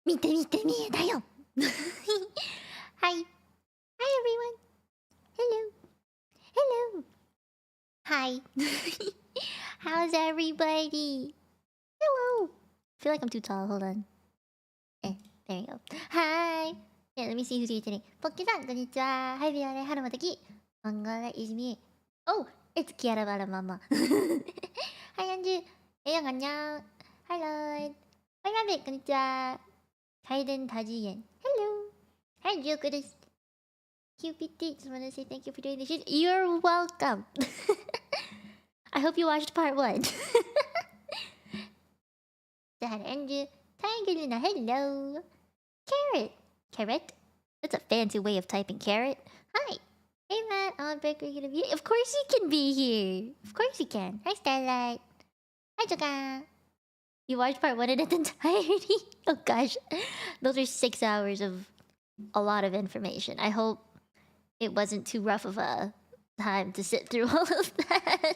見て見て見えだよ Hi. Hi everyone. Hello. Hello. Hi. How's everybody? Hello. I feel like I'm too tall. Hold on. There you go. Hi. Yeah, let me see who's here today. Poki-san, konnichiwa. Hi, Viore. Harumataki. Mangala is me. Oh, it's Kiarabara Mama. Hi, Andrew. Hey, 안녕. Hi, Lloyd. Hi, Rabbit. Konnichiwa. Kaiden Tajiyen. Hello. Hi, Jokeris. QPT. Just want to say thank you for doing this shit. You're welcome. I hope you watched part 1. Dad, Andrew. Tiger Luna. Hello. Carrot. Carrot? That's a fancy way of typing carrot. Hi. Hey, Matt. Oh, Becker, you gonna be here? Of course you can be here. Of course you can. Hi, Starlight. Hi, Joka. You watched part 1 in its entirety? Oh, gosh. Those are 6 hours of a lot of information. I hope it wasn't too rough of a time to sit through all of that.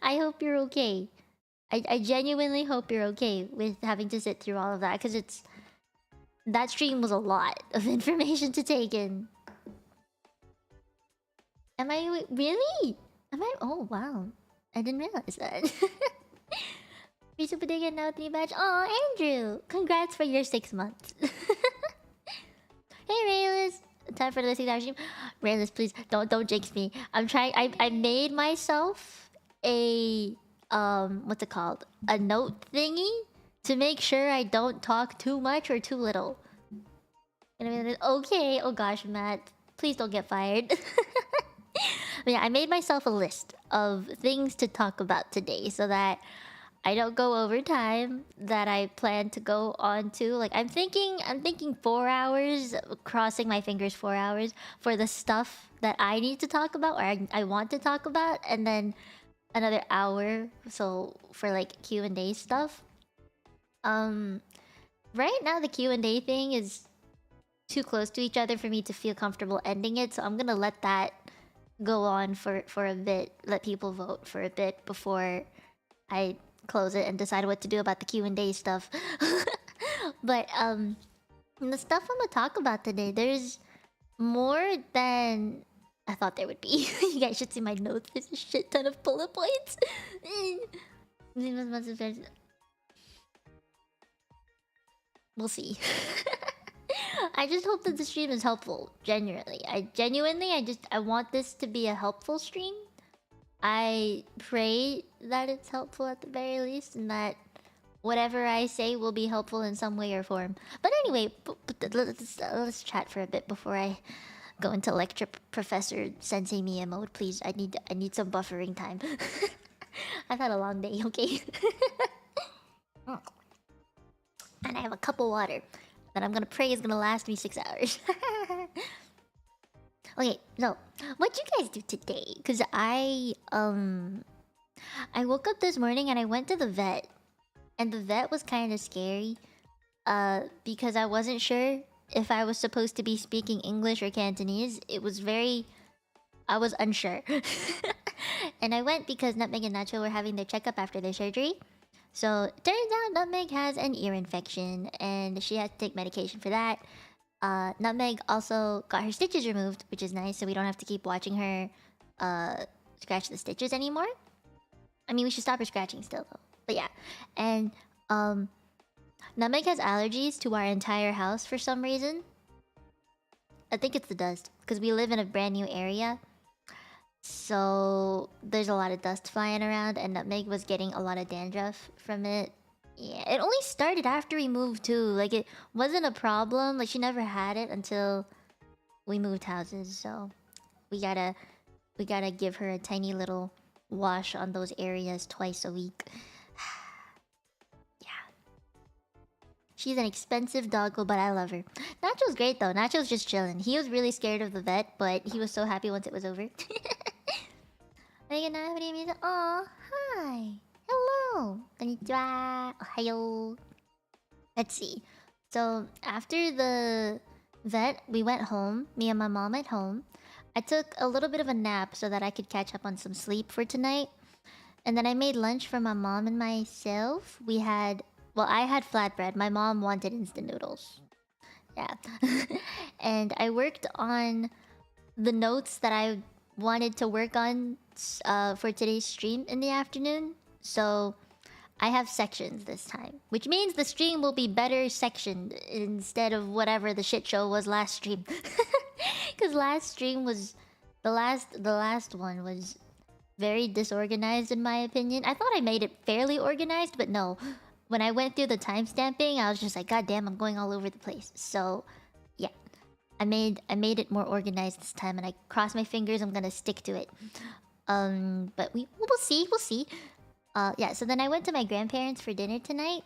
I hope you're okay. I genuinely hope you're okay with having to sit through all of that, because it's... That stream was a lot of information to take in. Am I... Really? Am I... Oh, wow. I didn't realize that. Free super dig and now 3 badge. Oh, Andrew! Congrats for your 6 months. Hey, Rayless! Time for the 6 hour stream. Rayless, please, don't jinx me. I'm trying... I made myself a... What's it called? A note thingy? To make sure I don't talk too much or too little. Okay, oh gosh, Matt. Please don't get fired. But yeah, I made myself a list of things to talk about today so that I don't go over time that I plan to go on to. Like I'm thinking 4 hours, crossing my fingers 4 hours for the stuff that I need to talk about or I want to talk about, and then another hour so for like Q&A stuff. Right now the Q&A thing is too close to each other for me to feel comfortable ending it, so I'm gonna let that go on for a bit. Let people vote for a bit before I close it and decide what to do about the Q&A stuff. But the stuff I'm gonna talk about today, there's more than I thought there would be. You guys should see my notes. There's a shit ton of bullet points. We'll see. I just hope that the stream is helpful. Genuinely, I want this to be a helpful stream. I pray that it's helpful at the very least, and that whatever I say will be helpful in some way or form. But anyway, let's chat for a bit before I go into lecture Professor Sensei Mia mode. Please, I need some buffering time. I've had a long day. Okay. And I have a cup of water that I'm gonna pray is gonna last me 6 hours. Okay, so what you guys do today? Cause I woke up this morning and I went to the vet, and the vet was kind of scary, because I wasn't sure if I was supposed to be speaking English or Cantonese. I was unsure. And I went because Nutmeg and Nacho were having their checkup after their surgery. So turns out Nutmeg has an ear infection and she has to take medication for that. Nutmeg also got her stitches removed, which is nice, so we don't have to keep watching her scratch the stitches anymore. I mean, we should stop her scratching still though. But yeah. And Nutmeg has allergies to our entire house for some reason. I think it's the dust, because we live in a brand new area. So there's a lot of dust flying around, and Nutmeg was getting a lot of dandruff from it. Yeah, it only started after we moved too. Like, it wasn't a problem. Like, she never had it until we moved houses. So we gotta give her a tiny little wash on those areas twice a week. Yeah. She's an expensive doggo, but I love her. Nacho's great though. Nacho's just chilling. He was really scared of the vet, but he was so happy once it was over. Oh, hi. Hello. Konnichiwa. Ohayo. Let's see. So after the vet, we went home. Me and my mom went home. I took a little bit of a nap so that I could catch up on some sleep for tonight. And then I made lunch for my mom and myself. We had well, I had flatbread. My mom wanted instant noodles. Yeah. And I worked on the notes that I wanted to work on for today's stream in the afternoon. So I have sections this time, which means the stream will be better sectioned instead of whatever the shit show was last stream. Because last stream was the last one was very disorganized in my opinion. I thought I made it fairly organized, but no. When I went through the timestamping, I was just like, God damn, I'm going all over the place. So, yeah, I made it more organized this time, and I cross my fingers. I'm gonna stick to it. But we'll see. Yeah. So then I went to my grandparents for dinner tonight,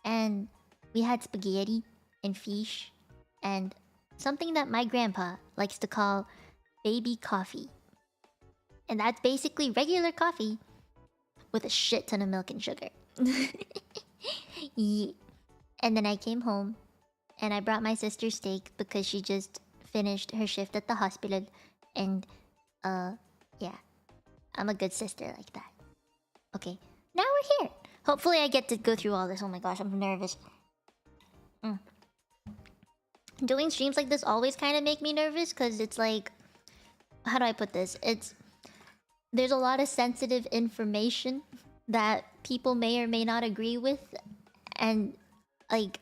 and we had spaghetti and fish, and something that my grandpa likes to call baby coffee, and that's basically regular coffee with a shit ton of milk and sugar. Yeah. And then I came home and I brought my sister steak because she just finished her shift at the hospital. And yeah, I'm a good sister like that. Okay, now we're here. Hopefully I get to go through all this. Oh my gosh, I'm nervous. Doing streams like this always kind of make me nervous because it's like, how do I put this? There's a lot of sensitive information that people may or may not agree with, and like,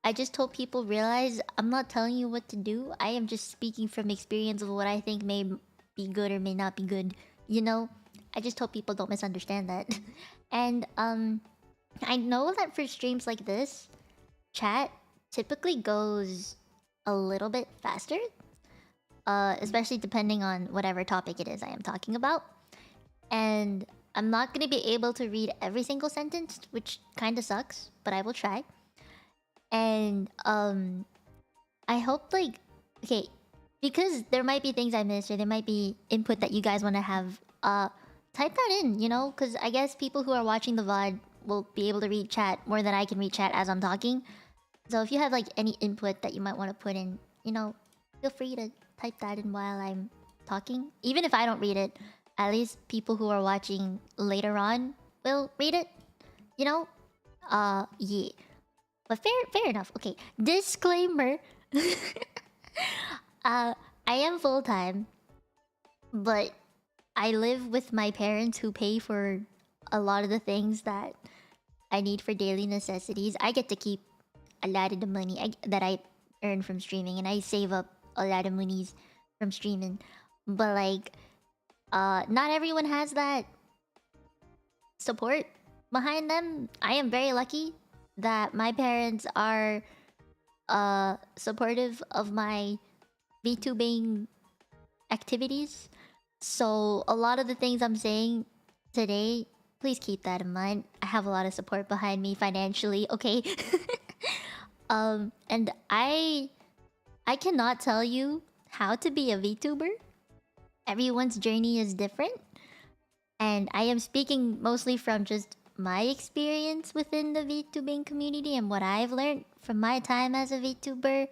I just hope people realize I'm not telling you what to do. I am just speaking from experience of what I think may be good or may not be good. You know, I just hope people don't misunderstand that. And I know that for streams like this, chat typically goes a little bit faster, especially depending on whatever topic it is I am talking about. And I'm not gonna be able to read every single sentence, which kind of sucks, but I will try. And I hope, like, okay, because there might be things I missed or there might be input that you guys want to have, type that in, you know, because I guess people who are watching the VOD will be able to read chat more than I can read chat as I'm talking. So if you have like any input that you might want to put in, you know, feel free to type that in while I'm talking. Even if I don't read it, at least people who are watching later on will read it, you know? Yeah. But fair enough. Okay. Disclaimer. I am full-time, but I live with my parents who pay for a lot of the things that I need for daily necessities. I get to keep a lot of the money that I earn from streaming, and I save up a lot of monies from streaming. But like, not everyone has that support behind them. I am very lucky that my parents are supportive of my VTubing activities. So a lot of the things I'm saying today, please keep that in mind. I have a lot of support behind me financially, okay? And I cannot tell you how to be a VTuber. Everyone's journey is different. And I am speaking mostly from just my experience within the VTubing community and what I've learned from my time as a VTuber,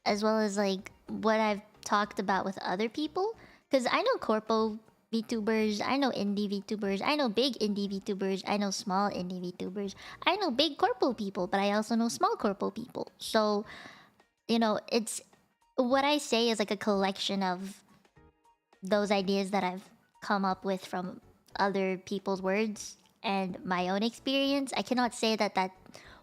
as well as like what I've talked about with other people. Because I know Corpo VTubers, I know indie VTubers, I know big indie VTubers, I know small indie VTubers, I know big Corpo people, but I also know small Corpo people. So, you know, it's what I say is like a collection of those ideas that I've come up with from other people's words and my own experience. I cannot say that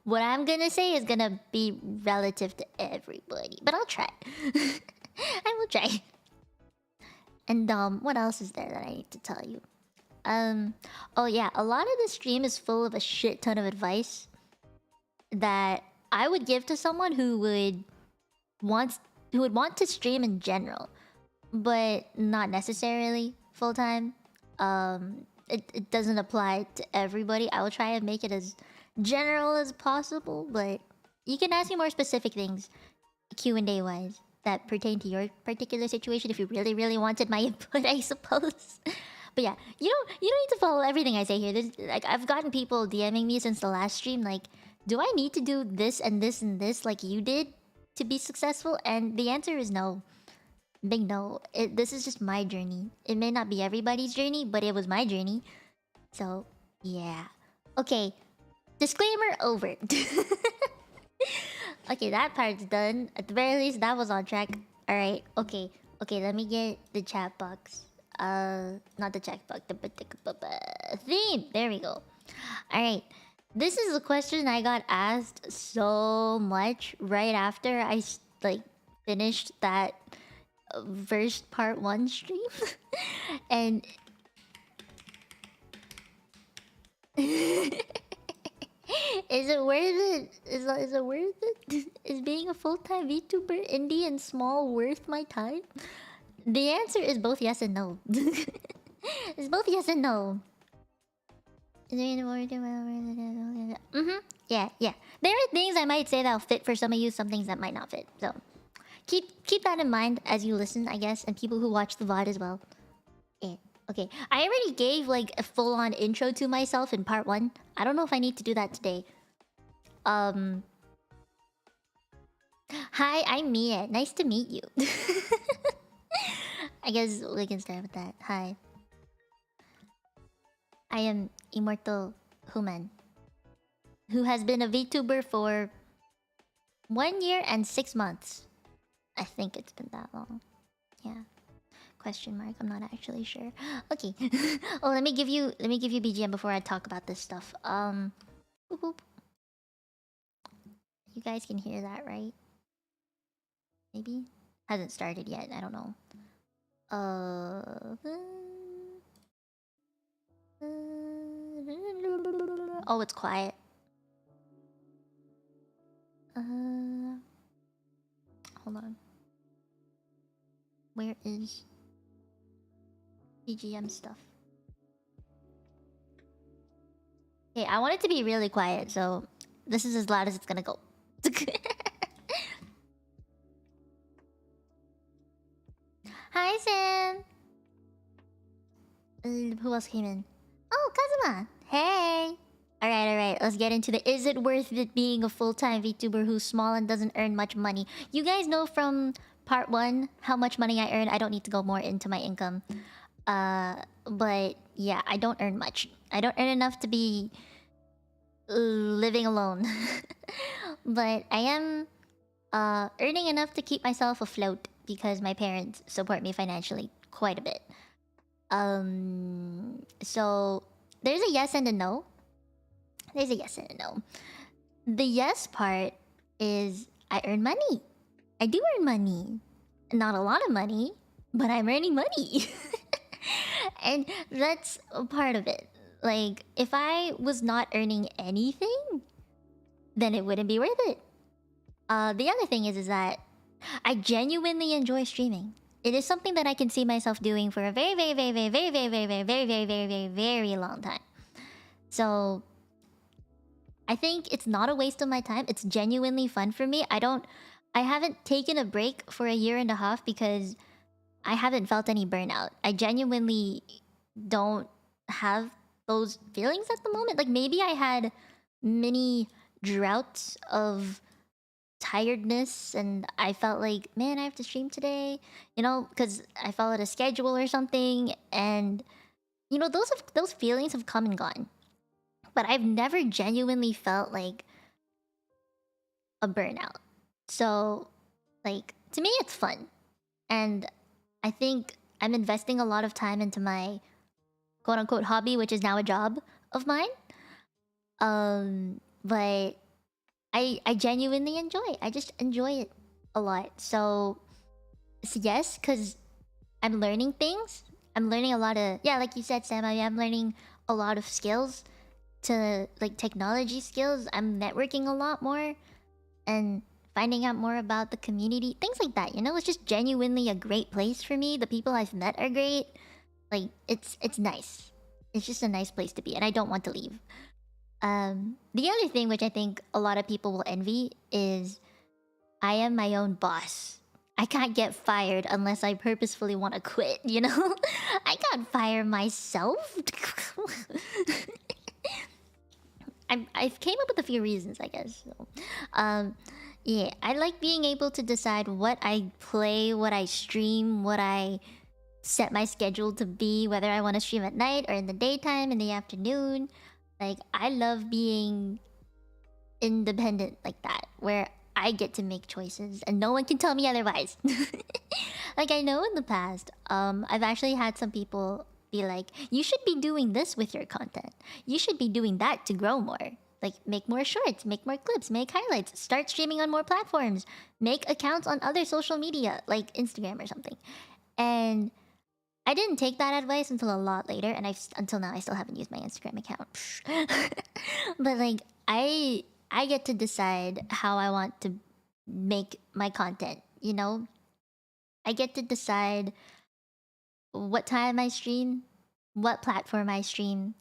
what I'm gonna say is gonna be relative to everybody, but I'll try. I will try. And what else is there that I need to tell you? Oh yeah, a lot of the stream is full of a shit ton of advice that I would give to someone who would want to stream in general, but not necessarily full time. It doesn't apply to everybody. I will try and make it as general as possible, but you can ask me more specific things, Q&A wise, that pertain to your particular situation if you really wanted my input, I suppose. But yeah, you don't need to follow everything I say here. Like, I've gotten people DMing me since the last stream, like, do I need to do this and this and this like you did to be successful? And the answer is no. Big no. This is just my journey. It may not be everybody's journey, but it was my journey. So, yeah. Okay. Disclaimer over. Okay, that part's done. At the very least, that was on track. Alright, okay. Okay, let me get the chat box. Not the chat box, the theme. There we go. Alright. This is a question I got asked so much right after I like finished that first part 1 stream. And is it worth it? Is it worth it? Is being a full-time VTuber indie and small worth my time? The answer is both yes and no. It's both yes and no. Is there any more? Yeah, yeah. There are things I might say that'll fit for some of you, some things that might not fit. So keep that in mind as you listen, I guess, and people who watch the VOD as well. Yeah. Okay. I already gave like a full-on intro to myself in part 1. I don't know if I need to do that today. Hi, I'm Mia. Nice to meet you. I guess we can start with that. Hi. I am Immortal Human, who has been a VTuber for 1 year and 6 months. I think it's been that long. Yeah. Question mark. I'm not actually sure. Okay. Oh, let me give you BGM before I talk about this stuff. Boop, boop. You guys can hear that, right? Maybe hasn't started yet. I don't know. Oh, it's quiet. Hold on. Where is BGM stuff? Okay, I want it to be really quiet, so this is as loud as it's gonna go. Hi, Sam. Who else came in? Oh, Kazuma. Hey. Alright. Let's get into the... Is it worth it being a full-time VTuber who's small and doesn't earn much money? You guys know from part 1 how much money I earn. I don't need to go more into my income. But yeah, I don't earn much. I don't earn enough to be living alone. But I am earning enough to keep myself afloat because my parents support me financially quite a bit. So there's a yes and a no. There's a yes and a no. The yes part is I earn money. I do earn money. Not a lot of money, but I'm earning money. And that's a part of it. Like, if I was not earning anything, then it wouldn't be worth it. The other thing is that I genuinely enjoy streaming. It is something that I can see myself doing for a very long time. So I think it's not a waste of my time. It's genuinely fun for me. I haven't taken a break for 1.5 years because I haven't felt any burnout. I genuinely don't have those feelings at the moment. Like, maybe I had mini droughts of tiredness and I felt like, man, I have to stream today, you know, because I followed a schedule or something, and you know, those feelings have come and gone. But I've never genuinely felt like a burnout. So, like, to me it's fun. And I think I'm investing a lot of time into my quote-unquote hobby, which is now a job of mine. But I genuinely enjoy it. I just enjoy it a lot. So yes, because I'm learning things. I'm learning a lot of... Yeah, like you said, Sam, I'm learning a lot of skills. To, like, technology skills. I'm networking a lot more. And finding out more about the community. Things like that, you know? It's just genuinely a great place for me. The people I've met are great. Like, it's nice. It's just a nice place to be. And I don't want to leave. The other thing which I think a lot of people will envy is I am my own boss. I can't get fired unless I purposefully want to quit, you know? I can't fire myself. I've came up with a few reasons, I guess. So, yeah, I like being able to decide what I play, what I stream, what I set my schedule to be, whether I want to stream at night or in the daytime, in the afternoon. Like, I love being independent like that, where I get to make choices and no one can tell me otherwise. Like I know in the past, I've actually had some people be like, "You should be doing this with your content. You should be doing that to grow more. Like make more shorts, make more clips, make highlights, start streaming on more platforms, make accounts on other social media like Instagram or something." And I didn't take that advice until a lot later, and until now I still haven't used my Instagram account. But like I get to decide how I want to make my content, you know? I get to decide what time I stream, what platform I stream,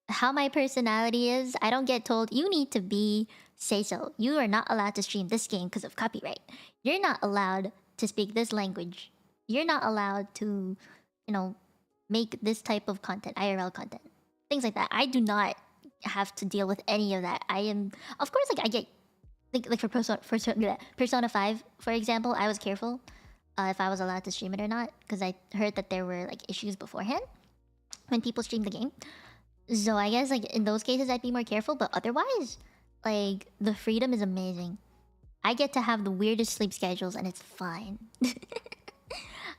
how my personality is. I don't get told you need to be say so. You are not allowed to stream this game because of copyright. You're not allowed to speak this language. You're not allowed to, you know, make this type of content, IRL content. Things like that. I do not have to deal with any of that. I am, of course, like I get like for Persona 5, for example, I was careful if I was allowed to stream it or not, because I heard that there were like issues beforehand when people stream the game. So I guess like in those cases I'd be more careful, but otherwise, like the freedom is amazing. I get to have the weirdest sleep schedules and it's fine.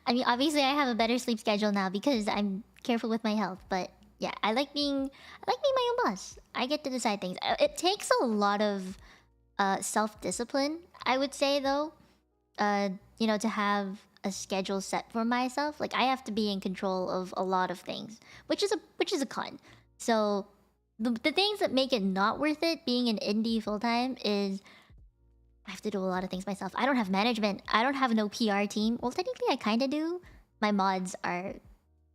I mean, obviously I have a better sleep schedule now because I'm careful with my health, but yeah, I like being my own boss. I get to decide things. It takes a lot of self-discipline, I would say though. You know, to have a schedule set for myself. Like I have to be in control of a lot of things, which is a con. So the things that make it not worth it being an indie full time is I have to do a lot of things myself. I don't have management. I don't have no PR team. Well, technically I kind of do. My mods are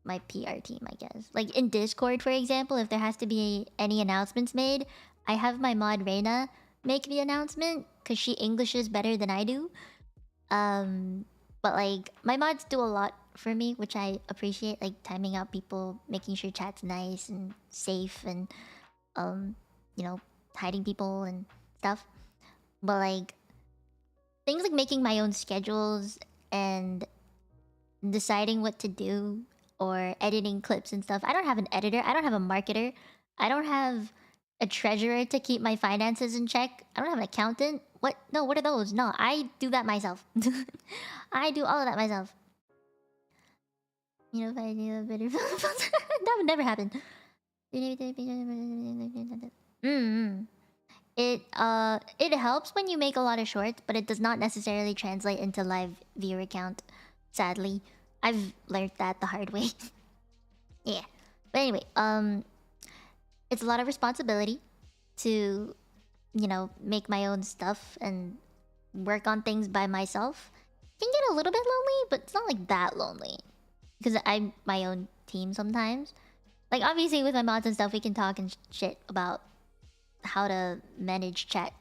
my PR team, I guess. Like in Discord, for example, if there has to be any announcements made, I have my mod Reina make the announcement because she Englishes better than I do. But like my mods do a lot for me, which I appreciate, like timing out people, making sure chat's nice and safe, and you know, hiding people and stuff. But like things like making my own schedules and deciding what to do or editing clips and stuff. I don't have an editor, I don't have a marketer, I don't have a treasurer to keep my finances in check. I don't have an accountant. What? No, what are those? No, I do that myself. I do all of that myself. You know, if I do a better that would never happen. It helps when you make a lot of shorts, but it does not necessarily translate into live viewer count. Sadly, I've learned that the hard way. Yeah, but anyway, it's a lot of responsibility to, you know, make my own stuff and work on things by myself. Can get a little bit lonely, but it's not like that lonely because I'm my own team sometimes. Like obviously with my mods and stuff, we can talk and shit about how to manage chat,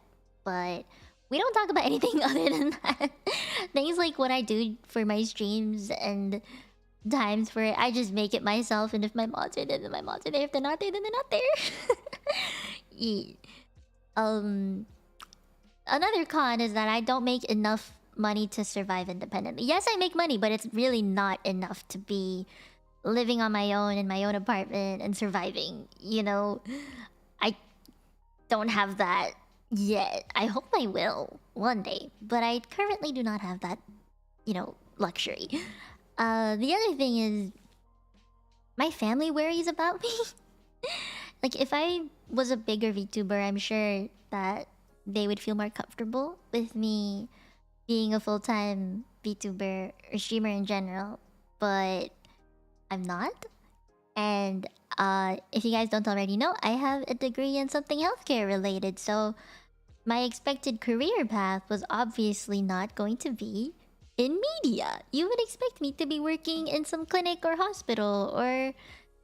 but we don't talk about anything other than that. Things like what I do for my streams and times where I just make it myself, and if my mods are there, then my mods are there. If they're not there, then they're not there. Yeah. Another con is that I don't make enough money to survive independently. Yes, I make money, but it's really not enough to be living on my own in my own apartment and surviving, you know? I don't have that yet. I hope I will one day, but I currently do not have that, you know, luxury. The other thing is my family worries about me. Like if I was a bigger VTuber, I'm sure that they would feel more comfortable with me being a full-time VTuber or streamer in general, but I'm not. And if you guys don't already know, I have a degree in something healthcare related, so my expected career path was obviously not going to be in media. You would expect me to be working in some clinic or hospital or,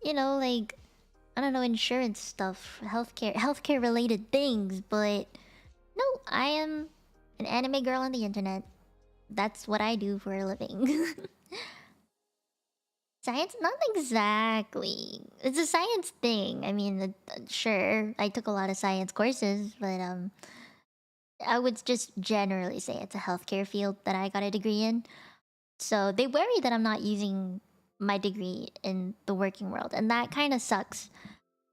you know, like, I don't know, insurance stuff, healthcare related things, but no, I am an anime girl on the internet. That's what I do for a living. Science? Not exactly. It's a science thing. I mean, sure, I took a lot of science courses, but I would just generally say it's a healthcare field that I got a degree in. So they worry that I'm not using my degree in the working world, and that kind of sucks.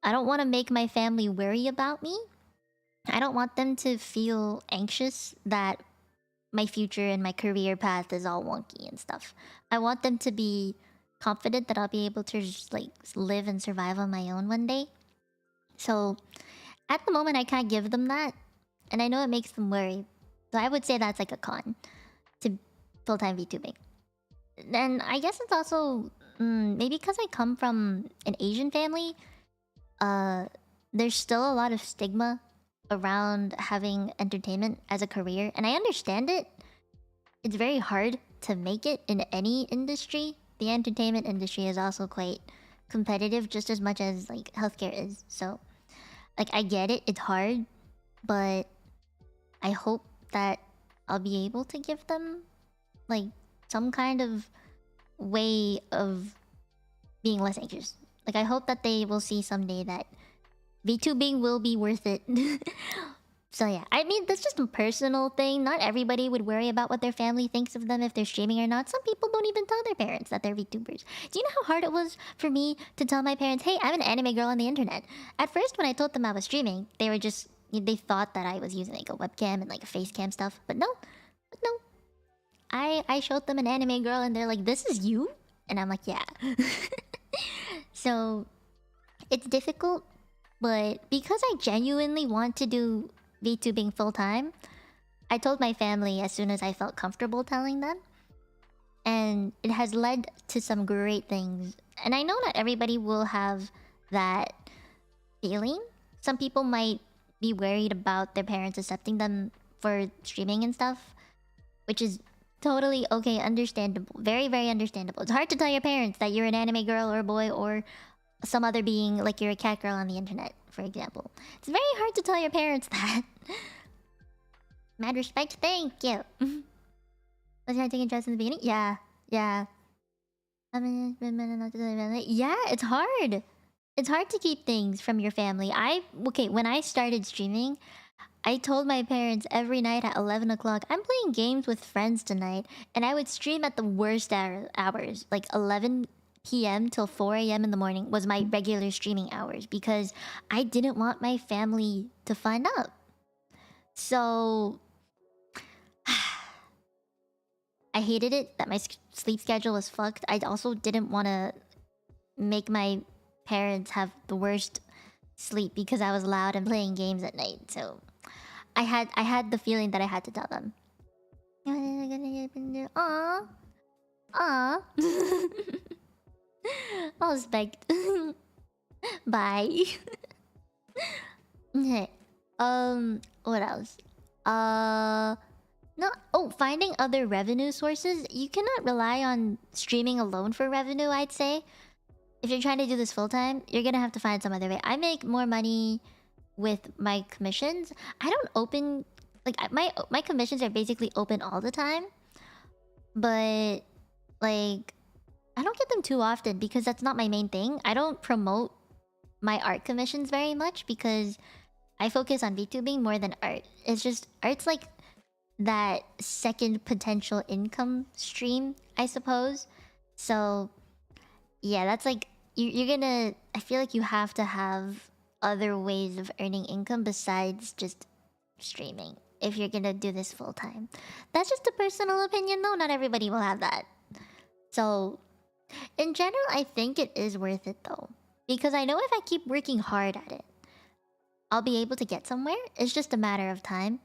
I don't want to make my family worry about me, I don't want them to feel anxious that my future and my career path is all wonky and stuff. I want them to be confident that I'll be able to just like live and survive on my own one day. So at the moment, I can't give them that, and I know it makes them worry. So I would say that's like a con to full-time VTubing. And I guess it's also maybe because I come from an Asian family. There's still a lot of stigma around having entertainment as a career, and I understand it. It's very hard to make it in any industry. The entertainment industry is also quite competitive, just as much as like healthcare is. So, like, I get it. It's hard, but I hope that I'll be able to give them like some kind of way of being less anxious. Like, I hope that they will see someday that VTubing will be worth it. So yeah, I mean, that's just a personal thing. Not everybody would worry about what their family thinks of them if they're streaming or not. Some people don't even tell their parents that they're VTubers. Do you know how hard it was for me to tell my parents, hey, I'm an anime girl on the internet? At first, when I told them I was streaming, they were just... they thought that I was using like a webcam and like a face cam stuff. But no. I showed them an anime girl and they're like, this is you? And I'm like, yeah. So, it's difficult. But because I genuinely want to do VTubing full-time, I told my family as soon as I felt comfortable telling them. And it has led to some great things. And I know not everybody will have that feeling. Some people might be worried about their parents accepting them for streaming and stuff, which is totally okay, understandable. Very, very understandable. It's hard to tell your parents that you're an anime girl or boy or some other being, like you're a cat girl on the internet, for example. It's very hard to tell your parents that. Mad respect, thank you. Was I taking interest in the beginning? Yeah. Yeah, it's hard. It's hard to keep things from your family. When I started streaming, I told my parents every night at 11 o'clock, I'm playing games with friends tonight. And I would stream at the worst hours, like 11 p.m. till 4 a.m. in the morning was my regular streaming hours because I didn't want my family to find out. So I hated it that my sleep schedule was fucked. I also didn't want to make my parents have the worst sleep because I was loud and playing games at night. So I had the feeling that I had to tell them. Aww. Aww. I'll respect. Bye. Okay. What else? No. Oh, finding other revenue sources. You cannot rely on streaming alone for revenue, I'd say. If you're trying to do this full time, you're gonna have to find some other way. I make more money with my commissions. I don't open... like, my commissions are basically open all the time. But, like, I don't get them too often because that's not my main thing. I don't promote my art commissions very much because I focus on VTubing more than art. It's just... art's like that second potential income stream, I suppose. So, yeah, that's like... You're gonna... I feel like you have to have other ways of earning income besides just streaming if you're gonna do this full time. That's just a personal opinion though. Not everybody will have that. So, in general, I think it is worth it though. Because I know if I keep working hard at it, I'll be able to get somewhere. It's just a matter of time.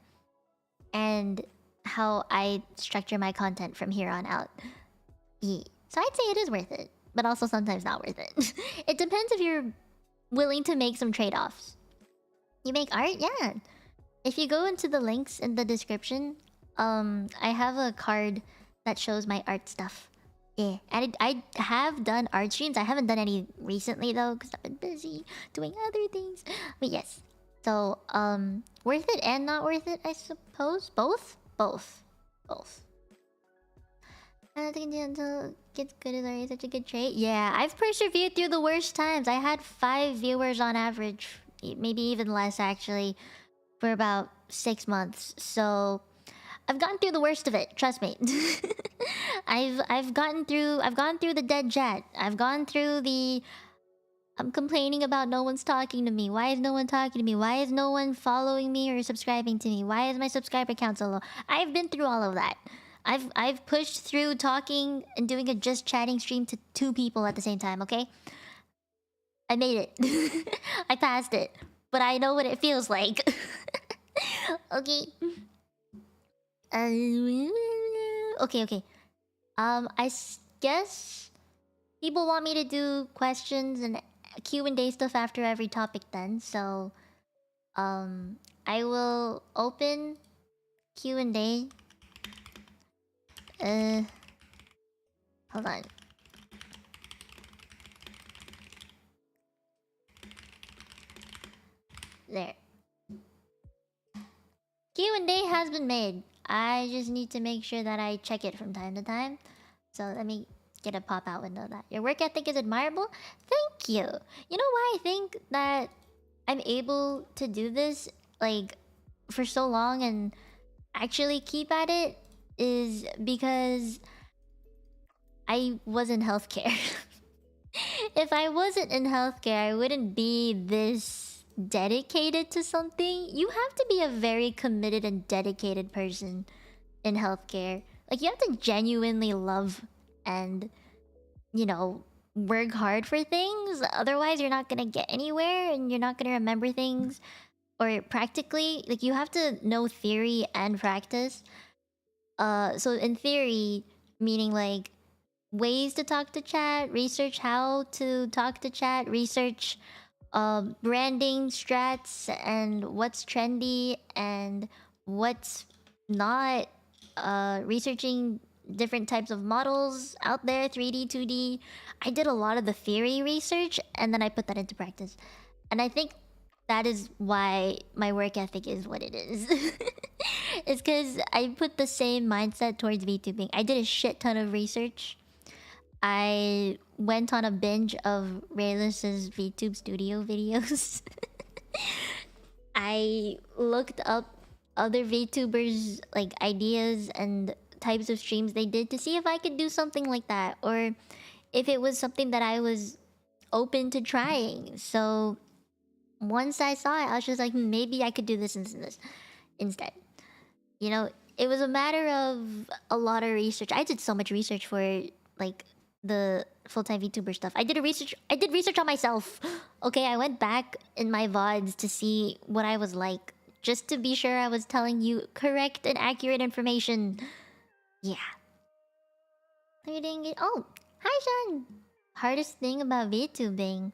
And how I structure my content from here on out. Yeah. So I'd say it is worth it. But also sometimes not worth it. It depends if you're willing to make some trade-offs. You make art? Yeah. If you go into the links in the description, I have a card that shows my art stuff. Yeah. And I have done art streams. I haven't done any recently though, because I've been busy doing other things. But yes. So, worth it and not worth it, I suppose? Both? Both. I don't think until it gets good is already such a good trait. Yeah, I've persevered through the worst times. I had 5 viewers on average, maybe even less actually, for about 6 months. So I've gotten through the worst of it. Trust me. I've gone through the dead jet. I've gone through the I'm complaining about no one's talking to me. Why is no one talking to me? Why is no one following me or subscribing to me? Why is my subscriber count so low? I've been through all of that. I've pushed through talking and doing a just chatting stream to 2 people at the same time, okay? I made it. I passed it. But I know what it feels like. Okay. Okay. Guess people want me to do questions and Q&A stuff after every topic then. So, I will open Q&A. Hold on. There. Q&A has been made. I just need to make sure that I check it from time to time. So let me get a pop-out window of that. Your work ethic is admirable. Thank you. You know why I think that I'm able to do this like for so long and actually keep at it is because I was in healthcare. If I wasn't in healthcare, I wouldn't be this dedicated to something. You have to be a very committed and dedicated person in healthcare. Like, you have to genuinely love and, you know, work hard for things. Otherwise, you're not gonna get anywhere and you're not gonna remember things. Or practically, like, you have to know theory and practice. So in theory, meaning like ways to talk to chat, research how to talk to chat, research branding strats and what's trendy and what's not, researching different types of models out there, 3D, 2D. I did a lot of the theory research and then I put that into practice. And I think that is why my work ethic is what it is. It's because I put the same mindset towards VTubing. I did a shit ton of research. I went on a binge of Raylus's VTube studio videos. I looked up other VTubers, like, ideas and types of streams they did to see if I could do something like that, or if it was something that I was open to trying. So once I saw it, I was just like, maybe I could do this and this instead. You know, it was a matter of a lot of research. I did so much research for, like, the full-time VTuber stuff. I did research on myself. Okay, I went back in my VODs to see what I was like, just to be sure I was telling you correct and accurate information. Yeah. Are you doing it? Oh, hi, Sean. Hardest thing about VTubing.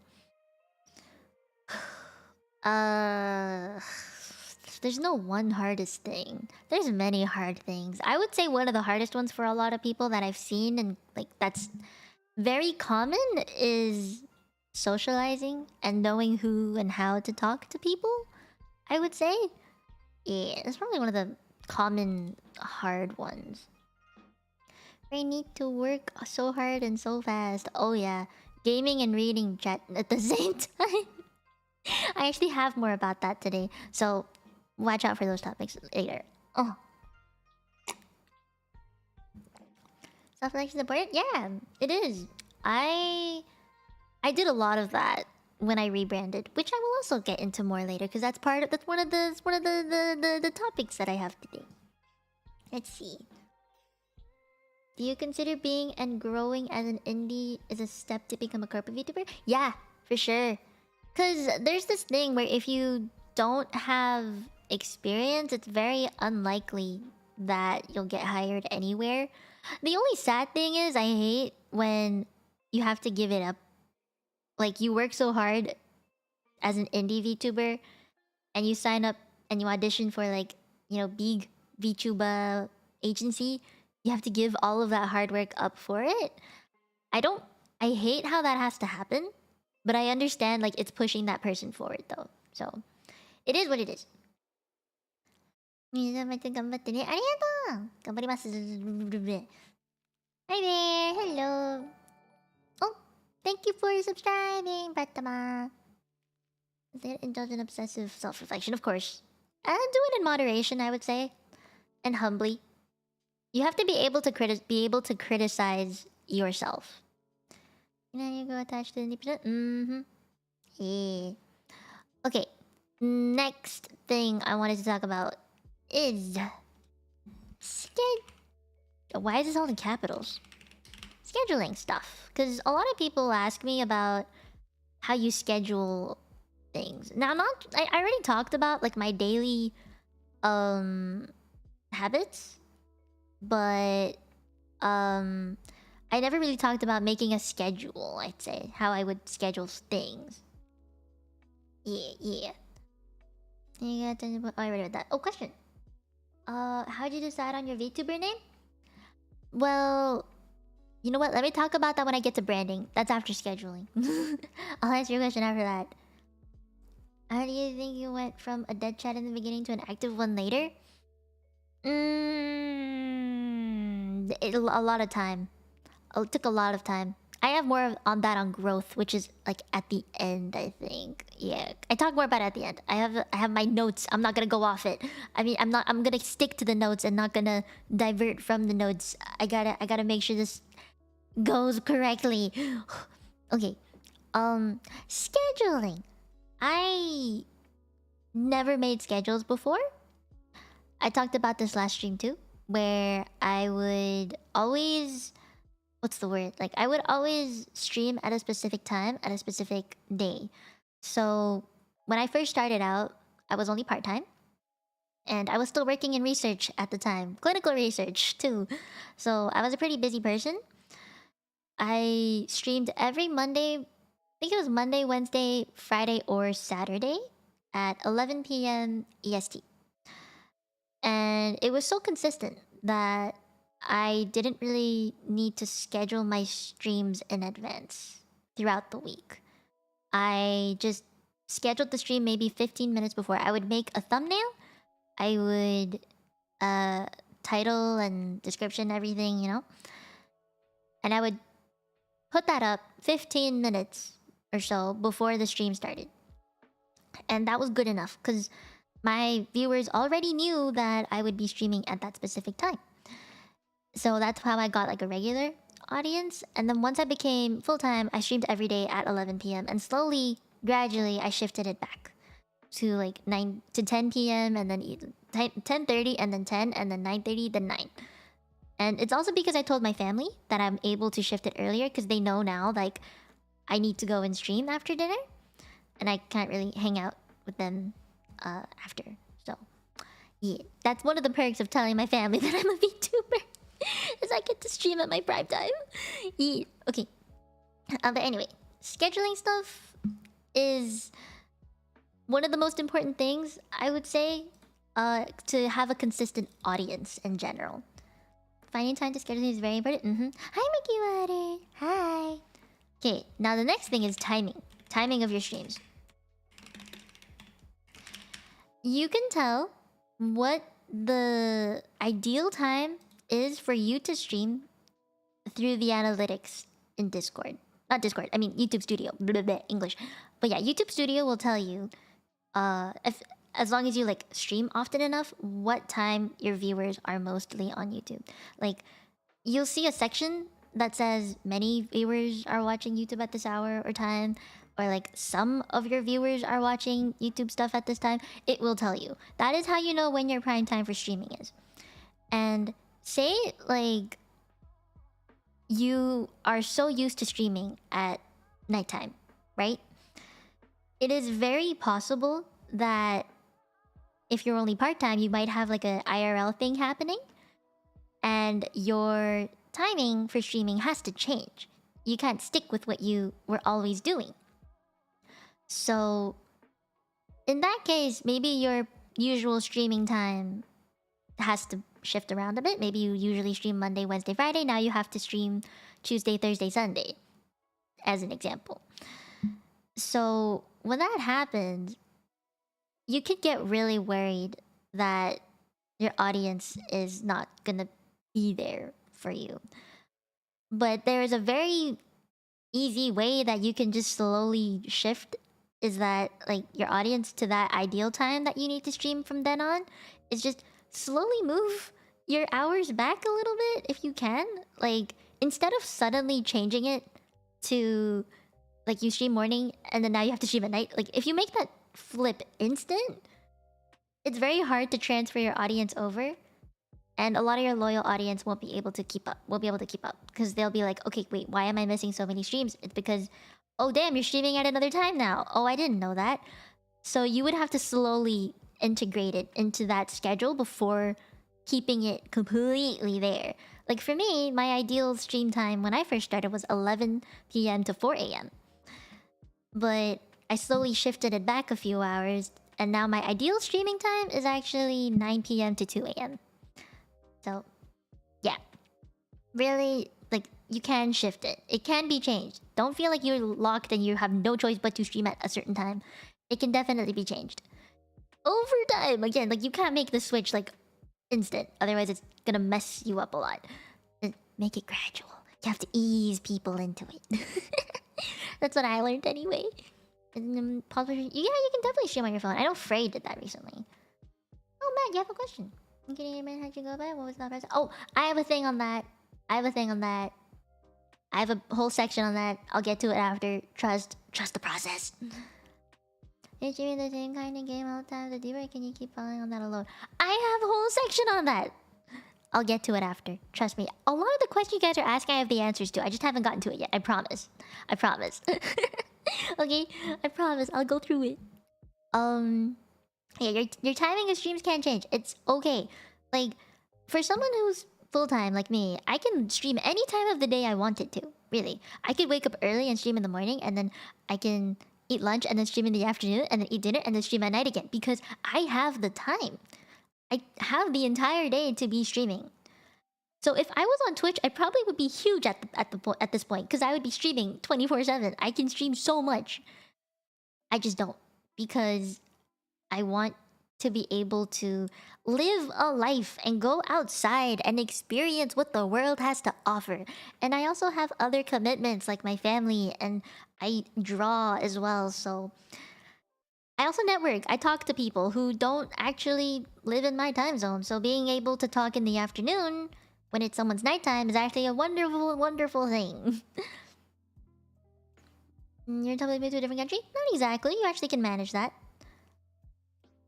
There's no one hardest thing. There's many hard things. I would say one of the hardest ones for a lot of people that I've seen and, like, that's very common is socializing and knowing who and how to talk to people, I would say. Yeah, it's probably one of the common hard ones. I need to work so hard and so fast. Oh yeah, gaming and reading chat at the same time. I actually have more about that today, so watch out for those topics later. Oh. Self-selection support? Yeah, it is. I did a lot of that when I rebranded, which I will also get into more later because that's one of the topics that I have today. Let's see. Do you consider being and growing as an indie is a step to become a corporate VTuber? Yeah, for sure. Cause there's this thing where if you don't have experience, it's very unlikely that you'll get hired anywhere. The only sad thing is I hate when you have to give it up. Like, you work so hard as an indie VTuber and you sign up and you audition for, like, you know, big VTuber agency. You have to give all of that hard work up for it. I hate how that has to happen, but I understand, like, it's pushing that person forward though. So it is what it is. Hi there, hello. Oh, thank you for subscribing, Batama. Indulge in obsessive self-reflection, of course. And do it in moderation, I would say. And humbly. You have to be able to criticize yourself. You know, you go attached to the 90%. Yeah. Okay. Next thing I wanted to talk about is why is this all in capitals? Scheduling stuff. Because a lot of people ask me about how you schedule things. Now, I already talked about like my daily habits, but I never really talked about making a schedule. I'd say how I would schedule things. Yeah. You got to, oh, I already read that. Oh, question. How'd you decide on your VTuber name? Well, you know what? Let me talk about that when I get to branding. That's after scheduling. I'll answer your question after that. How do you think you went from a dead chat in the beginning to an active one later? A lot of time. It took a lot of time. I have more on that on growth, which is like at the end, I think. Yeah, I talk more about it at the end. I have my notes. I'm not gonna go off it. I mean, I'm gonna stick to the notes and not gonna divert from the notes. I gotta make sure this goes correctly. Okay. Scheduling. I never made schedules before. I talked about this last stream too, where I would always, what's the word? Like, I would always stream at a specific time, at a specific day. So when I first started out, I was only part-time. And I was still working in research at the time. Clinical research, too. So I was a pretty busy person. I streamed every Monday. I think it was Monday, Wednesday, Friday, or Saturday at 11 p.m. EST. And it was so consistent that I didn't really need to schedule my streams in advance throughout the week. I just scheduled the stream maybe 15 minutes before. I would make a thumbnail. I would title and description, everything, you know. And I would put that up 15 minutes or so before the stream started. And that was good enough because my viewers already knew that I would be streaming at that specific time. So that's how I got like a regular audience. And then once I became full-time, I streamed every day at 11 p.m. And slowly, gradually, I shifted it back to like 9 to 10 p.m. and then 10:30 and then 10 and then 9:30 then 9. And it's also because I told my family that I'm able to shift it earlier because they know now like I need to go and stream after dinner. And I can't really hang out with them after. So yeah, that's one of the perks of telling my family that I'm a VTuber. Is I get to stream at my prime time. Yeah. Okay. But anyway, scheduling stuff is one of the most important things, I would say, to have a consistent audience in general. Finding time to schedule is very important. Hi, Mickey Water. Hi. Okay, now the next thing is timing. Timing of your streams. You can tell what the ideal time is for you to stream through the analytics in Discord. Not Discord, I mean YouTube Studio. Blah, blah, blah, English. But yeah, YouTube Studio will tell you, if as long as you like stream often enough, what time your viewers are mostly on YouTube. Like, you'll see a section that says many viewers are watching YouTube at this hour or time, or like some of your viewers are watching YouTube stuff at this time. It will tell you. That is how you know when your prime time for streaming is. And say like you are so used to streaming at nighttime, right? It is very possible that if you're only part-time, you might have like a IRL thing happening, and your timing for streaming has to change. You can't stick with what you were always doing. So in that case, maybe your usual streaming time has to shift around a bit. Maybe you usually stream Monday, Wednesday, Friday. Now you have to stream Tuesday, Thursday, Sunday, as an example. So when that happens, you could get really worried that your audience is not gonna be there for you. But there is a very easy way that you can just slowly shift, is that like your audience to that ideal time that you need to stream from then on is just slowly move your hours back a little bit if you can. Like, instead of suddenly changing it to like you stream morning and then now you have to stream at night. Like if you make that flip instant, it's very hard to transfer your audience over. And a lot of your loyal audience won't be able to keep up. Because they'll be like, okay, wait, why am I missing so many streams? It's because, oh damn, you're streaming at another time now. Oh, I didn't know that. So you would have to slowly integrate it into that schedule before keeping it completely there. Like for me, my ideal stream time when I first started was 11 p.m. to 4 a.m. But I slowly shifted it back a few hours, and now my ideal streaming time is actually 9 p.m. to 2 a.m. So, yeah. Really, like, you can shift it. It can be changed. Don't feel like you're locked and you have no choice but to stream at a certain time. It can definitely be changed. Over time, again, like, you can't make the switch, like, instant. Otherwise, it's gonna mess you up a lot. Just make it gradual. You have to ease people into it. That's what I learned anyway. And, yeah, you can definitely stream on your phone. I know Frey did that recently. Oh, Matt, you have a question. How'd you go about it? What was that process? Oh, I have a thing on that. I have a whole section on that. I'll get to it after. Trust the process. You're streaming the same kind of game all the time. The deeper can you keep falling on that alone? I have a whole section on that. I'll get to it after. Trust me. A lot of the questions you guys are asking, I have the answers to. I just haven't gotten to it yet. I promise. Okay, I promise. I'll go through it. Yeah, your timing of streams can't change. It's okay. Like, for someone who's full-time like me, I can stream any time of the day I wanted to. Really. I could wake up early and stream in the morning, and then I can eat lunch and then stream in the afternoon, and then eat dinner and then stream at night again. Because I have the time. I have the entire day to be streaming. So if I was on Twitch, I probably would be huge at this point. Because I would be streaming 24/7. I can stream so much. I just don't. Because I want to be able to live a life and go outside and experience what the world has to offer. And I also have other commitments like my family, and I draw as well. So I also network. I talk to people who don't actually live in my time zone. So being able to talk in the afternoon when it's someone's nighttime is actually a wonderful, wonderful thing. You're totally moved to a different country? Not exactly. You actually can manage that.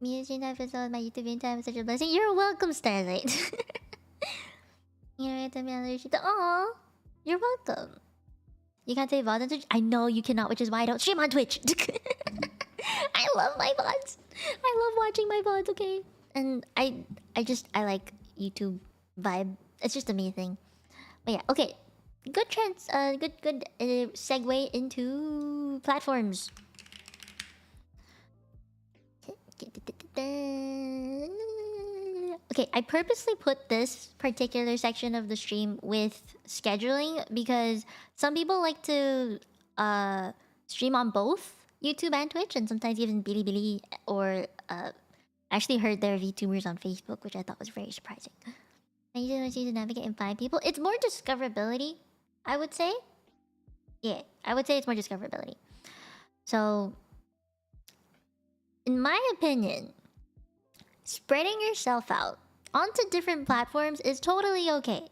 Me stream time is my YouTube time is such a blessing. You're welcome, Starlight. Aww, you're welcome. You can't say VODs on Twitch? I know you cannot, which is why I don't stream on Twitch. I love my VODs. I love watching my VODs, okay? And I like YouTube vibe. It's just a me thing. But yeah, okay. Good segue into platforms. Okay, I purposely put this particular section of the stream with scheduling because some people like to stream on both YouTube and Twitch, and sometimes even Bilibili, or actually heard there are VTubers on Facebook, which I thought was very surprising. I usually to navigate and find people. It's more discoverability, I would say. Yeah, I would say it's more discoverability. So, in my opinion, spreading yourself out onto different platforms is totally okay.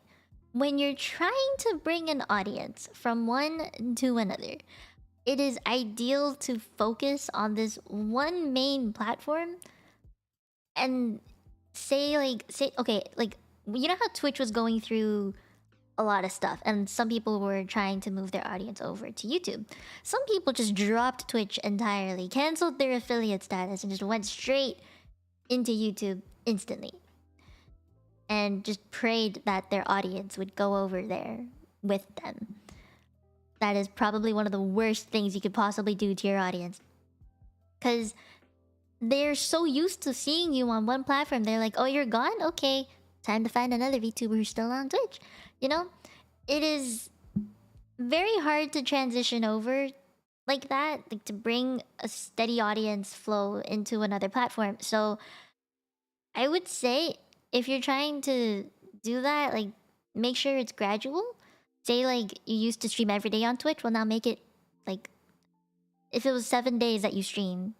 When you're trying to bring an audience from one to another, it is ideal to focus on this one main platform and say, okay, like, you know how Twitch was going through a lot of stuff and some people were trying to move their audience over to YouTube. Some people just dropped Twitch entirely, canceled their affiliate status, and just went straight into YouTube instantly. And just prayed that their audience would go over there with them. That is probably one of the worst things you could possibly do to your audience. Because they're so used to seeing you on one platform. They're like, oh, you're gone? Okay, time to find another VTuber who's still on Twitch. You know? It is very hard to transition over like that. Like, to bring a steady audience flow into another platform. So, I would say, if you're trying to do that, like, make sure it's gradual. Say, like, you used to stream every day on Twitch. Well, now make it, like, if it was 7 days that you stream,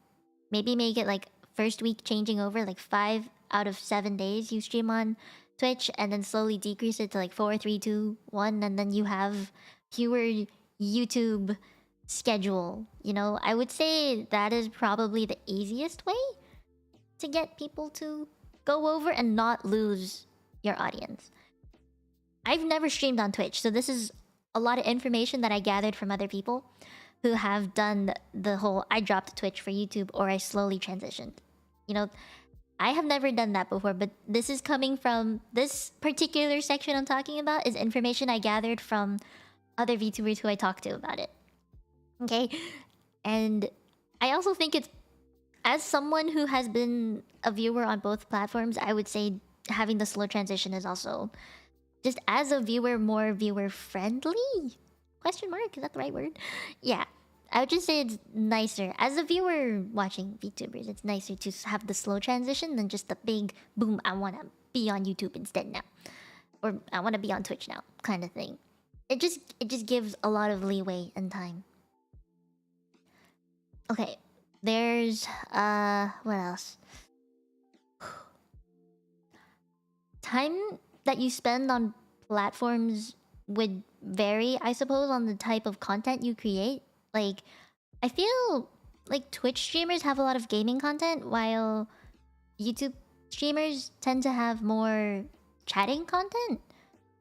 maybe make it, like, first week changing over, like, 5 out of 7 days you stream on Twitch, and then slowly decrease it to, like, 4, 3, 2, 1, and then you have fewer YouTube schedule. You know, I would say that is probably the easiest way to get people to go over and not lose your audience. I've never streamed on Twitch, so this is a lot of information that I gathered from other people who have done the whole I dropped Twitch for YouTube or I slowly transitioned. You know, I have never done that before, but this is coming from this particular section I'm talking about is information I gathered from other VTubers who I talked to about it. Okay? And I also think it's, as someone who has been a viewer on both platforms, I would say having the slow transition is also, just as a viewer, more viewer friendly? Question mark? Is that the right word? Yeah. I would just say it's nicer. As a viewer watching VTubers, it's nicer to have the slow transition than just the big boom, I want to be on YouTube instead now. Or I want to be on Twitch now kind of thing. It just gives a lot of leeway and time. Okay. There's what else? Time that you spend on platforms would vary, I suppose, on the type of content you create. Like, I feel like Twitch streamers have a lot of gaming content, while YouTube streamers tend to have more chatting content.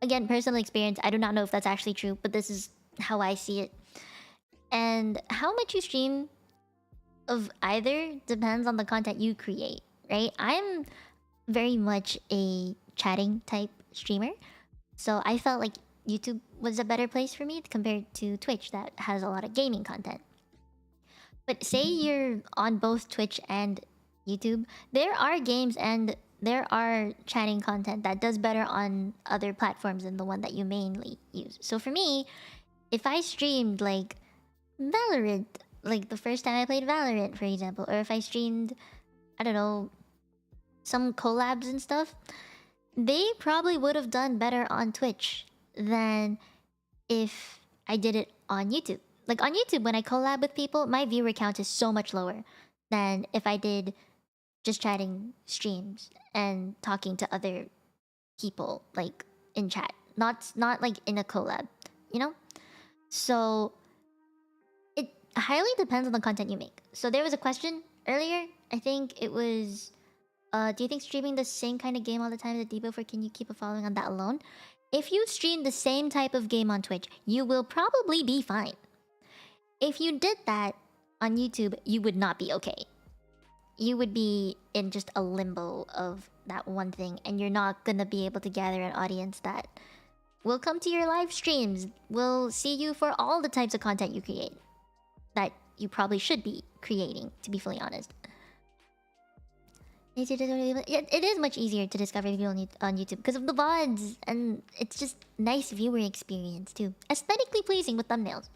Again, personal experience, I do not know if that's actually true, but this is how I see it. And how much you stream of either depends on the content you create, right? I'm very much a chatting type streamer, so I felt like YouTube was a better place for me compared to Twitch that has a lot of gaming content. But say you're on both Twitch and YouTube, there are games and there are chatting content that does better on other platforms than the one that you mainly use. So for me, if I streamed like Valorant, like the first time I played Valorant, for example, or if I streamed, I don't know, some collabs and stuff, they probably would have done better on Twitch than if I did it on YouTube. Like on YouTube, when I collab with people, my viewer count is so much lower than if I did just chatting streams and talking to other people like in chat, not like in a collab, you know? So it highly depends on the content you make. So there was a question earlier, I think it was, do you think streaming the same kind of game all the time is a debuff, or can you keep a following on that alone? If you stream the same type of game on Twitch, you will probably be fine. If you did that on YouTube, you would not be okay. You would be in just a limbo of that one thing, and you're not gonna be able to gather an audience that will come to your live streams, will see you for all the types of content you create that you probably should be creating, to be fully honest. It is much easier to discover people on YouTube because of the VODs, and it's just nice viewer experience too. Aesthetically pleasing with thumbnails.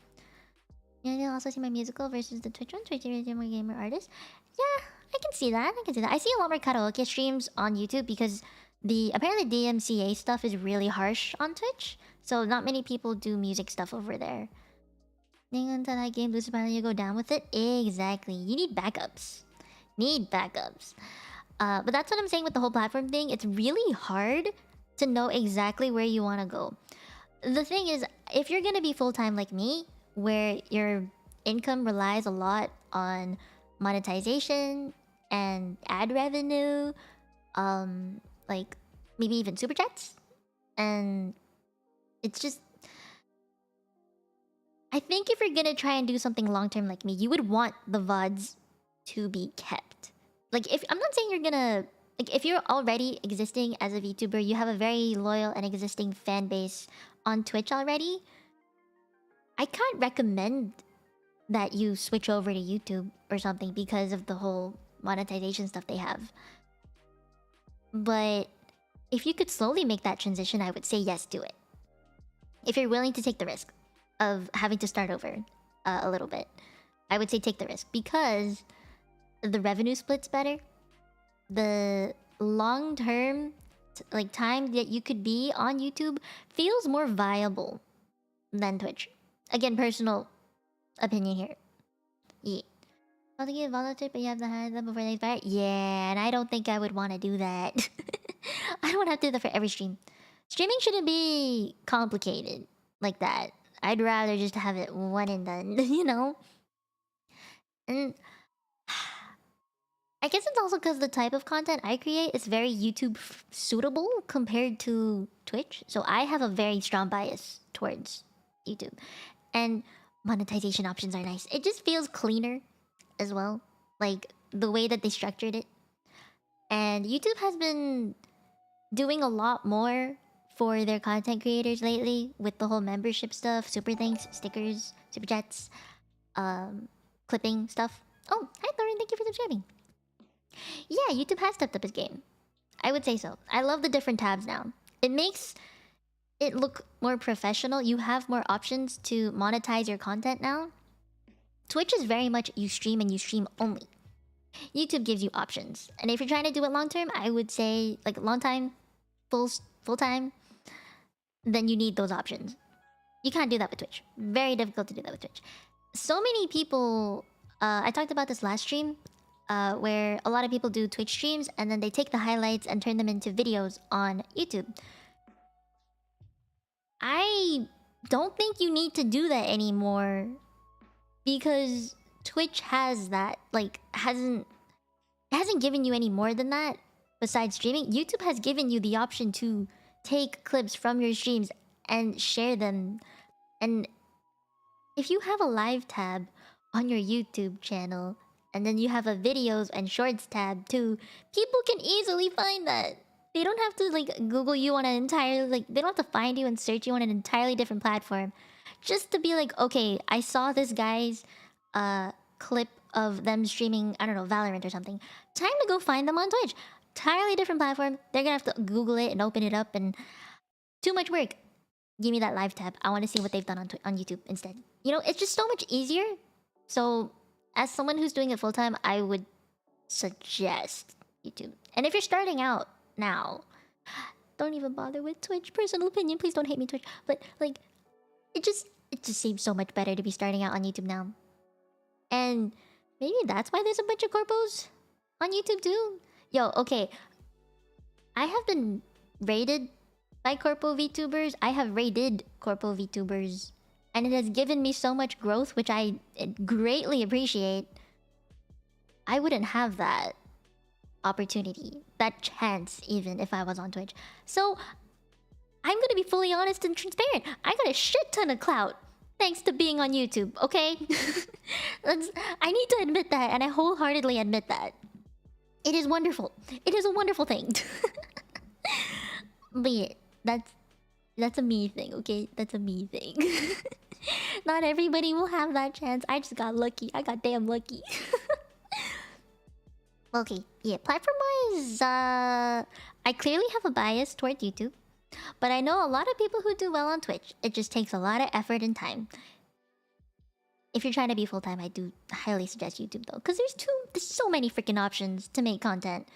Yeah, you'll also see my musical versus the Twitch one. Twitch is more gamer artist. Yeah, I can see that. I see a lot more karaoke streams on YouTube because apparently DMCA stuff is really harsh on Twitch, so not many people do music stuff over there. Until that game loses, finally you go down with it. Exactly. You need backups. But that's what I'm saying with the whole platform thing. It's really hard to know exactly where you want to go. The thing is, if you're going to be full-time like me, where your income relies a lot on monetization and ad revenue, like maybe even super chats, and it's just, I think if you're going to try and do something long-term like me, you would want the VODs to be kept. Like, if I'm not saying you're gonna, like, if you're already existing as a VTuber, you have a very loyal and existing fan base on Twitch already, I can't recommend that you switch over to YouTube or something because of the whole monetization stuff they have. But if you could slowly make that transition, I would say yes, do it. If you're willing to take the risk of having to start over a little bit, I would say take the risk because the revenue split's better. The long-term like time that you could be on YouTube feels more viable than Twitch. Again, personal opinion here. Yeah. Well, to get volunteer, but you have to hide them before they expire. Yeah, and I don't think I would want to do that. I don't want to have to do that for every stream. Streaming shouldn't be complicated like that. I'd rather just have it one and done, you know? And I guess it's also because the type of content I create is very YouTube suitable compared to Twitch. So I have a very strong bias towards YouTube. And monetization options are nice. It just feels cleaner as well. Like the way that they structured it. And YouTube has been doing a lot more for their content creators lately with the whole membership stuff, super thanks, stickers, super chats, clipping stuff. Oh, hi Lauren, thank you for subscribing. Yeah, YouTube has stepped up its game. I would say so. I love the different tabs now. It makes it look more professional. You have more options to monetize your content now. Twitch is very much you stream and you stream only. YouTube gives you options. And if you're trying to do it long term, I would say like long time, full time, then you need those options. You can't do that with Twitch. Very difficult to do that with Twitch. So many people I talked about this last stream where a lot of people do Twitch streams and then they take the highlights and turn them into videos on YouTube. I don't think you need to do that anymore because Twitch has that, like, hasn't given you any more than that besides streaming. YouTube has given you the option to take clips from your streams and share them. And if you have a live tab on your YouTube channel and then you have a videos and shorts tab too, people can easily find that. They don't have to like Google you on an entire, like, they don't have to find you and search you on an entirely different platform just to be like, okay, I saw this guy's clip of them streaming, I don't know, Valorant or something. Time to go find them on Twitch. Entirely different platform. They're gonna have to Google it and open it up and too much work. Give me that live tab. I want to see what they've done on YouTube instead. You know, it's just so much easier. So as someone who's doing it full time, I would suggest YouTube. And if you're starting out now, don't even bother with Twitch. Personal opinion, please don't hate me, Twitch. But like, it just seems so much better to be starting out on YouTube now. And maybe that's why there's a bunch of corpos on YouTube too. Yo, okay. I have been rated by Corpo VTubers. I have rated Corpo VTubers. And it has given me so much growth, which I greatly appreciate. I wouldn't have that opportunity, that chance, even if I was on Twitch. So, I'm gonna be fully honest and transparent. I got a shit ton of clout thanks to being on YouTube, okay? I need to admit that, and I wholeheartedly admit that. It is wonderful. It is a wonderful thing. But yeah, that's a me thing, okay? That's a me thing. Not everybody will have that chance. I just got lucky. I got damn lucky. Okay, yeah, platform-wise, I clearly have a bias toward YouTube. But I know a lot of people who do well on Twitch. It just takes a lot of effort and time. If you're trying to be full-time, I do highly suggest YouTube though. Because there's so many freaking options to make content.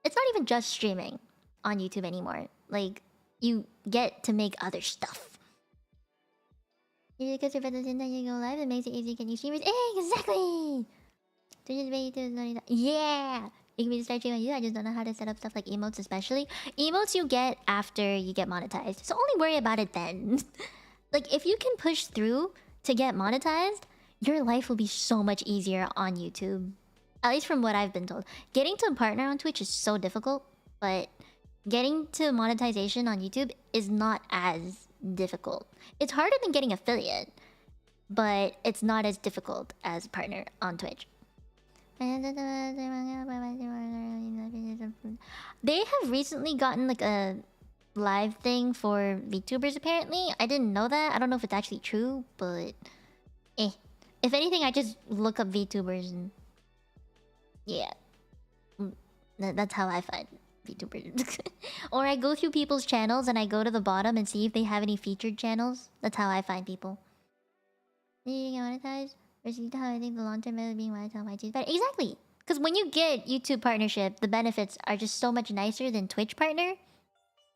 It's not even just streaming on YouTube anymore. Like, you get to make other stuff. Because you're better than you go live, it makes it easy to get new streamers. Exactly! Yeah! You can be start streaming on YouTube. I just don't know how to set up stuff like emotes, especially. Emotes you get after you get monetized. So only worry about it then. Like, if you can push through to get monetized, your life will be so much easier on YouTube. At least from what I've been told. Getting to a partner on Twitch is so difficult, but getting to monetization on YouTube is not as difficult. It's harder than getting affiliate, but it's not as difficult as partner on Twitch. They have recently gotten like a live thing for VTubers apparently. I didn't know that. I don't know if it's actually true, but if anything, I just look up VTubers and yeah. That's how I find VTubers. Or I go through people's channels and I go to the bottom and see if they have any featured channels. That's how I find people. Did you get monetized? Versus how I think the long term benefit being monetized on YT is better. Exactly! Because when you get YouTube partnership, the benefits are just so much nicer than Twitch partner.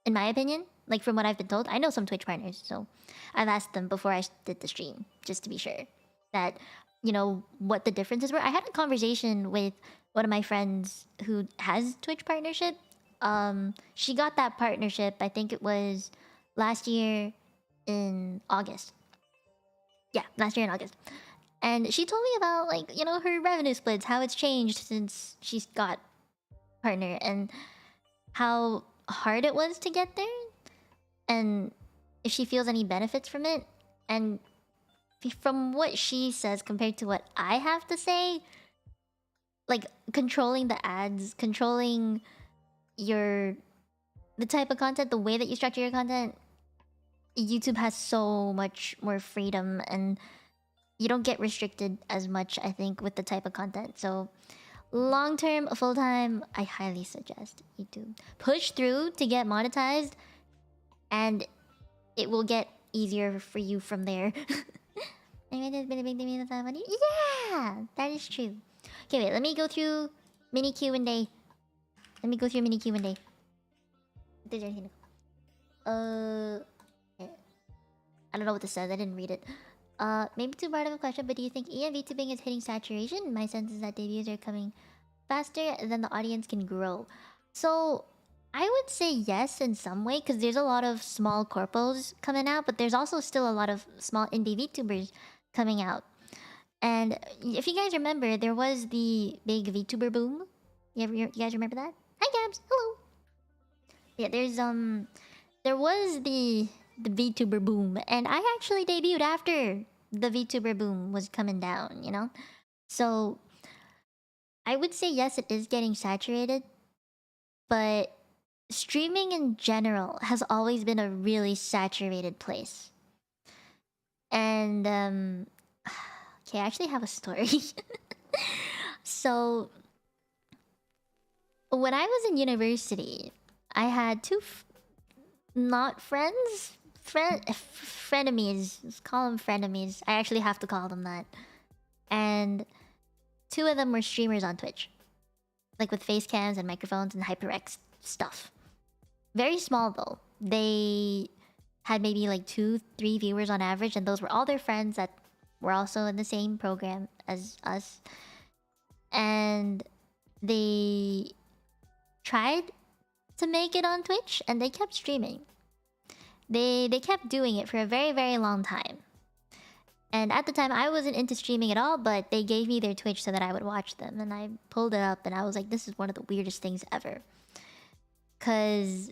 In my opinion. Like from what I've been told. I know some Twitch partners, so I've asked them before I did the stream. Just to be sure. That, you know, what the differences were. I had a conversation with one of my friends who has Twitch partnership. She got that partnership, I think it was last year in August. Yeah, last year in August. And she told me about, like, you know, her revenue splits, how it's changed since she's got partner, and how hard it was to get there, and if she feels any benefits from it. And from what she says compared to what I have to say, like controlling the ads, controlling the type of content, the way that you structure your content, YouTube has so much more freedom, and you don't get restricted as much, I think, with the type of content. So long term, full time, I highly suggest YouTube. Push through to get monetized, and it will get easier for you from there. Yeah, that is true. Okay, wait, let me go through mini Q&A. Let me go through mini Q&A. Okay. I don't know what this says, I didn't read it. Maybe too broad of a question, but do you think ENVTubing is hitting saturation? My sense is that debuts are coming faster than the audience can grow. So I would say yes in some way, because there's a lot of small corpos coming out, but there's also still a lot of small indie VTubers coming out. And if you guys remember, there was the big VTuber boom. You guys remember that? Hi Gabs, hello. Yeah, there was the VTuber boom, and I actually debuted after the VTuber boom was coming down, you know? So I would say yes, it is getting saturated, but streaming in general has always been a really saturated place. And okay, I actually have a story. So when I was in university, I had two not friends, frenemies. Let's call them frenemies. I actually have to call them that. And two of them were streamers on Twitch, like with face cams and microphones and HyperX stuff. Very small though. They had maybe like 2-3 viewers on average, and those were all their friends that were also in the same program as us. And they tried to make it on Twitch, and they kept streaming. They kept doing it for a very, very long time. And at the time, I wasn't into streaming at all, but they gave me their Twitch so that I would watch them. And I pulled it up, and I was like, this is one of the weirdest things ever. Because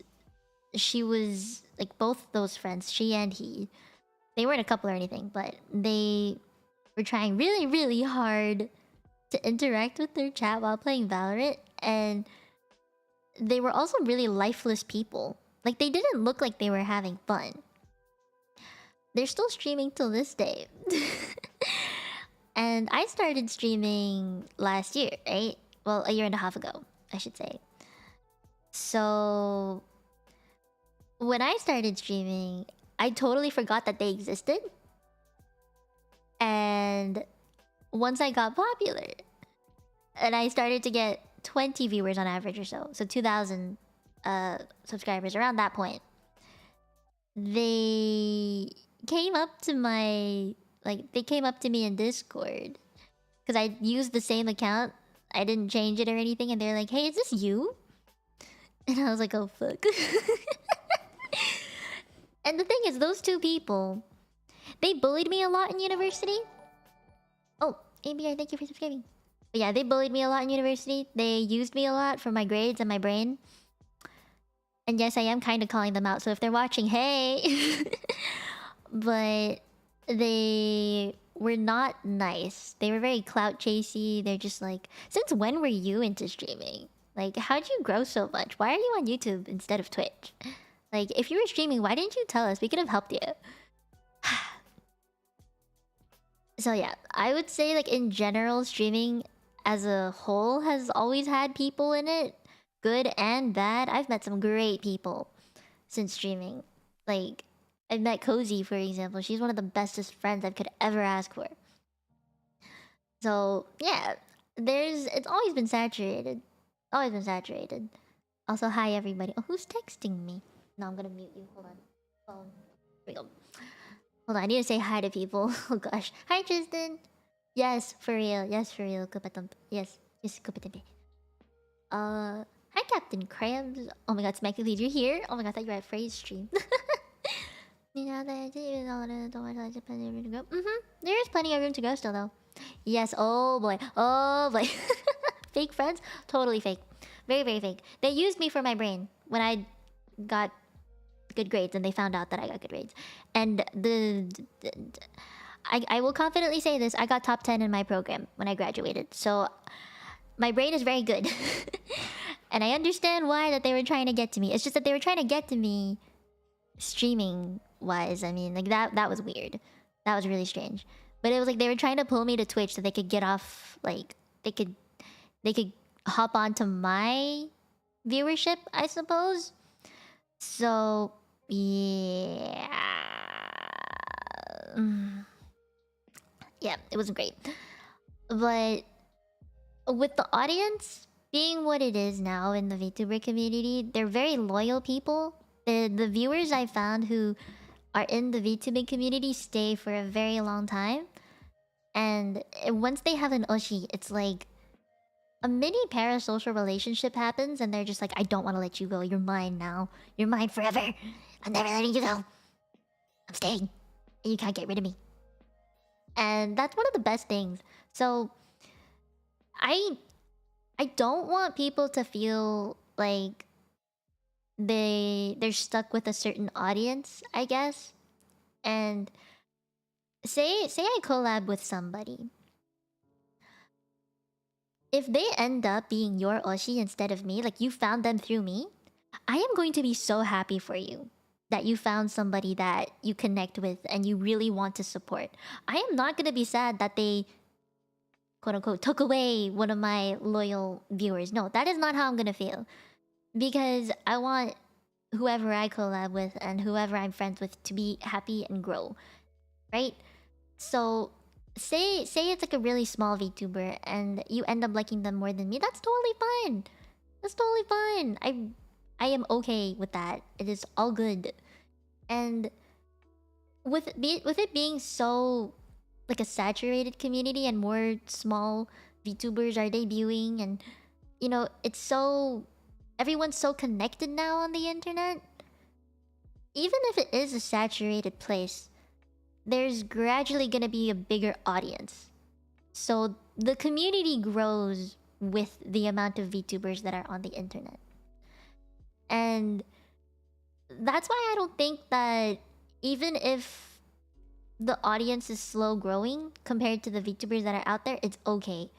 she was, like, both those friends, she and he, they weren't a couple or anything, but they were trying really, really hard to interact with their chat while playing Valorant. And they were also really lifeless people. Like, they didn't look like they were having fun. They're still streaming till this day. And I started streaming last year, right? Well, a year and a half ago, I should say. So when I started streaming, I totally forgot that they existed. And once I got popular, and I started to get 20 viewers on average or so, so 2,000 subscribers around that point, they came up to my, like, they came up to me in Discord, because I used the same account. I didn't change it or anything, and they're like, hey, is this you? And I was like, oh fuck. And the thing is, those two people, they bullied me a lot in university. Oh, ABR, thank you for subscribing. But yeah, they bullied me a lot in university. They used me a lot for my grades and my brain. And yes, I am kind of calling them out, so if they're watching, hey. But they were not nice. They were very clout chasey. They're just like, since when were you into streaming? Like, how'd you grow so much? Why are you on YouTube instead of Twitch? Like, if you were streaming, why didn't you tell us? We could have helped you. So yeah, I would say, like, in general, streaming as a whole has always had people in it, good and bad. I've met some great people since streaming. Like, I've met Cozy, for example. She's one of the bestest friends I could ever ask for. So yeah, it's always been saturated. Always been saturated. Also, hi everybody. Oh, who's texting me? No, I'm gonna mute you. Hold on. Oh, here we go. Hold on, I need to say hi to people. Oh gosh. Hi Tristan. Yes, for real. Yes, for real. Kupatump. Yes. Yes, kupatump. Hi Captain Krabs. Oh my god, Smacky Lead, you're here? Oh my god, I thought you were at Frey's stream. There is plenty of room to grow still, though. Yes. Oh boy. Oh boy. Fake friends? Totally fake. Very, very fake. They used me for my brain when I got good grades, and they found out that I got good grades. And I will confidently say this: I got top 10 in my program when I graduated. So my brain is very good, and I understand why that they were trying to get to me. It's just that they were trying to get to me streaming wise. I mean, like that was weird. That was really strange. But it was like they were trying to pull me to Twitch so they could get off, like they could hop onto my viewership, I suppose. So yeah. Yeah, it wasn't great. But with the audience being what it is now in the VTuber community, they're very loyal people. The viewers I found who are in the VTubing community stay for a very long time. And once they have an Oshi, it's like a mini parasocial relationship happens, and they're just like, I don't want to let you go. You're mine now. You're mine forever. I'm never letting you go. I'm staying. You can't get rid of me. And that's one of the best things. So I don't want people to feel like they're stuck with a certain audience, I guess. And say I collab with somebody. If they end up being your Oshi instead of me, like you found them through me, I am going to be so happy for you that you found somebody that you connect with and you really want to support. I am not going to be sad that they, quote unquote, took away one of my loyal viewers. No, that is not how I'm going to feel. Because I want whoever I collab with and whoever I'm friends with to be happy and grow. Right? So say it's like a really small VTuber and you end up liking them more than me. That's totally fine. That's totally fine. I am okay with that. It is all good. And with it being so like a saturated community and more small VTubers are debuting, and you know, it's so everyone's so connected now on the internet. Even if it is a saturated place, there's gradually gonna be a bigger audience. So the community grows with the amount of VTubers that are on the internet. And that's why I don't think that even if the audience is slow growing compared to the VTubers that are out there, it's okay.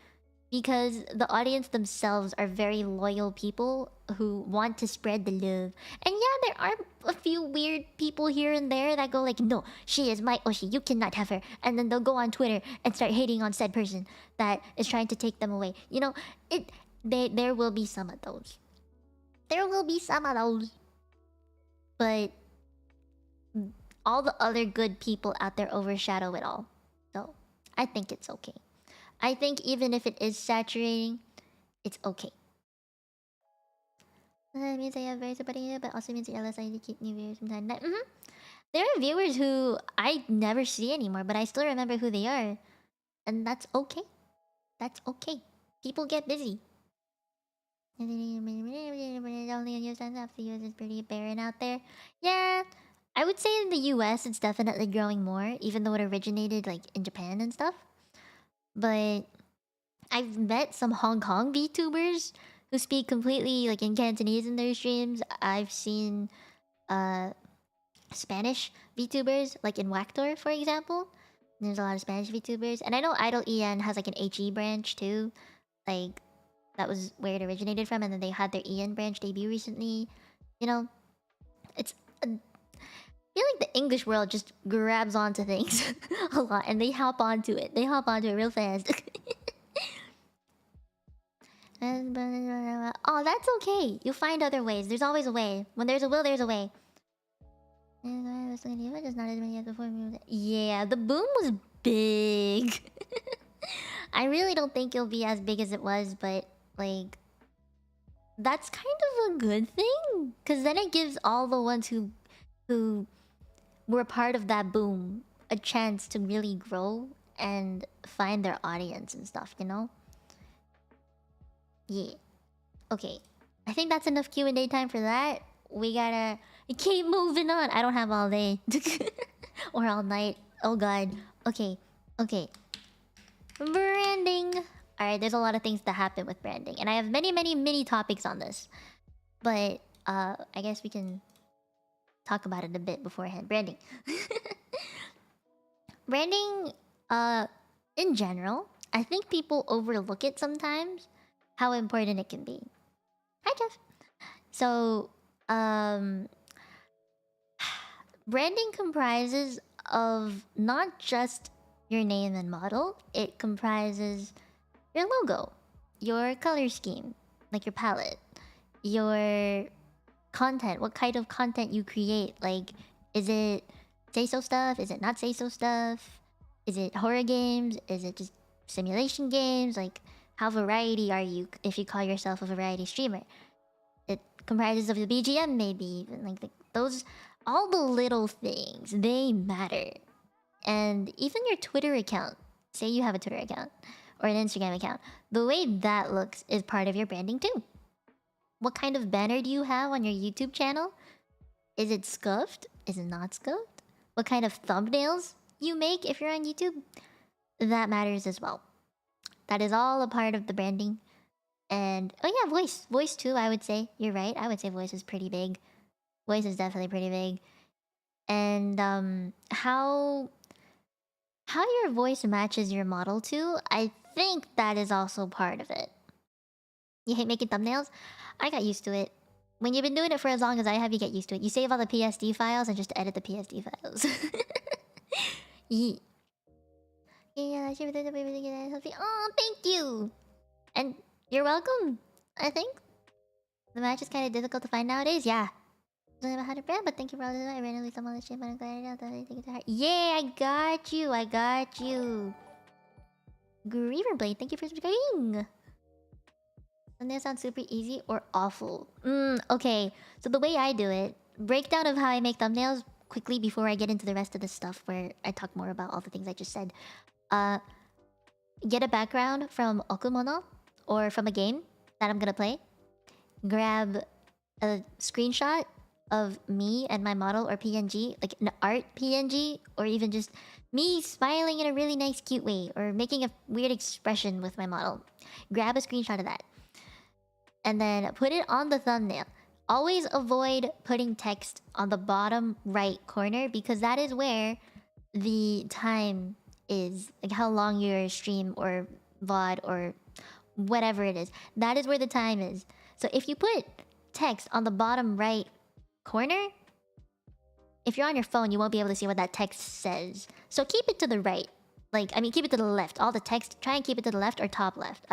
Because the audience themselves are very loyal people who want to spread the love. And yeah, there are a few weird people here and there that go like, no, she is my Oshi, you cannot have her. And then they'll go on Twitter and start hating on said person that is trying to take them away. You know, there will be some of those. There will be some of those. But all the other good people out there overshadow it all. So I think it's okay. I think even if it is saturating, it's okay. That means I have very supporting, but also means I to keep new viewers from time to time. There are viewers who I never see anymore, but I still remember who they are. And that's okay. That's okay. People get busy. Only on US and after US is pretty barren out there. Yeah, I would say in the US it's definitely growing more, even though it originated like in Japan and stuff. But I've met some Hong Kong VTubers who speak completely like in Cantonese in their streams. I've seen Spanish VTubers like in Wactor, for example. There's a lot of Spanish VTubers, and I know Idol EN has like an HE branch too. Like that was where it originated from, and then they had their EN branch debut recently. You know, it's I feel like the English world just grabs onto things a lot, and they hop onto it. They hop onto it real fast. Oh, that's okay. You'll find other ways. There's always a way. When there's a will, there's a way. Yeah, the boom was big. I really don't think it'll be as big as it was, but like that's kind of a good thing, because then it gives all the ones who were part of that boom a chance to really grow and find their audience and stuff, you know? Yeah. Okay. I think that's enough Q&A time for that. We gotta... Keep moving on. I don't have all day. Or all night. Oh god. Okay. Okay. Branding. Alright, there's a lot of things that happen with branding. And I have many, many, many topics on this. But, I guess we can talk about it a bit beforehand. Branding. Branding, in general, I think people overlook it sometimes. How important it can be. Hi, Jeff. So, branding comprises of not just your name and model. It comprises your logo, your color scheme, like your palette, your content, what kind of content you create. Like, is it say-so stuff? Is it not say-so stuff? Is it horror games? Is it just simulation games? Like, how variety are you if you call yourself a variety streamer? It comprises of the BGM, maybe even like those, all the little things, they matter. And even your Twitter account, say you have a Twitter account or an Instagram account, the way that looks is part of your branding too. What kind of banner do you have on your YouTube channel? Is it scuffed? Is it not scuffed? What kind of thumbnails you make if you're on YouTube? That matters as well. That is all a part of the branding. And oh yeah, voice too, I would say. You're right, I would say voice is pretty big. Voice is definitely pretty big. And how your voice matches your model too, I think that is also part of it. You hate making thumbnails? I got used to it. When you've been doing it for as long as I have, you get used to it. You save all the PSD files and just edit the PSD files. Yeah. Yeah, oh, thank you! And you're welcome, I think. The match is kind of difficult to find nowadays, yeah. I don't know how to brand, but thank you for all this. I randomly stumbled on the shit, but I'm glad I know that I think it's hard. Yeah, I got you, I got you. Grieverblade, thank you for subscribing. Doesn't that sound super easy or awful? Okay. So the way I do it, breakdown of how I make thumbnails quickly before I get into the rest of the stuff where I talk more about all the things I just said. Get a background from Okumono or from a game that I'm gonna play. Grab a screenshot of me and my model or PNG, like an art PNG, or even just me smiling in a really nice cute way or making a weird expression with my model. Grab a screenshot of that. And then put it on the thumbnail. Always avoid putting text on the bottom right corner because that is where the time is. Like how long your stream or VOD or whatever it is. That is where the time is. So if you put text on the bottom right corner, if you're on your phone, you won't be able to see what that text says. So keep it to the right. Like, I mean, keep it to the left. All the text, try and keep it to the left or top left.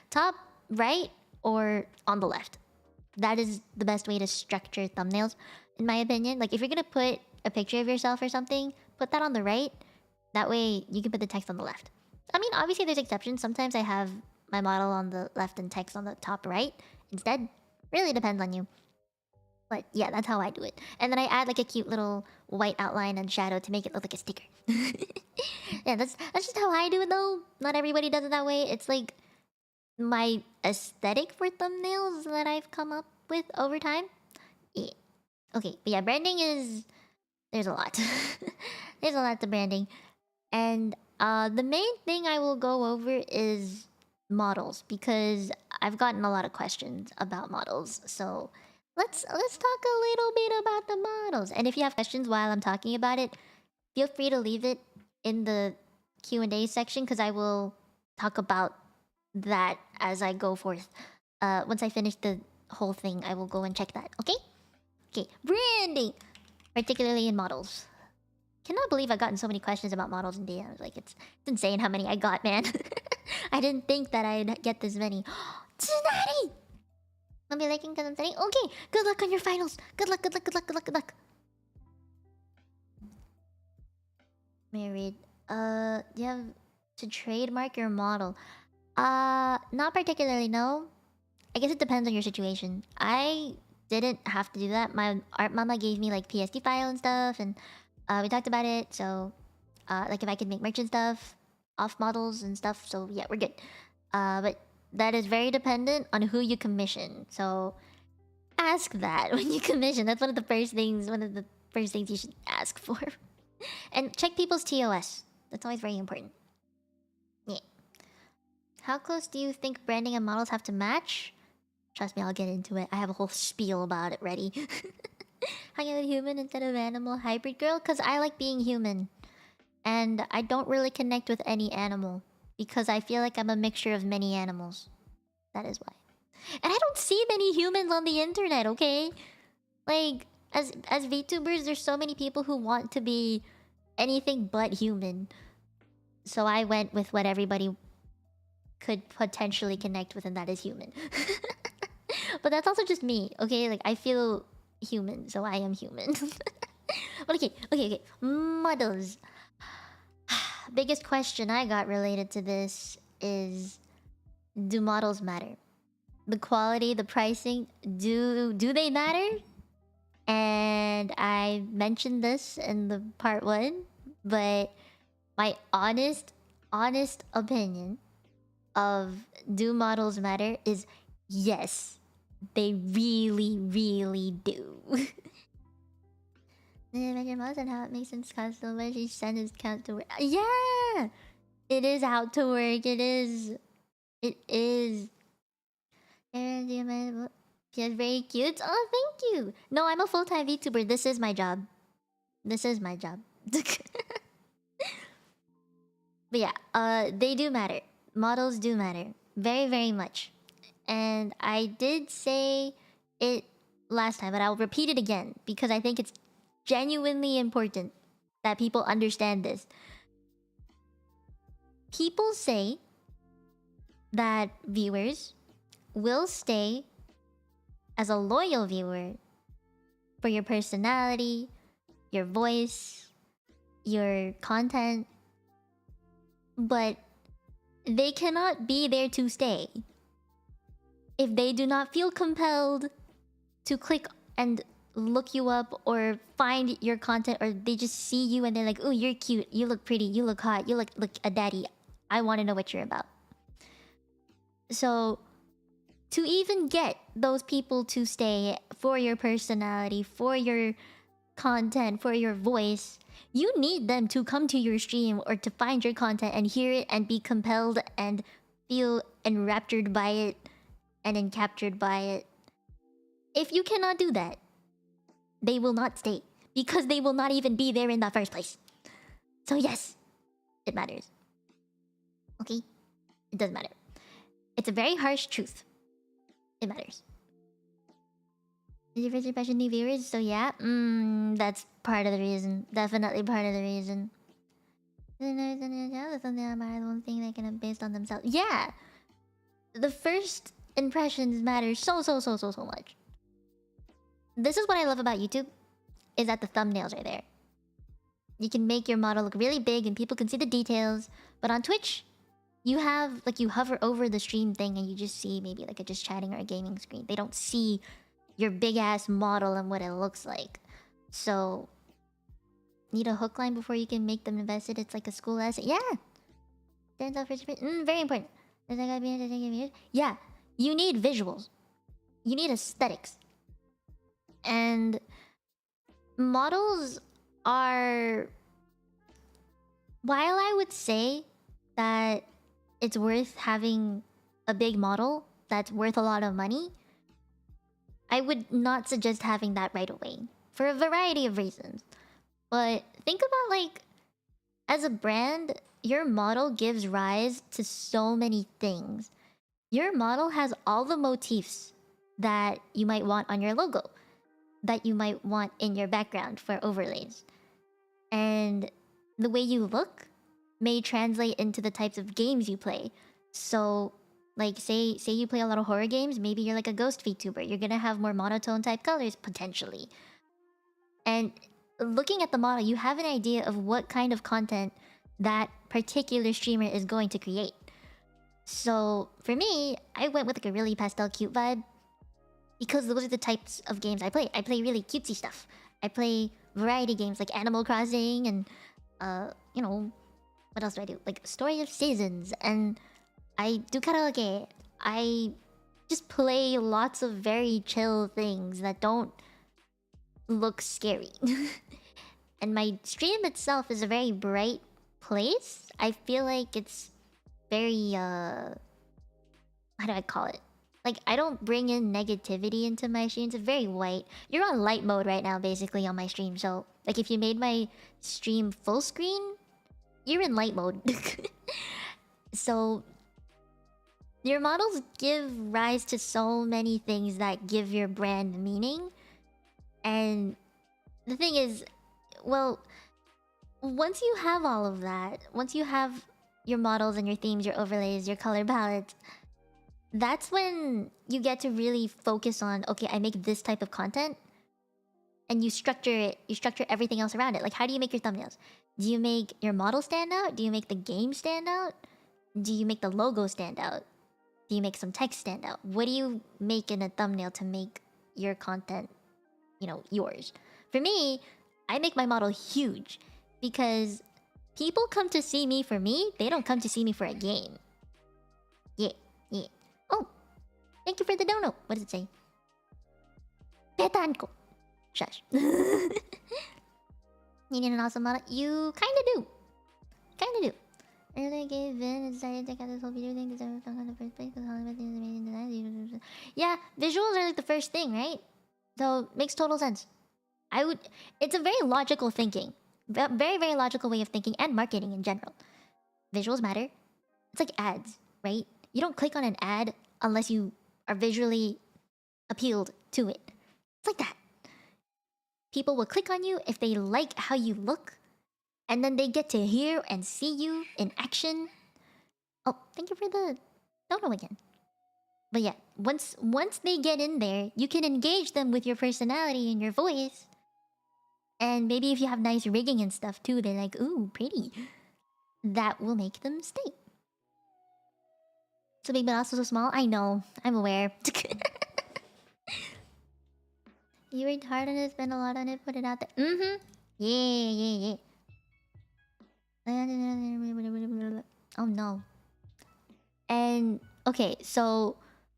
Top right or on the left. That is the best way to structure thumbnails, in my opinion. Like, if you're gonna put a picture of yourself or something, put that on the right. That way, you can put the text on the left. I mean, obviously, there's exceptions. Sometimes I have my model on the left and text on the top right instead. Really depends on you. But yeah, that's how I do it. And then I add like a cute little white outline and shadow to make it look like a sticker. Yeah, that's just how I do it though. Not everybody does it that way. It's like my aesthetic for thumbnails that I've come up with over time. Yeah. Okay, but yeah, branding is... There's a lot. There's a lot to branding. And the main thing I will go over is models, because I've gotten a lot of questions about models. So let's talk a little bit about the models. And if you have questions while I'm talking about it, feel free to leave it in the Q&A section, because I will talk about that as I go forth. Once I finish the whole thing, I will go and check that. Okay? Okay, branding, particularly in models. Cannot believe I've gotten so many questions about models in DMs. Like, it's insane how many I got, man. I didn't think that I'd get this many. Tsunade! I'll be liking because I'm studying. Okay, good luck on your finals. Good luck, good luck, good luck, good luck, good luck. Married. Do you have to trademark your model? Not particularly, no. I guess it depends on your situation. I didn't have to do that. My art mama gave me like PSD file and stuff, and we talked about it. So, like if I could make merch and stuff off models and stuff. So yeah, we're good. But that is very dependent on who you commission. So ask that when you commission. That's one of the first things. One of the first things you should ask for. And check people's TOS. That's always very important. Yeah. How close do you think branding and models have to match? Trust me, I'll get into it. I have a whole spiel about it ready. Hang out with human instead of animal hybrid girl? Because I like being human. And I don't really connect with any animal. Because I feel like I'm a mixture of many animals. That is why. And I don't see many humans on the internet, okay? Like, as VTubers, there's so many people who want to be anything but human. So I went with what everybody could potentially connect with, and that is human. But that's also just me, okay? Like, I feel human, so I am human. But okay. Models. Biggest question I got related to this is, do models matter? The quality, the pricing, do they matter? And I mentioned this in the part 1, but my honest opinion of do models matter is yes, they really do. Imagine most and how it makes sense so much each sentence counts to work. Yeah! It is how to work, it is. And she's very cute. Oh, thank you. No, I'm a full-time VTuber. This is my job. But yeah, they do matter. Models do matter. Very much. And I did say it last time, but I'll repeat it again because I think it's genuinely important that people understand this. People say that viewers will stay as a loyal viewer for your personality, your voice, your content, but they cannot be there to stay if they do not feel compelled to click and look you up or find your content, or they just see you and they're like, oh, you're cute, you look pretty, you look hot, you look like a daddy, I want to know what you're about. So to even get those people to stay for your personality, for your content, for your voice, you need them to come to your stream or to find your content and hear it and be compelled and feel enraptured by it and encaptured by it. If you cannot do that, they will not stay because they will not even be there in the first place. So yes, it matters. Okay? It does matter. It's a very harsh truth. It matters. Did you first impression new viewers? So yeah, that's part of the reason. Definitely part of the reason. That's something about one thing they can based on themselves. Yeah! The first impressions matter so much. This is what I love about YouTube, is that the thumbnails are there. You can make your model look really big and people can see the details. But on Twitch, you have, like, you hover over the stream thing and you just see maybe like a just chatting or a gaming screen. They don't see your big ass model and what it looks like. So need a hook line before you can make them invested. It's like a school essay. Yeah. Very important. Yeah. You need visuals. You need aesthetics. And models are... While I would say that it's worth having a big model that's worth a lot of money, I would not suggest having that right away. For a variety of reasons. But think about, like, as a brand, your model gives rise to so many things. Your model has all the motifs that you might want on your logo, that you might want in your background for overlays. And the way you look may translate into the types of games you play. So, like, say you play a lot of horror games, maybe you're like a ghost VTuber. You're gonna have more monotone type colors, potentially. And looking at the model, you have an idea of what kind of content that particular streamer is going to create. So, for me, I went with like a really pastel cute vibe, because those are the types of games I play. I play really cutesy stuff. I play variety games like Animal Crossing and, you know, what else do I do? Like Story of Seasons, and I do karaoke. I just play lots of very chill things that don't look scary. And my stream itself is a very bright place. I feel like it's very how do I call it? Like, I don't bring in negativity into my streams. It's very white. You're on light mode right now, basically, on my stream. So, like, if you made my stream full screen, you're in light mode. So, your models give rise to so many things that give your brand meaning. And the thing is, well, once you have all of that, once you have your models and your themes, your overlays, your color palettes, that's when you get to really focus on, okay, I make this type of content, and you structure it, you structure everything else around it. Like, how do you make your thumbnails? Do you make your model stand out? Do you make the game stand out? Do you make the logo stand out? Do you make some text stand out? What do you make in a thumbnail to make your content, you know, yours? For me, I make my model huge because people come to see me for me. They don't come to see me for a game. Yeah, yeah. Oh, thank you for the dono. What does it say? Petanko. Shush. You need an awesome model? You kinda do. Kinda do. Earlier gave in and decided to check out this whole video thing because I found in the first place because Hollywood is amazing design. Yeah, visuals are like the first thing, right? So makes total sense. It's a very logical thinking. Very, very logical way of thinking and marketing in general. Visuals matter. It's like ads, right? You don't click on an ad unless you are visually appealed to it. It's like that. People will click on you if they like how you look, and then they get to hear and see you in action. Oh, thank you for the dono again. But yeah, once they get in there, you can engage them with your personality and your voice. And maybe if you have nice rigging and stuff too, they're like, ooh, pretty. That will make them stay. So big but also so small? I know, I'm aware. You worked hard on it, spent a lot on it, put it out there. Mm-hmm. Yeah. Oh no. And okay, so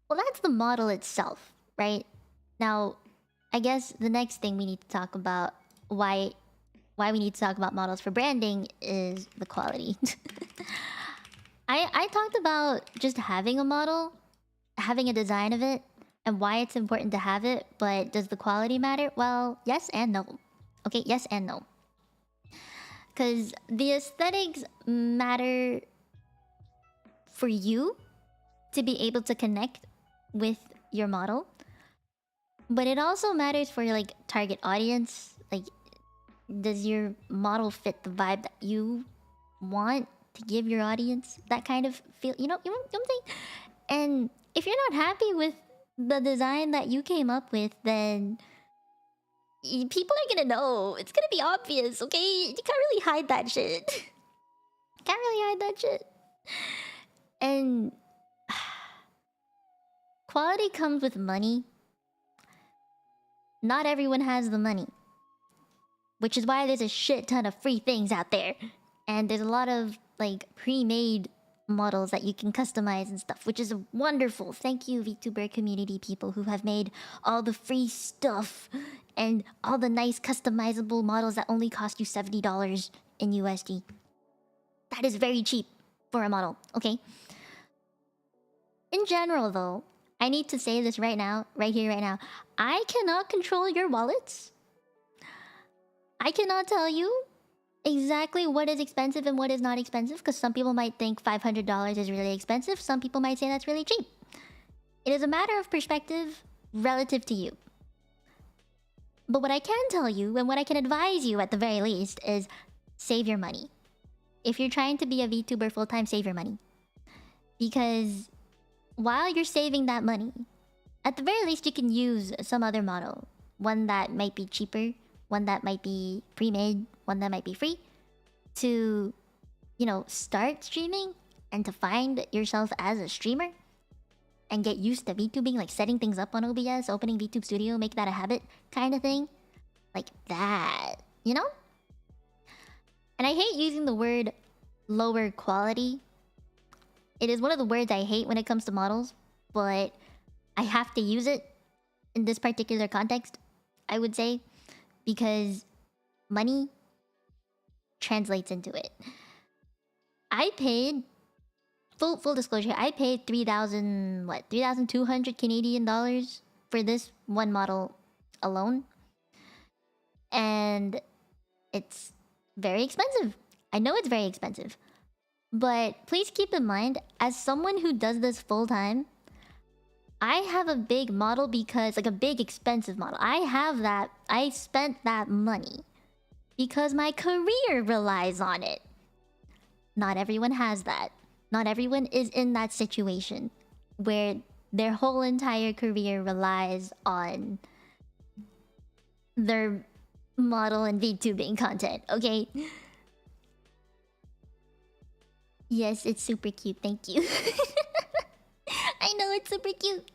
well, that's the model itself, right? Now, I guess the next thing we need to talk about, why we need to talk about models for branding, is the quality. I talked about just having a model, having a design of it, and why it's important to have it, but does the quality matter? Well, yes and no. Okay, yes and no. Because the aesthetics matter for you to be able to connect with your model, but it also matters for your like target audience. Like, does your model fit the vibe that you want to give your audience? That kind of feel, you know what I'm saying? And if you're not happy with the design that you came up with, then people are gonna know. It's gonna be obvious, okay? You can't really hide that shit. Can't really hide that shit. And quality comes with money. Not everyone has the money, which is why there's a shit ton of free things out there, and there's a lot of like pre-made models that you can customize and stuff, which is wonderful. Thank you, VTuber community people who have made all the free stuff and all the nice customizable models that only cost you $70 in USD. That is very cheap for a model, okay? In general, though, I need to say this right now, right here, right now. I cannot control your wallets. I cannot tell you exactly what is expensive and what is not expensive, because some people might think $500 is really expensive. Some people might say that's really cheap. It is a matter of perspective relative to you. But what I can tell you, and what I can advise you at the very least, is save your money. If you're trying to be a VTuber full-time, save your money. Because while you're saving that money, at the very least you can use some other model. One that might be cheaper, one that might be pre-made, one that might be free, to, you know, start streaming and to find yourself as a streamer and get used to VTubing, like setting things up on OBS, opening VTube Studio, make that a habit kind of thing. Like that, you know? And I hate using the word lower quality. It is one of the words I hate when it comes to models, but I have to use it in this particular context, I would say, because money translates into it. I paid full disclosure, I paid 3,200 Canadian dollars for this one model alone. And it's very expensive. I know it's very expensive. But please keep in mind, as someone who does this full time, I have a big model because, like a big expensive model. I have that. I spent that money because my career relies on it. Not everyone has that. Not everyone is in that situation where their whole entire career relies on their model and VTubing content, okay? Yes, it's super cute, thank you. I know, it's super cute.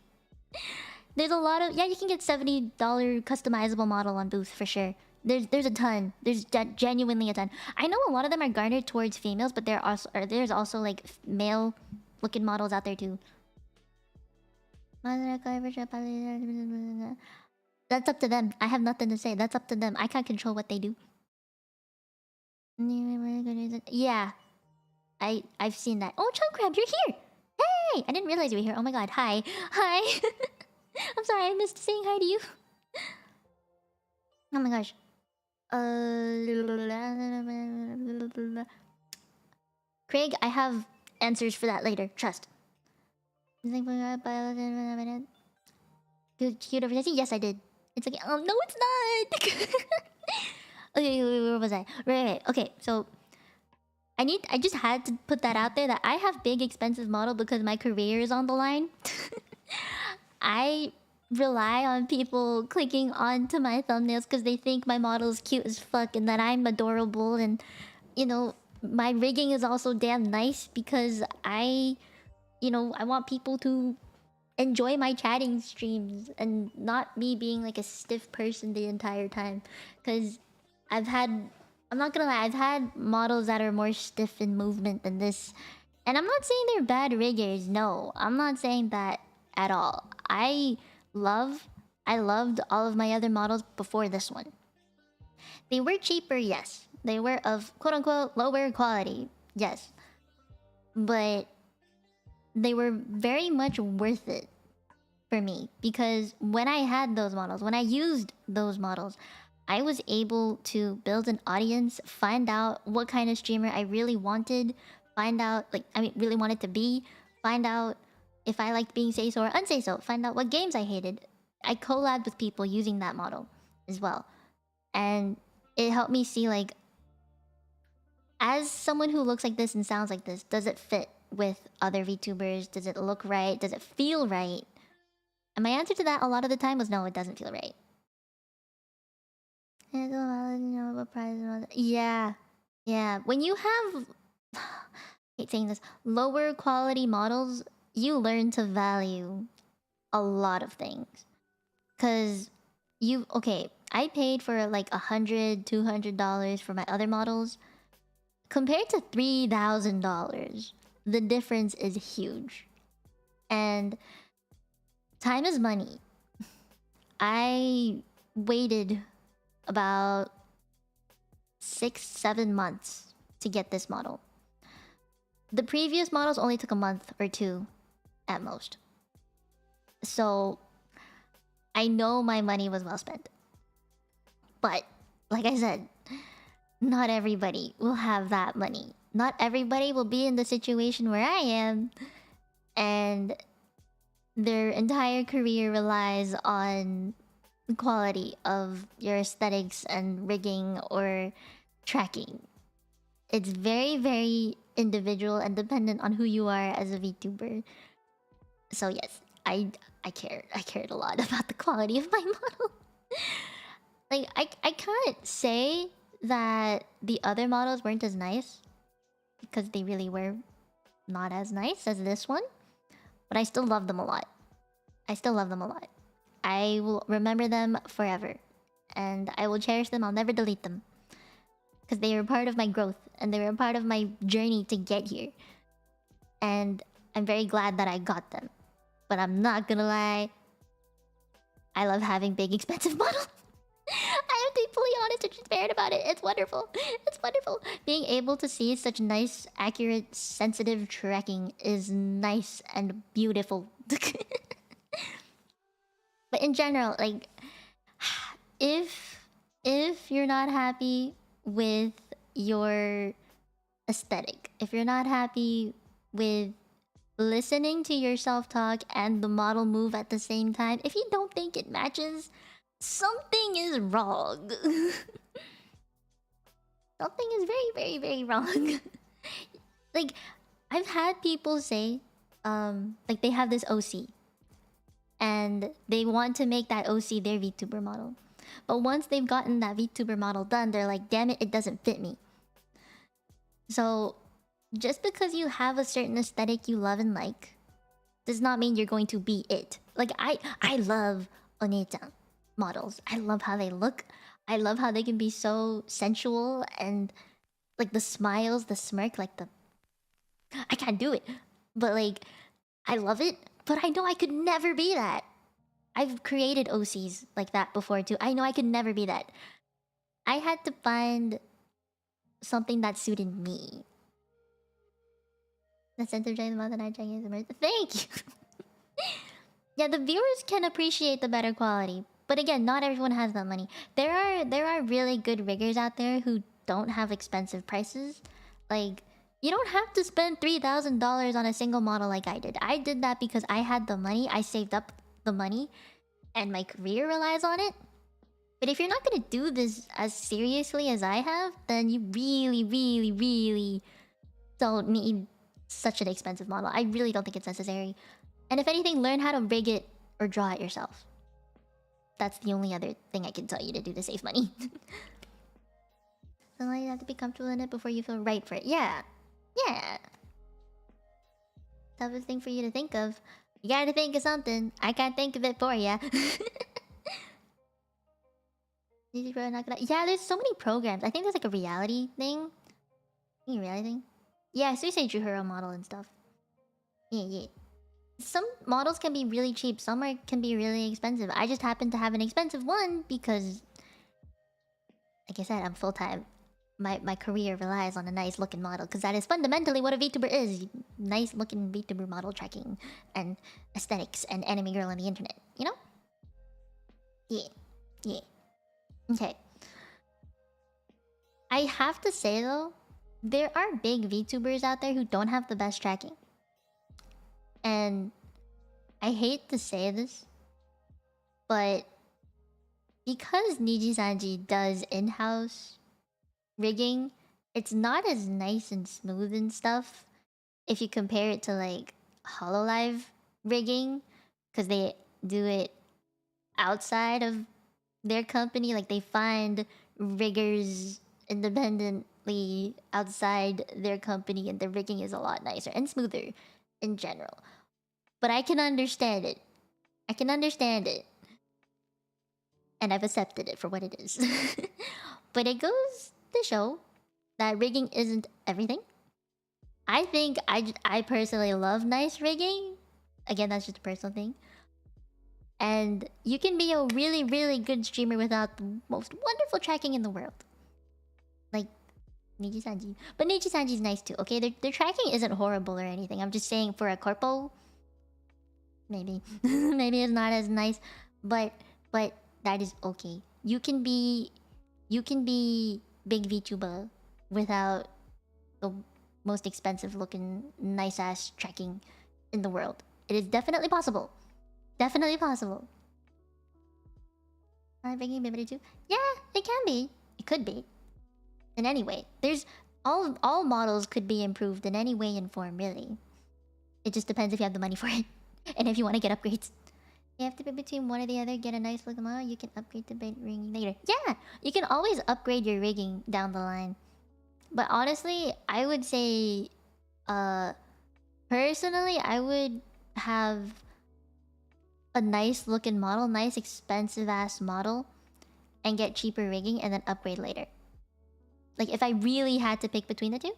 There's a lot of... Yeah, you can get $70 customizable model on Booth for sure. There's a ton. There's genuinely a ton. I know a lot of them are garnered towards females, but there's also like male looking models out there too. That's up to them. I have nothing to say. That's up to them. I can't control what they do. Yeah. I've seen that. Oh, Chunk Crab, you're here! Hey! I didn't realize you were here. Oh my god, hi. Hi! I'm sorry, I missed saying hi to you. Oh my gosh. Craig, I have answers for that later. Trust. Good cute over. Yes, I did. It's okay. Oh no, it's not. Okay, where was I? Right. Okay, so I just had to put that out there that I have big expensive model because my career is on the line. I rely on people clicking onto my thumbnails because they think my model is cute as fuck and that I'm adorable, and you know, my rigging is also damn nice because I want people to enjoy my chatting streams and not me being like a stiff person the entire time. Because I'm not gonna lie, I've had models that are more stiff in movement than this, and I'm not saying they're bad riggers. No, I'm not saying that at all. I loved all of my other models before this one. They were cheaper, yes. They were of quote-unquote lower quality, yes. But they were very much worth it for me because when I had those models, when I used those models, I was able to build an audience, find out what kind of streamer I really wanted, really wanted to be, find out if I liked being say-so or unsay-so, find out what games I hated. I collabed with people using that model as well. And it helped me see, like, as someone who looks like this and sounds like this, does it fit with other VTubers? Does it look right? Does it feel right? And my answer to that a lot of the time was no, it doesn't feel right. Yeah. Yeah. When you have... I hate saying this. Lower quality models, you learn to value a lot of things. Because okay, I paid for like $100, $200 for my other models. Compared to $3,000, the difference is huge. And time is money. I waited about 6-7 months to get this model. The previous models only took a month or two at most. So I know my money was well spent. But like I said, not everybody will have that money. Not everybody will be in the situation where I am, and their entire career relies on the quality of your aesthetics and rigging or tracking. It's very, very individual and dependent on who you are as a VTuber. So yes, I cared a lot about the quality of my model. Like, I can't say that the other models weren't as nice, because they really were not as nice as this one. But I still love them a lot. I still love them a lot. I will remember them forever. And I will cherish them. I'll never delete them. Because they were part of my growth. And they were a part of my journey to get here. And I'm very glad that I got them. But I'm not gonna lie, I love having big, expensive models. I have to be fully honest and transparent about it. It's wonderful. It's wonderful. Being able to see such nice, accurate, sensitive tracking is nice and beautiful. But in general, like, if you're not happy with your aesthetic, if you're not happy with listening to yourself talk and the model move at the same time, if you don't think it matches, something is wrong. Something is very, very, very wrong. Like, I've had people say, like they have this OC and they want to make that OC their VTuber model. But once they've gotten that VTuber model done, they're like, damn it, it doesn't fit me. So, just because you have a certain aesthetic you love and like, does not mean you're going to be it. Like, I love Onechan models. I love how they look. I love how they can be so sensual and like the smiles, the smirk, like the... I can't do it. But like, I love it. But I know I could never be that. I've created OCs like that before too. I know I could never be that. I had to find something that suited me. The center giant mouth and eye Chinese immersion. Thank you. Yeah, the viewers can appreciate the better quality. But again, not everyone has that money. There are really good riggers out there who don't have expensive prices. Like, you don't have to spend $3,000 on a single model like I did. I did that because I had the money. I saved up the money and my career relies on it. But if you're not gonna do this as seriously as I have, then you really, really, really don't need such an expensive model. I really don't think it's necessary. And if anything, learn how to rig it or draw it yourself. That's the only other thing I can tell you to do to save money. So you have to be comfortable in it before you feel right for it. Yeah. Yeah. Toughest thing for you to think of. You gotta think of something. I can't think of it for ya. Yeah, there's so many programs. I think there's like a reality thing. A reality thing? Yeah, so you say Juhuro model and stuff. Yeah. Some models can be really cheap. Some can be really expensive. I just happen to have an expensive one because, like I said, I'm full-time. My career relies on a nice looking model because that is fundamentally what a VTuber is. Nice looking VTuber model tracking and aesthetics and anime girl on the internet. You know? Yeah. Okay. I have to say though, there are big VTubers out there who don't have the best tracking. And I hate to say this, but because Nijisanji does in-house rigging, it's not as nice and smooth and stuff if you compare it to like HoloLive rigging, because they do it outside of their company. Like they find riggers independently outside their company and the rigging is a lot nicer and smoother in general. But I can understand it. And I've accepted it for what it is. But it goes to show that rigging isn't everything. I think I personally love nice rigging. Again, that's just a personal thing. And you can be a really, really good streamer without the most wonderful tracking in the world. Like Nijisanji. But Nijisanji's nice too, okay? Their tracking isn't horrible or anything. I'm just saying for a Corpo, maybe. Maybe it's not as nice. But that is okay. You can be big VTuber without the most expensive looking nice ass tracking in the world. It is definitely possible. Definitely possible. Am I bringing Bibbidi too? Yeah, it can be. It could be. In any way. There's all models could be improved in any way and form, really. It just depends if you have the money for it. And if you want to get upgrades. You have to pick between one or the other, get a nice looking model, you can upgrade the rigging later. Yeah! You can always upgrade your rigging down the line. But honestly, I would say... personally, I would have a nice looking model, nice expensive ass model, and get cheaper rigging and then upgrade later. Like if I really had to pick between the two,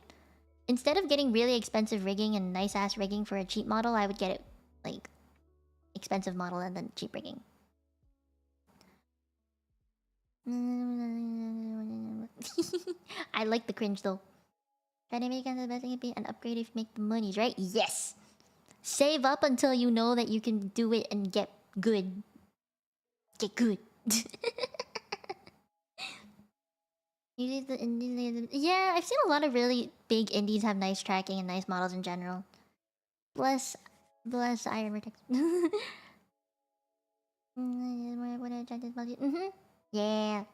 instead of getting really expensive rigging and nice ass rigging for a cheap model, I would get it like expensive model and then cheap rigging. I like the cringe though. Try to make the best thing can be an upgrade if you make the monies, right? Yes! Save up until you know that you can do it and get good. Get good. Yeah, I've seen a lot of really big indies have nice tracking and nice models in general. Bless Iron Vertex. Yeah.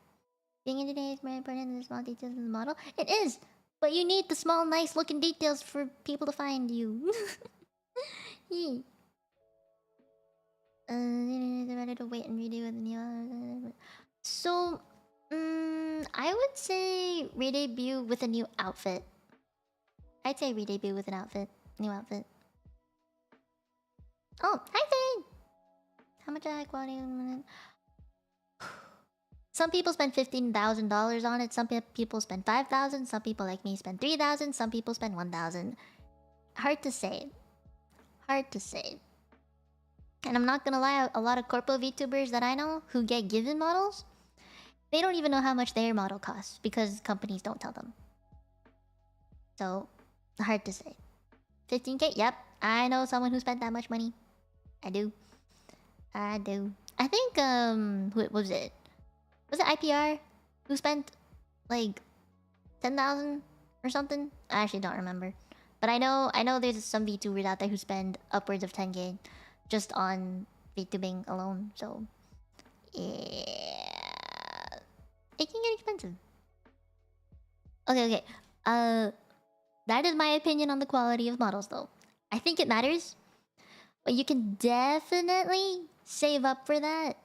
Being in today is more important than the small details of the model. It is! But you need the small, nice looking details for people to find you. Yeah. Ready to wait and redo with the new. So, I would say redebut with a new outfit. I'd say redebut with an outfit. New outfit. Oh, hi Fade! How much high quality? Some people spend $15,000 on it. Some people spend $5,000. Some people like me spend $3,000. Some people spend $1,000. Hard to say. Hard to say. And I'm not gonna lie, a lot of Corpo VTubers that I know who get given models, they don't even know how much their model costs because companies don't tell them. So, hard to say. 15K? Yep. I know someone who spent that much money. I do. I think, who was it? Was it IPR who spent like 10,000 or something? I actually don't remember. But I know there's some VTubers out there who spend upwards of 10K just on VTubing alone. So yeah, it can get expensive. Okay. That is my opinion on the quality of models, though. I think it matters, but you can definitely save up for that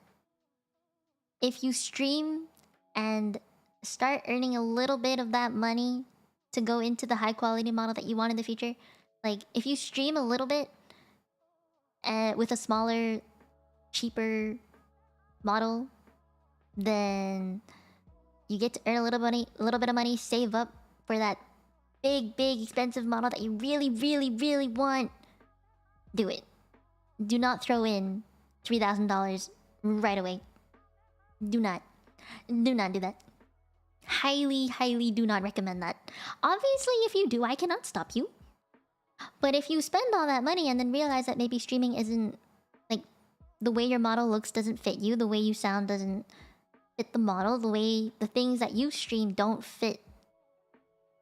if you stream and start earning a little bit of that money to go into the high quality model that you want in the future. Like, if you stream a little bit with a smaller, cheaper model, then you get to earn a little bit of money, save up for that big, expensive model that you really, really want. Do it. Do not throw in $3,000 right away. Do not do that. Highly do not recommend that. Obviously, if you do, I cannot stop you. But if you spend all that money and then realize that maybe streaming isn't, like, the way your model looks doesn't fit you, the way you sound doesn't fit the model, the way the things that you stream don't fit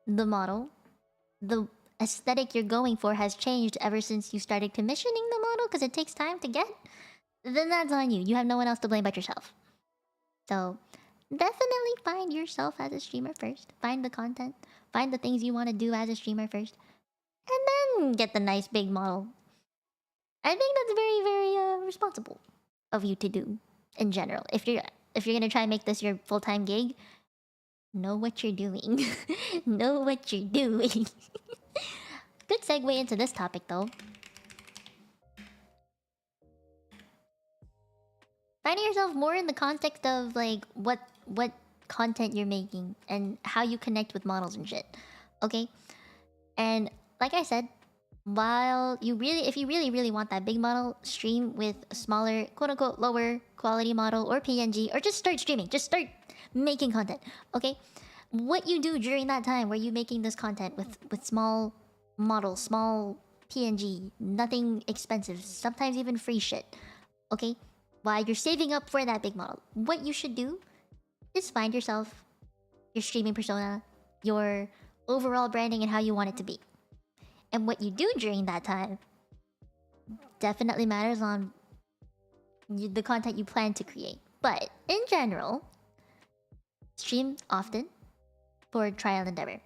the model, the aesthetic you're going for has changed ever since you started commissioning the model because it takes time to get, then that's on you. You have no one else to blame but yourself. So definitely find yourself as a streamer first. Find the content. Find the things you want to do as a streamer first. And then get the nice big model. I think that's very, very responsible of you to do in general. If you're gonna try and make this your full-time gig, know what you're doing. Know what you're doing. Good segue into this topic though. Finding yourself more in the context of like what content you're making and how you connect with models and shit. Okay? And like I said, if you really want that big model, stream with a smaller, quote unquote, lower quality model or PNG, or just start streaming. Just start making content. Okay? What you do during that time where you making this content with small models, small PNG, nothing expensive, sometimes even free shit. Okay? While you're saving up for that big model, what you should do is find yourself, your streaming persona, your overall branding and how you want it to be. And what you do during that time definitely matters on the content you plan to create. But in general, stream often for trial and error.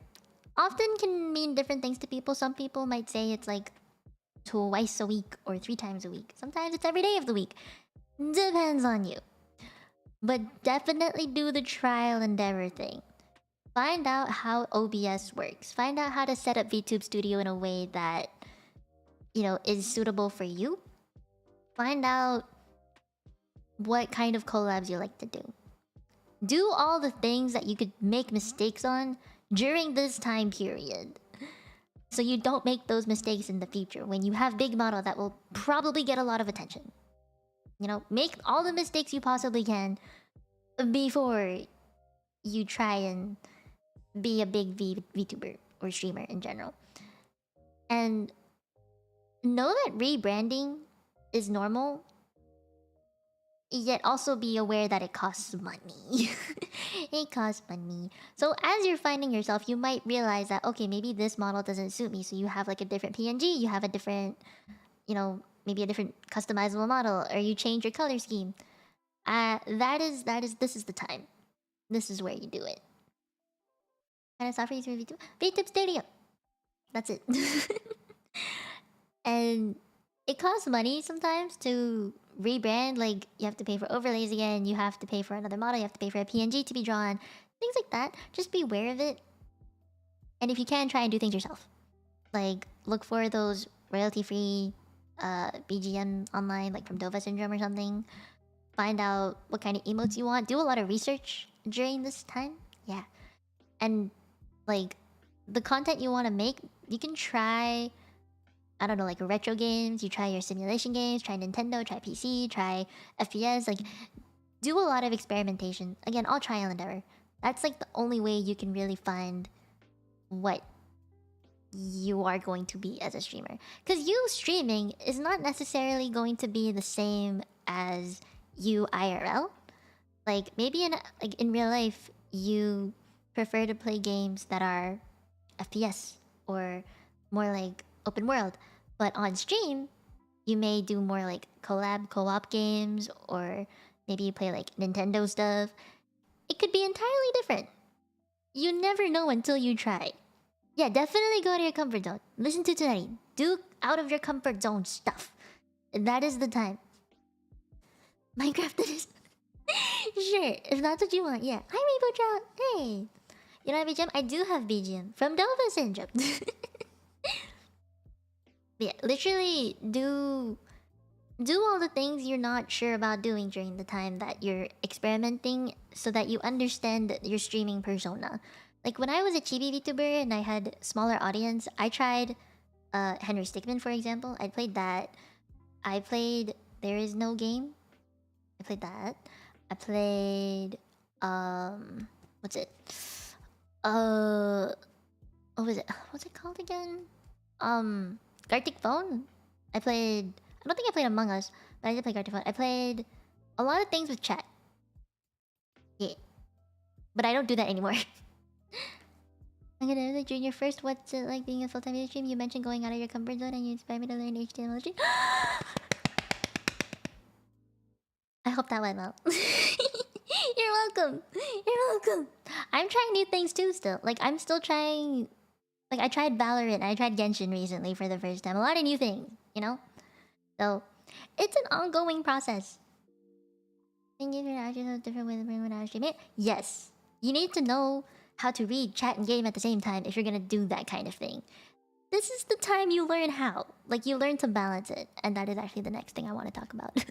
Often can mean different things to people. Some people might say it's like twice a week or 3 times a week. Sometimes it's every day of the week. Depends on you. But definitely do the trial and error thing. Find out how OBS works. Find out how to set up VTube Studio in a way that, you know, is suitable for you. Find out what kind of collabs you like to do. Do all the things that you could make mistakes on during this time period, so you don't make those mistakes in the future when you have big model that will probably get a lot of attention. You know, make all the mistakes you possibly can before you try and be a big VTuber or streamer in general. And know that rebranding is normal, yet also be aware that it costs money. It costs money. So as you're finding yourself, you might realize that, okay, maybe this model doesn't suit me. So you have like a different PNG, you have a different, you know, maybe a different customizable model, or you change your color scheme. This is the time. This is where you do it. Kind of software you VTube? VTube Studio. That's it. And it costs money sometimes to rebrand. Like, you have to pay for overlays again, you have to pay for another model, you have to pay for a PNG to be drawn, things like that. Just be aware of it. And if you can, try and do things yourself. Like, look for those royalty-free BGM online, like from Dova Syndrome or something. Find out what kind of emotes you want. Do a lot of research during this time. Yeah. And, like, the content you want to make, you can try... I don't know, like retro games, you try your simulation games, try Nintendo, try PC, try FPS, like do a lot of experimentation. Again, all trial and error. That's like the only way you can really find what you are going to be as a streamer. Because you streaming is not necessarily going to be the same as you IRL. Like maybe in real life, you prefer to play games that are FPS or more like open world. But on stream, you may do more like collab co-op games, or maybe you play like Nintendo stuff. It could be entirely different. You never know until you try. Yeah, definitely go to your comfort zone. Listen to Tonari. Do out of your comfort zone stuff. That is the time. Minecraft it is. Sure, if that's what you want, yeah. Hi, Rainbow Trout. Hey. You don't have BGM? I do have BGM. From Dova Syndrome. Yeah, literally do all the things you're not sure about doing during the time that you're experimenting, so that you understand your streaming persona. Like when I was a chibi VTuber and I had smaller audience, I tried Henry Stickmin, for example. I played that. I played There Is No Game. I played that. I played what's it? What was it? What's it called again? Gartic Phone? I don't think I played Among Us, but I did play Gartic Phone. I played a lot of things with chat. Yeah. But I don't do that anymore. I'm gonna like during your first what's it like being a full-time video stream, you mentioned going out of your comfort zone and you inspired me to learn HTML stream. I hope that went well. You're welcome. You're welcome. I'm trying new things too still. Like I'm still trying. Like, I tried Valorant and I tried Genshin recently for the first time. A lot of new things, you know? So, it's an ongoing process. Thank you for asking a different way to bring when I stream it. Yes. You need to know how to read, chat, and game at the same time if you're gonna do that kind of thing. This is the time you learn how. Like, you learn to balance it. And that is actually the next thing I want to talk about.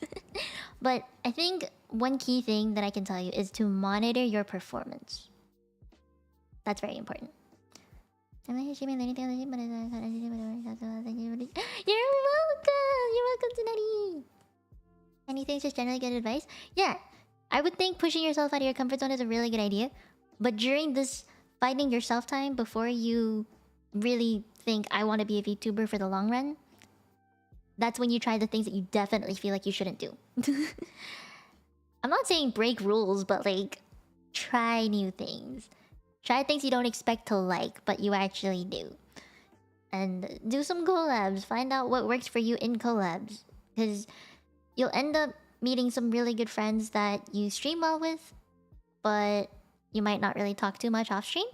But I think one key thing that I can tell you is to monitor your performance. That's very important. You're welcome! You're welcome, Tsunade! Anything's just generally good advice? Yeah, I would think pushing yourself out of your comfort zone is a really good idea. But during this finding yourself time, before you really think, I want to be a VTuber for the long run, that's when you try the things that you definitely feel like you shouldn't do. I'm not saying break rules, but like, try new things. Try things you don't expect to like, but you actually do. And do some collabs. Find out what works for you in collabs. Because you'll end up meeting some really good friends that you stream well with, but you might not really talk too much off stream.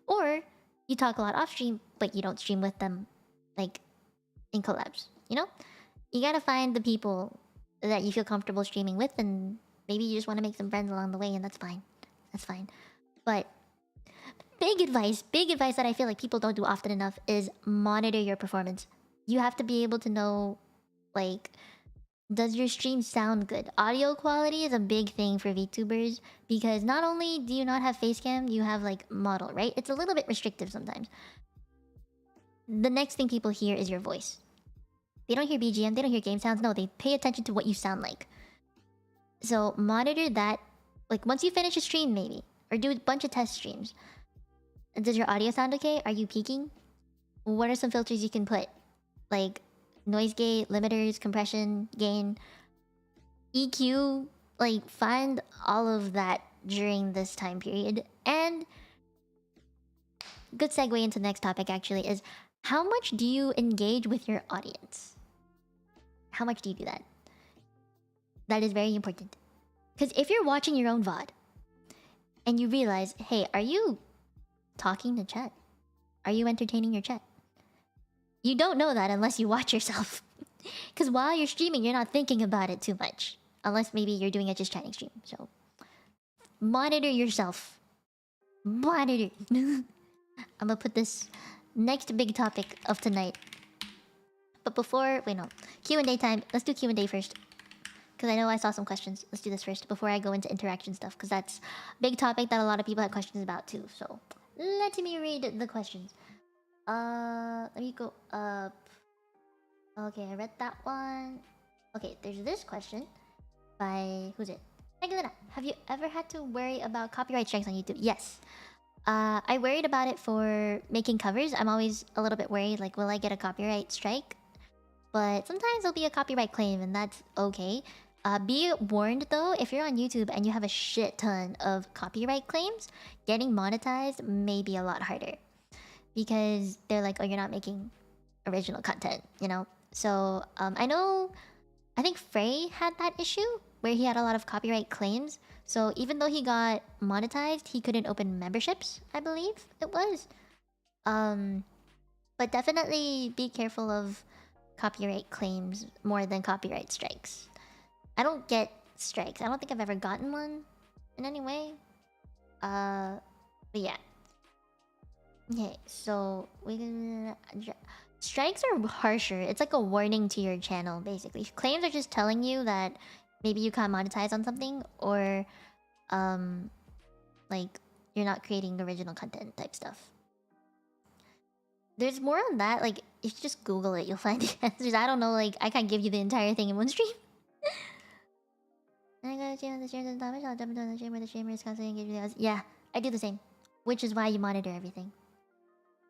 Or you talk a lot off stream, but you don't stream with them, like, in collabs. You know? You gotta find the people that you feel comfortable streaming with, and maybe you just want to make some friends along the way, and that's fine. That's fine. But big advice that I feel like people don't do often enough is monitor your performance. You have to be able to know, like, does your stream sound good? Audio quality is a big thing for VTubers, because not only do you not have face cam, you have like model, right? It's a little bit restrictive sometimes. The next thing people hear is your voice. They don't hear BGM, they don't hear game sounds. No, they pay attention to what you sound like. So monitor that. Like once you finish a stream, maybe, or do a bunch of test streams. Does your audio sound okay? Are you peaking? What are some filters you can put? Like noise gate, limiters, compression, gain, EQ. Like find all of that during this time period. And good segue into the next topic actually is how much do you engage with your audience? How much do you do that? That is very important. Because if you're watching your own VOD and you realize, hey, are you talking to chat? Are you entertaining your chat? You don't know that unless you watch yourself. Because while you're streaming, you're not thinking about it too much. Unless maybe you're doing a just chatting stream. So monitor yourself. Monitor. I'm gonna put this next big topic of tonight. But before, wait no, Q&A time. Let's do Q&A first. Because I know I saw some questions. Let's do this first before I go into interaction stuff. Because that's a big topic that a lot of people had questions about too. So let me read the questions. Let me go up. Okay, I read that one. Okay, there's this question by who's it? Magdalena. Have you ever had to worry about copyright strikes on YouTube? Yes. I worried about it for making covers. I'm always a little bit worried, like, will I get a copyright strike? But sometimes there'll be a copyright claim, and that's okay. Be warned though, if you're on YouTube and you have a shit ton of copyright claims, getting monetized may be a lot harder. Because they're like, oh, you're not making original content, you know? So, I think Frey had that issue where he had a lot of copyright claims. So even though he got monetized, he couldn't open memberships, I believe it was. But definitely be careful of copyright claims more than copyright strikes. I don't get strikes. I don't think I've ever gotten one in any way. But yeah. Okay, so we can... Strikes are harsher. It's like a warning to your channel, basically. Claims are just telling you that maybe you can't monetize on something, or like you're not creating original content type stuff. There's more on that. Like if you just Google it, you'll find the answers. I don't know. Like I can't give you the entire thing in one stream. I gotta stream on the stream. I'll jump into the stream where the streamer is constantly engaging with us. Yeah, I do the same. Which is why you monitor everything.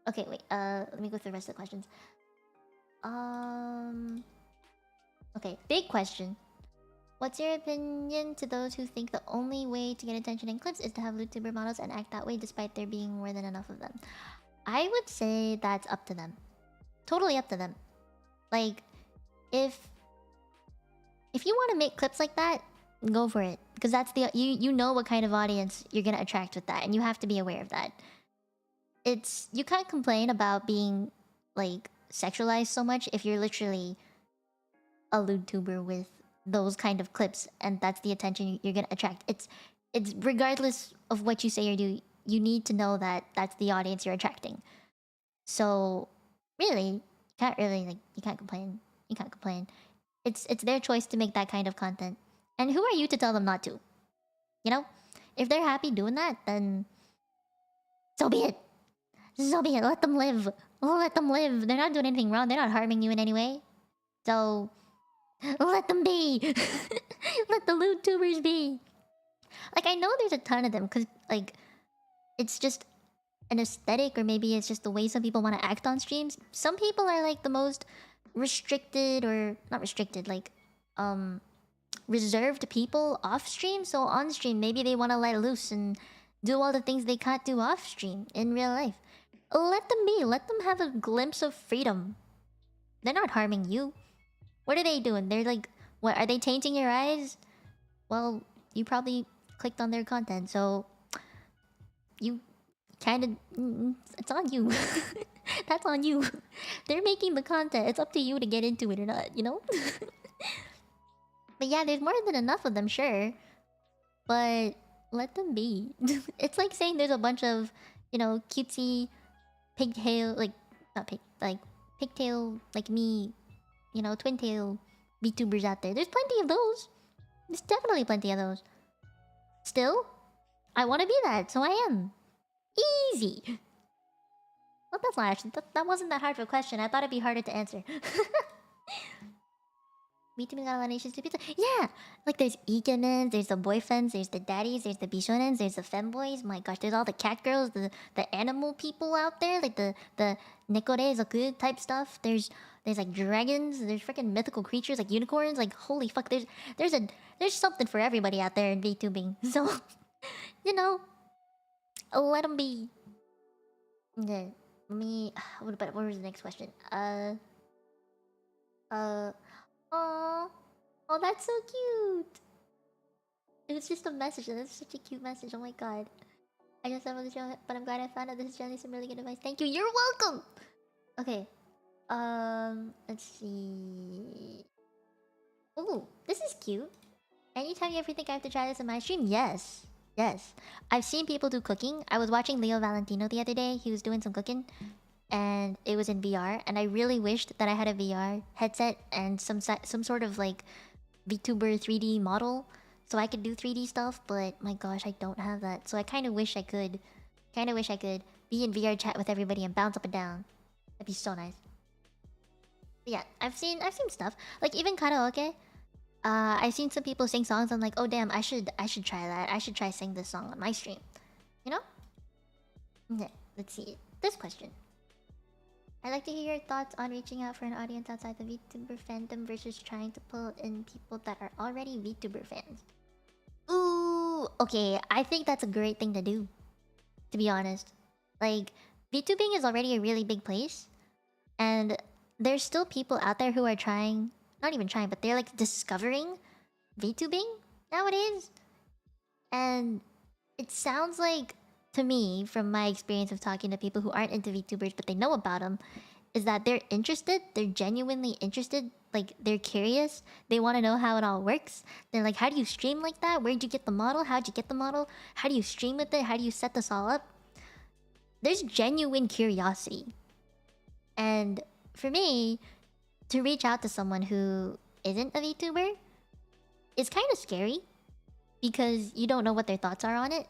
Okay, wait. Let me go through the rest of the questions. Okay, big question. What's your opinion to those who think the only way to get attention in clips is to have VTuber models and act that way despite there being more than enough of them? I would say that's up to them. Totally up to them. Like, if you want to make clips like that, go for it. Because that's the... You know what kind of audience you're gonna attract with that, and you have to be aware of that. You can't complain about being, like, sexualized so much if you're literally a LewdTuber with those kind of clips, and that's the attention you're gonna attract. It's regardless of what you say or do, you need to know that that's the audience you're attracting. So really, you can't complain. You can't complain. It's their choice to make that kind of content, and who are you to tell them not to? You know, if they're happy doing that, then so be it. So be it. Let them live. Let them live. They're not doing anything wrong. They're not harming you in any way. So let them be. Let the LewdTubers be. Like, I know there's a ton of them because, like, it's just an aesthetic, or maybe it's just the way some people want to act on streams. Some people are like the most restricted, or not restricted, like reserved people off stream. So on stream, maybe they want to let loose and do all the things they can't do off stream in real life. Let them be. Let them have a glimpse of freedom. They're not harming you. What are they doing? They're like, what? Are they tainting your eyes? Well, you probably clicked on their content, so you kind of... It's on you. That's on you. They're making the content. It's up to you to get into it or not, you know? But yeah, there's more than enough of them, sure. But let them be. It's like saying there's a bunch of, you know, cutesy pigtail, like, not pig, like pigtail, like me, you know, twin tail VTubers out there. There's plenty of those. There's definitely plenty of those. Still, I want to be that, so I am. Easy. Well, that's not actually... That wasn't that hard of a question. I thought it'd be harder to answer. VTubing got a lot of nations to pizza. Yeah! Like there's Ikenens, there's the boyfriends, there's the daddies, there's the bishonens, there's the femboys. My gosh, there's all the cat girls, the animal people out there, like the Nekorezoku type stuff. There's like dragons, there's freaking mythical creatures like unicorns. Like holy fuck, there's something for everybody out there in VTubing. So you know, let them be. Okay, let me. What was the next question? Oh, oh, that's so cute. It was just a message, and that's such a cute message. Oh my god. I just love the show, but I'm glad I found out this is generally some really good advice. Thank you. You're welcome. Okay. Let's see. Ooh, this is cute. Anytime you ever think I have to try this in my stream? Yes. Yes. I've seen people do cooking. I was watching Leo Valentino the other day. He was doing some cooking. And it was in VR. And I really wished that I had a VR headset and some sort of like VTuber 3D model. So I could do 3D stuff. But my gosh, I don't have that. So I kind of wish I could. Kind of wish I could be in VR chat with everybody and bounce up and down. That'd be so nice. But yeah, I've seen stuff. Like even karaoke. I've seen some people sing songs. I'm like, oh damn, I should try that. I should try sing this song on my stream. You know? Okay, let's see. This question. I'd like to hear your thoughts on reaching out for an audience outside the VTuber fandom versus trying to pull in people that are already VTuber fans. Ooh, okay. I think that's a great thing to do. To be honest, like VTubing is already a really big place, and there's still people out there who are trying. Not even trying, but they're like discovering VTubing nowadays. And it sounds like, to me, from my experience of talking to people who aren't into VTubers but they know about them, is that they're interested, they're genuinely interested, like they're curious, they want to know how it all works. They're like, how do you stream like that? Where'd you get the model? How'd you get the model? How do you stream with it? How do you set this all up? There's genuine curiosity. And for me, to reach out to someone who isn't a VTuber is kind of scary because you don't know what their thoughts are on it.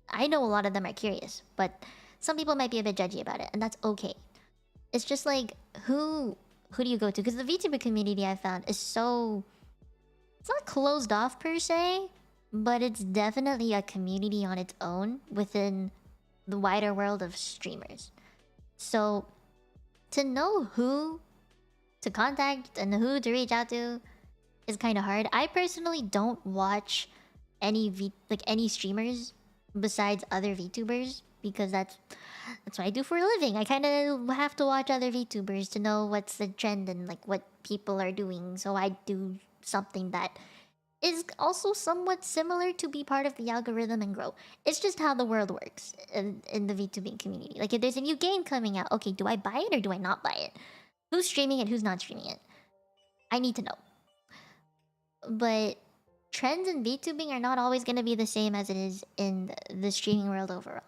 I know a lot of them are curious, but some people might be a bit judgy about it, and that's okay. It's just like, who do you go to? Because the VTuber community I found is so... It's not closed off per se, but it's definitely a community on its own within the wider world of streamers. So, to know who to contact and who to reach out to is kind of hard. I personally don't watch any any streamers besides other VTubers because that's what I do for a living. I kind of have to watch other VTubers to know what's the trend and like what people are doing. So I do something that is also somewhat similar to be part of the algorithm and grow. It's just how the world works in the VTubing community. Like if there's a new game coming out, okay, do I buy it or do I not buy it? Who's streaming it, who's not streaming it? I need to know. But trends in VTubing are not always going to be the same as it is in the streaming world overall.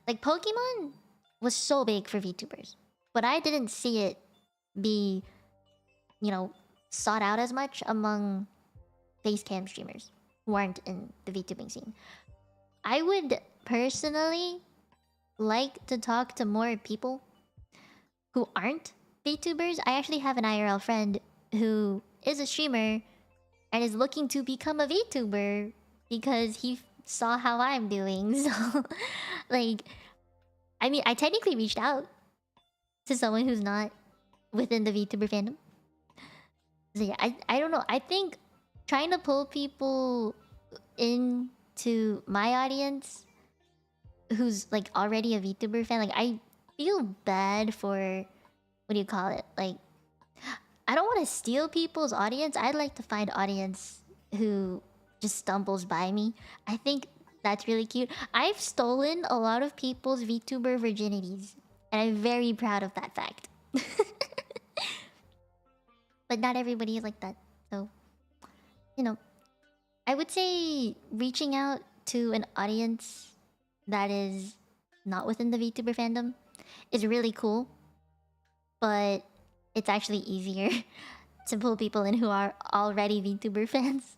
Like Pokemon was so big for VTubers, but I didn't see it be, you know, sought out as much among facecam streamers who aren't in the VTubing scene. I would personally like to talk to more people who aren't VTubers. I actually have an IRL friend who is a streamer and is looking to become a VTuber because he saw how I'm doing. So, like, I mean, I technically reached out to someone who's not within the VTuber fandom. So yeah, I don't know. I think trying to pull people into my audience who's like already a VTuber fan, like I feel bad for, what do you call it? Like, I don't want to steal people's audience. I'd like to find audience who just stumbles by me. I think that's really cute. I've stolen a lot of people's VTuber virginities, and I'm very proud of that fact. But not everybody is like that. So, you know, I would say reaching out to an audience that is not within the VTuber fandom is really cool. But it's actually easier to pull people in who are already VTuber fans.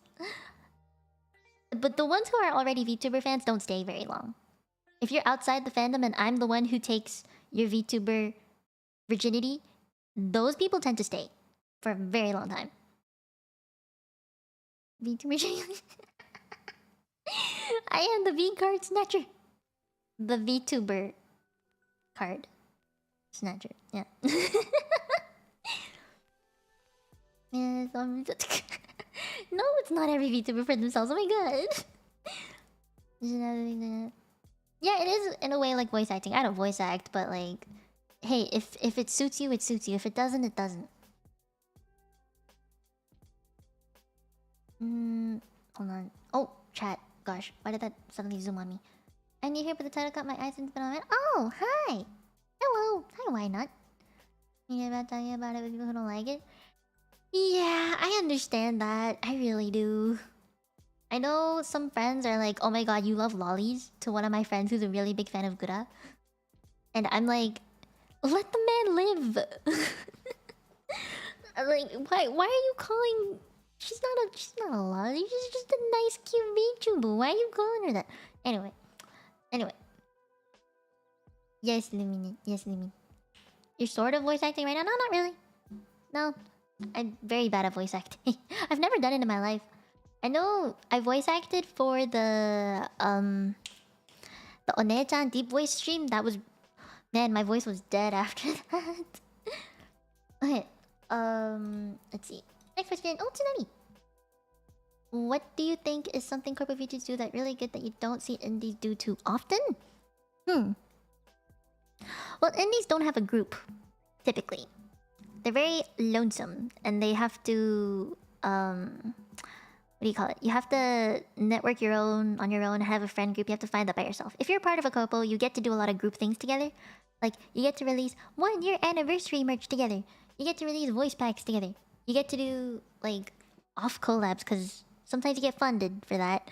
But the ones who are already VTuber fans don't stay very long. If you're outside the fandom and I'm the one who takes your VTuber virginity, those people tend to stay for a very long time. VTuber. I am the V card snatcher. The VTuber card snatcher. Yeah. Yes, no, it's not every VTuber for themselves. Oh my god. Yeah, it is in a way like voice acting. I don't voice act, but like, hey, if it suits you, it suits you. If it doesn't, it doesn't. Hold on. Oh, chat. Gosh, why did that suddenly zoom on me? I'm new here, but the title caught my eyes and been on it. Oh, hi. Hello. Hi, why not? You about talking about it with people who don't like it? Yeah, I understand that. I really do. I know some friends are like, oh my god, you love lollies, to one of my friends who's a really big fan of Gura. And I'm like, let the man live. I'm like, why are you calling... She's not a lolly, she's just a nice cute VTuber. Why are you calling her that? Anyway. Yes, Lumine. Yes, Lumine. You're sort of voice acting right now? No, not really. No. I'm very bad at voice acting. I've never done it in my life. I know I voice acted for the One-chan deep voice stream. That was... Man, my voice was dead after that. Okay. Let's see. Next question. Oh, Tsunami. What do you think is something corporate VTubers do that really good that you don't see indies do too often? Well, indies don't have a group, typically. They're very lonesome, and they have to... what do you call it? You have to network on your own, have a friend group. You have to find that by yourself. If you're part of a Corpo, you get to do a lot of group things together. Like, you get to release 1-year anniversary merch together. You get to release voice packs together. You get to do, like, off collabs, because sometimes you get funded for that.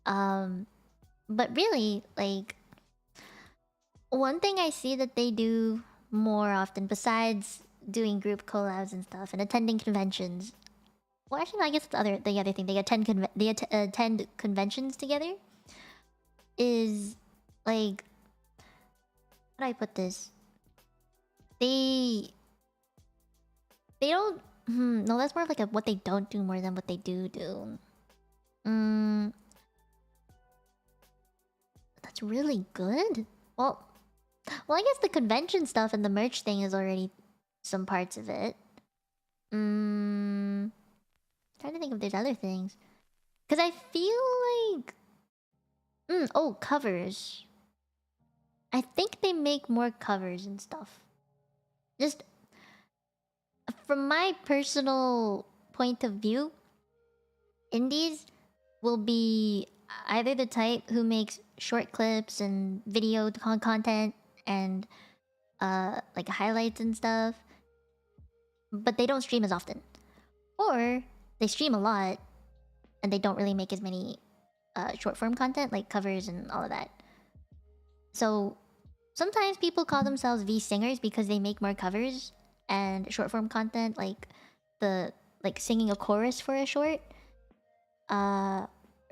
But really, like... One thing I see that they do more often, besides doing group collabs and stuff, and attending conventions... Well, actually, no, I guess the other thing they attend conventions together is like, how do I put this? They don't. No, that's more of like what they don't do more than what they do. That's really good. Well, I guess the convention stuff and the merch thing is already some parts of it. Trying to think if there's other things. Because I feel like... oh, covers. I think they make more covers and stuff. Just... From my personal point of view, indies will be either the type who makes short clips and video content and like highlights and stuff, but they don't stream as often. Or they stream a lot and they don't really make as many short form content like covers and all of that. So sometimes people call themselves V singers because they make more covers and short form content, like singing a chorus for a short, or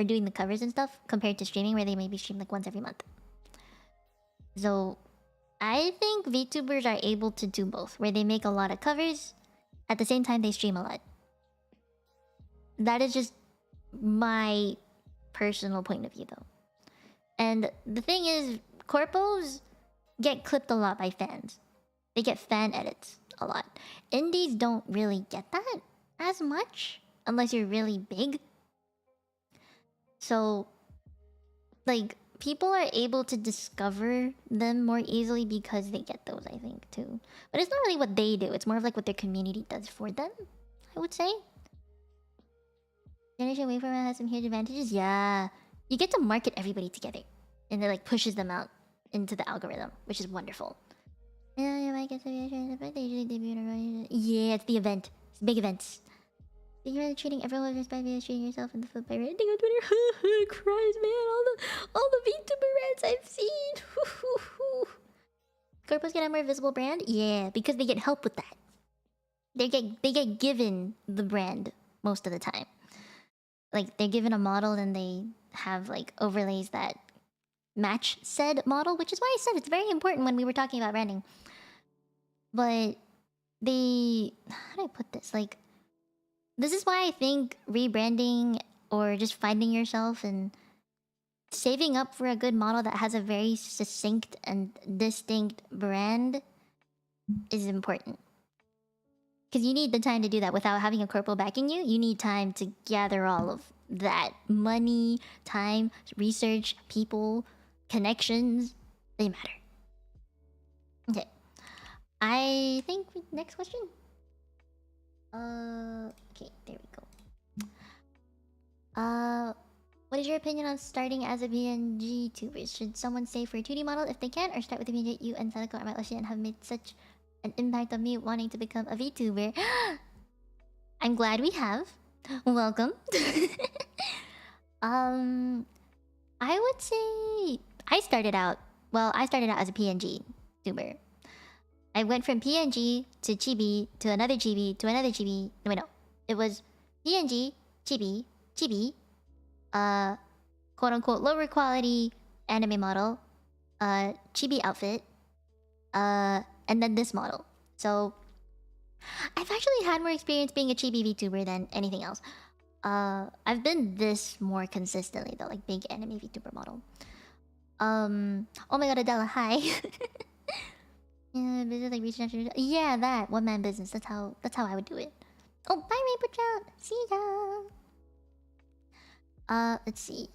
doing the covers and stuff, compared to streaming where they maybe stream like once every month. So I think VTubers are able to do both, where they make a lot of covers at the same time they stream a lot. That is just my personal point of view, though. And the thing is, corpos get clipped a lot by fans. They get fan edits a lot. Indies don't really get that as much, unless you're really big. So, like, people are able to discover them more easily because they get those, I think, too. But it's not really what they do. It's more of like what their community does for them, I would say. Generation Wave Format has some huge advantages. Yeah. You get to market everybody together. And it like pushes them out into the algorithm, which is wonderful. Yeah, you might get to be they usually debut around. Yeah, it's the event. It's big events. You're really treating everyone with respect by treating yourself in the foot by ranting on Twitter. Cries, man. All the VTuber rants I've seen. Corpos get a more visible brand? Yeah, because they get help with that. They get given the brand most of the time. Like, they're given a model and they have, like, overlays that match said model, which is why I said it's very important when we were talking about branding. But they... How do I put this? Like, This is why I think rebranding or just finding yourself and saving up for a good model that has a very succinct and distinct brand is important. Because you need the time to do that without having a corpo backing you. You need time to gather all of that money, time, research, people, connections. They matter. Okay. I think next question. Okay, there we go. What is your opinion on starting as a PNGtuber? Should someone stay for a 2D model if they can, or start with a PNG? You and Sadako are my Lucy and have made such an impact on me wanting to become a VTuber. I'm glad we have. Welcome. I would say I started out as a PNG tuber. I went from PNG to Chibi to another Chibi to another Chibi. No, wait, no. It was PNG, Chibi, Chibi, quote unquote lower quality anime model, Chibi outfit, and then this model. So I've actually had more experience being a Chibi VTuber than anything else. I've been this more consistently though, like big anime VTuber model. Oh my god, Adela, hi. Yeah, business like reaching out. Yeah, that one man business. That's how I would do it. Oh, bye, Rainbow Trout. See ya. Let's see.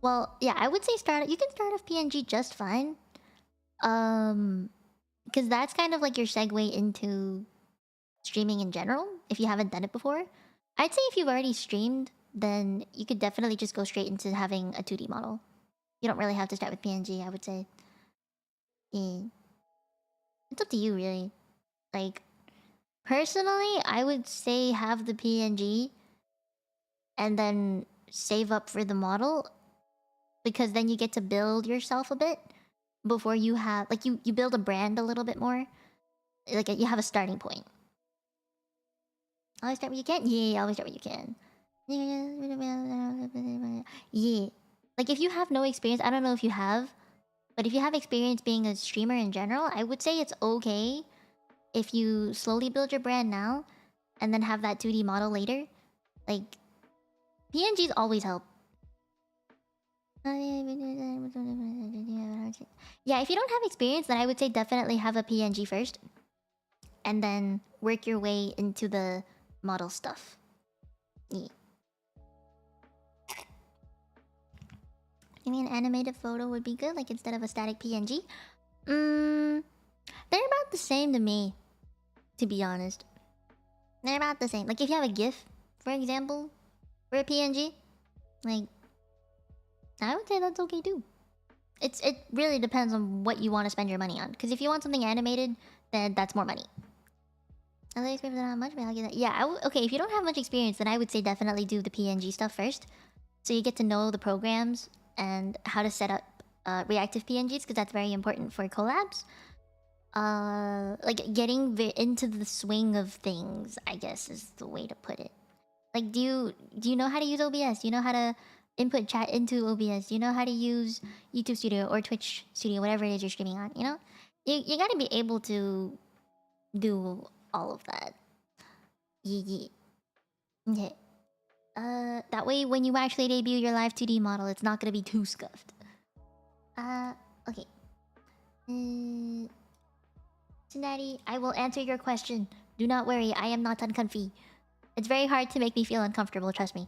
Well, yeah, I would say start. You can start off PNG just fine. Because that's kind of like your segue into streaming in general. If you haven't done it before, I'd say if you've already streamed, then you could definitely just go straight into having a 2D model. You don't really have to start with PNG, I would say. Yeah. It's up to you, really. Like, personally, I would say have the PNG and then save up for the model, because then you get to build yourself a bit before you have... Like, you build a brand a little bit more. Like, you have a starting point. Always start where you can? Yeah, always start where you can. Yeah. Like, if you have no experience... I don't know if you have... But if you have experience being a streamer in general, I would say it's okay if you slowly build your brand now and then have that 2D model later. Like, PNGs always help. Yeah, if you don't have experience, then I would say definitely have a PNG first. And then work your way into the model stuff. Yeah. I mean, an animated photo would be good, like instead of a static PNG. They're about the same to me, to be honest. They're about the same. Like if you have a GIF, for example, for a PNG, like I would say that's okay too. It really depends on what you want to spend your money on. Because if you want something animated, then that's more money. Other experience not much, but I'll get that. Yeah, okay. If you don't have much experience, then I would say definitely do the PNG stuff first, so you get to know the programs and how to set up reactive PNGs, because that's very important for collabs. Like getting into the swing of things, I guess is the way to put it. Like, do you know how to use OBS? Do you know how to input chat into OBS? Do you know how to use YouTube Studio or Twitch Studio, whatever it is you're streaming on? You know, you gotta be able to do all of that. Yeah. Okay. That way when you actually debut your live 2D model, it's not gonna be too scuffed. Okay. Cincinnati, I will answer your question. Do not worry, I am not uncomfy. It's very hard to make me feel uncomfortable, trust me.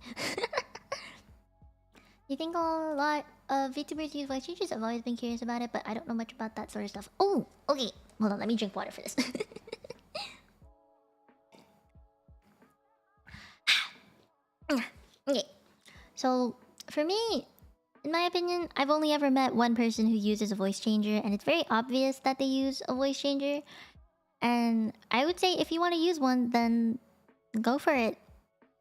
You think a lot of VTubers use voice changes? I've always been curious about it, but I don't know much about that sort of stuff. Oh, okay. Hold on, let me drink water for this. Okay. So, for me, in my opinion, I've only ever met one person who uses a voice changer, and it's very obvious that they use a voice changer. And I would say if you want to use one, then go for it.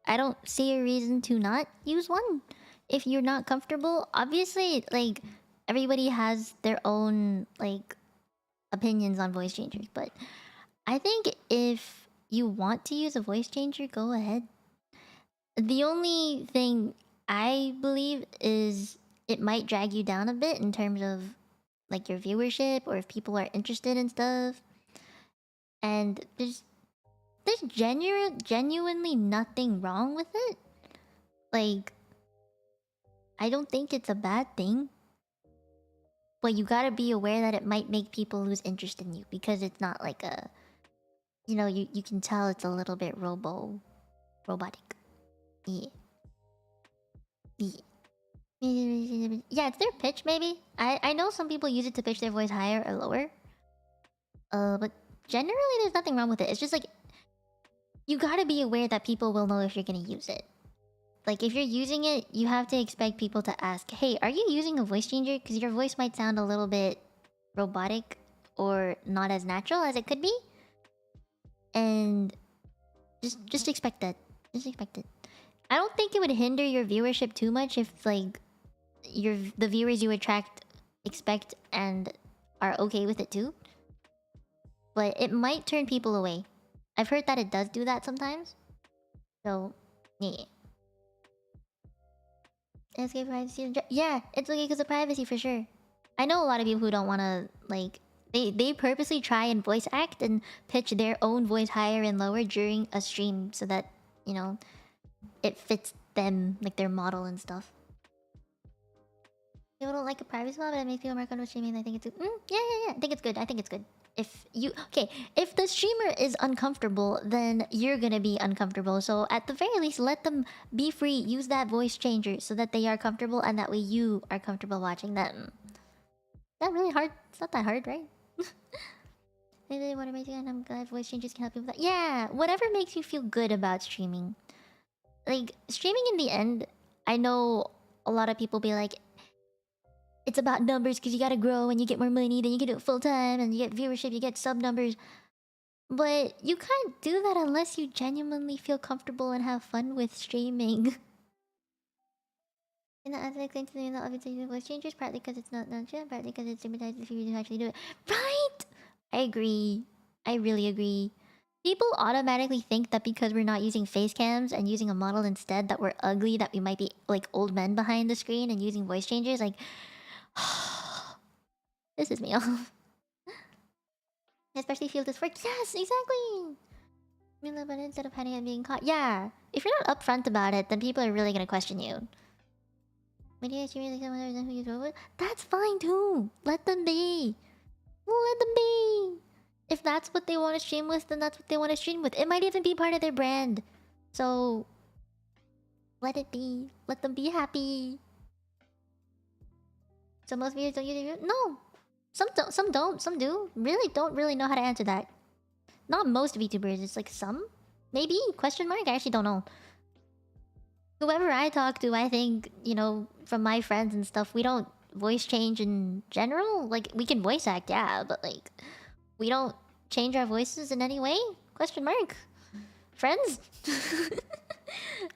I don't see a reason to not use one. If you're not comfortable, obviously, like, everybody has their own, like, opinions on voice changers. But I think if you want to use a voice changer, go ahead. The only thing I believe is it might drag you down a bit in terms of, like, your viewership, or if people are interested in stuff. And there's genuinely nothing wrong with it. Like, I don't think it's a bad thing. But you gotta be aware that it might make people lose interest in you because it's not like a, you know, you can tell it's a little bit robotic. Yeah. Yeah. Yeah, it's their pitch maybe. I know some people use it to pitch their voice higher or lower. But generally there's nothing wrong with it. It's just like you gotta be aware that people will know if you're gonna use it. Like if you're using it, you have to expect people to ask, "Hey, are you using a voice changer? Because your voice might sound a little bit robotic or not as natural as it could be." And just expect that. Just expect it. I don't think it would hinder your viewership too much if like the viewers you attract expect and are okay with it too. But it might turn people away. I've heard that it does do that sometimes. So, yeah. Escape privacy. Yeah, it's okay because of privacy for sure. I know a lot of people who don't want to like. They purposely try and voice act and pitch their own voice higher and lower during a stream so that, you know, it fits them, like their model and stuff. People don't like a privacy law, but it makes people more comfortable streaming. I think it's yeah. I think it's good. I think it's good. If the streamer is uncomfortable, then you're gonna be uncomfortable. So at the very least, let them be free. Use that voice changer so that they are comfortable, and that way you are comfortable watching them. Is that really hard? It's not that hard, right? Maybe what amazing, and I'm glad voice changes can help you with that. Yeah, whatever makes you feel good about streaming. Like streaming in the end, I know a lot of people be like, it's about numbers because you gotta grow and you get more money, then you can do it full time and you get viewership, you get sub numbers. But you can't do that unless you genuinely feel comfortable and have fun with streaming. And the other claim to the obviously voice changers, partly because it's not natural, partly because it's sympathized if you actually do it. Right! I agree. I really agree. People automatically think that because we're not using face cams and using a model instead, that we're ugly, that we might be like old men behind the screen and using voice changers. Like, this is me off. Especially if you feel this work. Yes, exactly. But instead of hiding and being caught. Yeah. If you're not upfront about it, then people are really gonna question you. But yeah, she really someone who use robot. That's fine too. Let them be. Let them be. If that's what they want to stream with, then that's what they want to stream with. It might even be part of their brand. So let it be. Let them be happy. So most viewers don't use it. No. Some don't. Some don't. Some do. Really don't really know how to answer that. Not most VTubers. It's like some. Maybe? Question mark? I actually don't know. Whoever I talk to, I think, you know, from my friends and stuff, we don't voice change in general. Like, we can voice act, yeah, but like, we don't change our voices in any way? Question mark. Friends?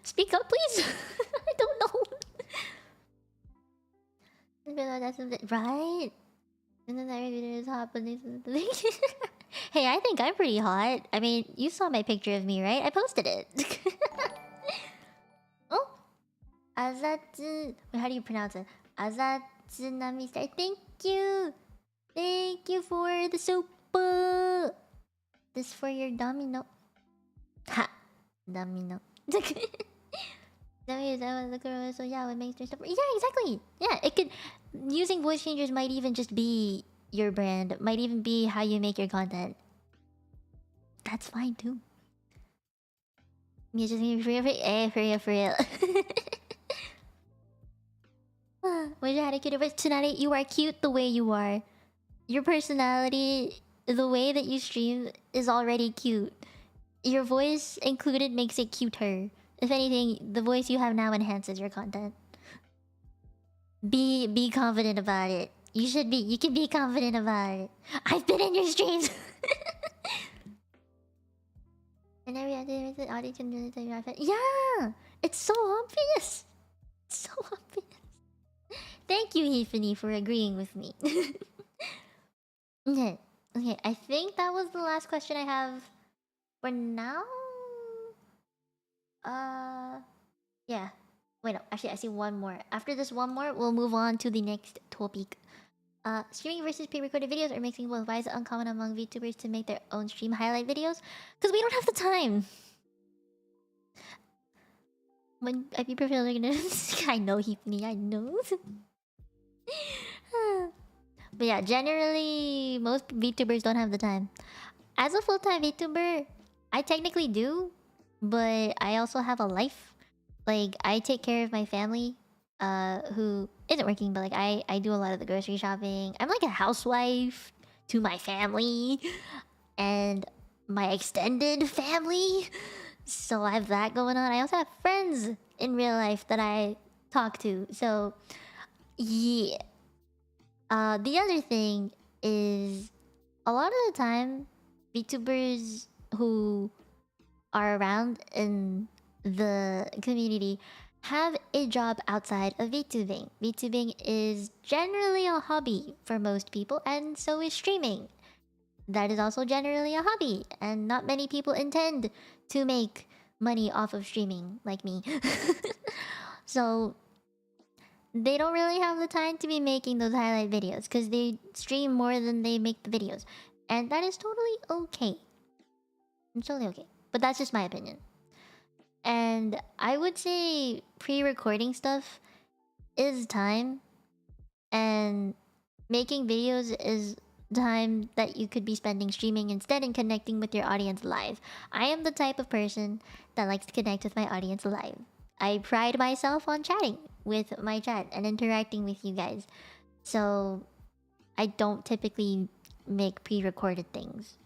Speak up, please. I don't know. That's a bit right. And then that video is hot, but hey, I think I'm pretty hot. I mean, you saw my picture of me, right? I posted it. Oh, Azatsu. Wait, how do you pronounce it? Azatsunami star. Thank you for the super. This for your domino. Ha, domino. So yeah, what makes your stuff? Yeah, exactly. Yeah, it could. Using voice changers might even just be your brand. Might even be how you make your content. That's fine too. You just need for real. Where's your attitude? Tsunade, you are cute the way you are. Your personality, the way that you stream is already cute. Your voice included makes it cuter. If anything, the voice you have now enhances your content. Be confident about it. You should be. You can be confident about it. I've been in your streams. And every other the audience can really tell you outfit. Yeah, it's so obvious. It's so obvious. Thank you, Hefany, for agreeing with me. Okay. Okay, I think that was the last question I have for now. Yeah. Wait, no. Actually, I see one more. After this one more, we'll move on to the next topic. Streaming versus pre-recorded videos or mixing both. Why is it uncommon among VTubers to make their own stream highlight videos? Because we don't have the time. When I be professional, I know Heapney, I know. But yeah, generally, most VTubers don't have the time. As a full-time VTuber, I technically do, but I also have a life. Like, I take care of my family, who isn't working, but like I do a lot of the grocery shopping. I'm like a housewife to my family and my extended family. So I have that going on. I also have friends in real life that I talk to. So yeah. The other thing is a lot of the time VTubers who are around in the community have a job outside of VTubing. VTubing is generally a hobby for most people, and so is streaming. That is also generally a hobby, and not many people intend to make money off of streaming like me. So they don't really have the time to be making those highlight videos because they stream more than they make the videos. And that is totally okay. It's totally okay. But that's just my opinion. And I would say pre-recording stuff is time. And making videos is time that you could be spending streaming instead and connecting with your audience live. I am the type of person that likes to connect with my audience live. I pride myself on chatting with my chat and interacting with you guys. So I don't typically make pre-recorded things.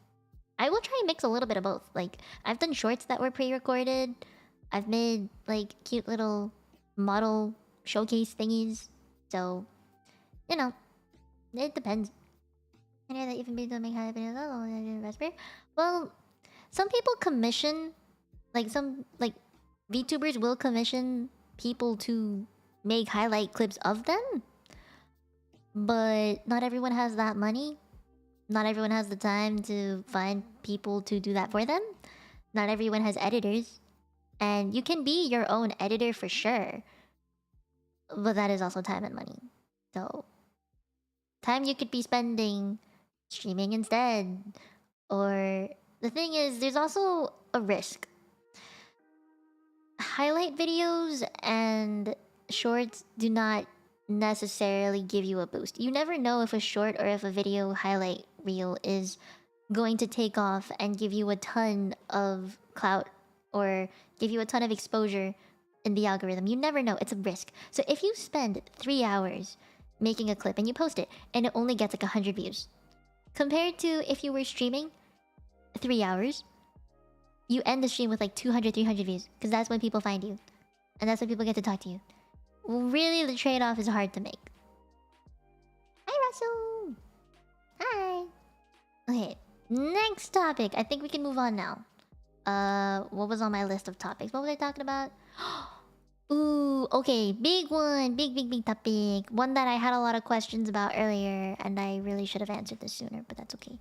I will try and mix a little bit of both. Like, I've done shorts that were pre-recorded. I've made like cute little model showcase thingies. So, you know, it depends. I know that even been doing highlight videos. Oh, Raspberry. Well, some people commission, like some like VTubers will commission people to make highlight clips of them, but not everyone has that money. Not everyone has the time to find people to do that for them. Not everyone has editors, and you can be your own editor for sure, but that is also time and money. So time you could be spending streaming instead. Or the thing is, there's also a risk. Highlight videos and shorts do not necessarily give you a boost. You never know if a short or if a video highlight reel is going to take off and give you a ton of clout or give you a ton of exposure in the algorithm. You never know. It's a risk. So if you spend 3 hours making a clip and you post it and it only gets like 100 views, compared to if you were streaming 3 hours, you end the stream with like 200, 300 views. Because that's when people find you. And that's when people get to talk to you. Really, the trade-off is hard to make. Hi, Russell! Hi! Okay, next topic. I think we can move on now. What was on my list of topics? What was I talking about? Ooh, okay, big one. Big topic. One that I had a lot of questions about earlier, and I really should have answered this sooner, but that's okay.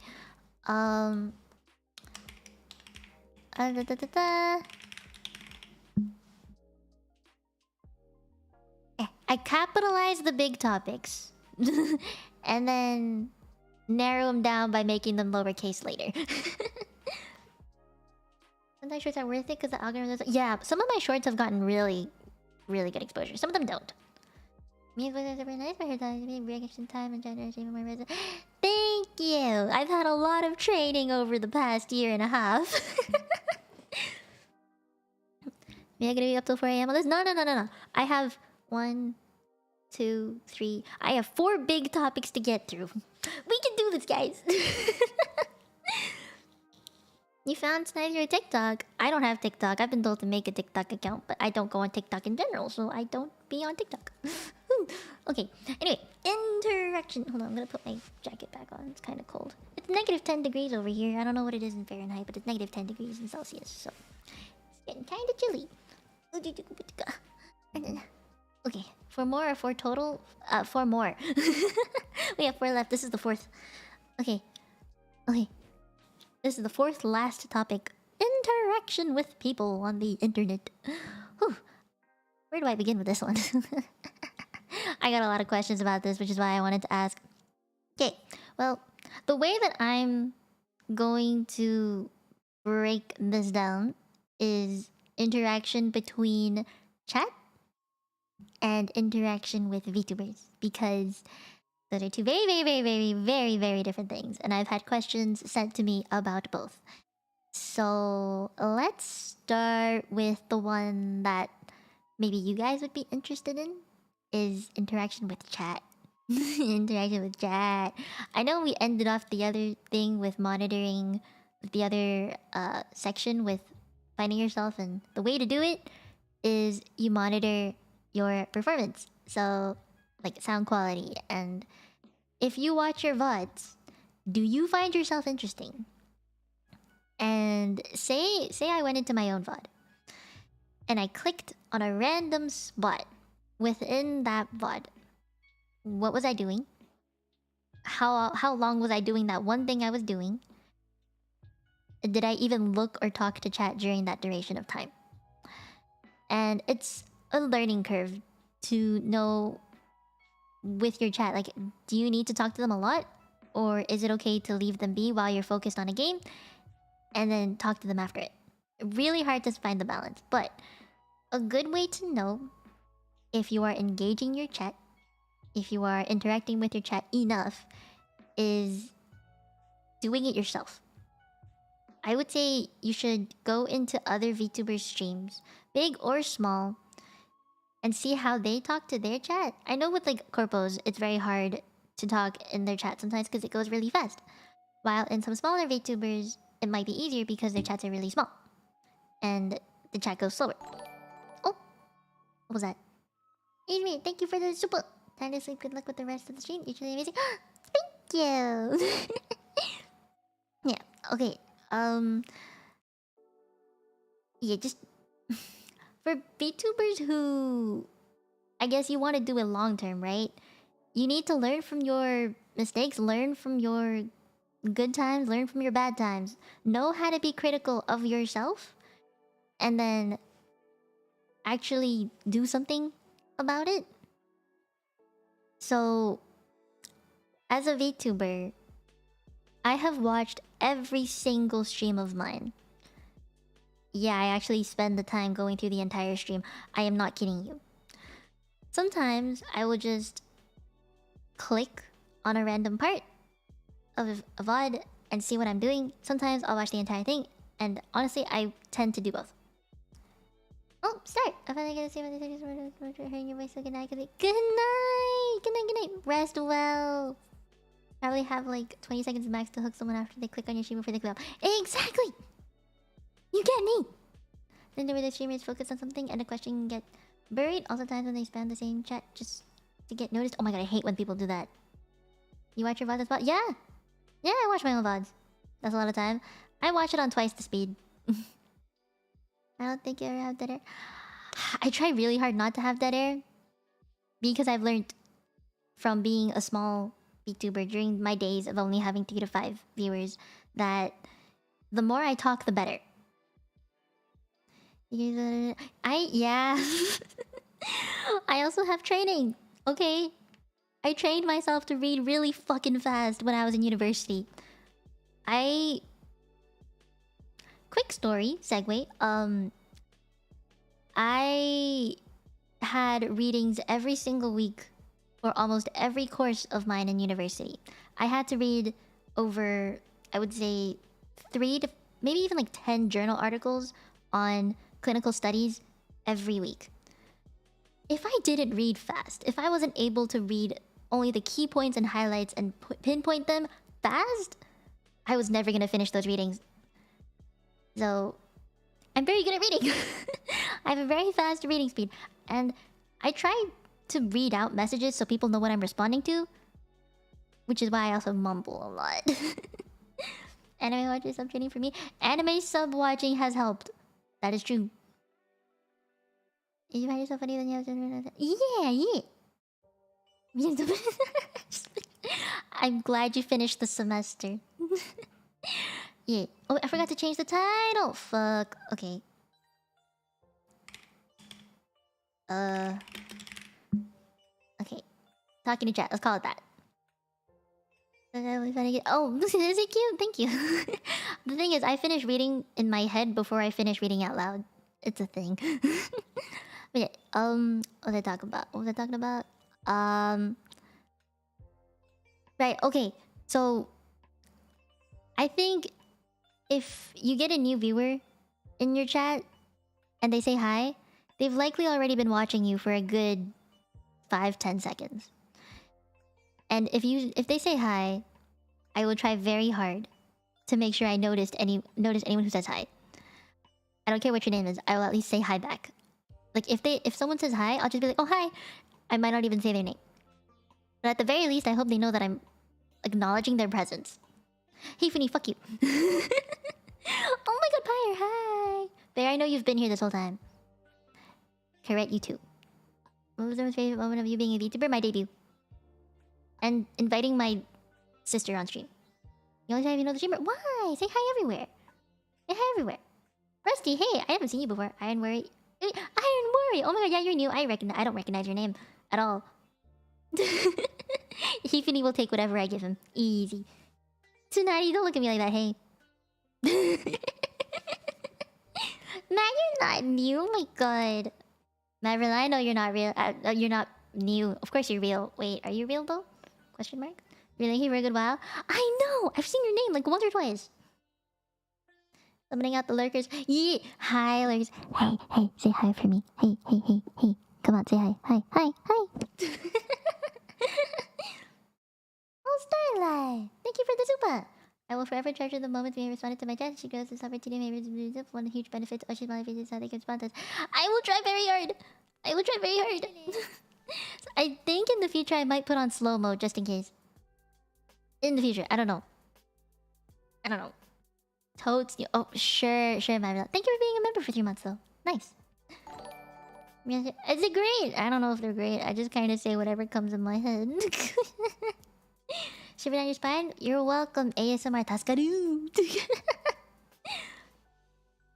I capitalize the big topics and then narrow them down by making them lowercase later. Sometimes shorts are worth it because the algorithm does. Yeah, some of my shorts have gotten really good exposure. Some of them don't. Me was very nice for her time. Reaction time and generation even more resident. Thank you. I've had a lot of training over the past year and a half. Am I gonna be up till 4 a.m. on this? No. I have 1, 2, 3. I have 4 big topics to get through. We can do this, guys. You found Snyder TikTok. I don't have TikTok. I've been told to make a TikTok account, but I don't go on TikTok in general, so I don't be on TikTok. Okay. Anyway, interaction. Hold on, I'm gonna put my jacket back on. It's kind of cold. It's negative 10 degrees over here. I don't know what it is in Fahrenheit, but it's negative 10 degrees in Celsius, so it's getting kind of chilly. Okay, 4 more or 4 total? 4 more. We have 4 left. This is the 4th. Okay. This is the 4th last topic. Interaction with people on the internet. Whew. Where do I begin with this one? I got a lot of questions about this, which is why I wanted to ask. Okay, well, the way that I'm going to break this down is interaction between chat and interaction with VTubers, because those are two very, very, very, very, very, very different things. And I've had questions sent to me about both. So let's start with the one that maybe you guys would be interested in, is interaction with chat. Interaction with chat. I know we ended off the other thing with monitoring the other section with finding yourself, and the way to do it is you monitor your performance. So, like sound quality. And if you watch your VODs, do you find yourself interesting? And say I went into my own VOD and I clicked on a random spot within that VOD. What was I doing? How long was I doing that one thing I was doing? Did I even look or talk to chat during that duration of time? And it's a learning curve to know with your chat, like, do you need to talk to them a lot? Or is it okay to leave them be while you're focused on a game and then talk to them after it? Really hard to find the balance, but a good way to know if you are engaging your chat, if you are interacting with your chat enough, is doing it yourself. I would say you should go into other VTuber streams, big or small, and see how they talk to their chat. I know with like corpos, it's very hard to talk in their chat sometimes because it goes really fast. While in some smaller VTubers, it might be easier because their chats are really small. And the chat goes slower. Oh, what was that? Adrian, thank you for the super. Time to sleep. Good luck with the rest of the stream. Usually amazing. Thank you. Yeah. Okay. Yeah. Just for VTubers who, I guess you want to do it long term, right? You need to learn from your mistakes. Learn from your good times. Learn from your bad times. Know how to be critical of yourself, and then actually do something about it. So, as a VTuber, I have watched every single stream of mine. Yeah, I actually spend the time going through the entire stream. I am not kidding you. Sometimes I will just click on a random part of a VOD and see what I'm doing. Sometimes I'll watch the entire thing, and honestly, I tend to do both. Oh, start! I finally get to see what this is. Hearing your voice, so good night. Good night. Good night. Good night. Good night. Rest well. Probably have like 20 seconds max to hook someone after they click on your stream before they click up. Exactly. You get me. Then the way the streamer is focused on something and the question can get buried. Also, times when they spam the same chat just to get noticed. Oh my god, I hate when people do that. You watch your VODs as well? Yeah. Yeah, I watch my own VODs. That's a lot of time. I watch it on twice the speed. I don't think you ever have dead air. I try really hard not to have dead air, because I've learned from being a small VTuber during my days of only having 3 to 5 viewers that the more I talk, the better. Yeah. I also have training. Okay. I trained myself to read really fucking fast when I was in university. Quick story, segue. I had readings every single week for almost every course of mine in university. I had to read over, I would say, 3 to maybe even like 10 journal articles on clinical studies every week. If I didn't read fast, if I wasn't able to read only the key points and highlights and pinpoint them fast, I was never gonna finish those readings. So, I'm very good at reading. I have a very fast reading speed. And I try to read out messages so people know what I'm responding to, which is why I also mumble a lot. Anime watching sub training for me. Anime sub watching has helped. That is true. Did you find yourself funny then you have to... Yeah. I'm glad you finished the semester. Yeah. Oh, I forgot to change the title. Fuck. Okay. Okay. Talking to chat. Let's call it that. Oh, is it cute? Thank you. The thing is, I finish reading in my head before I finish reading out loud. It's a thing. But yeah, what was I talking about? What was I talking about? Right, okay. So, I think if you get a new viewer in your chat and they say hi, they've likely already been watching you for a good 5-10 seconds. And if they say hi, I will try very hard to make sure I notice anyone who says hi. I don't care what your name is, I will at least say hi back. Like if someone says hi, I'll just be like, oh hi. I might not even say their name. But at the very least, I hope they know that I'm acknowledging their presence. Hey Finny, fuck you. Oh my god, Pyre, hi. Bear, I know you've been here this whole time. Correct, you too. What was the most favorite moment of you being a VTuber? My debut. And inviting my sister on stream. The only time you know the streamer. Why? Say hi everywhere. Say hi everywhere. Rusty, hey, I haven't seen you before. Iron Worry. Iron Worry. Oh my god, yeah, you're new. I don't recognize your name at all. Heefany will take whatever I give him. Easy. Tsunade, don't look at me like that, hey. Matt, you're not new. Oh my god. Matt, I know you're not real. You're not new. Of course you're real. Wait, are you real though? Question mark? Really here for a good while? I know! I've seen your name like once or twice. Summoning out the lurkers. Yeah! Hi, lurkers. Hey, hey, say hi for me. Hey, hey, hey, hey. Come on, say hi. Hi, hi, hi. Oh, Starlight! Thank you for the super! I will forever treasure the moment we responded to my chat. She grows this opportunity. One huge benefit to Usher's life is how they can respond to us. I will try very hard! I will try very hard! So I think in the future I might put on slow mode just in case. In the future, I don't know. I don't know. Toads, oh sure, Marilla. Thank you for being a member for 3 months though. Nice. Is it great? I don't know if they're great. I just kind of say whatever comes in my head. Shiver down your spine. You're welcome. ASMR Taskaru.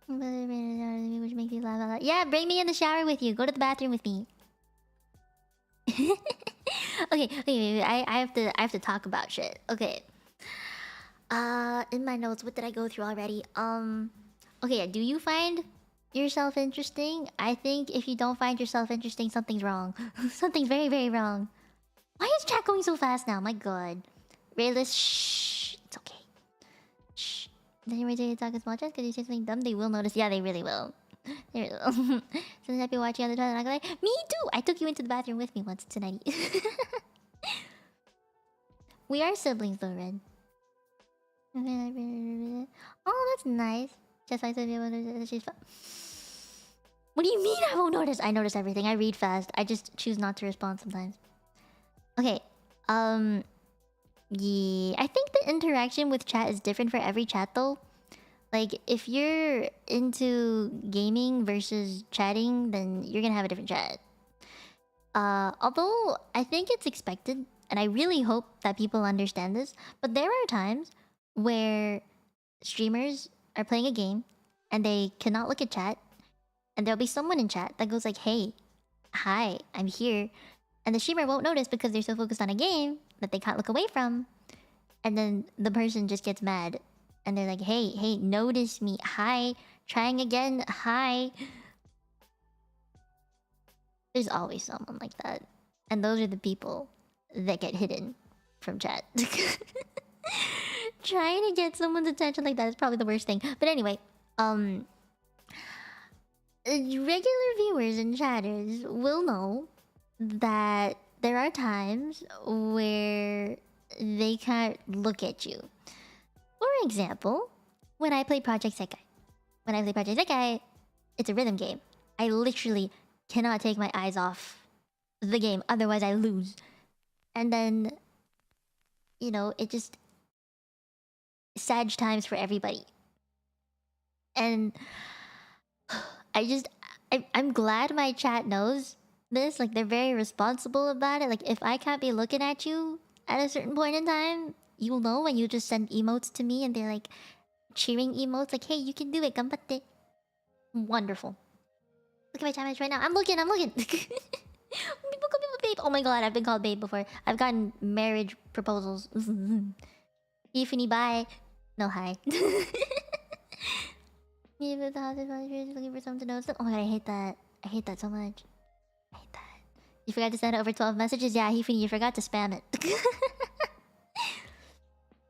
Which makes you laugh a lot. Yeah, bring me in the shower with you. Go to the bathroom with me. Okay, I have to talk about shit. Okay. In my notes, what did I go through already? Okay, do you find yourself interesting? I think if you don't find yourself interesting, something's wrong. Something's very, very wrong. Why is chat going so fast now? My god. Rayless, shh. It's okay. Shh. Then you're ready to talk a small chat because you say something dumb, they will notice. Yeah, they really will. They really will. Sometimes I've been watching on the toilet and I'm like, me too! I took you into the bathroom with me once tonight. We are siblings though, Red. Oh, that's nice. Just like she's fun. What do you mean I won't notice? I notice everything. I read fast. I just choose not to respond sometimes. Okay. Yeah. I think the interaction with chat is different for every chat though. Like, if you're into gaming versus chatting, then you're gonna have a different chat. Although, I think it's expected, and I really hope that people understand this, but there are times where streamers are playing a game, and they cannot look at chat, and there'll be someone in chat that goes like, hey, hi, I'm here, and the streamer won't notice because they're so focused on a game that they can't look away from, and then the person just gets mad. And they're like, hey, notice me. Hi. Trying again. Hi. There's always someone like that. And those are the people that get hidden from chat. Trying to get someone's attention like that is probably the worst thing. But anyway, regular viewers and chatters will know that there are times where they can't look at you. For example, when I play Project Sekai. When I play Project Sekai, it's a rhythm game. I literally cannot take my eyes off the game, otherwise I lose. And then, you know, it just... Sad times for everybody. And... I'm glad my chat knows this. Like, they're very responsible about it. Like, if I can't be looking at you at a certain point in time... You'll know when you just send emotes to me and they're like cheering emotes like, hey, you can do it, ganbatte. Wonderful. Look at my chat message right now. I'm looking. People babe. Oh my god, I've been called babe before. I've gotten marriage proposals. Tiffany, bye. No, hi. Me with the house is looking for someone to know. Oh my god, I hate that. I hate that so much. I hate that. You forgot to send over 12 messages? Yeah, Tiffany, you forgot to spam it.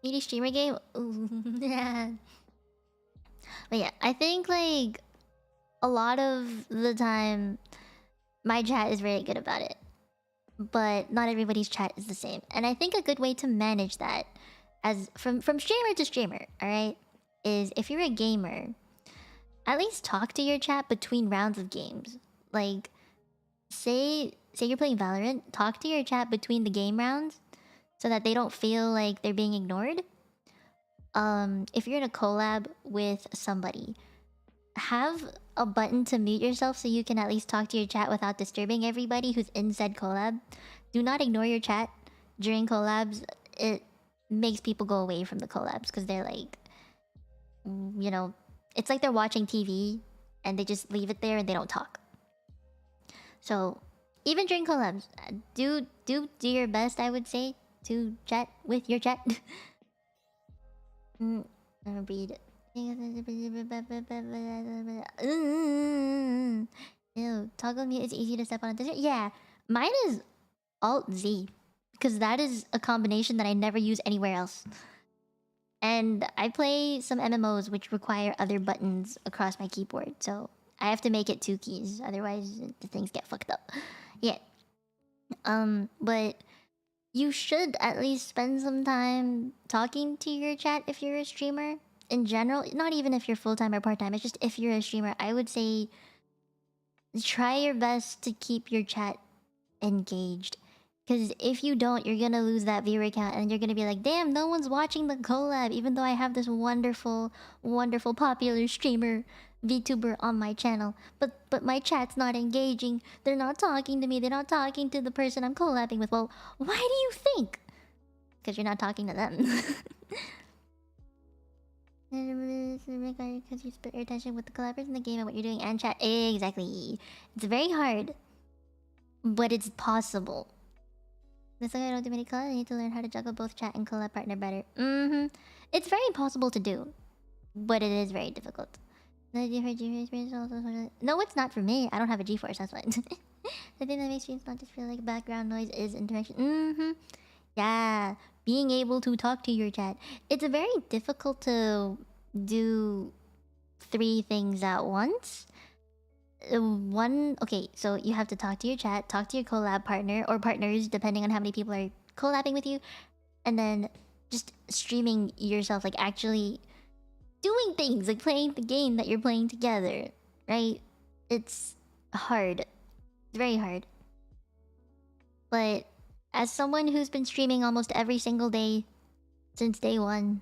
Needy streamer game? Ooh, yeah. But yeah, I think like a lot of the time my chat is very good about it. But not everybody's chat is the same. And I think a good way to manage that as from streamer to streamer, alright, is if you're a gamer, at least talk to your chat between rounds of games. Like say you're playing Valorant, talk to your chat between the game rounds so that they don't feel like they're being ignored. If you're in a collab with somebody, have a button to mute yourself so you can at least talk to your chat without disturbing everybody who's in said collab. Do not ignore your chat during collabs. It makes people go away from the collabs because they're like, you know, it's like they're watching TV and they just leave it there and they don't talk. So even during collabs, do your best, I would say, to chat with your chat. Read. Ew, toggle mute is easy to step on. Yeah, mine is Alt Z because that is a combination that I never use anywhere else. And I play some MMOs which require other buttons across my keyboard, so I have to make it 2 keys, otherwise the things get fucked up. Yeah. But you should at least spend some time talking to your chat if you're a streamer. In general, not even if you're full-time or part-time, it's just if you're a streamer, I would say try your best to keep your chat engaged. Because if you don't, you're gonna lose that viewer count and you're gonna be like, damn, no one's watching the collab, even though I have this wonderful, wonderful popular streamer VTuber on my channel. But my chat's not engaging. They're not talking to me. They're not talking to the person I'm collabing with. Well, why do you think? Because you're not talking to them. Because you split your attention with the collabers in the game and what you're doing and chat. Exactly. It's very hard, but it's possible. That's why I don't do many collabs. I need to learn how to juggle both chat and collab partner better. It's very possible to do, but it is very difficult. No, it's not for me. I don't have a GeForce, that's why. The thing that makes streams not just feel like background noise is interaction. Yeah, being able to talk to your chat. It's very difficult to do 3 things at once. Okay, so you have to talk to your chat, talk to your collab partner or partners, depending on how many people are collabing with you, and then just streaming yourself, like actually doing things, like playing the game that you're playing together, right? It's hard. It's very hard. But as someone who's been streaming almost every single day since day 1,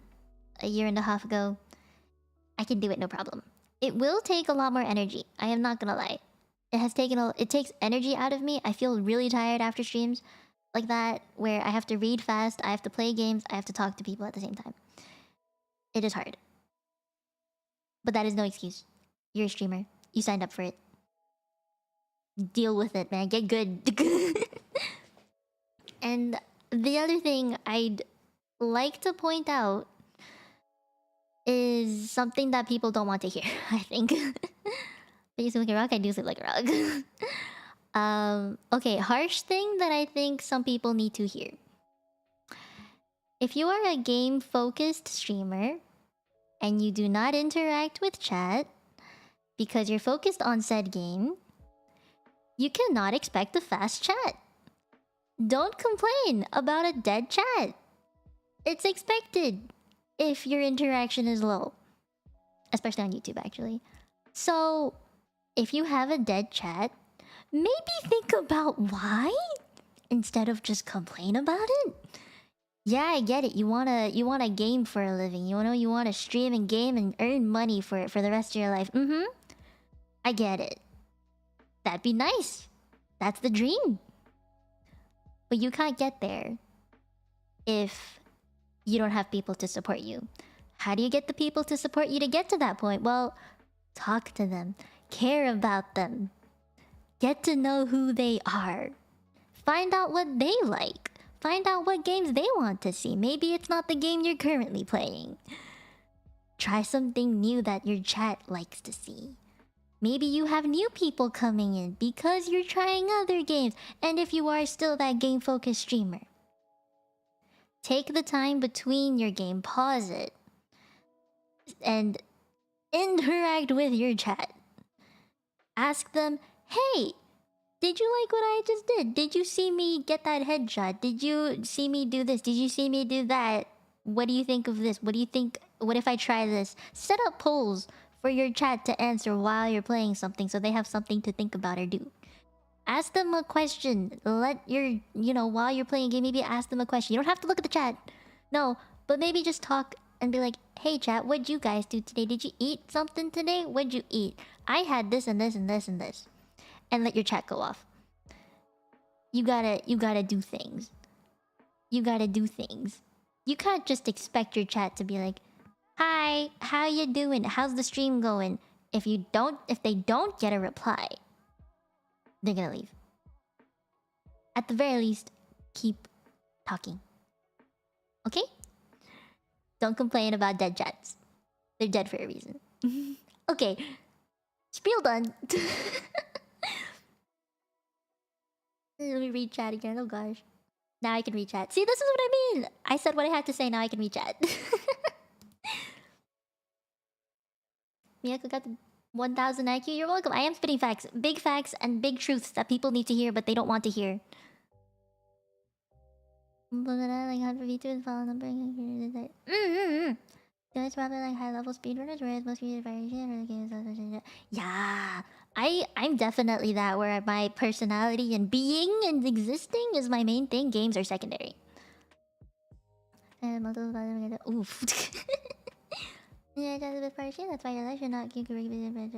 a year and a half ago, I can do it no problem. It will take a lot more energy. I am not gonna lie. It takes energy out of me. I feel really tired after streams like that, where I have to read fast, I have to play games, I have to talk to people at the same time. It is hard. But that is no excuse. You're a streamer. You signed up for it. Deal with it, man. Get good. And the other thing I'd like to point out is something that people don't want to hear, I think. But you sleep like a rock, I do sleep like a rock. Okay, harsh thing that I think some people need to hear. If you are a game-focused streamer and you do not interact with chat because you're focused on said game, you cannot expect a fast chat. Don't complain about a dead chat. It's expected if your interaction is low. Especially on YouTube, actually. So, if you have a dead chat, maybe think about why instead of just complain about it. Yeah, I get it. You wanna game for a living. You wanna stream and game and earn money for the rest of your life. I get it. That'd be nice. That's the dream. But you can't get there if you don't have people to support you. How do you get the people to support you to get to that point? Well, talk to them. Care about them. Get to know who they are. Find out what they like. Find out what games they want to see. Maybe it's not the game you're currently playing. Try something new that your chat likes to see. Maybe you have new people coming in because you're trying other games. And if you are still that game-focused streamer, take the time between your game, pause it, and interact with your chat. Ask them, hey, did you like what I just did? Did you see me get that headshot? Did you see me do this? Did you see me do that? What do you think of this? What do you think? What if I try this? Set up polls for your chat to answer while you're playing something so they have something to think about or do. Ask them a question. Let your, while you're playing a game, maybe ask them a question. You don't have to look at the chat. No, but maybe just talk and be like, hey chat, what'd you guys do today? Did you eat something today? What'd you eat? I had this and this and this and this. And let your chat go off. You gotta do things. You gotta do things. You can't just expect your chat to be like, hi, how you doing? How's the stream going? If they don't get a reply, they're gonna leave. At the very least, keep talking. Okay? Don't complain about dead chats. They're dead for a reason. Okay. Spiel done. Let me read chat again. Oh gosh. Now I can read chat. See, this is what I mean. I said what I had to say. Now I can read chat. Mieko got the 1000 IQ. You're welcome. I am spitting facts. Big facts and big truths that people need to hear, but they don't want to hear. Like 100 VTubers follow number. It's probably like high level speedrunners, whereas most people variation. Yeah, I'm definitely that, where my personality and being and existing is my main thing. Games are secondary. And oof. Yeah, that's why your life should not keep.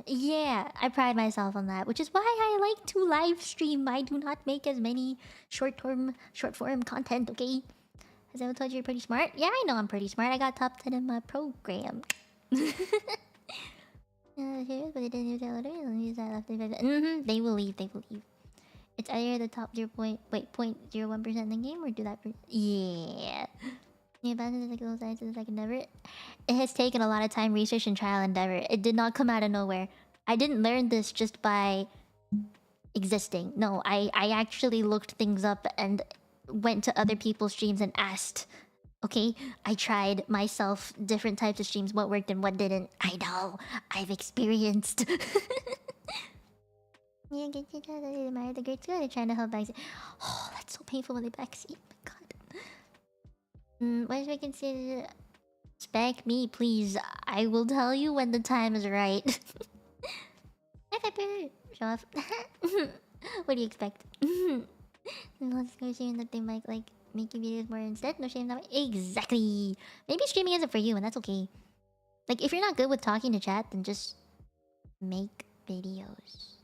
Yeah, I pride myself on that, which is why I like to live stream. I do not make as many short form content, okay? Has anyone told you you're pretty smart? Yeah, I know I'm pretty smart. I got top 10 in my program. They will leave, they will leave. It's either the top 0.01% in the game or do that. Yeah. The advantage is like those sides is like never. It has taken a lot of time, research, and trial and error. It did not come out of nowhere. I didn't learn this just by existing. No, I actually looked things up and went to other people's streams and asked. Okay, I tried myself different types of streams, what worked and what didn't. I know, I've experienced. Yeah, get the great school. They're trying to help backseat. Oh, that's so painful when they backseat. My God. What if I can say? Spec me, please. I will tell you when the time is right. Show off. What do you expect? Let's go shame that they might like making videos more instead. No shame that exactly. Maybe streaming isn't for you, and that's okay. Like if you're not good with talking to chat, then just make videos.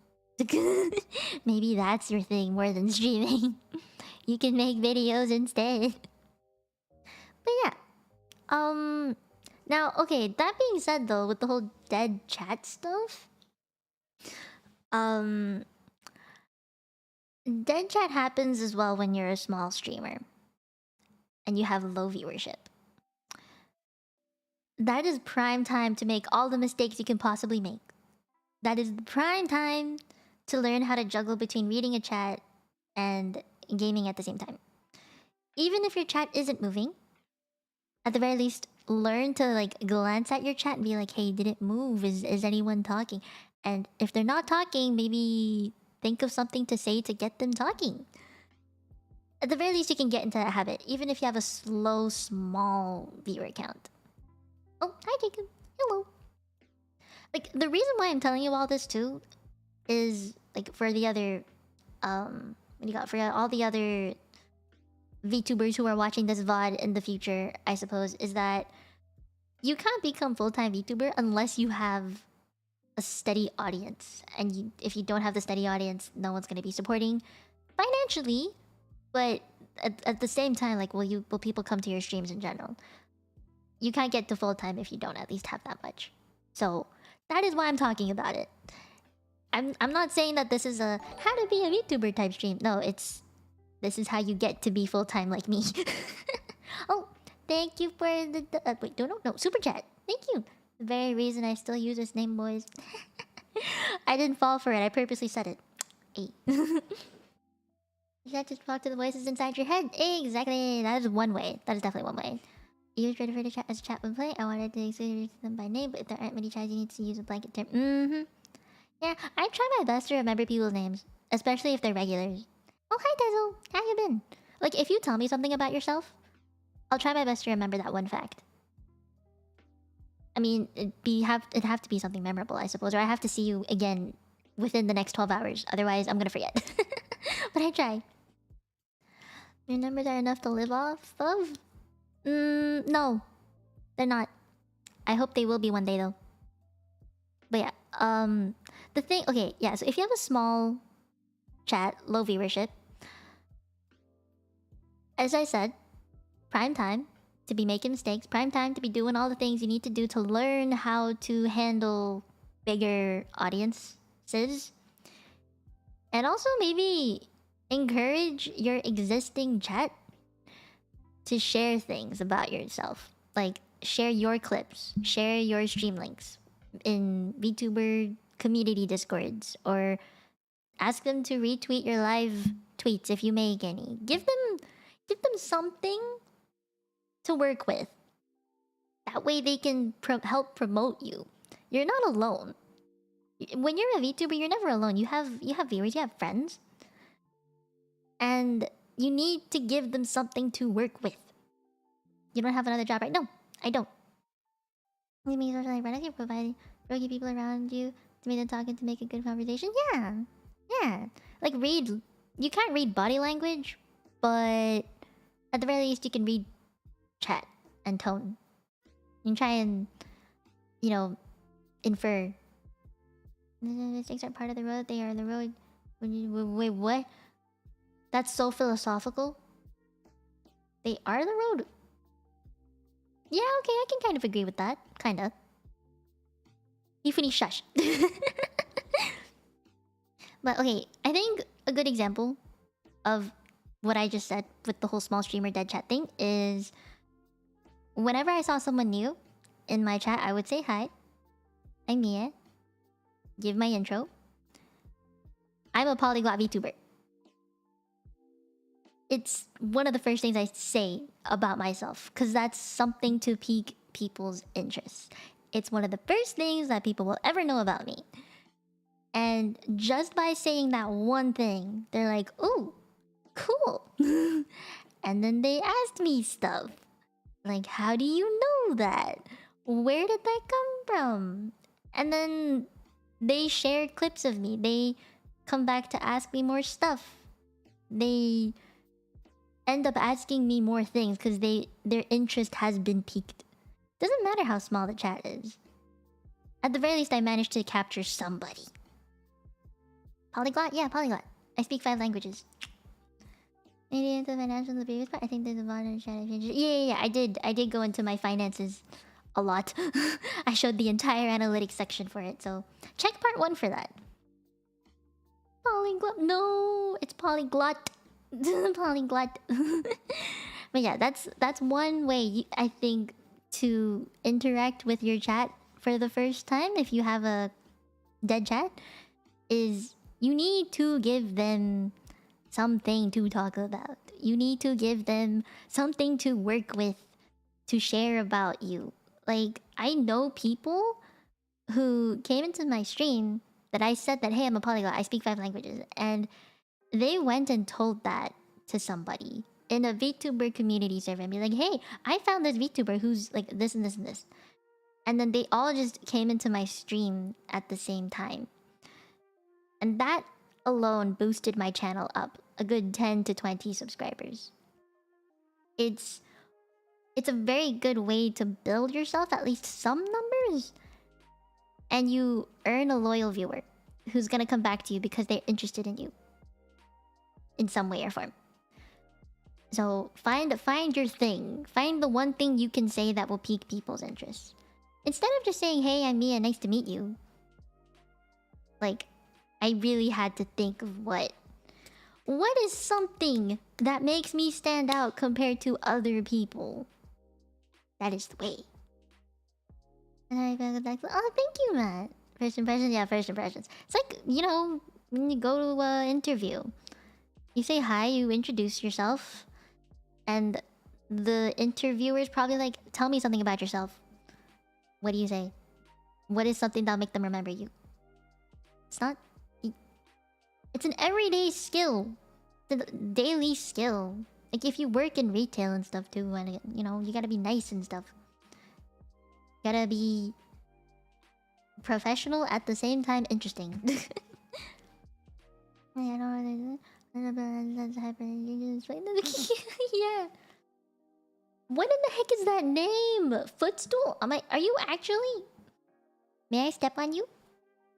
Maybe that's your thing more than streaming. You can make videos instead. But yeah. Now, okay, that being said though, with the whole dead chat stuff, dead chat happens as well when you're a small streamer and you have low viewership. That is prime time to make all the mistakes you can possibly make. That is the prime time to learn how to juggle between reading a chat and gaming at the same time. Even if your chat isn't moving, at the very least, learn to like glance at your chat and be like, hey, did it move? Is anyone talking? And if they're not talking, maybe think of something to say to get them talking. At the very least, you can get into that habit, even if you have a slow, small viewer count. Oh, hi Jacob. Hello. Like, the reason why I'm telling you all this too is like for the other for all the other VTubers who are watching this VOD in the future, I suppose, is that you can't become full-time VTuber unless you have a steady audience. And if you don't have the steady audience, no one's going to be supporting financially. But at the same time, like, will people come to your streams in general? You can't get to full-time if you don't at least have that much. So that is why I'm talking about it. I'm not saying that this is a how to be a VTuber type stream. No, This is how you get to be full-time like me. Oh, thank you for the... wait, no. Super chat. Thank you. The very reason I still use this name, boys. I didn't fall for it. I purposely said it. 8. You have to talk to the voices inside your head. Exactly. That is one way. That is definitely one way. You was ready for the chat as a chat would play. I wanted to exclude them by name, but if there aren't many chats, you need to use a blanket term. Yeah, I try my best to remember people's names, especially if they're regulars. Oh, hi, Tezel. How you been? Like, if you tell me something about yourself, I'll try my best to remember that one fact. I mean, it'd have to be something memorable, I suppose, or I have to see you again within the next 12 hours. Otherwise, I'm gonna forget. But I try. Your numbers are enough to live off of? No. They're not. I hope they will be one day, though. But yeah, the thing... Okay, yeah, so if you have a small chat, low viewership... As I said, prime time to be making mistakes. Prime time to be doing all the things you need to do to learn how to handle bigger audiences. And also maybe encourage your existing chat to share things about yourself. Like, share your clips, share your stream links in VTuber community discords, or ask them to retweet your live tweets if you make any. Give them something to work with. That way they can help promote you. You're not alone. When you're a VTuber, you're never alone. You have viewers, you have friends. And you need to give them something to work with. You don't have another job, right? No, I don't. You mean social like you're providing roguey people around you to make them talking to make a good conversation? Yeah. Like, read... You can't read body language, but at the very least you can read chat and tone. You can try and, you know, infer. Mistakes are part of the road. They are the road. Wait, what? That's so philosophical. They are the road. Yeah, okay, I can kind of agree with that. Kinda. Yufuni, shush. But okay, I think a good example of what I just said with the whole small streamer dead chat thing is... Whenever I saw someone new in my chat, I would say hi. I'm Mia. Give my intro. I'm a polyglot VTuber. It's one of the first things I say about myself, because that's something to pique people's interest. It's one of the first things that people will ever know about me. And just by saying that one thing, they're like, ooh, cool. And then they asked me stuff. Like, how do you know that? Where did that come from? And then they share clips of me. They come back to ask me more stuff. They end up asking me more things because their interest has been piqued. Doesn't matter how small the chat is. At the very least, I managed to capture somebody. Polyglot? Yeah, polyglot. I speak 5 languages. Maybe into financial the biggest part. I think there's a modern chat changes. Yeah. I did go into my finances a lot. I showed the entire analytics section for it, so check part 1 for that. Polyglot? No, it's polyglot. Polyglot. But yeah, that's one way I think to interact with your chat for the first time if you have a dead chat, is you need to give them something to talk about. You need to give them something to work with, to share about you. Like, I know people who came into my stream that I said that, hey, I'm a polyglot, I speak 5 languages, and they went and told that to somebody in a VTuber community server and be like, hey, I found this VTuber who's like this and this and this. And then they all just came into my stream at the same time. And that alone boosted my channel up a good 10 to 20 subscribers. It's a very good way to build yourself at least some numbers. And you earn a loyal viewer who's gonna come back to you because they're interested in you in some way or form. So find your thing. Find the one thing you can say that will pique people's interest. Instead of just saying, hey, I'm Mia, nice to meet you. Like, I really had to think of what What is something that makes me stand out compared to other people? That is the way. And I go back. Oh, thank you, Matt. First impressions, yeah, first impressions. It's like, you know, when you go to an interview, you say hi, you introduce yourself, and the interviewer is probably like, tell me something about yourself. What do you say? What is something that'll make them remember you? It's not... It's an everyday skill. It's a daily skill. Like if you work in retail and stuff too, and you know, you gotta be nice and stuff. You gotta be professional at the same time interesting. Yeah. What in the heck is that name? Footstool? Are you actually? May I step on you?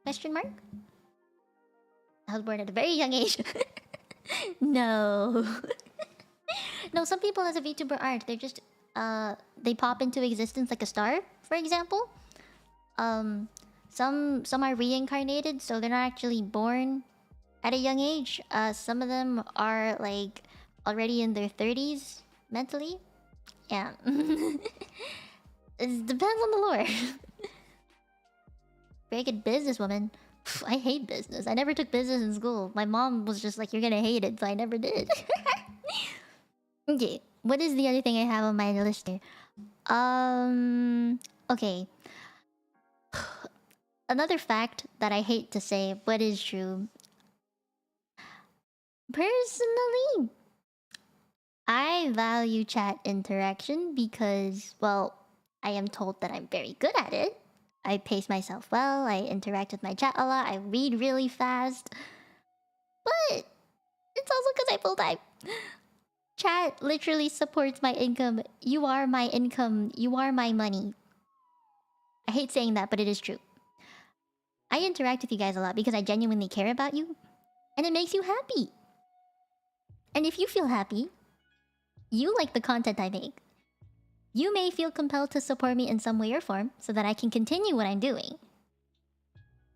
Question mark? I was born at a very young age. No. No, some people as a VTuber aren't. They're just they pop into existence like a star, for example. Some are reincarnated, so they're not actually born at a young age. Some of them are like already in their 30s mentally. Yeah. It depends on the lore. Very good businesswoman. I hate business. I never took business in school. My mom was just like, you're gonna hate it, so I never did. Okay, what is the other thing I have on my list here? Okay. Another fact that I hate to say, but is true. Personally, I value chat interaction because, well, I am told that I'm very good at it. I pace myself well, I interact with my chat a lot, I read really fast. But it's also because I full-time. Chat literally supports my income. You are my income. You are my money. I hate saying that, but it is true. I interact with you guys a lot because I genuinely care about you. And it makes you happy. And if you feel happy, you like the content I make. You may feel compelled to support me in some way or form so that I can continue what I'm doing.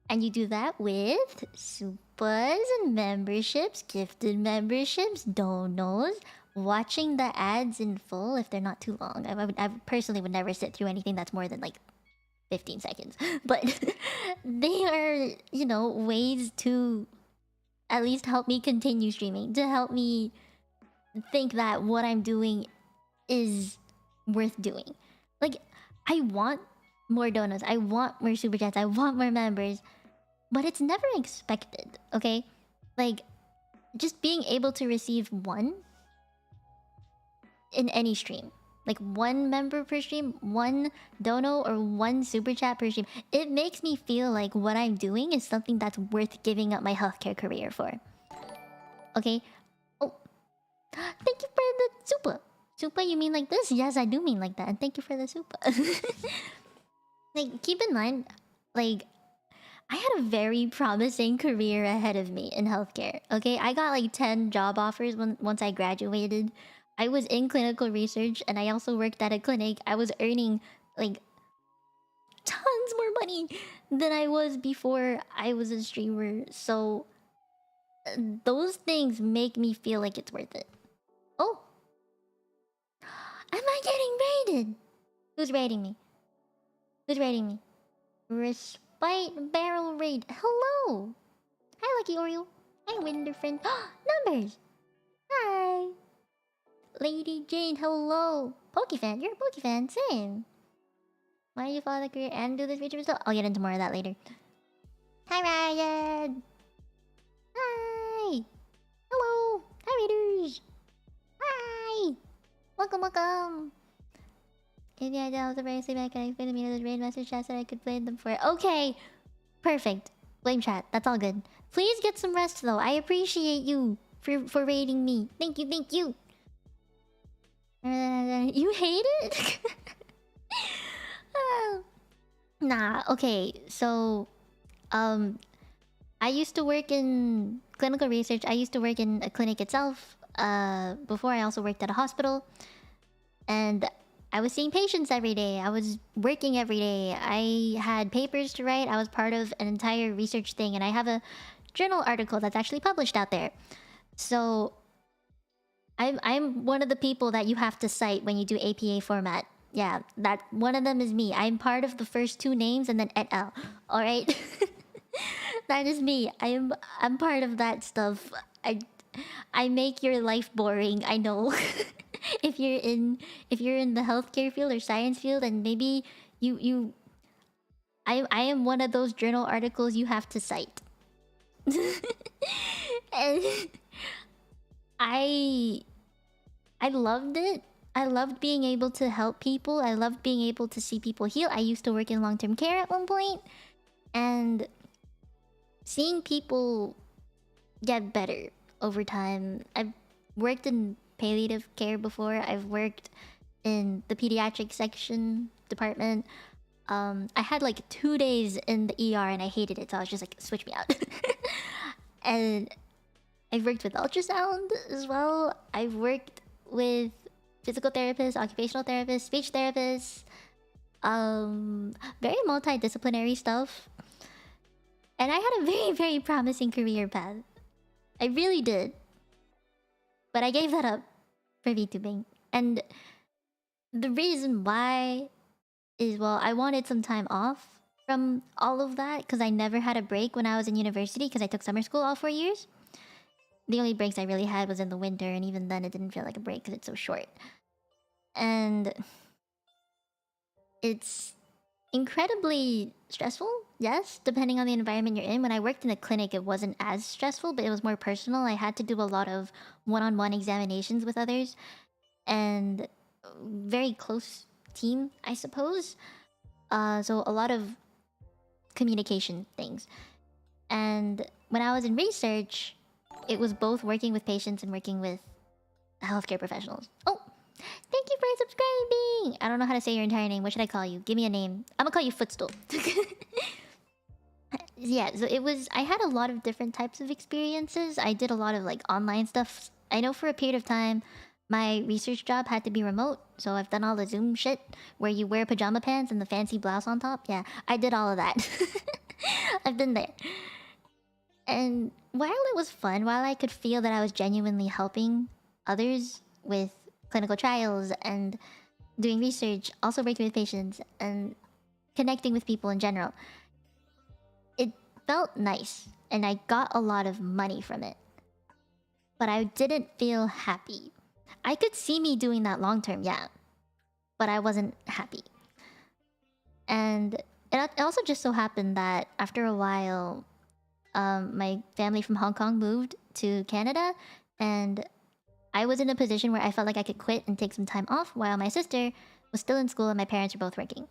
And you do that with supers and memberships, gifted memberships, donos, watching the ads in full if they're not too long. I personally would never sit through anything that's more than like 15 seconds. But they are, you know, ways to at least help me continue streaming. To help me think that what I'm doing is worth doing. Like, I want more donuts, I want more super chats, I want more members, but it's never expected, okay? Like, just being able to receive one in any stream, like one member per stream, one dono, or one super chat per stream, it makes me feel like what I'm doing is something that's worth giving up my healthcare career for. Okay? Oh, thank you for the super. Super, you mean like this? Yes, I do mean like that. And thank you for the super. Like, keep in mind, like, I had a very promising career ahead of me in healthcare. Okay, I got like 10 job offers once I graduated. I was in clinical research and I also worked at a clinic. I was earning like tons more money than I was before I was a streamer. So those things make me feel like it's worth it. Oh. Am I getting raided? Who's raiding me? Who's raiding me? Respite barrel raid. Hello! Hi, Lucky Oreo. Hi, Winterfriend. Numbers! Hi! Lady Jane, hello! Pokefan, you're a Pokefan, same. Why do you follow the career and do this VTuber still? I'll get into more of that later. Hi, Ryan! Hi! Hello! Hi, Raiders! Hi! Welcome, welcome! If I was a very sleep, I could explain to me the raid message chat so I could blame them for it. Okay! Perfect. Blame chat. That's all good. Please get some rest, though. I appreciate you for raiding me. Thank you, thank you! You hate it? Nah, okay. So, I used to work in clinical research. I used to work in a clinic itself. Before I also worked at a hospital. And I was seeing patients every day. I was working every day. I had papers to write. I was part of an entire research thing. And I have a journal article that's actually published out there. So I'm one of the people that you have to cite when you do APA format. Yeah, that one of them is me. I'm part of the first two names and then et al. All right, that is me. I'm part of that stuff. I make your life boring. I know. if you're in if you're in the healthcare field or science field, and maybe you I am one of those journal articles you have to cite. And I I loved it. I loved being able to help people. I loved being able to see people heal. I used to work in long-term care at one point, and seeing people get better over time. I've worked in palliative care before. I've worked in the pediatric section department. I had like 2 days in the ER and I hated it, so I was just like, switch me out. And I've worked with ultrasound as well. I've worked with physical therapists, occupational therapists, speech therapists, very multidisciplinary stuff. And I had a very, very promising career path. I really did. But I gave that up for VTubing. And the reason why is, well, I wanted some time off from all of that because I never had a break when I was in university because I took summer school all 4 years. The only breaks I really had was in the winter, and even then it didn't feel like a break because it's so short. And it's incredibly stressful, yes, depending on the environment you're in. When I worked in a clinic, it wasn't as stressful, but it was more personal. I had to do a lot of one-on-one examinations with others, and very close team, I suppose. So a lot of communication things. And when I was in research, it was both working with patients and working with healthcare professionals. Oh, thank you for subscribing! I don't know how to say your entire name. What should I call you? Give me a name. I'm gonna call you Footstool. Yeah, so it was... I had a lot of different types of experiences. I did a lot of, like, online stuff. I know for a period of time, my research job had to be remote. So I've done all the Zoom shit where you wear pajama pants and the fancy blouse on top. Yeah, I did all of that. I've been there. And while it was fun, while I could feel that I was genuinely helping others with clinical trials and doing research, also working with patients and connecting with people in general, it felt nice and I got a lot of money from it. But I didn't feel happy. I could see me doing that long term, yeah, but I wasn't happy. And it also just so happened that after a while, my family from Hong Kong moved to Canada, and I was in a position where I felt like I could quit and take some time off while my sister was still in school and my parents were both working.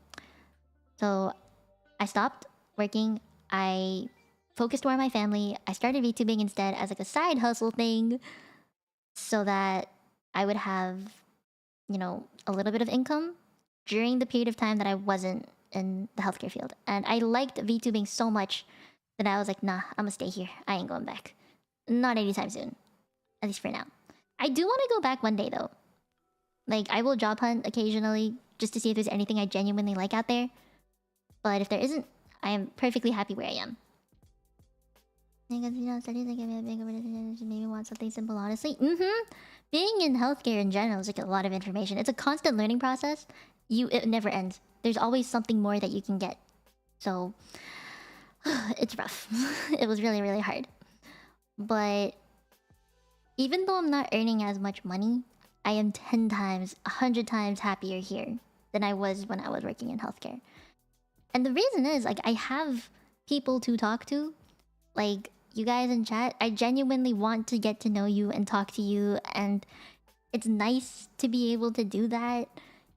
So I stopped working. I focused more on my family. I started VTubing instead as like a side hustle thing so that I would have, you know, a little bit of income during the period of time that I wasn't in the healthcare field. And I liked VTubing so much that I was like, nah, I'm gonna stay here. I ain't going back. Not anytime soon. At least for now. I do want to go back one day though. Like, I will job hunt occasionally just to see if there's anything I genuinely like out there. But if there isn't, I am perfectly happy where I am. Because, you know, studies like maybe want something simple, honestly. Being in healthcare in general is like a lot of information. It's a constant learning process. It never ends. There's always something more that you can get. So it's rough. It was really, really hard. But even though I'm not earning as much money, I am 10 times, 100 times happier here than I was when I was working in healthcare. And the reason is, like, I have people to talk to. Like, you guys in chat, I genuinely want to get to know you and talk to you. And it's nice to be able to do that.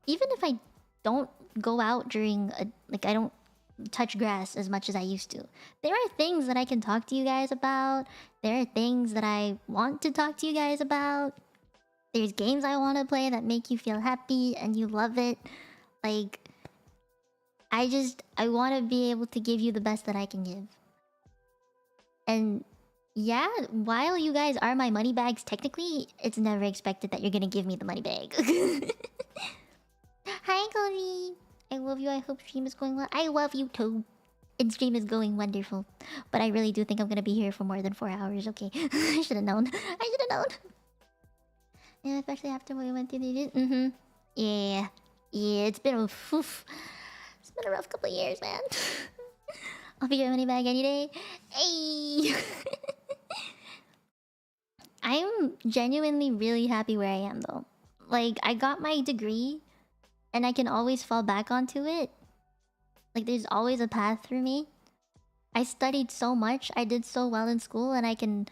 Even if I don't go out during like, I don't touch grass as much as I used to. There are things that I can talk to you guys about. There are things that I want to talk to you guys about. There's games I want to play that make you feel happy and you love it. Like, I want to be able to give you the best that I can give. And yeah, while you guys are my money bags, technically, it's never expected that you're gonna give me the money bag. Hi, Chloe. I love you. I hope stream is going well. I love you too. In-stream is going wonderful. But I really do think I'm gonna be here for more than 4 hours, okay? I should've known. I should've known. Yeah, especially after what we went through the... Mm-hmm. Yeah. Yeah, it's been a... Oof. It's been a rough couple of years, man. I'll be your money back any day. Hey! I'm genuinely really happy where I am, though. Like, I got my degree, and I can always fall back onto it. Like, there's always a path through me. I studied so much, I did so well in school, and I can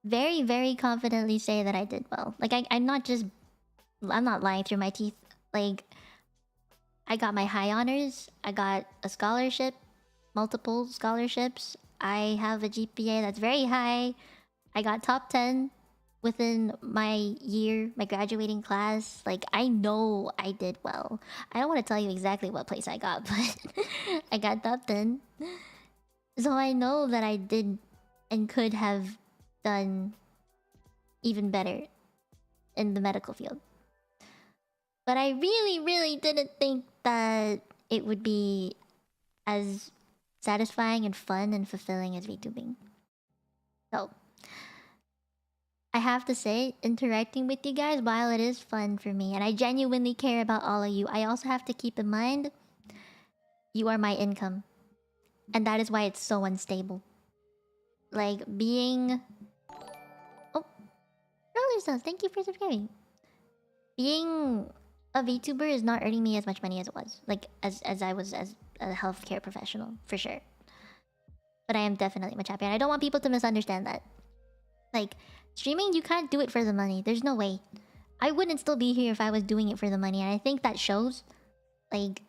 very, very confidently say that I did well. Like, I'm not just... I'm not lying through my teeth. Like, I got my high honors, I got a scholarship, multiple scholarships, I have a GPA that's very high, I got top 10 within my year, my graduating class. Like, I know I did well. I don't want to tell you exactly what place I got, but I got top 10. So I know that I did and could have done even better in the medical field. But I really, really didn't think that it would be as satisfying and fun and fulfilling as VTubing. So, I have to say, interacting with you guys, while it is fun for me, and I genuinely care about all of you, I also have to keep in mind, you are my income. And that is why it's so unstable. Like, being... Oh! Rollerstone, thank you for subscribing. Being a VTuber is not earning me as much money as it was. Like, as I was as a healthcare professional, for sure. But I am definitely much happier, and I don't want people to misunderstand that. Like, streaming, you can't do it for the money. There's no way. I wouldn't still be here if I was doing it for the money, and I think that shows. Like,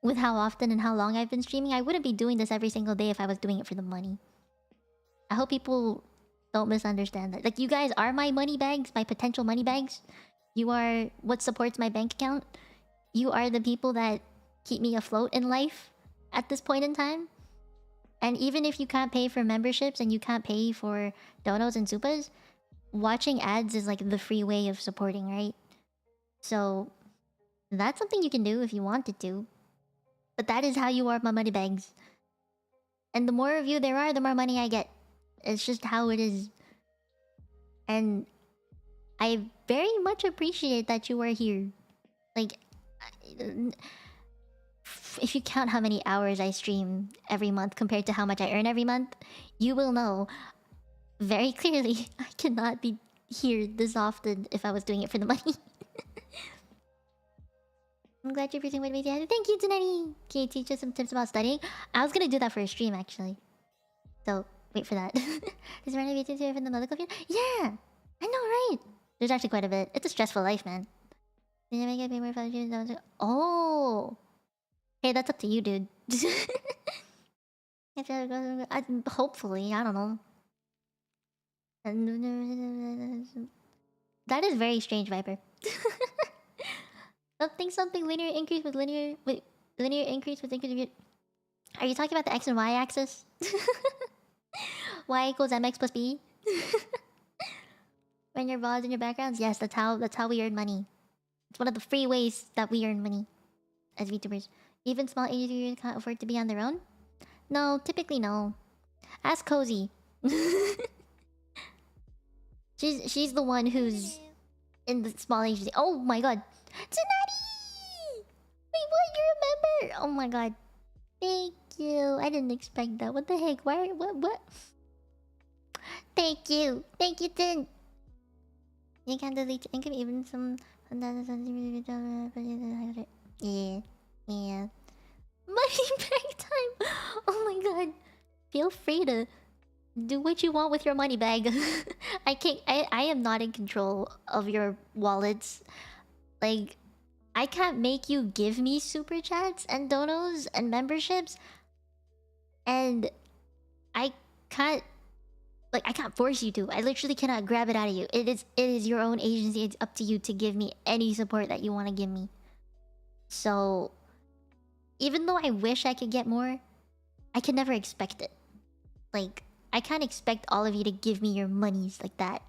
with how often and how long I've been streaming, I wouldn't be doing this every single day if I was doing it for the money. I hope people don't misunderstand that. Like, you guys are my money bags, my potential money bags. You are what supports my bank account. You are the people that keep me afloat in life at this point in time. And even if you can't pay for memberships and you can't pay for donos and supas, watching ads is like the free way of supporting, right? So that's something you can do if you wanted to. But that is how you are my money bags. And the more of you there are, the more money I get. It's just how it is. And I very much appreciate that you are here. Like, if you count how many hours I stream every month compared to how much I earn every month, you will know very clearly I cannot be here this often if I was doing it for the money. I'm glad you're presenting with me. Thank you, Tanani! Can you teach us some tips about studying? I was gonna do that for a stream, actually. So, wait for that. Is there any VTubers here from the medical field? Yeah! I know, right? There's actually quite a bit. It's a stressful life, man. Did you make it pay more for... Oh! Hey, that's up to you, dude. Hopefully, I don't know. That is very strange, Viper. Something linear increase with linear... Wait, linear increase with increase... Are you talking about the X and Y axis? Y equals MX plus B? When your VODs in your backgrounds? Yes, that's how we earn money. It's one of the free ways that we earn money as VTubers. Even small agencies can't afford to be on their own? No, typically no. Ask Cozy. she's the one who's in the small agency. Oh my god. Tsunade! Wait, what? You remember? Oh my god. Thank you. I didn't expect that. What the heck? Why? What? Thank you. Thank you, Tin. You can delete income even some... Yeah. Yeah. Money bag time! Oh my god. Feel free to do what you want with your money bag. I am not in control of your wallets. Like, I can't make you give me super chats and donos and memberships. And I can't force you to. I literally cannot grab it out of you. It is your own agency. It's up to you to give me any support that you want to give me. So, even though I wish I could get more, I can never expect it. Like, I can't expect all of you to give me your monies like that.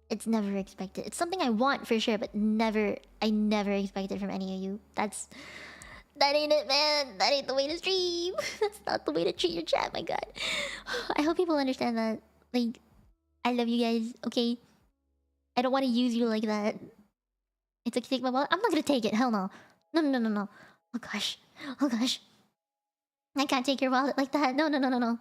It's never expected. It's something I want for sure, but I never expect it from any of you. That ain't it, man. That ain't the way to stream. That's not the way to treat your chat, my god. I hope people understand that. Like, I love you guys, okay? I don't want to use you like that. It's like, take my wallet. I'm not gonna take it. Hell no. No, no, no, no, no. Oh gosh. Oh gosh. I can't take your wallet like that. No, no, no, no, no.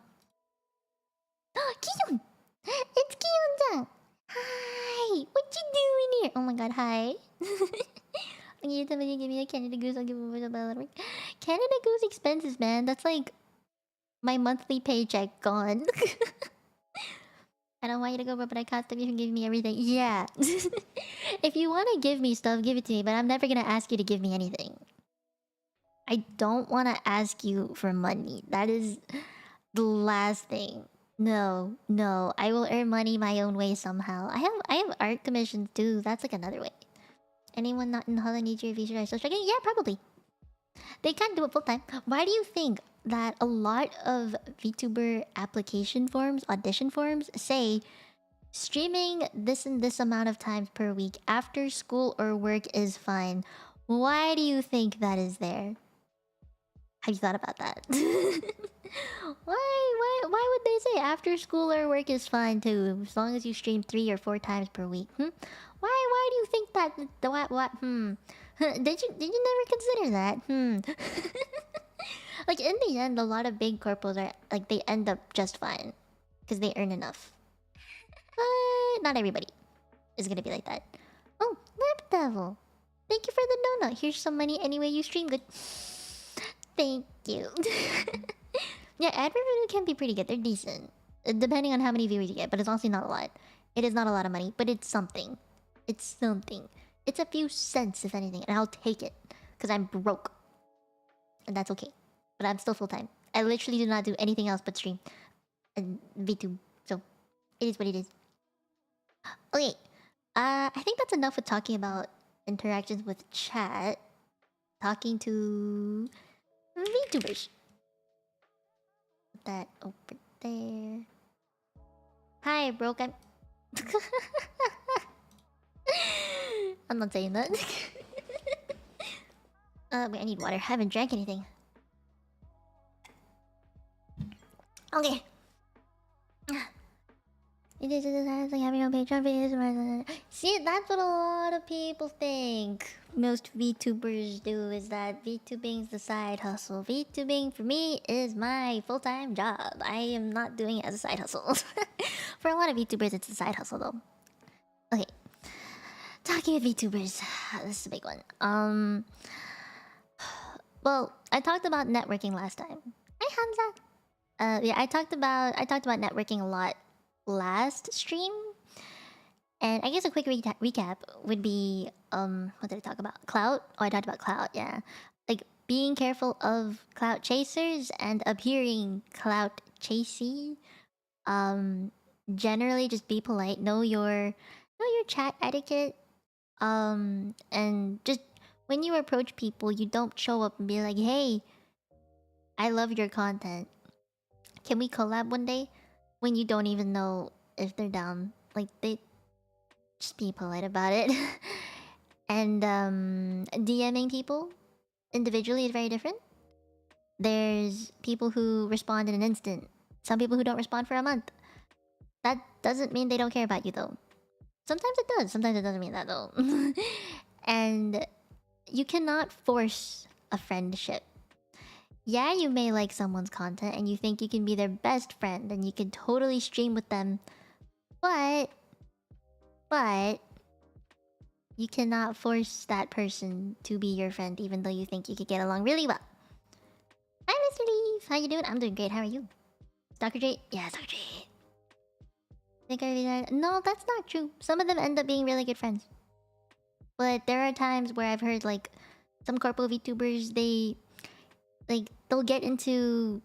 Kiyun! It's Kiyun-chan! Hi! What you doing here? Oh my god, hi. You tell me you give me a Canada Goose, I'll give you a bell. Canada Goose expenses, man. That's like my monthly paycheck gone. I don't want you to go, but I can't stop you from giving me everything. Yeah. If you want to give me stuff, give it to me, but I'm never gonna ask you to give me anything. I don't want to ask you for money. That is the last thing. No, no. I will earn money my own way somehow. I have art commissions too. That's like another way. Anyone not in Holland needs your visa or social? Yeah, probably. They can't do it full time. Why do you think that a lot of VTuber application forms, audition forms, say streaming this and this amount of times per week after school or work is fine? Why do you think that is there? Have you thought about that? Why would they say after school or work is fine too, as long as you stream 3 or 4 times per week? Why do you think that? What? Did you never consider that? Like in the end, a lot of big corpos are like they end up just fine because they earn enough. But not everybody is gonna be like that. Oh, Lab Devil, thank you for the donut. Here's some money anyway you stream. Good. Thank you. Yeah, ad revenue can be pretty good. They're decent, depending on how many viewers you get. But it's honestly not a lot. It is not a lot of money, but it's something. It's something. It's a few cents, if anything, and I'll take it because I'm broke, and that's okay. But I'm still full time. I literally do not do anything else but stream and VTube. So it is what it is. Okay, I think that's enough with talking about interactions with chat. Talking to VTubers. Put that over there. Hi, broke. I'm not saying that. Wait, I need water. I haven't drank anything. Okay. It is like having no Patreon. See, that's what a lot of people think. Most VTubers do is that VTubing is the side hustle. VTubing for me is my full-time job. I am not doing it as a side hustle. For a lot of VTubers, it's a side hustle though. Okay. Talking with VTubers, this is a big one. Well, I talked about networking last time. Hi Hamza. Yeah, I talked about networking a lot last stream, and I guess a quick recap would be what did I talk about? Clout. Oh, I talked about Clout. Yeah, like being careful of Clout chasers and appearing Clout chasey. Generally, just be polite. Know your chat etiquette. And just when you approach people, you don't show up and be like, "Hey, I love your content. Can we collab one day?" When you don't even know if they're down. Like, they just be polite about it. And DMing people individually is very different. There's people who respond in an instant. Some people who don't respond for a month. That doesn't mean they don't care about you though. Sometimes it does. Sometimes it doesn't mean that though. And you cannot force a friendship. Yeah, you may like someone's content and you think you can be their best friend and you can totally stream with them. But you cannot force that person to be your friend even though you think you could get along really well. Hi, Mr. Leaf. How you doing? I'm doing great. How are you? Dr. J? Yeah, Dr. J. Think I really... No, that's not true. Some of them end up being really good friends. But there are times where I've heard like some Corpo VTubers, they'll get into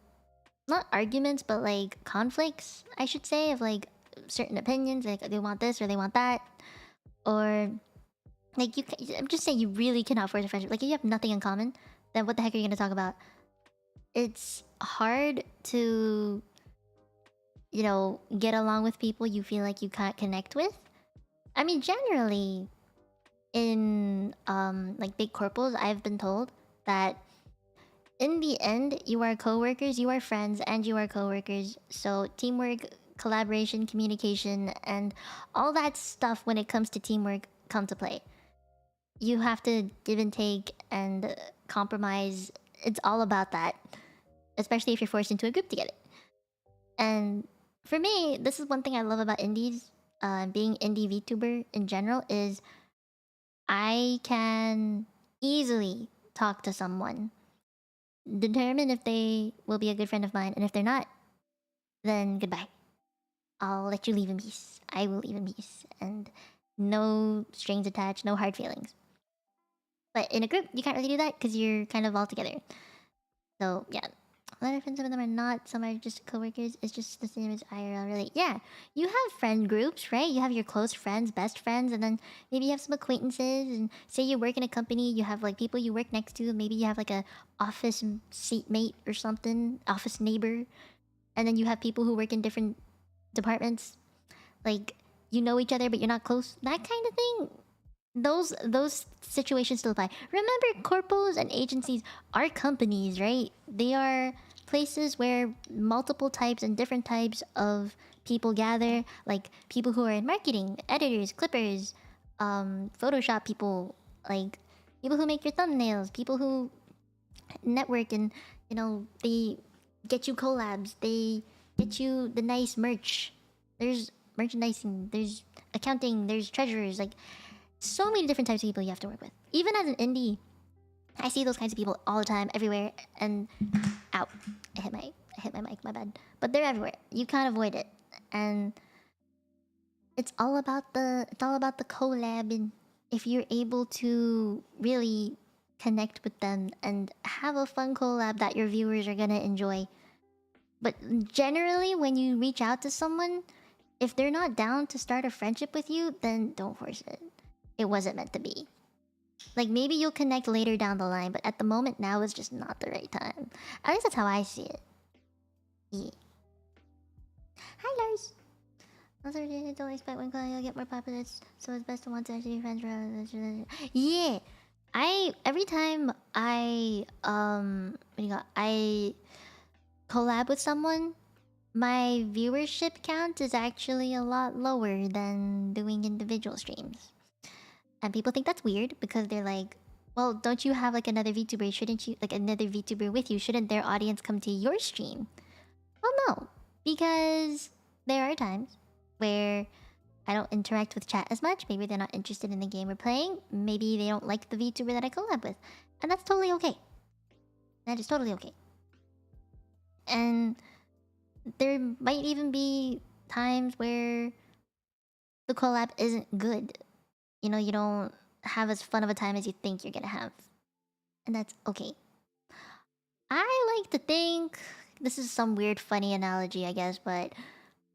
not arguments but like conflicts, I should say, of like certain opinions, like they want this or they want that, or like I'm just saying you really cannot force a friendship. Like if you have nothing in common, then what the heck are you gonna talk about? It's hard to, you know, get along with people you feel like you can't connect with. I mean, generally in like big corpos, I've been told that in the end, you are coworkers, you are friends, and you are coworkers. So teamwork, collaboration, communication, and all that stuff when it comes to teamwork come to play. You have to give and take and compromise. It's all about that, especially if you're forced into a group together. And for me, this is one thing I love about indies, being indie VTuber in general, is I can easily talk to someone, determine if they will be a good friend of mine, and if they're not, then goodbye. I'll let you leave in peace. I will leave in peace. And no strings attached, no hard feelings. But in a group, you can't really do that because you're kind of all together. So, yeah. A lot of friends, some of them are not. Some are just coworkers. It's just the same as IRL, really. Yeah, you have friend groups, right? You have your close friends, best friends, and then maybe you have some acquaintances. And say you work in a company, you have like people you work next to. Maybe you have like a office seatmate or something, office neighbor. And then you have people who work in different departments. Like, you know each other, but you're not close. That kind of thing. Those situations still apply. Remember, corpos and agencies are companies, right? They are places where multiple types and different types of people gather, like people who are in marketing, editors, clippers, Photoshop people, like people who make your thumbnails, people who network and they get you collabs, they get you the nice merch. There's merchandising, there's accounting, there's treasurers, like so many different types of people you have to work with. Even as an indie, I see those kinds of people all the time, everywhere. And ow, I hit my mic, my bad. But they're everywhere. You can't avoid it. And it's all about the collab. And if you're able to really connect with them and have a fun collab that your viewers are gonna enjoy. But generally, when you reach out to someone, if they're not down to start a friendship with you, then don't force it. It wasn't meant to be. Like, maybe you'll connect later down the line, but at the moment now is just not the right time. At least that's how I see it. Yeah. Hi, Lars. Also, don't expect when you'll get more popular, so it's best to want to actually be friends for... Yeah. Every time I I collab with someone, my viewership count is actually a lot lower than doing individual streams. And people think that's weird because they're like, well, don't you have like another VTuber? Shouldn't you, like another VTuber with you? Shouldn't their audience come to your stream? Well, no, because there are times where I don't interact with chat as much. Maybe they're not interested in the game we're playing. Maybe they don't like the VTuber that I collab with. And that's totally okay. That is totally okay. And there might even be times where the collab isn't good. You know, you don't have as fun of a time as you think you're gonna have. And that's okay. I like to think... This is some weird funny analogy, I guess, but...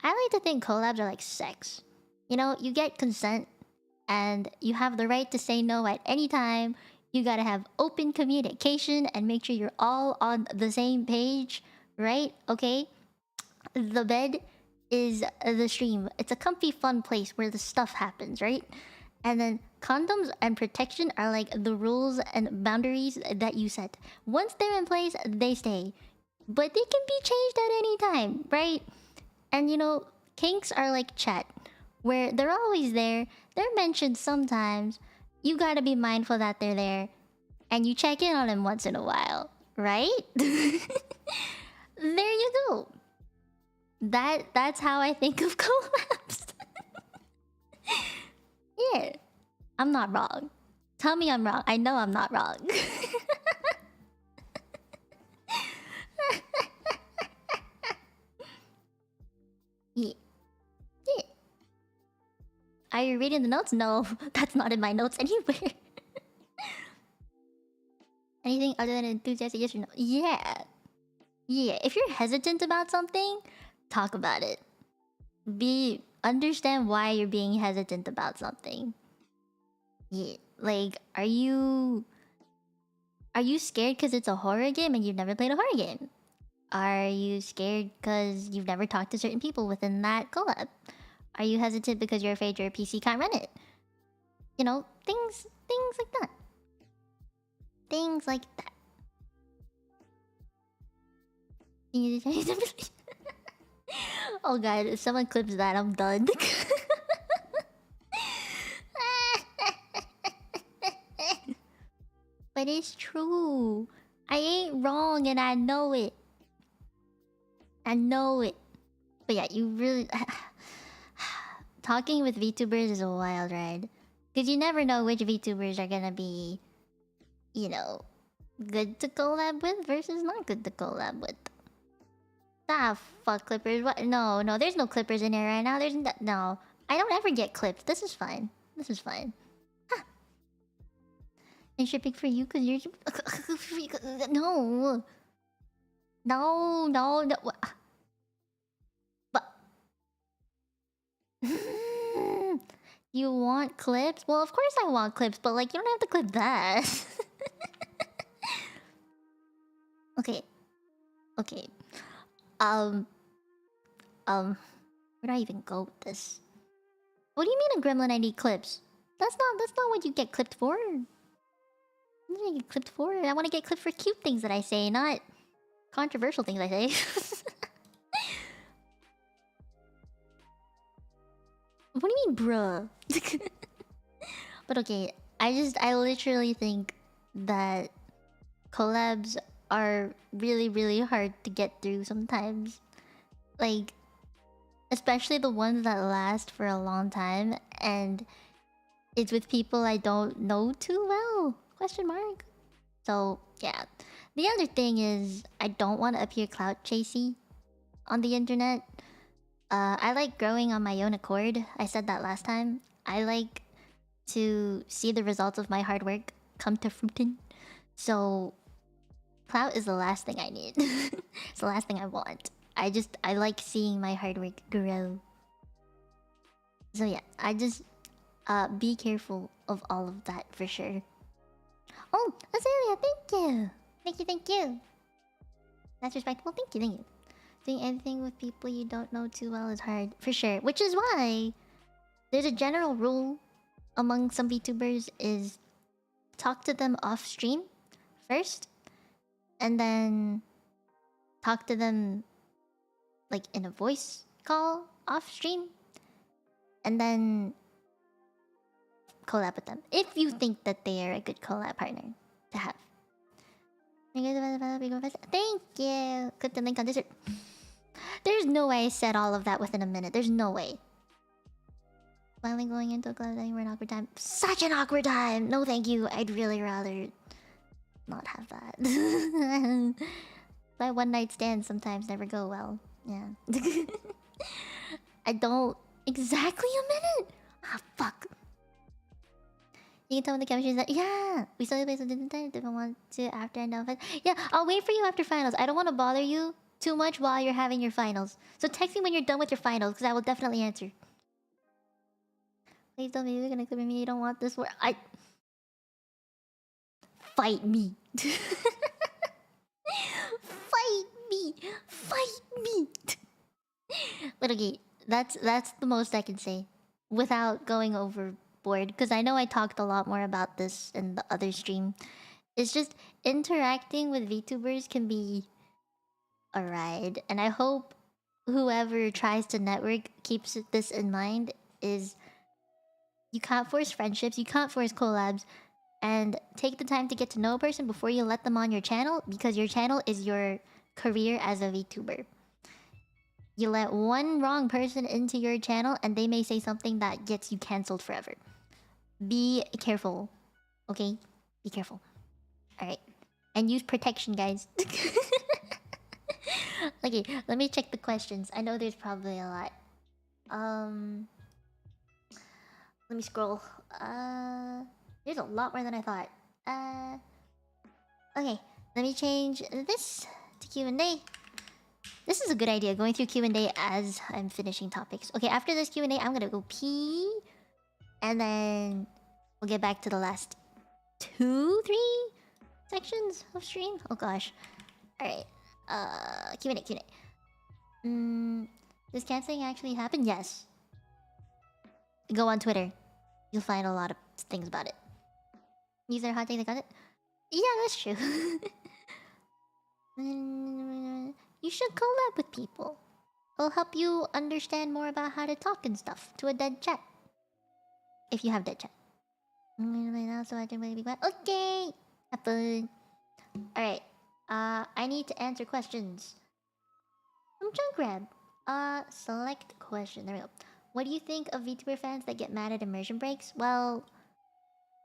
I like to think collabs are like sex. You know, you get consent, and you have the right to say no at any time. You gotta have open communication and make sure you're all on the same page, right? Okay? The bed is the stream. It's a comfy, fun place where the stuff happens, right? And then condoms and protection are like the rules and boundaries that you set. Once they're in place, they stay. But they can be changed at any time, right? And you know, kinks are like chat, where they're always there. They're mentioned sometimes. You gotta be mindful that they're there. And you check in on them once in a while, right? There you go. That's how I think of collabs. Yeah, I'm not wrong. Tell me I'm wrong. I know I'm not wrong. Yeah. Yeah. Are you reading the notes? No, that's not in my notes anywhere. Anything other than enthusiastic, yes or no? Yeah. Yeah, if you're hesitant about something, talk about it. Understand why you're being hesitant about something. Yeah, like, are you scared because it's a horror game and you've never played a horror game? Are you scared because you've never talked to certain people within that collab? Are you hesitant because you're afraid your PC can't run it? You know, things like that. Things like that. Oh god, if someone clips that, I'm done. But it's true. I ain't wrong and I know it. I know it. But yeah, you really... Talking with VTubers is a wild ride. Because you never know which VTubers are gonna be, you know, good to collab with versus not good to collab with. Ah, fuck clippers. What? No, no, there's no clippers in here right now. There's no. I don't ever get clipped. This is fine. This is fine. Huh. And shipping for you because you're... No. No, no, no. But... You want clips? Well, of course I want clips, but like, you don't have to clip that. Okay. Okay. Where do I even go with this? What do you mean a gremlin I need clips? That's not what you get clipped for. What do I get clipped for? I want to get clipped for cute things that I say, not controversial things I say. What do you mean, bruh? But okay, I literally think that collabs are really, really hard to get through sometimes. Like, especially the ones that last for a long time, and it's with people I don't know too well? Question mark. So yeah. The other thing is, I don't want to appear clout chasey on the internet. I like growing on my own accord. I said that last time. I like to see the results of my hard work come to fruition. So clout is the last thing I need. It's the last thing I want. I like seeing my hard work grow. So yeah, I just be careful of all of that for sure. Oh, Azalea, thank you. Thank you. That's respectable. Thank you. Doing anything with people you don't know too well is hard, for sure. Which is why there's a general rule among some VTubers is talk to them off stream first, and then talk to them like in a voice call off stream, and then collab with them if you think that they are a good collab partner to have. Thank you. Click the link on Discord. There's no way I said all of that within a minute. There's no way. Finally going into a club we're an awkward time. Such an awkward time! No thank you. I'd really rather not have that. My one night stands sometimes never go well. Yeah. I don't... Exactly a minute? Ah, fuck. You can tell when the chemistry is that... Yeah! We still play some different time if I want to after and down. Yeah, I'll wait for you after finals. I don't want to bother you too much while you're having your finals. So text me when you're done with your finals, because I will definitely answer. Please tell me you're gonna clip me. You don't want this word. Fight me. Fight me. Fight me. But okay, that's the most I can say without going overboard, because I know I talked a lot more about this in the other stream. It's just interacting with VTubers can be a ride, and I hope whoever tries to network keeps this in mind. Is you can't force friendships, you can't force collabs, and take the time to get to know a person before you let them on your channel, because your channel is your career as a VTuber. You let one wrong person into your channel and they may say something that gets you cancelled forever. Be careful, okay? Be careful. Alright. And use protection, guys. Okay, let me check the questions. I know there's probably a lot. Let me scroll. There's a lot more than I thought. Okay, let me change this to Q&A. This is a good idea, going through Q&A as I'm finishing topics. Okay, after this Q&A, I'm gonna go pee. And then we'll get back to the last 2-3 sections of stream. Oh gosh. Alright. Q&A. Does canceling actually happen? Yes. Go on Twitter. You'll find a lot of things about it. Use their hot take, they got it? Yeah, that's true. You You should collab with people. It'll help you understand more about how to talk and stuff to a dead chat. If you have dead chat. Okay. Have fun. Alright. I need to answer questions. From Junkrab. Select question. There we go. What do you think of VTuber fans that get mad at immersion breaks? Well,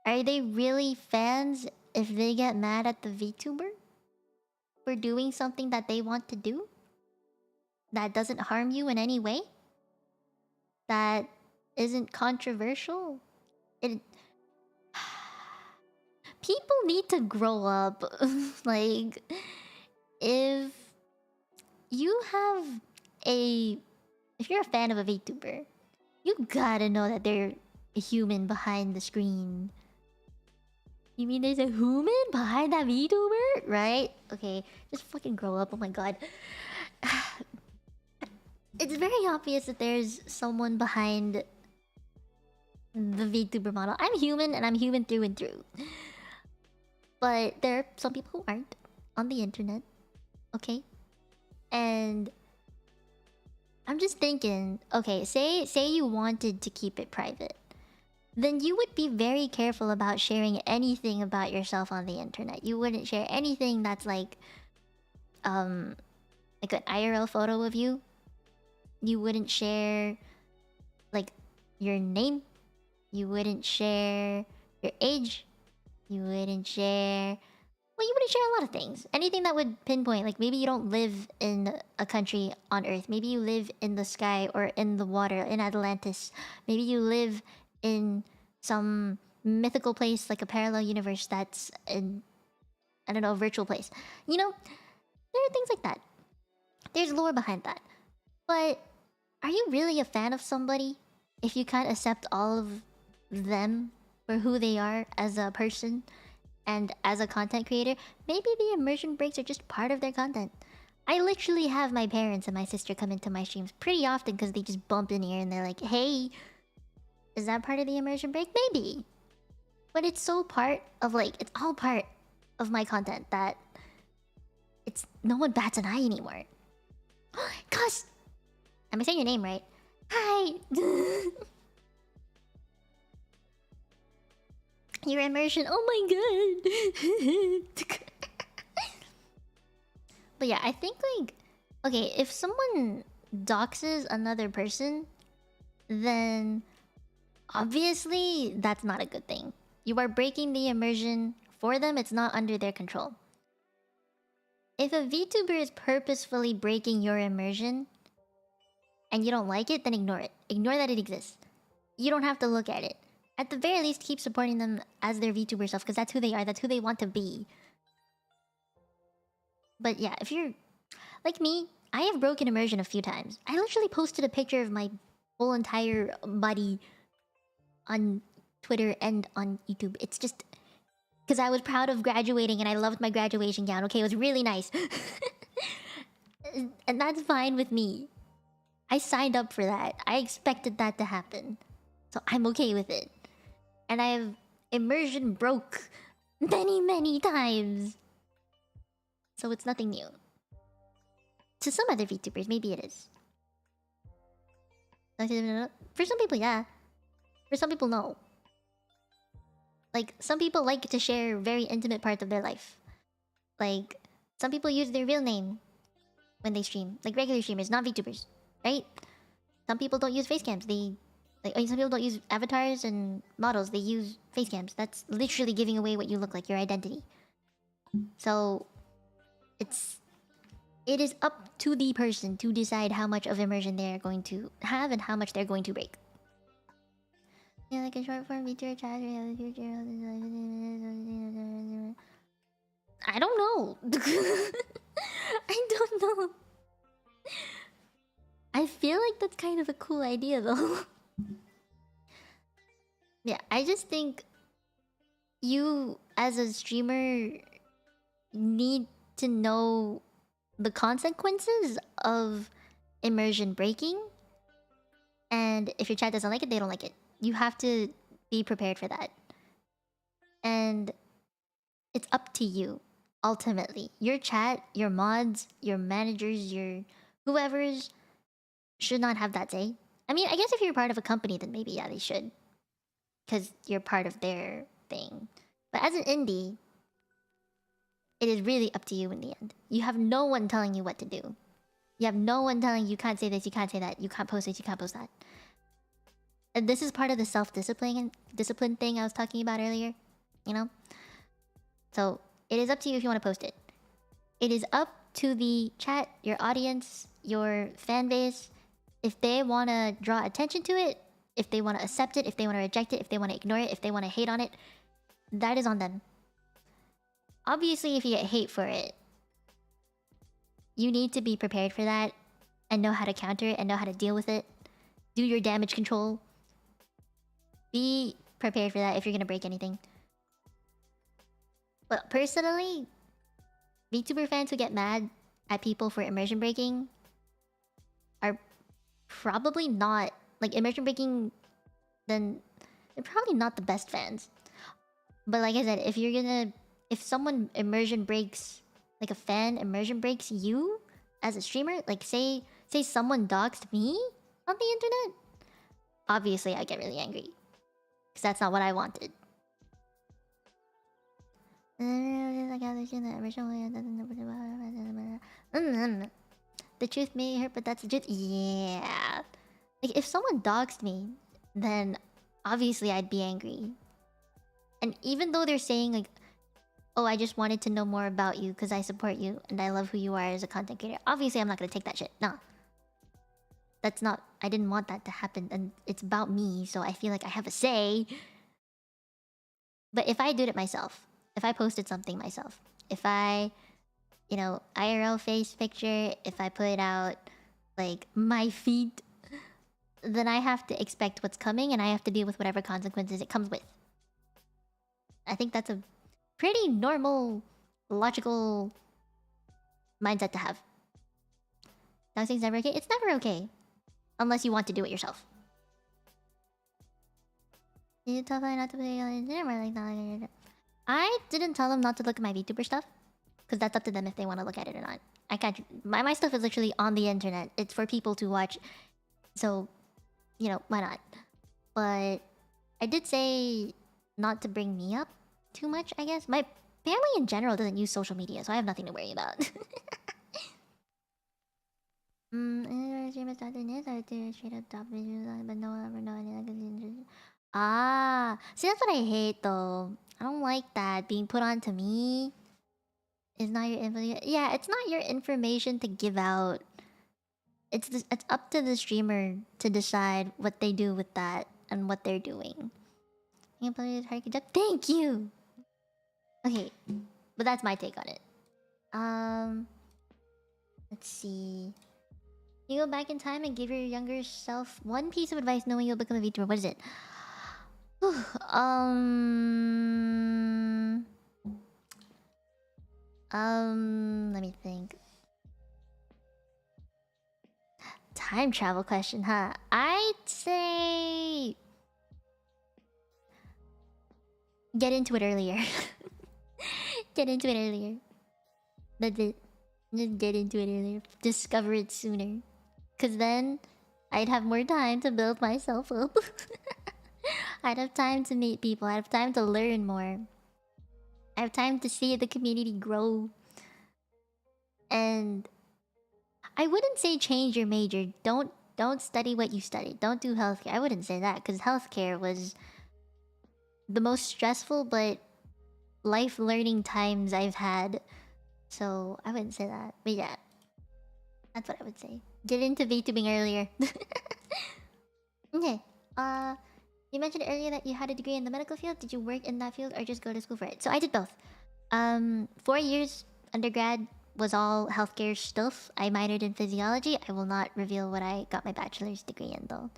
are they really fans if they get mad at the VTuber for doing something that they want to do? That doesn't harm you in any way? That isn't controversial? It... People need to grow up. Like, if you have a... If you're a fan of a VTuber, you gotta know that they're a human behind the screen. You mean there's a human behind that VTuber? Right? Okay, just fucking grow up, oh my god. It's very obvious that there's someone behind the VTuber model. I'm human and I'm human through and through. But there are some people who aren't on the internet. Okay? And I'm just thinking, okay, say you wanted to keep it private. Then you would be very careful about sharing anything about yourself on the internet. You wouldn't share anything that's like an IRL photo of you. You wouldn't share like your name. You wouldn't share your age. You wouldn't share... Well, you wouldn't share a lot of things. Anything that would pinpoint, like maybe you don't live in a country on Earth. Maybe you live in the sky or in the water, in Atlantis. Maybe you live in some mythical place, like a parallel universe that's in, I don't know, a virtual place. You know, there are things like that. There's lore behind that. But are you really a fan of somebody if you can't accept all of them for who they are as a person and as a content creator? Maybe the immersion breaks are just part of their content. I literally have my parents and my sister come into my streams pretty often because they just bump in here and they're like, hey, is that part of the immersion break? Maybe. But it's so part of like, it's all part of my content that it's no one bats an eye anymore. Cuz, am I saying your name right? Hi! Your immersion, oh my god! But yeah, I think like... Okay, if someone doxes another person, then... Obviously, that's not a good thing. You are breaking the immersion for them, it's not under their control. If a VTuber is purposefully breaking your immersion, and you don't like it, then ignore it. Ignore that it exists. You don't have to look at it. At the very least, keep supporting them as their VTuber self, because that's who they are, that's who they want to be. But yeah, if you're... Like me, I have broken immersion a few times. I literally posted a picture of my whole entire body on Twitter and on YouTube. It's just... Because I was proud of graduating and I loved my graduation gown. Okay, it was really nice. And that's fine with me. I signed up for that. I expected that to happen. So I'm okay with it. And I've immersion broke many times. So it's nothing new. To some other VTubers, maybe it is. For some people, yeah. For some people, no. Like, some people like to share very intimate parts of their life. Like, some people use their real name when they stream. Like regular streamers, not VTubers. Right? Some people don't use face cams. They... Like, some people don't use avatars and models. They use face cams. That's literally giving away what you look like, your identity. So... It is up to the person to decide how much of immersion they're going to have and how much they're going to break. Yeah, like a short form VTuber chat. I don't know. I don't know. I feel like that's kind of a cool idea though. Yeah, I just think you as a streamer need to know the consequences of immersion breaking. And if your chat doesn't like it, they don't like it. You have to be prepared for that. And it's up to you. Ultimately, your chat, your mods, your managers, your whoever's should not have that say. I mean, I guess if you're part of a company, then maybe yeah, they should, because you're part of their thing. But as an indie, it is really up to you in the end. You have no one telling you what to do. You have no one telling you can't say this, you can't say that, you can't post this, you can't post that. And this is part of the discipline thing I was talking about earlier, you know? So it is up to you if you want to post it. It is up to the chat, your audience, your fan base, if they want to draw attention to it, if they want to accept it, if they want to reject it, if they want to ignore it, if they want to hate on it, that is on them. Obviously, if you get hate for it, you need to be prepared for that and know how to counter it and know how to deal with it. Do your damage control. Be prepared for that if you're gonna break anything. But personally, VTuber fans who get mad at people for immersion breaking are probably not, like, immersion breaking, then they're probably not the best fans. But like I said, if someone immersion breaks, like a fan immersion breaks you as a streamer, like say someone doxed me on the internet, obviously I get really angry, because that's not what I wanted. The truth may hurt, but that's the truth. Yeah. Like, if someone doxed me, then obviously I'd be angry. And even though they're saying, like, oh, I just wanted to know more about you because I support you and I love who you are as a content creator, obviously I'm not gonna take that shit. No. That's not... I didn't want that to happen, and it's about me, so I feel like I have a say. But if I did it myself, if I posted something myself, if I, you know, IRL face picture, if I put out, like, my feet, then I have to expect what's coming and I have to deal with whatever consequences it comes with. I think that's a pretty normal, logical mindset to have. Doxing's never okay? It's never okay. Unless you want to do it yourself. Did you tell them not to play on the like that? I didn't tell them not to look at my VTuber stuff, because that's up to them if they want to look at it or not. I can't... My stuff is literally on the internet. It's for people to watch. So, you know, why not? But I did say not to bring me up too much, I guess. My family in general doesn't use social media, so I have nothing to worry about. Ah, see, that's what I hate though. I don't like that being put on to me. It's not your info. Yeah, it's not your information to give out. It's up to the streamer to decide what they do with that and what they're doing. Thank you. Okay, but that's my take on it. Let's see. You go back in time and give your younger self one piece of advice knowing you'll become a VTuber. What is it? Let me think. Time travel question, huh? I'd say... get into it earlier. Get into it earlier. That's it. Just get into it earlier. Discover it sooner. Because then I'd have more time to build myself up. I'd have time to meet people. I'd have time to learn more. I have time to see the community grow. And I wouldn't say change your major. Don't study what you studied. Don't do healthcare. I wouldn't say that, because healthcare was the most stressful but life learning times I've had. So I wouldn't say that. But yeah, that's what I would say. Get into VTubing earlier. Okay. You mentioned earlier that you had a degree in the medical field. Did you work in that field or just go to school for it? So I did both. 4 years undergrad was all healthcare stuff. I minored in physiology. I will not reveal what I got my bachelor's degree in though.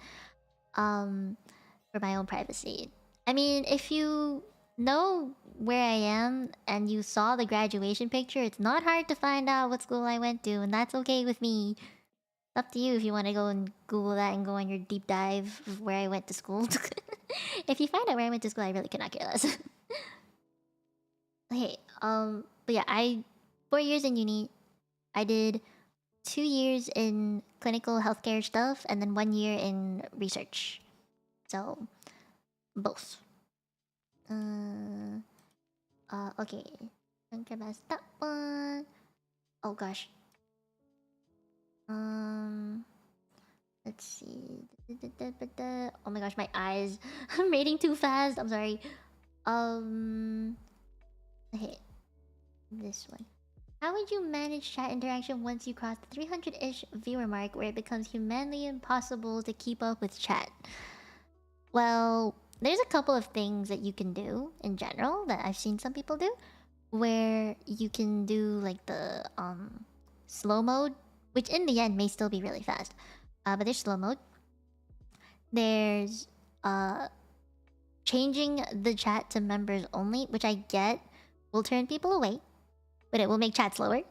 For my own privacy. I mean, if you know where I am and you saw the graduation picture, it's not hard to find out what school I went to, and that's okay with me. It's up to you if you want to go and Google that and go on your deep dive of where I went to school. If you find out where I went to school, I really could not care less. Okay, But yeah, 4 years in uni. I did 2 years in clinical healthcare stuff and then 1 year in research. So both. Okay. Contrast that one. Oh gosh. Let's see. Oh my gosh, my eyes. I'm reading too fast. I'm sorry. Okay. This one. How would you manage chat interaction once you cross the 300-ish viewer mark where it becomes humanly impossible to keep up with chat? Well, there's a couple of things that you can do in general that I've seen some people do, where you can do like the slow mode, which in the end may still be really fast. But there's slow mode. There's changing the chat to members only, which I get will turn people away, but it will make chat slower.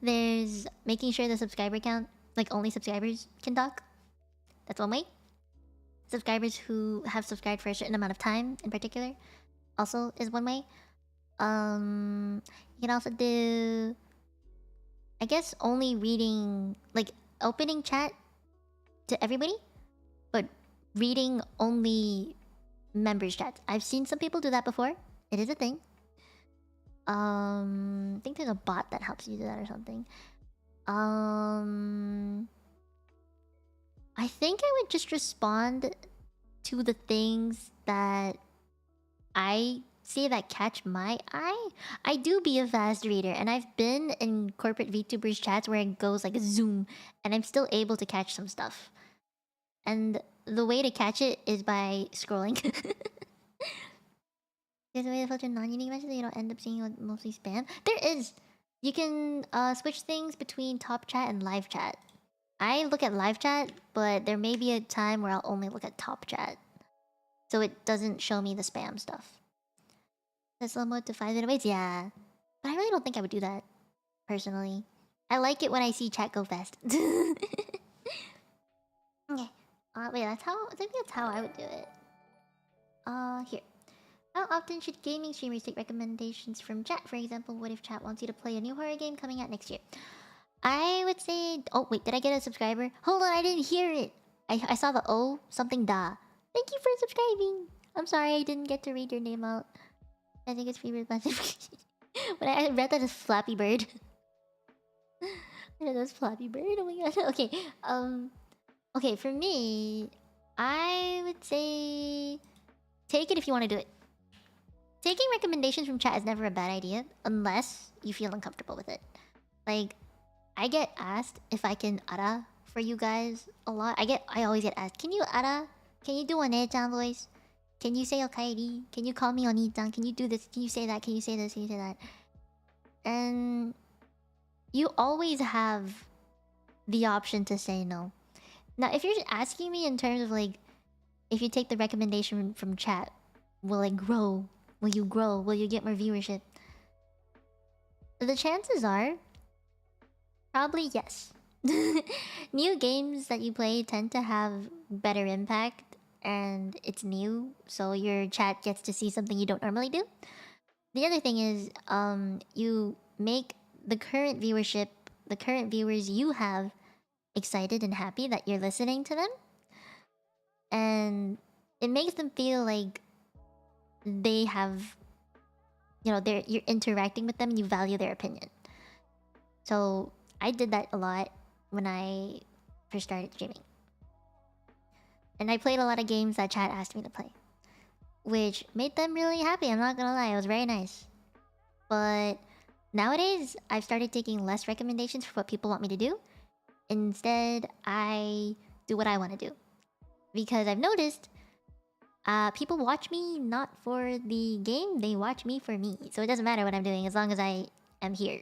There's making sure the subscriber count, like only subscribers can talk. That's one way. Subscribers who have subscribed for a certain amount of time in particular also is one way. You can also do, I guess, only reading, like opening chat to everybody, but reading only members chats. I've seen some people do that before. It is a thing. I think there's a bot that helps you do that or something. I think I would just respond to the things that I see that catch my eye. I do be a fast reader, and I've been in corporate VTubers chats where it goes like zoom, and I'm still able to catch some stuff. And the way to catch it is by scrolling. There's a way to filter non-unique messages so you don't end up seeing like mostly spam. There is. You can switch things between top chat and live chat. I look at live chat, but there may be a time where I'll only look at top chat, so it doesn't show me the spam stuff. The slow mode to 5-minute waits, yeah. But I really don't think I would do that, personally. I like it when I see chat go fast. Okay. Wait, I think that's how I would do it. Here. How often should gaming streamers take recommendations from chat? For example, what if chat wants you to play a new horror game coming out next year? I would say... Oh, wait, did I get a subscriber? Hold on, I didn't hear it! I saw the O, something da. Thank you for subscribing! I'm sorry I didn't get to read your name out. I think it's favorite message. But I read that as Flappy Bird. I read that as Flappy Bird, oh my god. Okay, okay, for me... I would say... Take it if you want to do it. Taking recommendations from chat is never a bad idea, unless you feel uncomfortable with it. Like, I get asked if I can ara for you guys a lot. I always get asked, can you ara? Can you do an One-chan voice? Can you say okaeri? Can you call me Oni-chan? Can you do this? Can you say that? Can you say this? Can you say that? And you always have the option to say no. Now, if you're asking me in terms of like, if you take the recommendation from chat, will it grow? Will you grow? Will you get more viewership? The chances are probably yes. New games that you play tend to have better impact, and it's new, so your chat gets to see something you don't normally do. The other thing is, you make the current viewership, the current viewers you have, excited and happy that you're listening to them, and it makes them feel like they have, you know, you're interacting with them and you value their opinion. So I did that a lot when I first started streaming, and I played a lot of games that chat asked me to play, which made them really happy. I'm not gonna lie, it was very nice. But nowadays I've started taking less recommendations for what people want me to do. Instead, I do what I want to do, because I've noticed people watch me not for the game, they watch me for me. So it doesn't matter what I'm doing as long as I am here.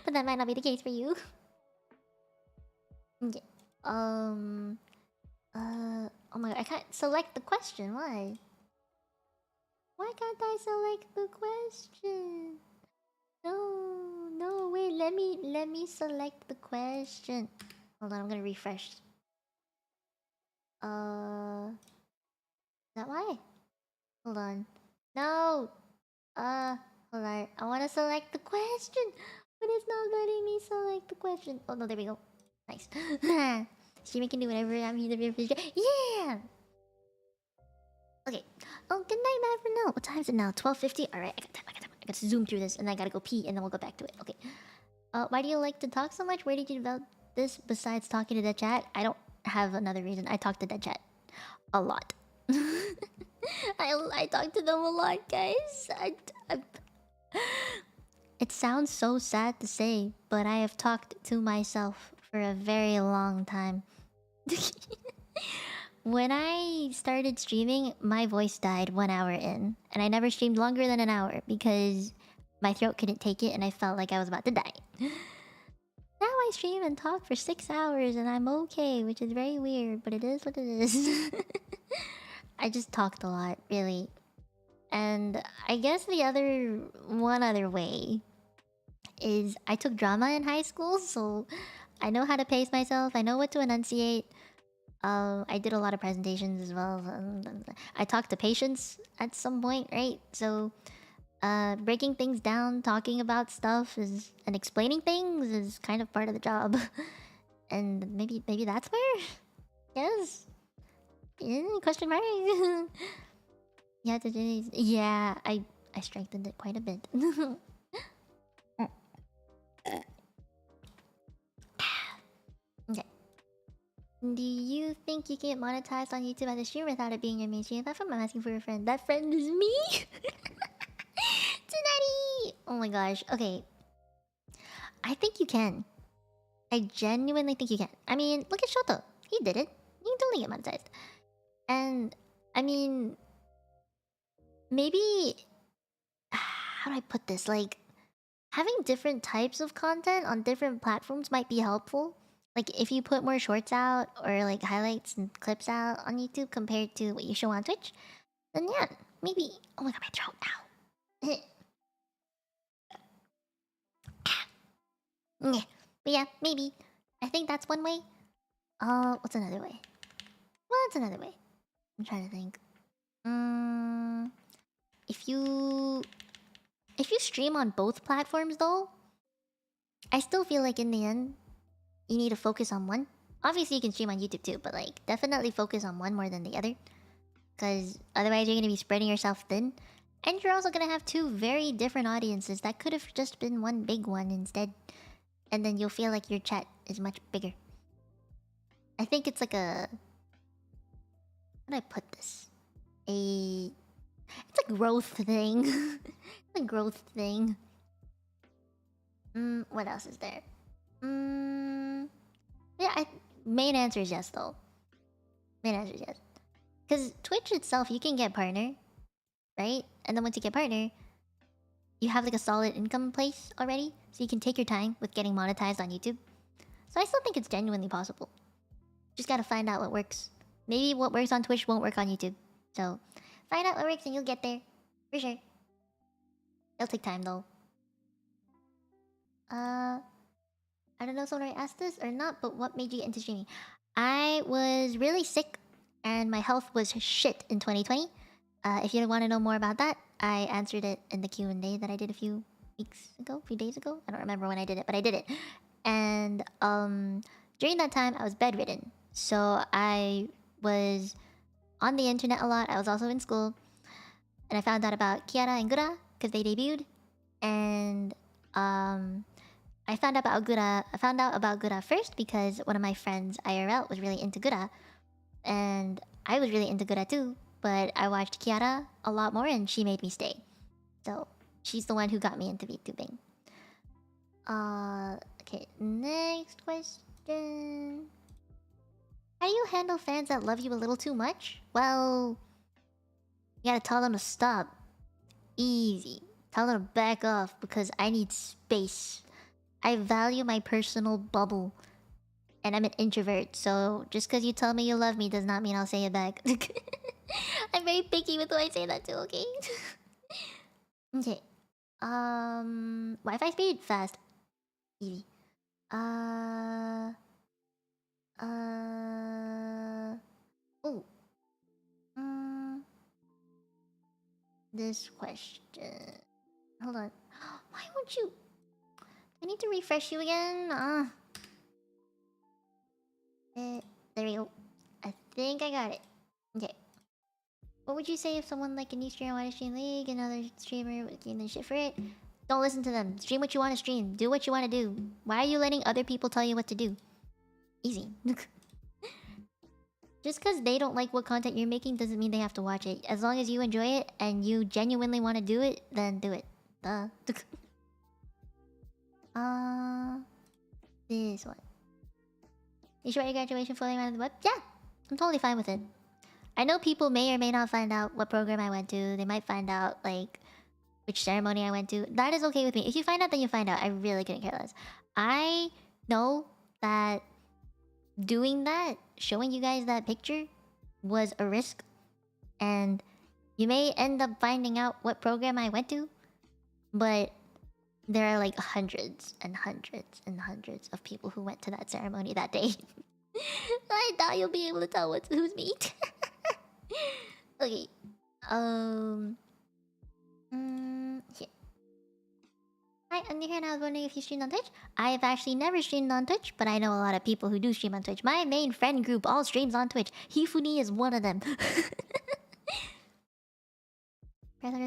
But that might not be the case for you. Okay. Oh my god, I can't select the question. Why? Why can't I select the question? No, wait, let me select the question. Hold on, I'm gonna refresh. Is that why? Hold on. No! Hold on. I want to select the question, but it's not letting me select the question. Oh no, there we go. Nice. Streamer can do whatever. I'm here to be. Yeah. Okay. Oh, good night, man. For now, what time is it now? 12:50. All right, I got time. I got time. I got to zoom through this, and I gotta go pee, and then we'll go back to it. Okay. Why do you like to talk so much? Where did you develop this besides talking to the chat? I don't have another reason. I talk to the chat a lot. I talk to them a lot, guys. It sounds so sad to say, but I have talked to myself for a very long time. When I started streaming, my voice died 1 hour in, and I never streamed longer than an hour because my throat couldn't take it and I felt like I was about to die. Now I stream and talk for 6 hours and I'm okay, which is very weird, but it is what it is. I just talked a lot, really. And I guess one other way is I took drama in high school, so I know how to pace myself, I know what to enunciate. I did a lot of presentations as well. I talked to patients at some point, right? So, breaking things down, talking about stuff and explaining things is kind of part of the job. And maybe that's where? Yes. Question mark. Yeah, I strengthened it quite a bit. Okay. Do you think you can get monetized on YouTube as a streamer without it being your mainstream platform? I'm asking for a friend. That friend is me! Tsunari! Oh my gosh. Okay. I think you can. I genuinely think you can. I mean, look at Shoto. He did it. You can totally get monetized. And, I mean... Maybe... How do I put this? Like... Having different types of content on different platforms might be helpful. Like, if you put more shorts out, or like highlights and clips out on YouTube compared to what you show on Twitch, then yeah, maybe... Oh my god, my throat now. Yeah. But yeah, maybe. I think that's one way. What's another way? What's another way? I'm trying to think. If you stream on both platforms though, I still feel like in the end, you need to focus on one. Obviously, you can stream on YouTube too, but like definitely focus on one more than the other, because otherwise you're gonna be spreading yourself thin, and you're also gonna have two very different audiences that could have just been one big one instead, and then you'll feel like your chat is much bigger. I think it's like a... How do I put this? It's a growth thing. It's a growth thing. What else is there? Yeah, main answer is yes, though. Main answer is yes. Because Twitch itself, you can get partner, right? And then once you get partner, you have like a solid income place already, so you can take your time with getting monetized on YouTube. So I still think it's genuinely possible. Just gotta find out what works. Maybe what works on Twitch won't work on YouTube. So, find out what works and you'll get there. For sure. It'll take time though. I don't know if someone already asked this or not, but what made you get into streaming? I was really sick and my health was shit in 2020. If you want to know more about that, I answered it in the Q&A that I did a few days ago. I don't remember when I did it, but I did it. And during that time, I was bedridden. So I was on the internet a lot. I was also in school. And I found out about Kiara and Gura because they debuted. And I found out about Gura first because one of my friends IRL was really into Gura, and I was really into Gura too. But I watched Kiara a lot more, and she made me stay. So she's the one who got me into VTubing. Okay, next question. How do you handle fans that love you a little too much? Well, you gotta tell them to stop. Easy. Tell them to back off because I need space. I value my personal bubble. And I'm an introvert, so just because you tell me you love me does not mean I'll say it back. I'm very picky with who I say that to, okay? Okay. Wi-Fi speed? Fast. Easy. Oh. This question. Hold on. Why won't you? I need to refresh you again. There we go. I think I got it. Okay. What would you say if someone like a new streamer wanted to stream League, another streamer would game the shit for it? Don't listen to them. Stream what you want to stream. Do what you want to do. Why are you letting other people tell you what to do? Easy. Just because they don't like what content you're making doesn't mean they have to watch it. As long as you enjoy it and you genuinely want to do it, then do it. Duh. This one. You should write your graduation floating around the web? Yeah, I'm totally fine with it. I know people may or may not find out what program I went to. They might find out, like, which ceremony I went to. That is okay with me. If you find out, then you find out. I really couldn't care less. I know that doing that, showing you guys that picture, was a risk. And you may end up finding out what program I went to. But there are like hundreds and hundreds and hundreds of people who went to that ceremony that day. I doubt you'll be able to tell who's me. Okay. Here. Hi, I'm here and I was wondering if you streamed on Twitch. I've actually never streamed on Twitch, but I know a lot of people who do stream on Twitch. My main friend group all streams on Twitch. Hifuni is one of them.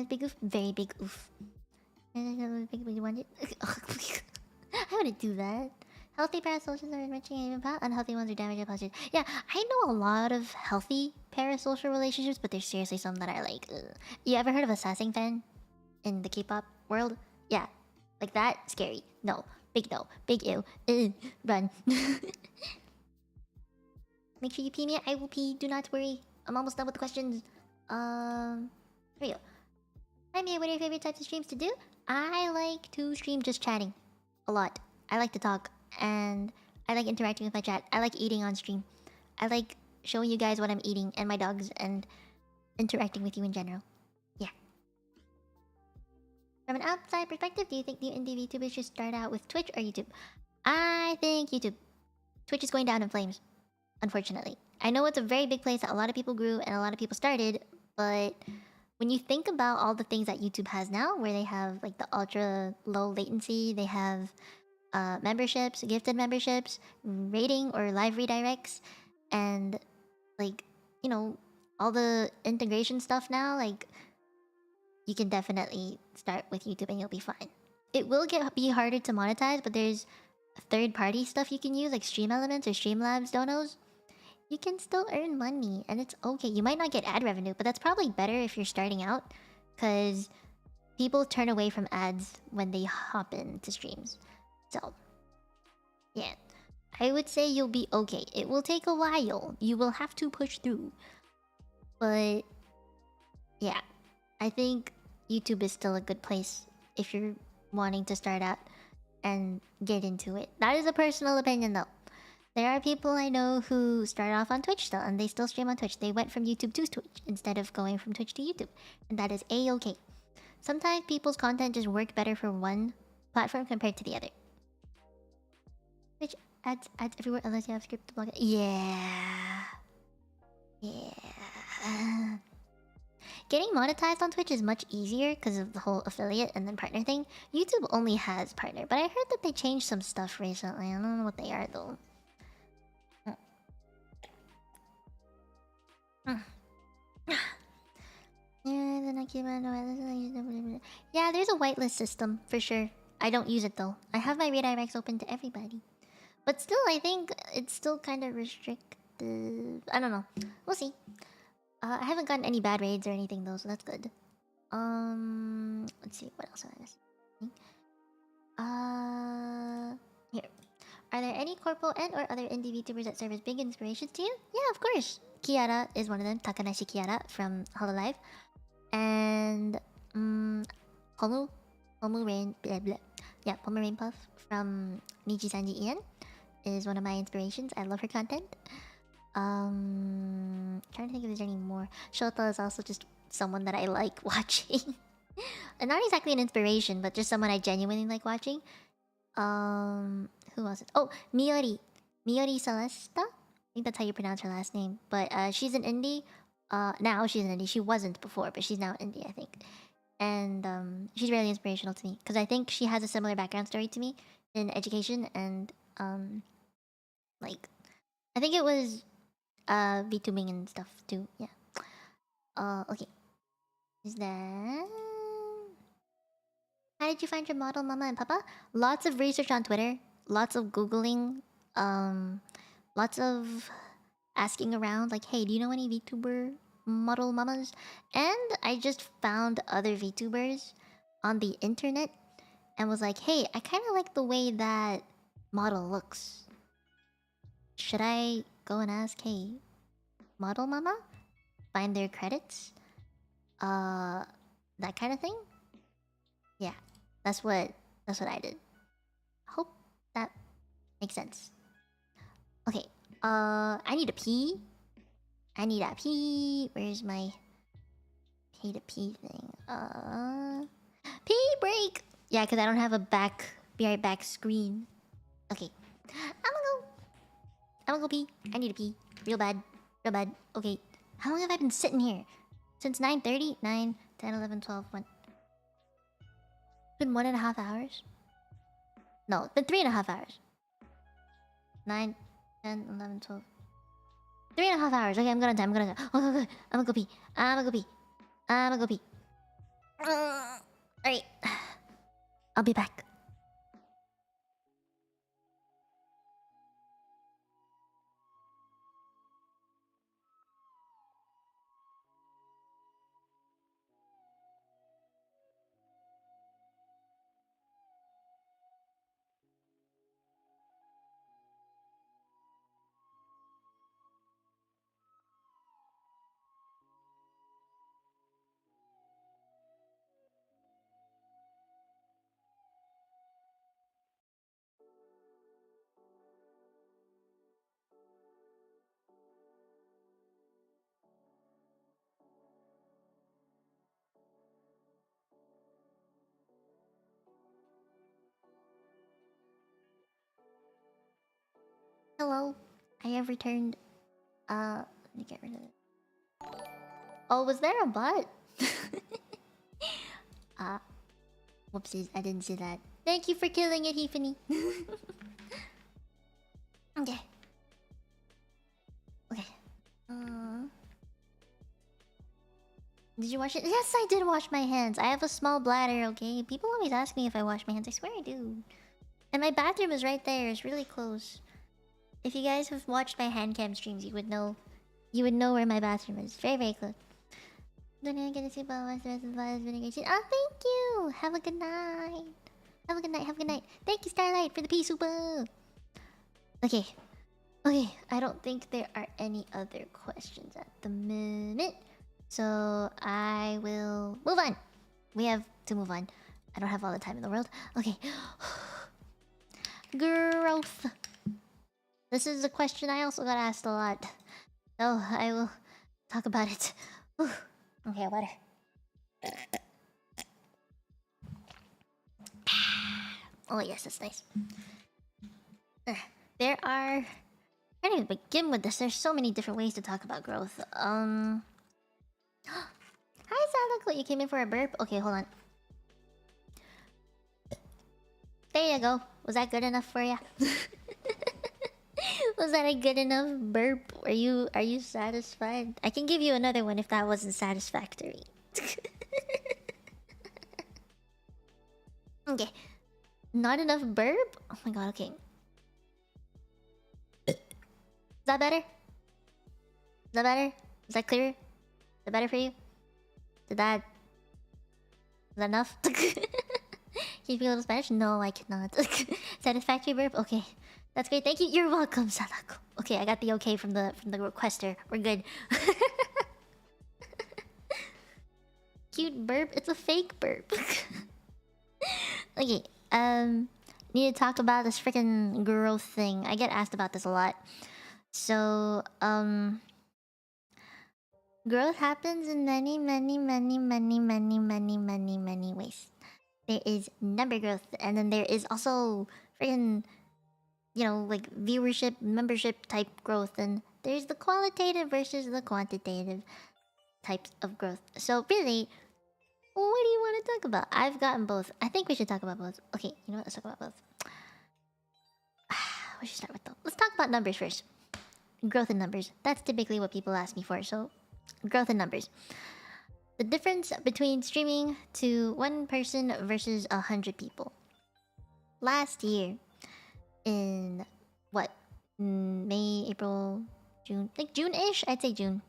Big oof, very big oof. I wouldn't do that. Healthy parasocials are enriching, unhealthy ones are damaging postures. Yeah, I know a lot of healthy parasocial relationships, but there's seriously some that are like, ugh. You ever heard of a sassing fan in the K-pop world? Yeah, like that, scary. No, big ew. Run. Make sure you pee me. I will pee. Do not worry. I'm almost done with the questions. Here we go. Hi Mia, what are your favorite types of streams to do? I like to stream just chatting a lot. I like to talk and I like interacting with my chat. I like eating on stream. I like showing you guys what I'm eating and my dogs and interacting with you in general. Yeah. From an outside perspective, do you think new indie VTubers should start out with Twitch or YouTube? I think YouTube. Twitch is going down in flames, unfortunately. I know it's a very big place that a lot of people grew and a lot of people started, but when you think about all the things that YouTube has now, where they have like the ultra low latency, they have memberships, gifted memberships, rating or live redirects, and like, you know, all the integration stuff now, like you can definitely start with YouTube and you'll be fine. It will be harder to monetize, but there's third-party stuff you can use, like Stream Elements or Streamlabs donos. You can still earn money, and it's okay. You might not get ad revenue, but that's probably better if you're starting out, because people turn away from ads when they hop into streams. So, yeah. I would say you'll be okay. It will take a while. You will have to push through. But, yeah. I think YouTube is still a good place if you're wanting to start out and get into it. That is a personal opinion, though. There are people I know who start off on Twitch still, and they still stream on Twitch. They went from YouTube to Twitch instead of going from Twitch to YouTube. And that is A-okay. Sometimes people's content just work better for one platform compared to the other. Twitch ads everywhere unless you have script to block it. Yeah. Yeah. Getting monetized on Twitch is much easier because of the whole affiliate and then partner thing. YouTube only has partner, but I heard that they changed some stuff recently. I don't know what they are, though. Yeah, there's a whitelist system for sure. I don't use it though. I have my redirects open to everybody, but still, I think it's still kind of restricted. I don't know. We'll see. I haven't gotten any bad raids or anything though, so that's good. Let's see what else I missing. Here. Are there any Corpo and/or other indie VTubers that serve as big inspirations to you? Yeah, of course. Kiara is one of them. Takanashi Kiara from HoloLive. And Pomu Rain, blah, blah. Yeah, Pomu Rain Puff from Niji Sanji Ian is one of my inspirations. I love her content. Trying to think if there's any more. Shota is also just someone that I like watching. And not exactly an inspiration, but just someone I genuinely like watching. Who else? Oh, Miori Celesta. I think that's how you pronounce her last name. But she's an indie. Now she's an indie. She wasn't before, but she's now indie, I think. and she's really inspirational to me because I think she has a similar background story to me in education and like I think it was VTubing and stuff too. Yeah. Okay. Is that? How did you find your model, Mama and Papa? Lots of research on Twitter. Lots of googling. Lots of asking around. Like, hey, do you know any VTuber model mamas? And I just found other VTubers on the internet and was like, hey, I kind of like the way that model looks. Should I go and ask, hey, model mama? Find their credits? That kind of thing? Yeah, that's what I did. Hope that makes sense. Okay, I need to pee. I need a pee. Where's my pee to pee thing? Pee break! Yeah, because I don't have a be right back screen. Okay. I'm gonna go pee. I need to pee. Real bad. Real bad. Okay. How long have I been sitting here? Since 9:30? 9, 10, 11, 12, 1. It's been 1.5 hours? No, it's been 3.5 hours. 9, 10, 11, 12. 3.5 hours. Okay, I'm gonna die. I'm gonna die. Oh, okay. I'm gonna go pee. I'm gonna go pee. I'm gonna go pee. Alright. I'll be back. Hello. I have returned. Let me get rid of it. Oh, was there a bot? Whoopsies, I didn't see that. Thank you for killing it, Hefany. Okay. Okay. Did you wash it? Yes, I did wash my hands. I have a small bladder, okay? People always ask me if I wash my hands. I swear I do. And my bathroom is right there. It's really close. If you guys have watched my hand cam streams, you would know. You would know where my bathroom is. Very, very close. Don't even get to see about the rest of the vibes. Been a great shit. Oh, thank you. Have a good night. Have a good night. Have a good night. Thank you, Starlight, for the pea super. Okay. Okay. I don't think there are any other questions at the minute. So I will move on. We have to move on. I don't have all the time in the world. Okay. Growth. This is a question I also got asked a lot. So I will talk about it. Okay, water. Oh yes, that's nice. There are... I can't even begin with this. There's so many different ways to talk about growth. Hi, Sadako. You came in for a burp? Okay, hold on. There you go. Was that good enough for you? Was that a good enough burp? Are you satisfied? I can give you another one if that wasn't satisfactory. Okay. Not enough burp? Oh my god, okay. Is that better? Is that better? Is that clearer? Is that better for you? Is that enough? Can you speak a little Spanish? No, I cannot. Satisfactory burp? Okay. That's great. Thank you. You're welcome, Sadako. Okay, I got the okay from the requester. We're good. Cute burp? It's a fake burp. Okay. Need to talk about this freaking growth thing. I get asked about this a lot. So, growth happens in many ways. There is number growth, and then there is also freaking, you know, like viewership, membership type growth, and there's the qualitative versus the quantitative types of growth. So really, What do you want to talk about? I've gotten both. I think we should talk about both. Okay, you know what? Let's talk about both. We should start with though. Let's talk about numbers first. Growth in numbers. That's typically what people ask me for. So, growth in numbers. The difference between streaming to one person versus 100 people. Last year, in what? May, April, June? Like June-ish? I'd say June.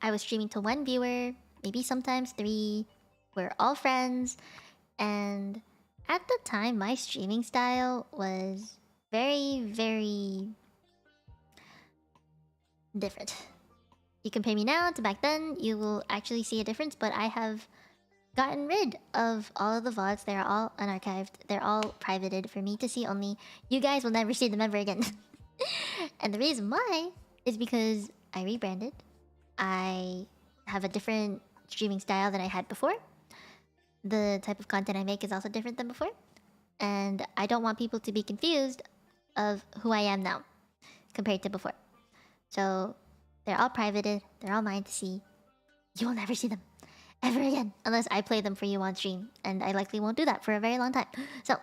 I was streaming to one viewer, maybe sometimes three. We're all friends. And at the time, my streaming style was very, very different. You compare me now to back then, you will actually see a difference, but I have gotten rid of all of the VODs. They're all unarchived. They're all privated for me to see only. You guys will never see them ever again. And the reason why is because I rebranded. I have a different streaming style than I had before. The type of content I make is also different than before. And I don't want people to be confused of who I am now compared to before. So they're all privated. They're all mine to see. You will never see them ever again unless I play them for you on stream. And I likely won't do that for a very long time. So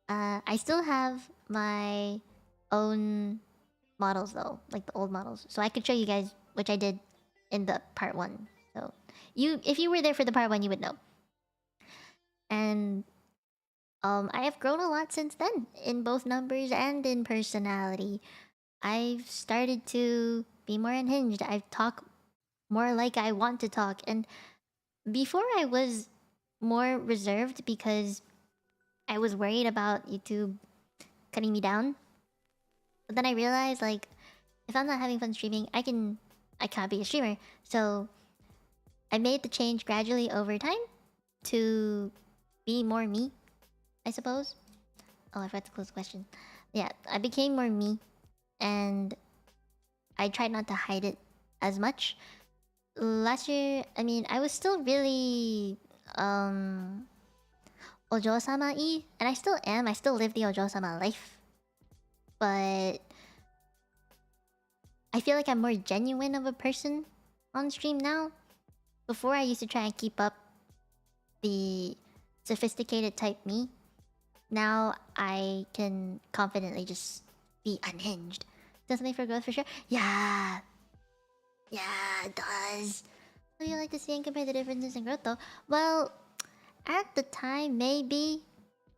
I still have my own models though, like the old models. So I could show you guys, which I did in the part 1. So if you were there for the part 1, you would know. And I have grown a lot since then in both numbers and in personality. I've started to be more unhinged. I talk more like I want to talk. And before I was more reserved because I was worried about YouTube cutting me down. But then I realized, like, if I'm not having fun streaming, I can't be a streamer. So I made the change gradually over time to be more me, I suppose. Oh, I forgot to close the question. Yeah, I became more me. And I tried not to hide it as much. Last year, I mean, I was still really Ojo-sama-y, and I still am. I still live the Ojo-sama life. But I feel like I'm more genuine of a person on stream now. Before, I used to try and keep up the sophisticated type me. Now I can confidently just be unhinged. Does something for growth for sure? Yeah. Yeah, it does. What do you like to see and compare the differences in growth though? Well, at the time, maybe.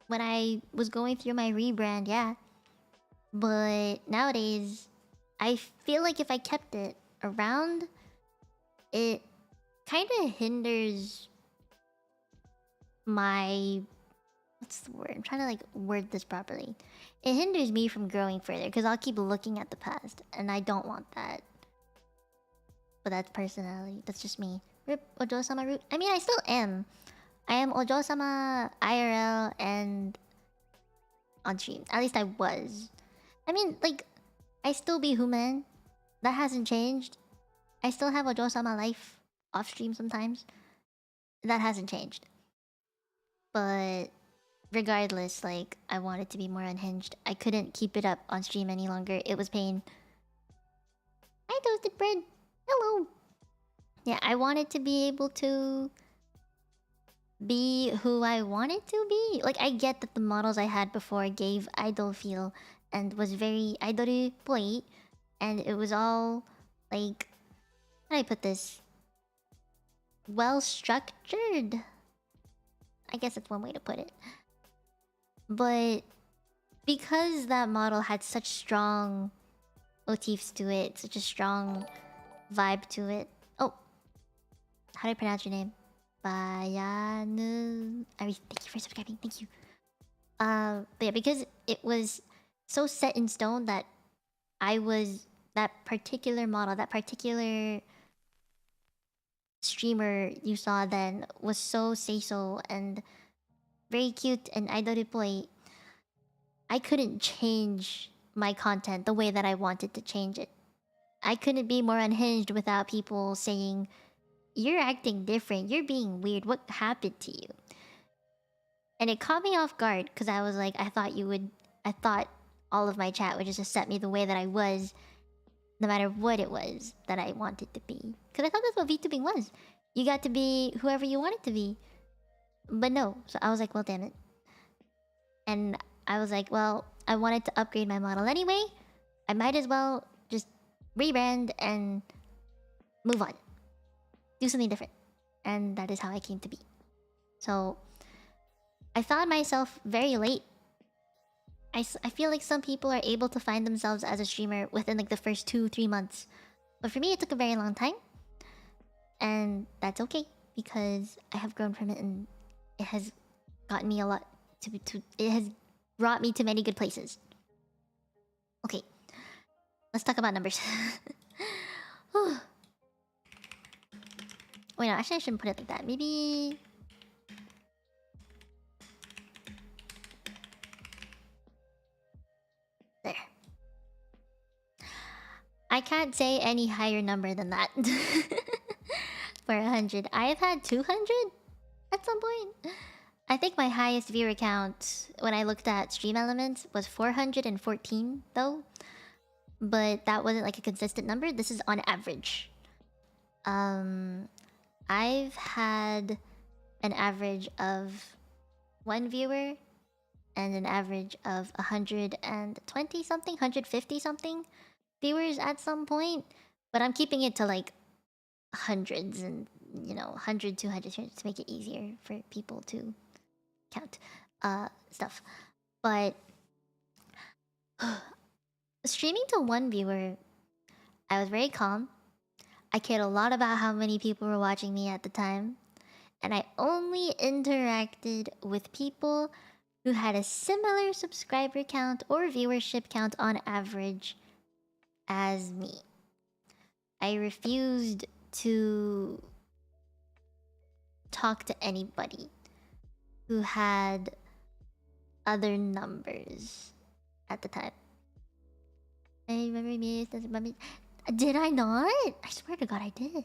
When I was going through my rebrand, yeah. But nowadays, I feel like if I kept it around, it kind of hinders my... What's the word? I'm trying to like word this properly. It hinders me from growing further because I'll keep looking at the past and I don't want that. But that's personality. That's just me. Rip Ojo-sama root. I mean, I still am. I am Ojo-sama IRL and on stream. At least I was. I mean, like, I still be human. That hasn't changed. I still have Ojo-sama life off stream sometimes. That hasn't changed. But regardless, like, I wanted to be more unhinged. I couldn't keep it up on stream any longer. It was pain. Hi, Toasted Bread. Hello. Yeah, I wanted to be able to be who I wanted to be. Like, I get that the models I had before gave idol feel and was very idol-poi. And it was all, like... How do I put this? Well-structured. I guess that's one way to put it. But because that model had such strong motifs to it, such a strong vibe to it. Oh, how do I pronounce your name? Bayanu. Thank you for subscribing. Thank you. But yeah, because it was so set in stone that I was that particular model, that particular streamer you saw then was so say-so and very cute and idol-poi. I couldn't change my content the way that I wanted to change it. I couldn't be more unhinged without people saying, "You're acting different, you're being weird, what happened to you?" And it caught me off guard because I was like, I thought all of my chat would just accept me the way that I was. no matter what it was that I wanted to be. Because I thought that's what VTubing was. You got to be whoever you wanted to be. But no. So I was like, well, damn it. And I was like, well, I wanted to upgrade my model anyway. I might as well just rebrand and move on. Do something different. And that is how I came to be. So I found myself very late. I feel like some people are able to find themselves as a streamer within like the first 2-3 months. But for me, it took a very long time. And that's okay. Because I have grown from it and it has gotten me a lot it has brought me to many good places. Okay. Let's talk about numbers. Wait, no, actually I shouldn't put it like that. Maybe... there. I can't say any higher number than that. For 100. I've had 200 at some point. I think my highest viewer count when I looked at Stream Elements was 414 though. But that wasn't like a consistent number. This is on average. I've had an average of 1 viewer and an average of 120 something, 150 something viewers at some point. But I'm keeping it to like hundreds and, you know, 100, 200 to make it easier for people to count stuff. But streaming to 1 viewer, I was very calm. I cared a lot about how many people were watching me at the time. And I only interacted with people who had a similar subscriber count or viewership count on average as me. I refused to talk to anybody who had other numbers at the time. I remember me. Did I not? I swear to God I did.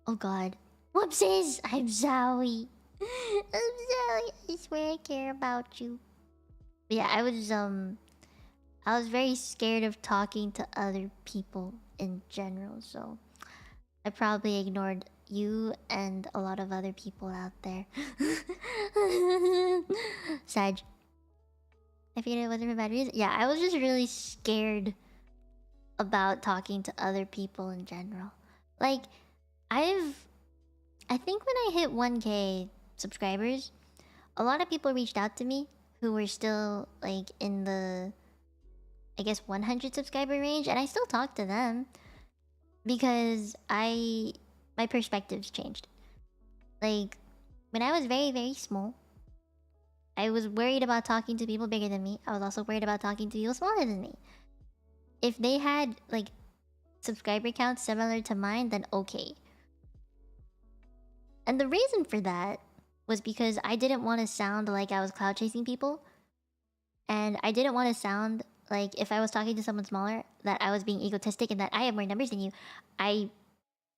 Oh God. Whoopsies! I'm sorry. I'm sorry. I swear I care about you. But yeah, I was very scared of talking to other people in general, so I probably ignored you and a lot of other people out there. Sag. I figured it wasn't for bad reason. Yeah, I was just really scared about talking to other people in general. Like, I think when I hit 1K subscribers, a lot of people reached out to me who were still like in the, I guess, 100 subscriber range, and I still talk to them because my perspectives changed. Like, when I was very, very small, I was worried about talking to people bigger than me. I was also worried about talking to people smaller than me. If they had like subscriber counts similar to mine, then okay. And the reason for that was because I didn't want to sound like I was cloud chasing people. And I didn't want to sound like, if I was talking to someone smaller, that I was being egotistic and that I have more numbers than you. I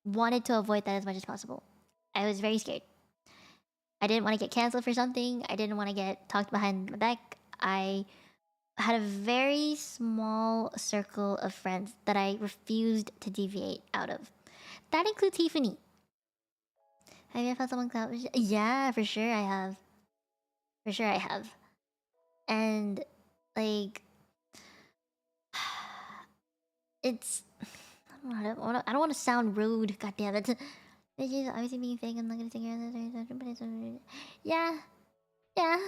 wanted to avoid that as much as possible. I was very scared. I didn't want to get canceled for something. I didn't want to get talked behind my back. I had a very small circle of friends that I refused to deviate out of. That includes Tiffany. Have you ever felt someone clout? Yeah, for sure I have. For sure I have. And like, it's, I don't want to sound rude. God damn it. Bitches obviously being fake. I'm not gonna take care of that. But it's yeah,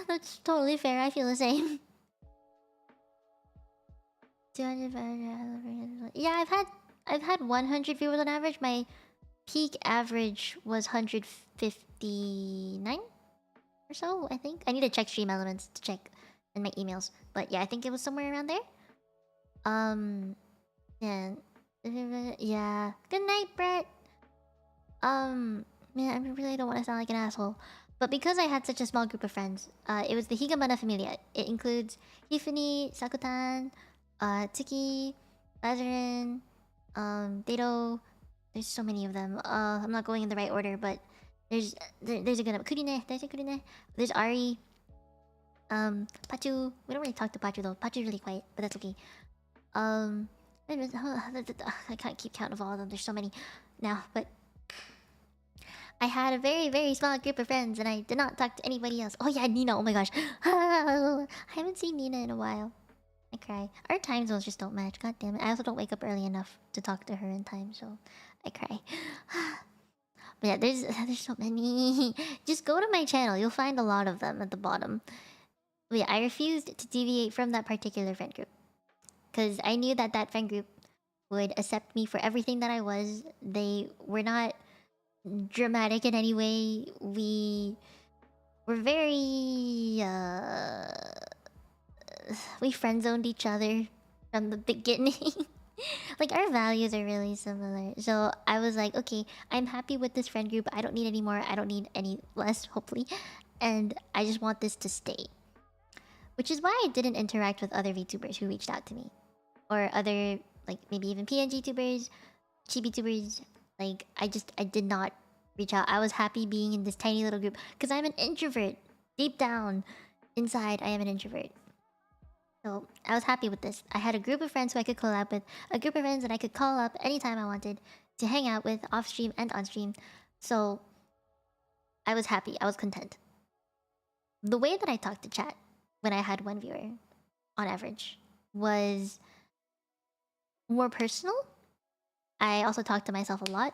that's totally fair. I feel the same. 200. Yeah, I've had 100 viewers on average. My peak average was 159 or so, I think. I need to check Stream Elements to check in my emails, but yeah, I think it was somewhere around there. Yeah. Good night, Brett. Man, I really don't want to sound like an asshole, but because I had such a small group of friends, it was the Higamana Familia. It includes Hifuni, Sakutan, Tiki, Lazarin, Dato. There's so many of them. I'm not going in the right order, but there's a good number. Kurine, there's a Kurine. There's Ari. Pachu. We don't really talk to Pachu though. Pachu's really quiet, but that's okay. I can't keep count of all of them. There's so many now, but I had a very, very small group of friends and I did not talk to anybody else. Oh yeah, Nina, oh my gosh. I haven't seen Nina in a while. I cry. Our time zones just don't match, god damn it. I also don't wake up early enough to talk to her in time, so I cry. But yeah, there's so many. Just go to my channel, you'll find a lot of them at the bottom. But yeah, I refused to deviate from that particular friend group. Because I knew that that friend group would accept me for everything that I was. They were not dramatic in any way. We were very we friend zoned each other from the beginning. Like our values are really similar. So I was like, okay, I'm happy with this friend group. I don't need any more. I don't need any less, hopefully. And I just want this to stay. Which is why I didn't interact with other VTubers who reached out to me. Or other, like, maybe even PNGtubers, Chibitubers. Like, I did not reach out. I was happy being in this tiny little group. Because I'm an introvert. Deep down, inside, I am an introvert. So, I was happy with this. I had a group of friends who I could collab with. A group of friends that I could call up anytime I wanted. To hang out with, off stream and on stream. So, I was happy. I was content. The way that I talked to chat when I had one viewer, on average, was more personal. I also talked to myself a lot.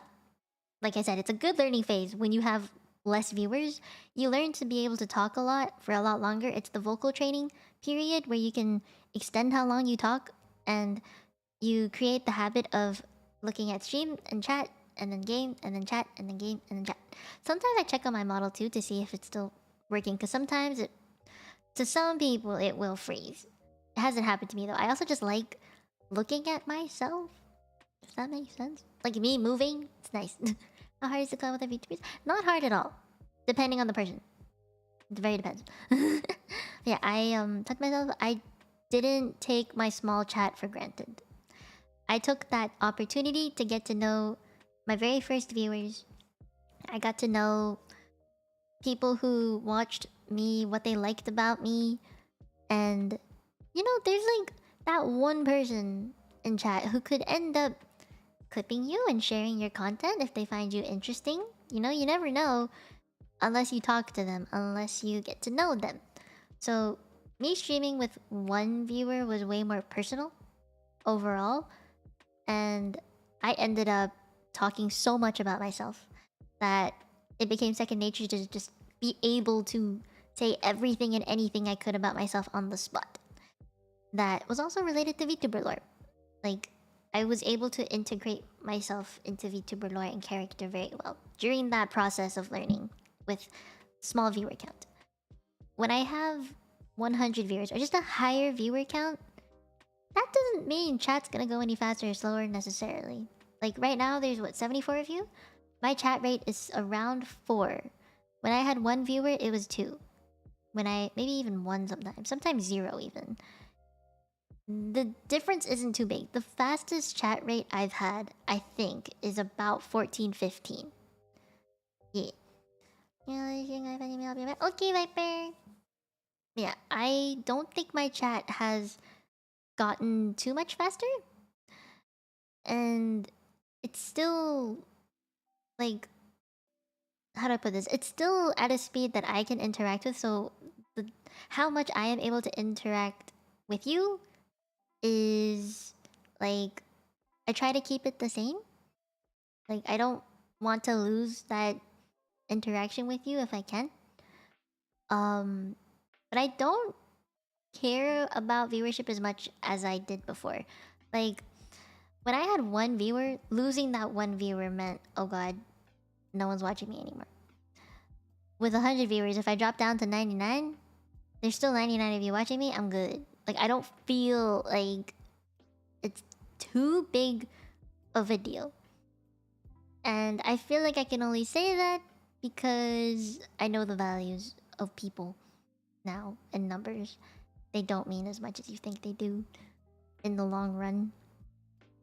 Like I said, it's a good learning phase. When you have less viewers, you learn to be able to talk a lot for a lot longer. It's the vocal training period where you can extend how long you talk and you create the habit of looking at stream and chat and then game and then chat and then game and then chat. Sometimes I check on my model too to see if it's still working because sometimes to some people it will freeze. It hasn't happened to me though. I also just like looking at myself. Does that make sense? Like me moving, it's nice. How hard is the collab with the VTubers? Not hard at all. Depending on the person. It very depends. Yeah, I told myself I didn't take my small chat for granted. I took that opportunity to get to know my very first viewers. I got to know people who watched me, what they liked about me. And, you know, there's like that one person in chat who could end up clipping you and sharing your content if they find you interesting. You know, you never know unless you talk to them, unless you get to know them. So, me streaming with one viewer was way more personal overall. And I ended up talking so much about myself that it became second nature to just be able to say everything and anything I could about myself on the spot. That was also related to VTuber lore. Like, I was able to integrate myself into VTuber lore and character very well during that process of learning with small viewer count. When I have 100 viewers or just a higher viewer count, that doesn't mean chat's gonna go any faster or slower necessarily. Like right now, there's what, 74 of you? My chat rate is around 4. When I had one viewer, it was 2. When maybe even 1 sometimes 0 even. The difference isn't too big. The fastest chat rate I've had, I think, is about 14, 15. Yeah. Okay, Viper. Yeah, I don't think my chat has gotten too much faster. And it's still like, how do I put this? It's still at a speed that I can interact with. So how much I am able to interact with you is like, I try to keep it the same. Like I don't want to lose that interaction with you if I can. But I don't care about viewership as much as I did before. Like when I had one viewer, losing that one viewer meant, oh god, no one's watching me anymore. With 100 viewers, if I drop down to 99, there's still 99 of you watching me, I'm good. Like I don't feel like it's too big of a deal. And I feel like I can only say that because I know the values of people now and numbers. They don't mean as much as you think they do in the long run.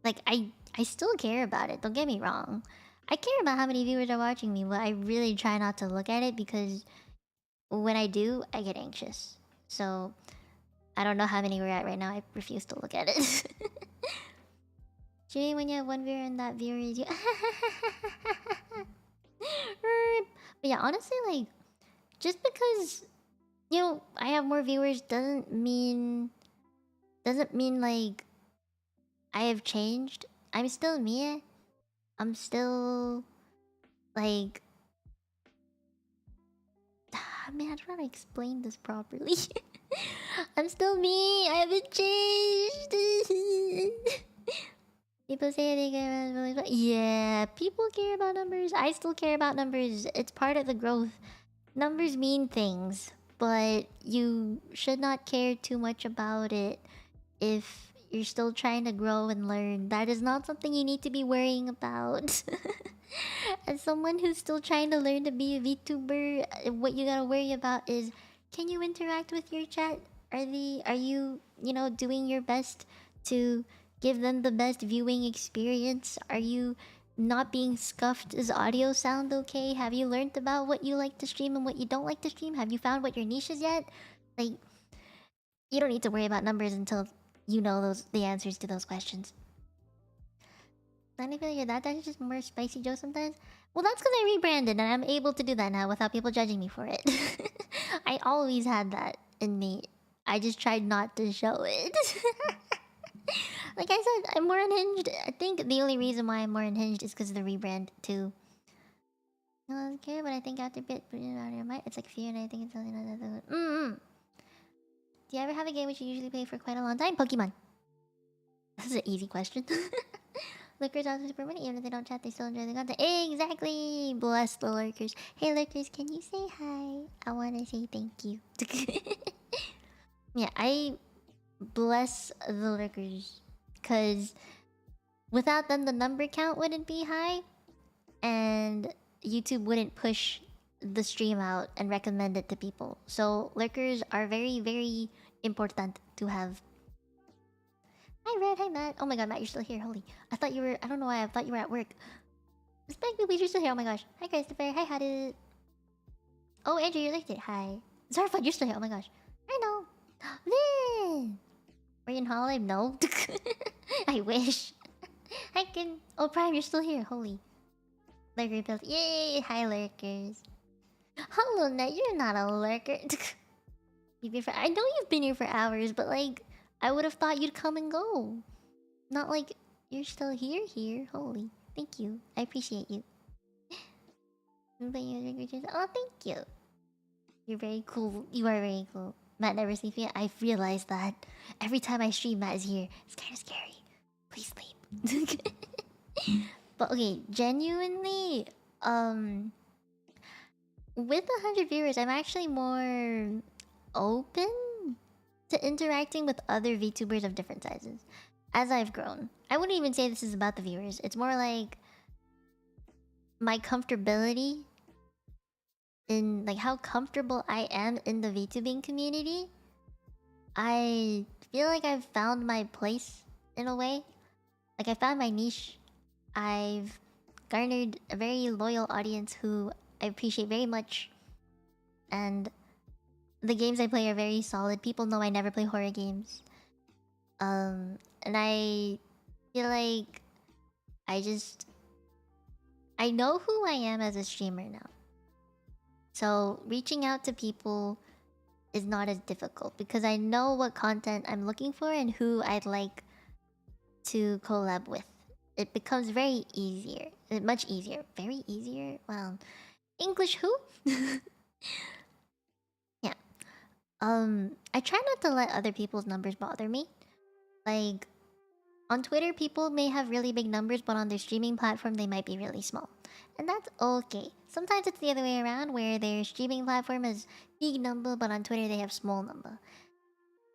Like I still care about it, don't get me wrong. I care about how many viewers are watching me, but I really try not to look at it because when I do, I get anxious. So I don't know how many we're at right now. I refuse to look at it. Streaming when you have one viewer and that viewer is you. But yeah, honestly, like, just because you know I have more viewers doesn't mean like I have changed. I'm still me. I'm still like man, I don't know how to explain this properly. I'm still me. I haven't changed. People say they care about numbers. Yeah, people care about numbers. I still care about numbers. It's part of the growth. Numbers mean things, but you should not care too much about it if you're still trying to grow and learn. That is not something you need to be worrying about. As someone who's still trying to learn to be a VTuber, what you gotta worry about is, can you interact with your chat? Are you, doing your best to give them the best viewing experience? Are you not being scuffed? Is audio sound okay? Have you learned about what you like to stream and what you don't like to stream? Have you found what your niche is yet? Like, you don't need to worry about numbers until you know the answers to those questions. I feel like that's just more spicy Joe sometimes. Well, that's because I rebranded and I'm able to do that now without people judging me for it. I always had that in me. I just tried not to show it. Like I said, I'm more unhinged. I think the only reason why I'm more unhinged is because of the rebrand too. No, I don't care, but I think after bit putting it out of your mind, it's like fear, and I think it's something like that. Do you ever have a game which you usually play for quite a long time? Pokemon. This is an easy question. Lurkers also super money, even if they don't chat, they still enjoy the content. Exactly! Bless the lurkers. Hey lurkers, can you say hi? I wanna say thank you. Yeah, I bless the lurkers. Because without them, the number count wouldn't be high. And YouTube wouldn't push the stream out and recommend it to people. So lurkers are very, very important to have. Hi Red, hi Matt. Oh my god, Matt, you're still here. Holy. I thought you were... I don't know why, I thought you were at work. Respect me, please, you're still here. Oh my gosh. Hi Christopher. Hi Hadid. Oh, Andrew, you're like it. Hi. Zarfud, you're still here. Oh my gosh. I know. Vin! Were you in HoloLive? No. I wish. Hi Kim. Oh, Prime, you're still here. Holy. Lurker build. Yay! Hi lurkers. Hello, Net. You're not a lurker. You've been I know you've been here for hours, but like... I would have thought you'd come and go. Not like you're still here. Holy. Thank you. I appreciate you. Oh, thank you. You're very cool. You are very cool. Matt never sleeps yet. I've realized that. Every time I stream, Matt is here. It's kind of scary. Please sleep. But okay, genuinely, with 100 viewers, I'm actually more open to interacting with other VTubers of different sizes as I've grown. I wouldn't even say this is about the viewers. It's more like my comfortability in like how comfortable I am in the VTubing community. I feel like I've found my place in a way. Like I found my niche. I've garnered a very loyal audience who I appreciate very much. And the games I play are very solid. People know I never play horror games. And I feel like I know who I am as a streamer now. So reaching out to people is not as difficult because I know what content I'm looking for and who I'd like to collab with. It becomes very easier. Much easier. Very easier? Well, English who? Yeah. I try not to let other people's numbers bother me. Like, on Twitter, people may have really big numbers, but on their streaming platform, they might be really small. And that's okay. Sometimes it's the other way around, where their streaming platform is big number, but on Twitter, they have small number.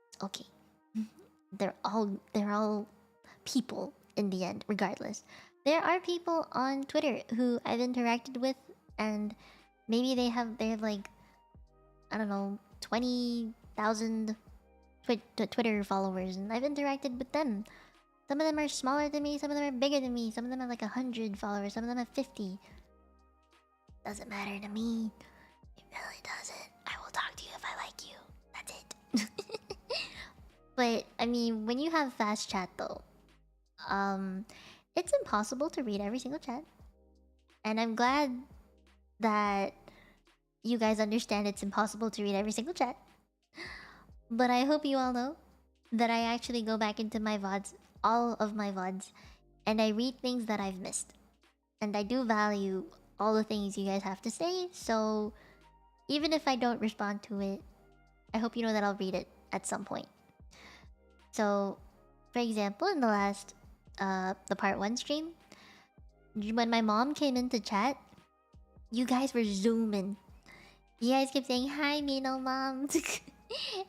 It's okay. They're all people in the end, regardless. There are people on Twitter who I've interacted with, and maybe they have like, I don't know, 20,000 Twitter followers, and I've interacted with them. Some of them are smaller than me, some of them are bigger than me, some of them have like 100 followers, some of them have 50. Doesn't matter to me. It really doesn't. I will talk to you if I like you. That's it. But, I mean, when you have fast chat though, It's impossible to read every single chat. And I'm glad that you guys understand it's impossible to read every single chat. But I hope you all know that I actually go back into my VODs, all of my VODs, and I read things that I've missed. And I do value all the things you guys have to say, so even if I don't respond to it, I hope you know that I'll read it at some point. So, for example, in the last, the part 1 stream, when my mom came into chat, you guys were zooming. You guys kept saying, "Hi, Mino Mom."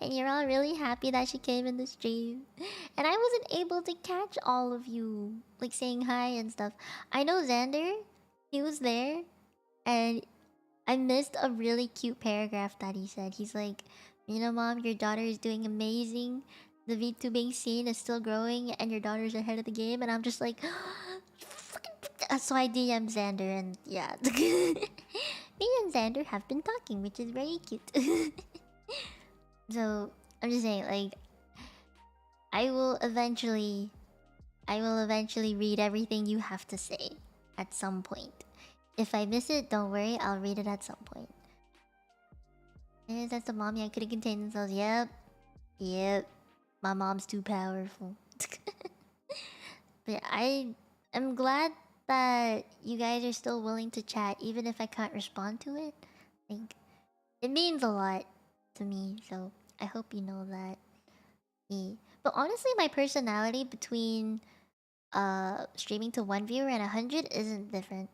And you're all really happy that she came in the stream. And I wasn't able to catch all of you, like, saying hi and stuff. I know Xander, he was there, and I missed a really cute paragraph that he said. He's like, "Mino Mom, your daughter is doing amazing. The VTubing scene is still growing, and your daughter's ahead of the game." And I'm just like, so I DM Xander, and yeah. Me and Xander have been talking, which is very cute. So, I'm just saying, like, I will eventually read everything you have to say at some point. If I miss it, don't worry, I'll read it at some point. That's the mommy I couldn't contain themselves. Yep. My mom's too powerful. But I am glad that you guys are still willing to chat, even if I can't respond to it. Like, it means a lot to me, so I hope you know that. Yeah. But honestly, my personality between streaming to 1 viewer and 100 isn't different.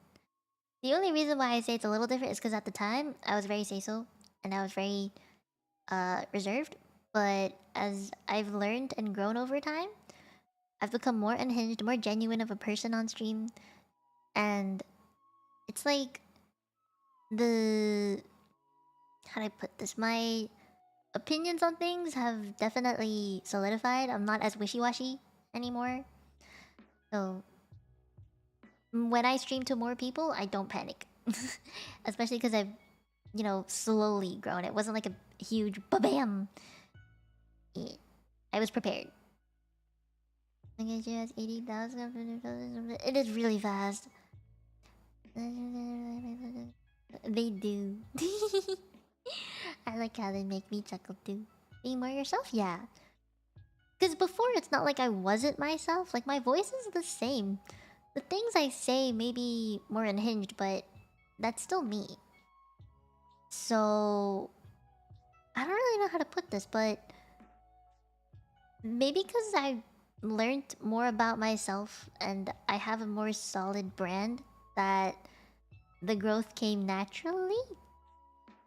The only reason why I say it's a little different is because at the time I was very say-so and I was very reserved. But as I've learned and grown over time, I've become more unhinged, more genuine of a person on stream. And it's like how do I put this? My opinions on things have definitely solidified. I'm not as wishy-washy anymore. So when I stream to more people, I don't panic. Especially because I've, slowly grown. It wasn't like a huge ba-bam. I was prepared. I guess you has 80,000. It is really fast. They do. I like how they make me chuckle too. Being more yourself? Yeah. Because before, it's not like I wasn't myself. Like, my voice is the same. The things I say may be more unhinged, but that's still me. So, I don't really know how to put this, but maybe because I've learned more about myself and I have a more solid brand, that the growth came naturally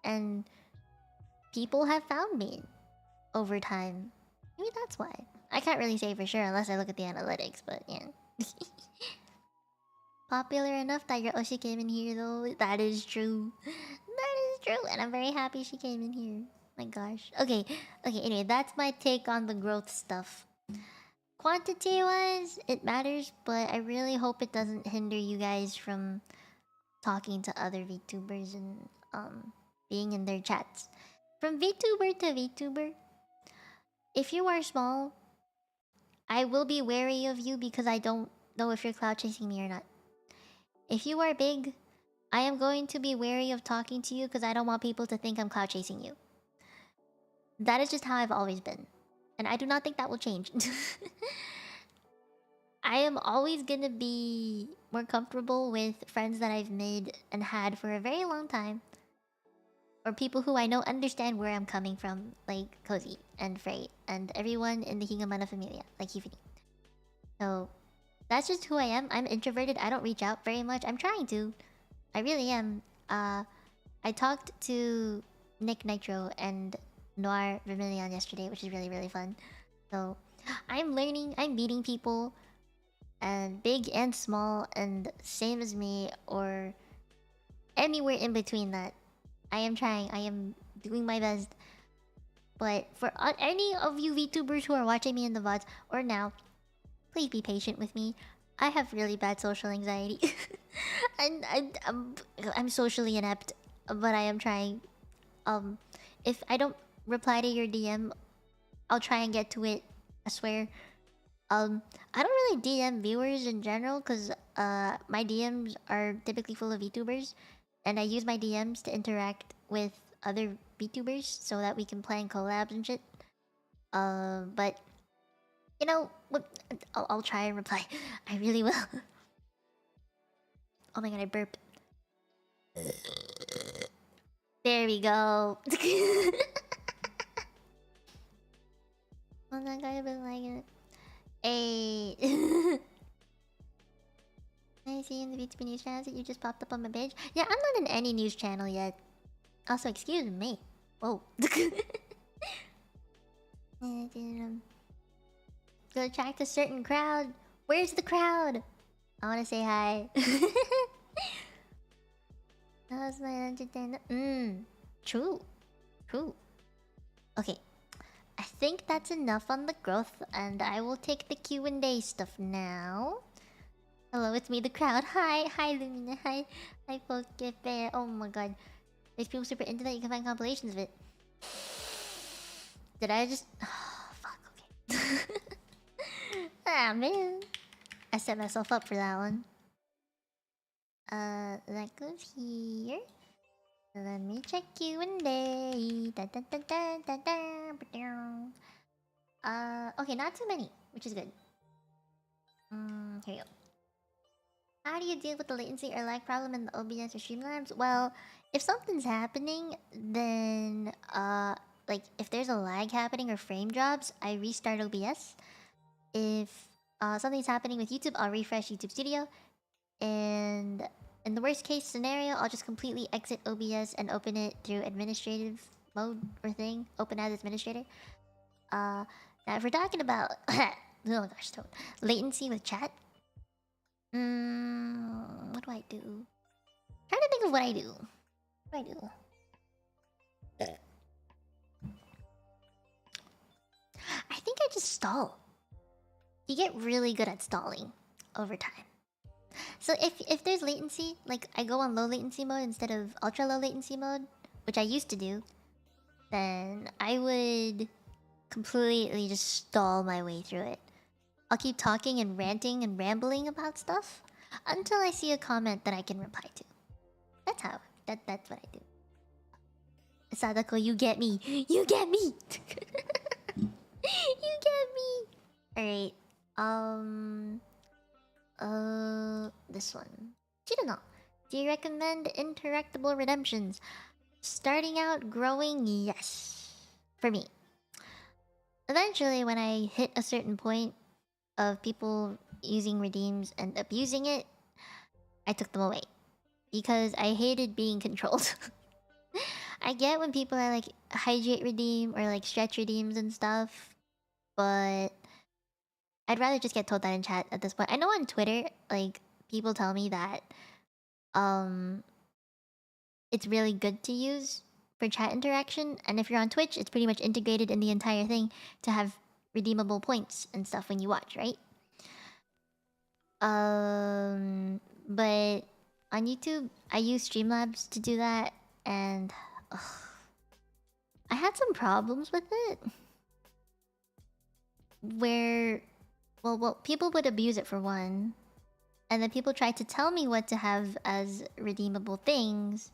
and people have found me over time. Maybe that's why. I can't really say for sure unless I look at the analytics, but yeah. Popular enough that your Oshi came in here though. That is true. That is true. And I'm very happy she came in here. My gosh. Okay, anyway, that's my take on the growth stuff. Quantity-wise, it matters, but I really hope it doesn't hinder you guys from talking to other VTubers and being in their chats. From VTuber to VTuber, if you are small, I will be wary of you because I don't know if you're cloud chasing me or not. If you are big, I am going to be wary of talking to you because I don't want people to think I'm cloud chasing you. That is just how I've always been. And I do not think that will change. I am always gonna be more comfortable with friends that I've made and had for a very long time. Or people who I know understand where I'm coming from, like Cozy and Frey and everyone in the Higamana Familia, like Hifini. So, that's just who I am. I'm introverted. I don't reach out very much. I'm trying to. I really am. I talked to Nick Nitro and Noir Vermilion yesterday, which is really, really fun. So, I'm learning. I'm meeting people, and big and small, and same as me, or anywhere in between that. I am trying. I am doing my best. But for any of you VTubers who are watching me in the VODs, or now, please be patient with me. I have really bad social anxiety. And I'm socially inept, but I am trying. If I don't reply to your DM, I'll try and get to it. I swear. I don't really DM viewers in general because my DMs are typically full of VTubers, and I use my DMs to interact with other VTubers so that we can plan collabs and shit. But you know, I'll try and reply. I really will. Oh my god, I burped. There we go. Oh, that guy been like it. Hey. I see in the VTubing news channels that you just popped up on my page. Yeah, I'm not in any news channel yet. Also, excuse me. Whoa. To attract a certain crowd. Where's the crowd? I wanna say hi. That was my entertainment. True. True. Okay. I think that's enough on the growth, and I will take the Q&A stuff now. Hello, it's me, the crowd. Hi, hi, Lumina. Hi, hi, Pokebear. Oh my god, there's people super into that. You can find compilations of it. Did I just? Oh, fuck. Okay. Ah man, I set myself up for that one. That goes here. Let me check Q&A. Okay, not too many, which is good. Here you go. How do you deal with the latency or lag problem in the OBS or Streamlabs? Well, if something's happening, then like if there's a lag happening or frame drops, I restart OBS. If something's happening with YouTube, I'll refresh YouTube Studio. And in the worst case scenario, I'll just completely exit OBS and open it through administrative mode or thing. Open as administrator. Now if we're talking about oh gosh, latency with chat. What do I do? Trying to think of what I do. What do I do? I think I just stall. You get really good at stalling over time. So if there's latency, like I go on low latency mode instead of ultra low latency mode, which I used to do, then I would completely just stall my way through it. I'll keep talking and ranting and rambling about stuff until I see a comment that I can reply to. That's what I do. Sadako, you get me. You get me. You get me. Alright. This one. Chidano. Do you recommend interactable redemptions? Starting out growing, yes. For me. Eventually, when I hit a certain point of people using redeems and abusing it, I took them away. Because I hated being controlled. I get when people are like hydrate redeem or like stretch redeems and stuff, but I'd rather just get told that in chat at this point. I know on Twitter, like people tell me that it's really good to use for chat interaction, and if you're on Twitch, it's pretty much integrated in the entire thing to have redeemable points and stuff when you watch, right? But on YouTube, I use Streamlabs to do that, and I had some problems with it. Where, well, people would abuse it for one, and then people tried to tell me what to have as redeemable things.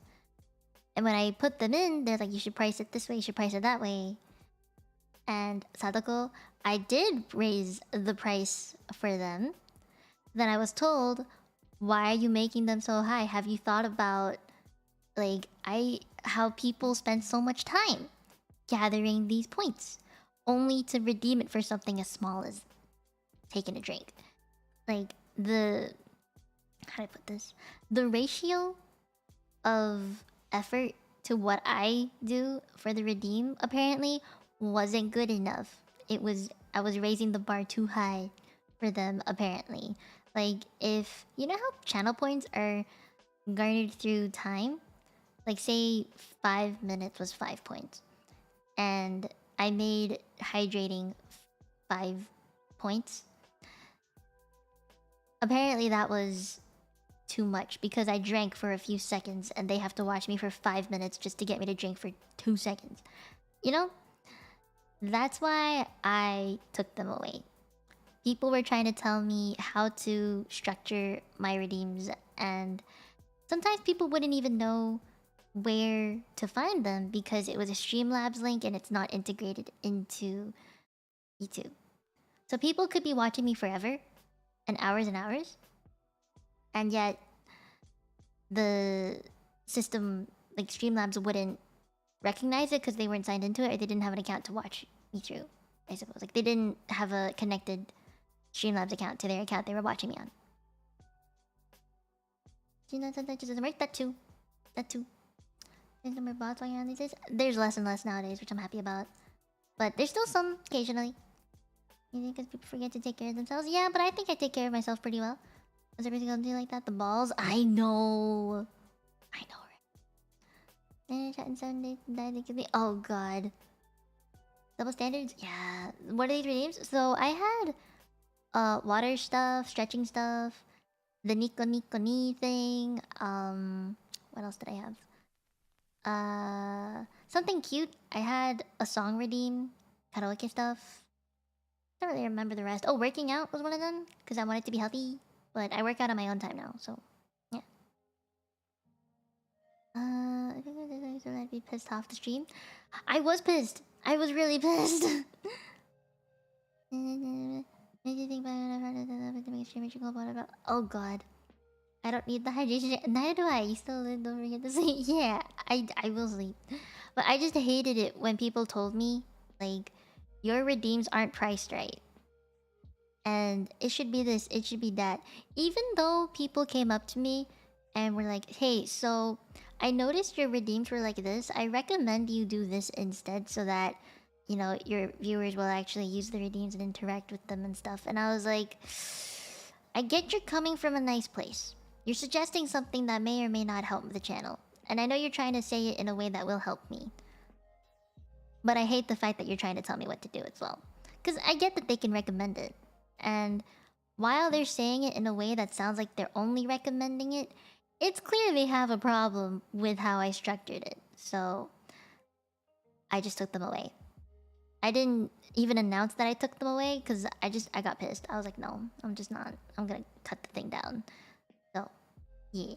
And when I put them in, they're like, you should price it this way, you should price it that way. And Sadako, I did raise the price for them. Then I was told, why are you making them so high? Have you thought about, like, how people spend so much time gathering these points only to redeem it for something as small as taking a drink? Like, how do I put this? The ratio of effort to what I do for the redeem apparently wasn't good enough. I was raising the bar too high for them apparently. Like, if you know how channel points are garnered through time, like say 5 minutes was 5 points, and I made hydrating 5 points. Apparently that was too much because I drank for a few seconds and they have to watch me for 5 minutes just to get me to drink for 2 seconds. You know? That's why I took them away. people were trying to tell me how to structure my redeems, and sometimes people wouldn't even know where to find them because it was a Streamlabs link and it's not integrated into YouTube. So people could be watching me forever and hours, and yet the system, like Streamlabs, wouldn't recognize it because they weren't signed into it, or they didn't have an account to watch me through, I suppose. Like, they didn't have a connected Streamlabs account to their account they were watching me on. That just doesn't work. That too. There's no more bots walking around these days. There's less and less nowadays, which I'm happy about. But there's still some occasionally. You think because people forget to take care of themselves? Yeah, but I think I take care of myself pretty well. Is everything gonna do like that? The balls? I know, right? Chat in 7 days and die, they could be. Oh god. Double standards? Yeah. What are these redeems? So I had water stuff, stretching stuff, the Nico Ni thing. What else did I have? Something cute. I had a song redeem, karaoke stuff. I don't really remember the rest. Oh, working out was one of them because I wanted to be healthy, but I work out on my own time now, so yeah. I think I'd be pissed off the stream. I was pissed. I was really pissed. Oh god. I don't need the hydration. Neither do I. You still don't forget to sleep. Yeah, I will sleep. But I just hated it when people told me, like, your redeems aren't priced right. And it should be this, it should be that. Even though people came up to me and were like, hey, so I noticed your redeems were like this. I recommend you do this instead so that, you know, your viewers will actually use the redeems and interact with them and stuff. And I was like, I get you're coming from a nice place. You're suggesting something that may or may not help the channel. And I know you're trying to say it in a way that will help me. But I hate the fact that you're trying to tell me what to do as well. Because I get that they can recommend it. And while they're saying it in a way that sounds like they're only recommending it, it's clear they have a problem with how I structured it. So I just took them away. I didn't even announce that I took them away because I got pissed. I was like, no, I'm just not. I'm gonna cut the thing down. So, yeah.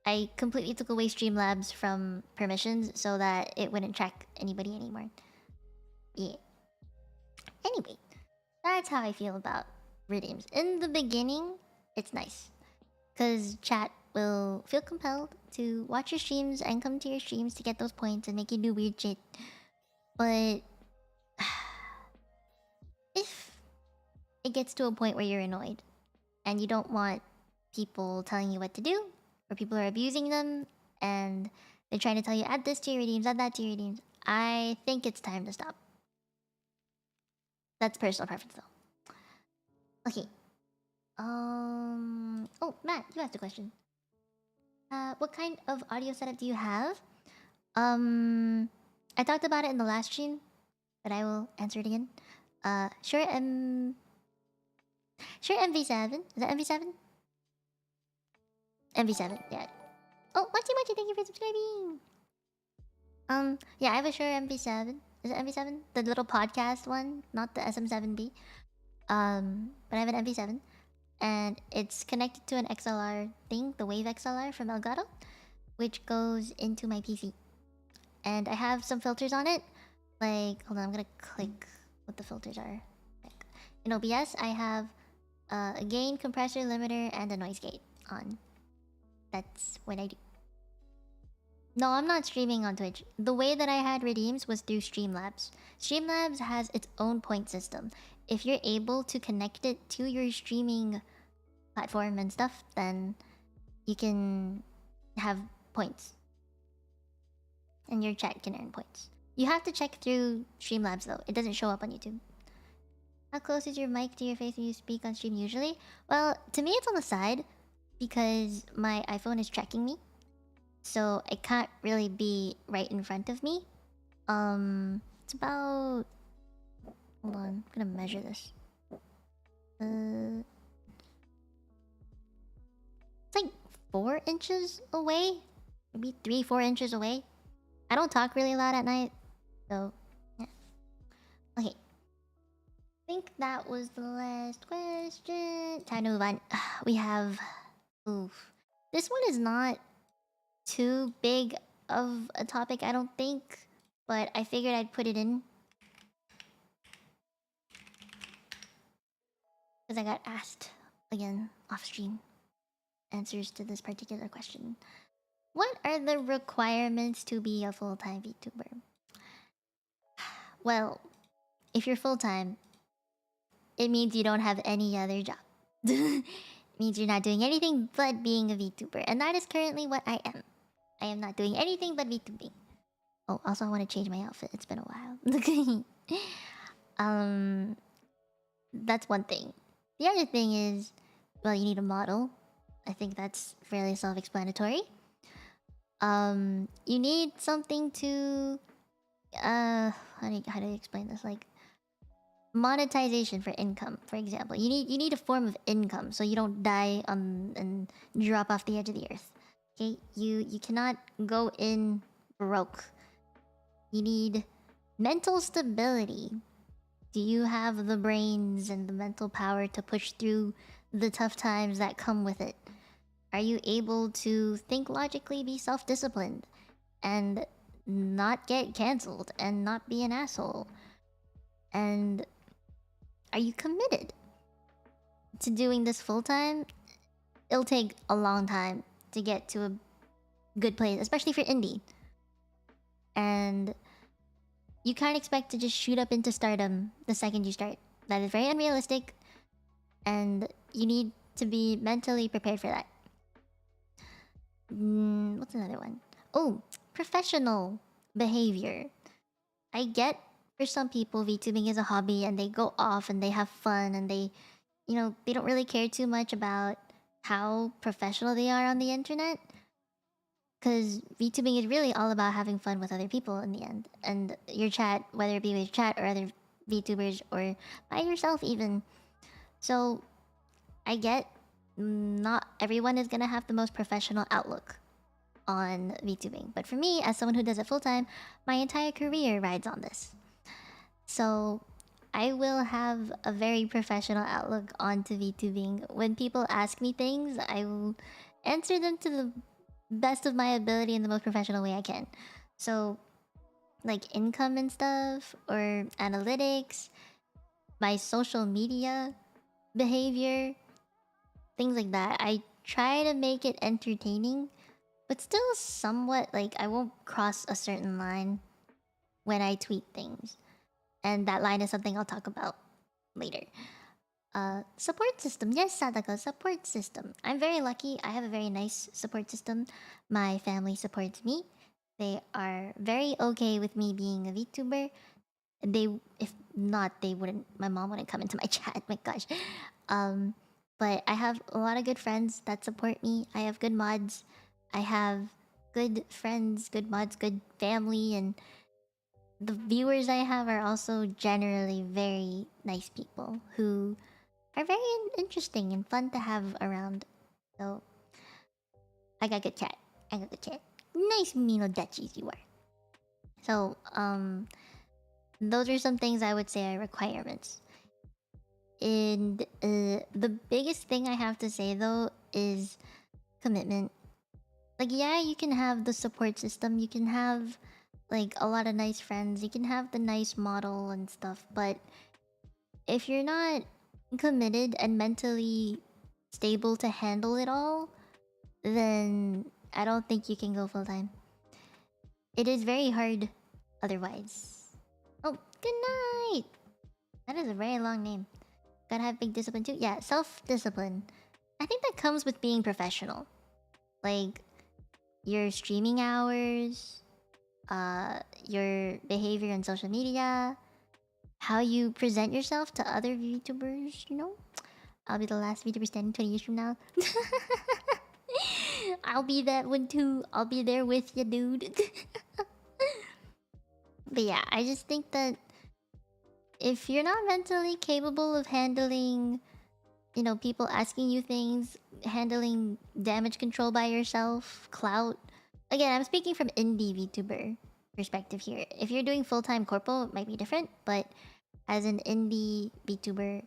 I completely took away Streamlabs from permissions so that it wouldn't track anybody anymore. Yeah. Anyway, that's how I feel about redeems. In the beginning, it's nice. Because chat will feel compelled to watch your streams and come to your streams to get those points and make you do weird shit. But if it gets to a point where you're annoyed and you don't want people telling you what to do, or people are abusing them and they're trying to tell you add this to your redeems, add that to your redeems, I think it's time to stop. That's personal preference though. Okay. Oh, Matt, you asked a question. What kind of audio setup do you have? I talked about it in the last stream, but I will answer it again. Shure MV7. Is that MV7? MV7, yeah. Oh, Mochi, thank you for subscribing. Yeah, I have a Shure MV7. Is it MV7? The little podcast one, not the SM7B. But I have an MV7. And it's connected to an XLR thing, the Wave XLR from Elgato, which goes into my PC. And I have some filters on it. Like, hold on, I'm gonna click what the filters are. In OBS, I have a gain, compressor, limiter, and a noise gate on. That's what I do. No, I'm not streaming on Twitch. The way that I had redeems was through Streamlabs. Streamlabs has its own point system. If you're able to connect it to your streaming platform and stuff, then you can have points. And your chat can earn points. You have to check through Streamlabs though. It doesn't show up on YouTube. How close is your mic to your face when you speak on stream usually? Well, to me it's on the side because my iPhone is tracking me. So it can't really be right in front of me. It's about... Hold on, I'm gonna measure this. It's like 4 inches away? Maybe 3-4 inches away? I don't talk really loud at night, so... yeah. Okay. think that was the last question. Time to move on. We have... Oof. This one is not too big of a topic, I don't think. But I figured I'd put it in. Because I got asked again off stream answers to this particular question. What are the requirements to be a full-time VTuber? Well, if you're full-time, it means you don't have any other job. It means you're not doing anything but being a VTuber. And that is currently what I am. I am not doing anything but VTubing. Oh, also I want to change my outfit. It's been a while. That's one thing. The other thing is, well, you need a model. I think that's fairly self-explanatory. You need something to how do I explain this? Like monetization for income, for example. You need a form of income so you don't die and drop off the edge of the earth. Okay? You cannot go in broke. You need mental stability. Do you have the brains and the mental power to push through the tough times that come with it? Are you able to think logically, be self-disciplined, and not get cancelled, and not be an asshole? And are you committed to doing this full-time? It'll take a long time to get to a good place, especially for indie. And you can't expect to just shoot up into stardom the second you start. That is very unrealistic, and you need to be mentally prepared for that. What's another one? Oh, professional behavior. I get for some people VTubing is a hobby and they go off and they have fun and they, they don't really care too much about how professional they are on the internet. Because VTubing is really all about having fun with other people in the end. And your chat, whether it be with chat or other VTubers or by yourself even. So I get not everyone is gonna have the most professional outlook on VTubing. But for me, as someone who does it full time, my entire career rides on this. So I will have a very professional outlook onto VTubing. When people ask me things, I will answer them to the best of my ability in the most professional way I can. So like income and stuff, or analytics, my social media behavior, things like that. I try to make it entertaining, but still somewhat like I won't cross a certain line when I tweet things. And that line is something I'll talk about later. Support system. Yes, Sadako, support system. I'm very lucky. I have a very nice support system. My family supports me. They are very okay with me being a VTuber. If not, they wouldn't. My mom wouldn't come into my chat. My gosh. But I have a lot of good friends that support me. I have good mods. I have good friends, good mods, good family, and the viewers I have are also generally very nice people who are very interesting and fun to have around. So I got good chat. I got good chat. Nice Mino Dutchies you are. So those are some things I would say are requirements. And the biggest thing I have to say though is commitment. Like, yeah, you can have the support system, you can have like a lot of nice friends, you can have the nice model and stuff, but if you're not committed and mentally stable to handle it all, then I don't think you can go full time. It is very hard otherwise. Oh, good night! That is a very long name. Gotta have big discipline too. Yeah, self-discipline. I think that comes with being professional. Like, your streaming hours, your behavior on social media, how you present yourself to other VTubers, I'll be the last VTuber standing 20 years from now. I'll be that one too. I'll be there with you, dude. But yeah, I just think that if you're not mentally capable of handling, people asking you things, handling damage control by yourself, clout. Again, I'm speaking from indie VTuber perspective here. If you're doing full-time corpo, it might be different, but as an indie VTuber,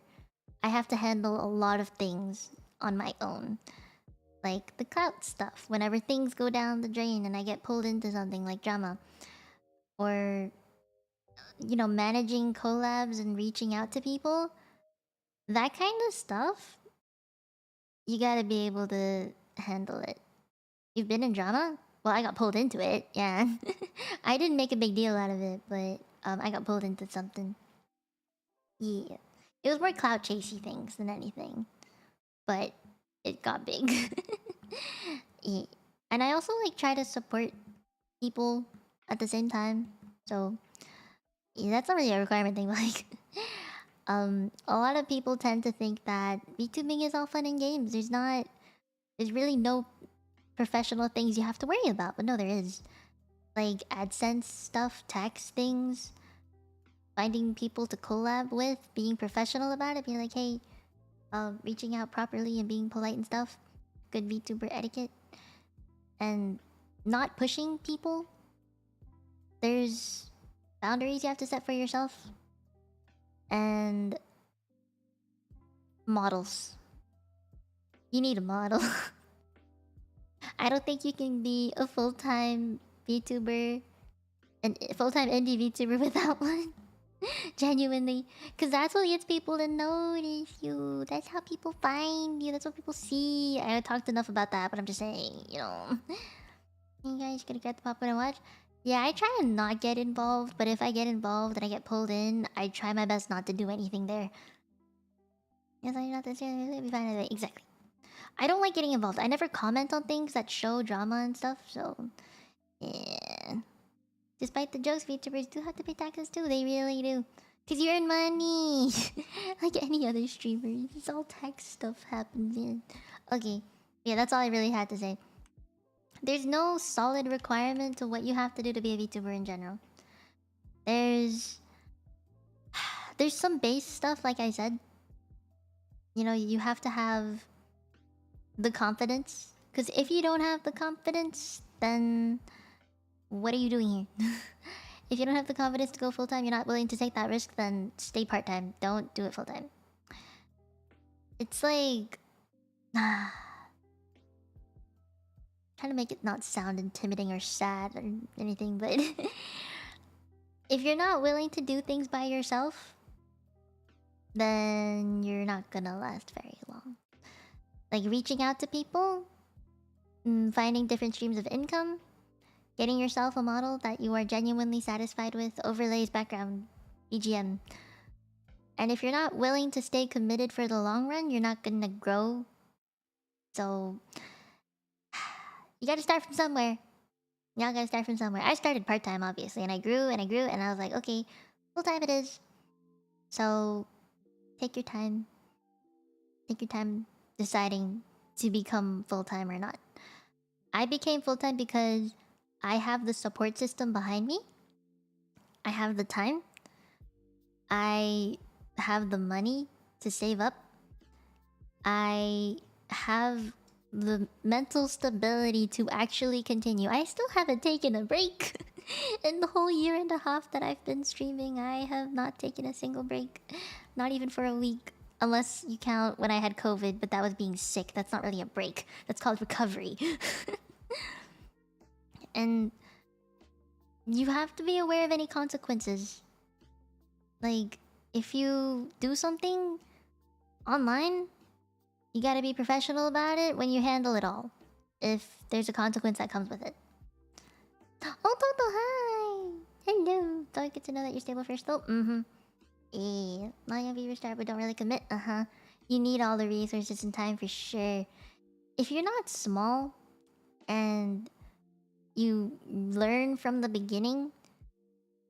I have to handle a lot of things on my own. Like the clout stuff, whenever things go down the drain and I get pulled into something like drama. Or, you know, managing collabs and reaching out to people. That kind of stuff, you gotta be able to handle it. You've been in drama? Well, I got pulled into it, yeah. I didn't make a big deal out of it, but I got pulled into something. Yeah. It was more clout chasey things than anything. But it got big. Yeah. And I also like try to support people at the same time. So yeah, that's not really a requirement thing, but like a lot of people tend to think that VTubing is all fun and games. There's really no professional things you have to worry about. But no, there is. Like AdSense stuff, tax things, finding people to collab with, being professional about it, being like, hey, reaching out properly and being polite and stuff. Good VTuber etiquette. And not pushing people. There's boundaries you have to set for yourself. And models. You need a model. I don't think you can be a full-time VTuber and full-time indie VTuber without one. Genuinely. Because that's what gets people to notice you. That's how people find you. That's what people see. I talked enough about that, but I'm just saying, you know. You guys gonna get the popcorn and watch? Yeah, I try and not get involved, but if I get involved and I get pulled in, I try my best not to do anything there. Yes, I'm not this. It'll be fine. Exactly. I don't like getting involved. I never comment on things that show drama and stuff, so yeah. Despite the jokes, VTubers do have to pay taxes too. They really do. Cause you earn money, like any other streamer. It's all tax stuff happens in. Okay, yeah, that's all I really had to say. There's no solid requirement to what you have to do to be a VTuber in general. There's some base stuff, like I said. You know, you have to have the confidence. Because if you don't have the confidence, then what are you doing here? If you don't have the confidence to go full-time, you're not willing to take that risk, then stay part-time. Don't do it full-time. It's like... trying to make it not sound intimidating or sad or anything, but... if you're not willing to do things by yourself, then you're not gonna last very long. Like reaching out to people, finding different streams of income, getting yourself a model that you are genuinely satisfied with, overlays, background, BGM. And if you're not willing to stay committed for the long run, you're not gonna grow. So you gotta start from somewhere. Y'all gotta start from somewhere. I started part-time, obviously, and I grew and I grew, and I was like, okay, full-time it is. So take your time. Take your time deciding to become full-time or not. I became full-time because I have the support system behind me. I have the time. I have the money to save up. I have the mental stability to actually continue. I still haven't taken a break. In the whole year and a half that I've been streaming, I have not taken a single break. Not even for a week. Unless you count when I had COVID, but that was being sick. That's not really a break. That's called recovery. And you have to be aware of any consequences. Like, if you do something online, you gotta be professional about it when you handle it all. If there's a consequence that comes with it. Oh, Toto, hi! Hello! So I get to know that you're stable first though? Mm-hmm. Yeah. Not young viewers start but don't really commit. Uh-huh. You need all the resources and time for sure. If you're not small and you learn from the beginning,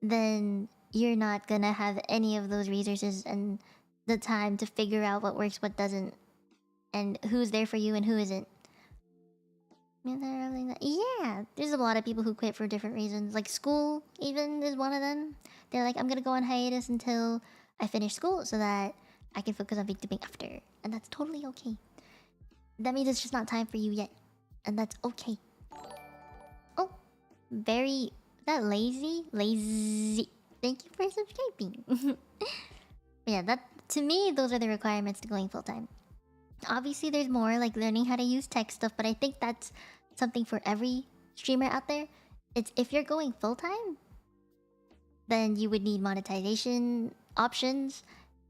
then you're not gonna have any of those resources and the time to figure out what works, what doesn't, and who's there for you and who isn't. Yeah, there's a lot of people who quit for different reasons. Like school, even, is one of them. They're like, I'm gonna go on hiatus until I finish school so that I can focus on VTubing after. And that's totally okay. That means it's just not time for you yet. And that's okay. Oh, very... Is that lazy? Lazy. Thank you for subscribing. Yeah, that to me, those are the requirements to going full time. Obviously, there's more like learning how to use tech stuff, but I think that's something for every streamer out there. It's if you're going full time, then you would need monetization options,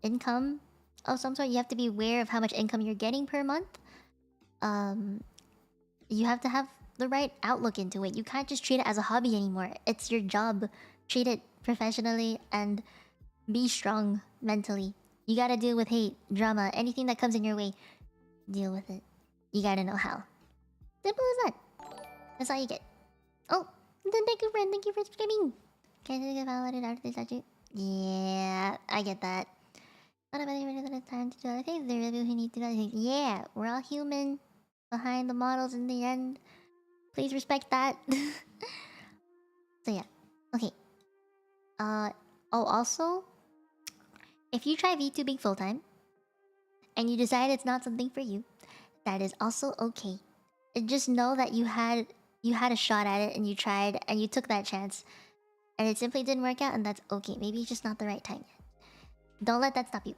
income of some sort. You have to be aware of how much income you're getting per month. Um, you have to have the right outlook into it. You can't just treat it as a hobby anymore. It's your job. Treat it professionally and be strong mentally. You gotta deal with hate, drama, anything that comes in your way. Deal with it. You gotta know how. Simple as that. That's all you get. Oh, then thank you, friend. Thank you for subscribing. Can I take a valid after this statue? Yeah, I get that. Not about the time to do other things. There are people who need to do other things. Yeah, we're all human. Behind the models in the end. Please respect that. So yeah. Okay. Oh, also, if you try VTubing full time and you decide it's not something for you, that is also okay. And just know that you had a shot at it and you tried and you took that chance and it simply didn't work out, and that's okay. Maybe it's just not the right time yet. Don't let that stop you.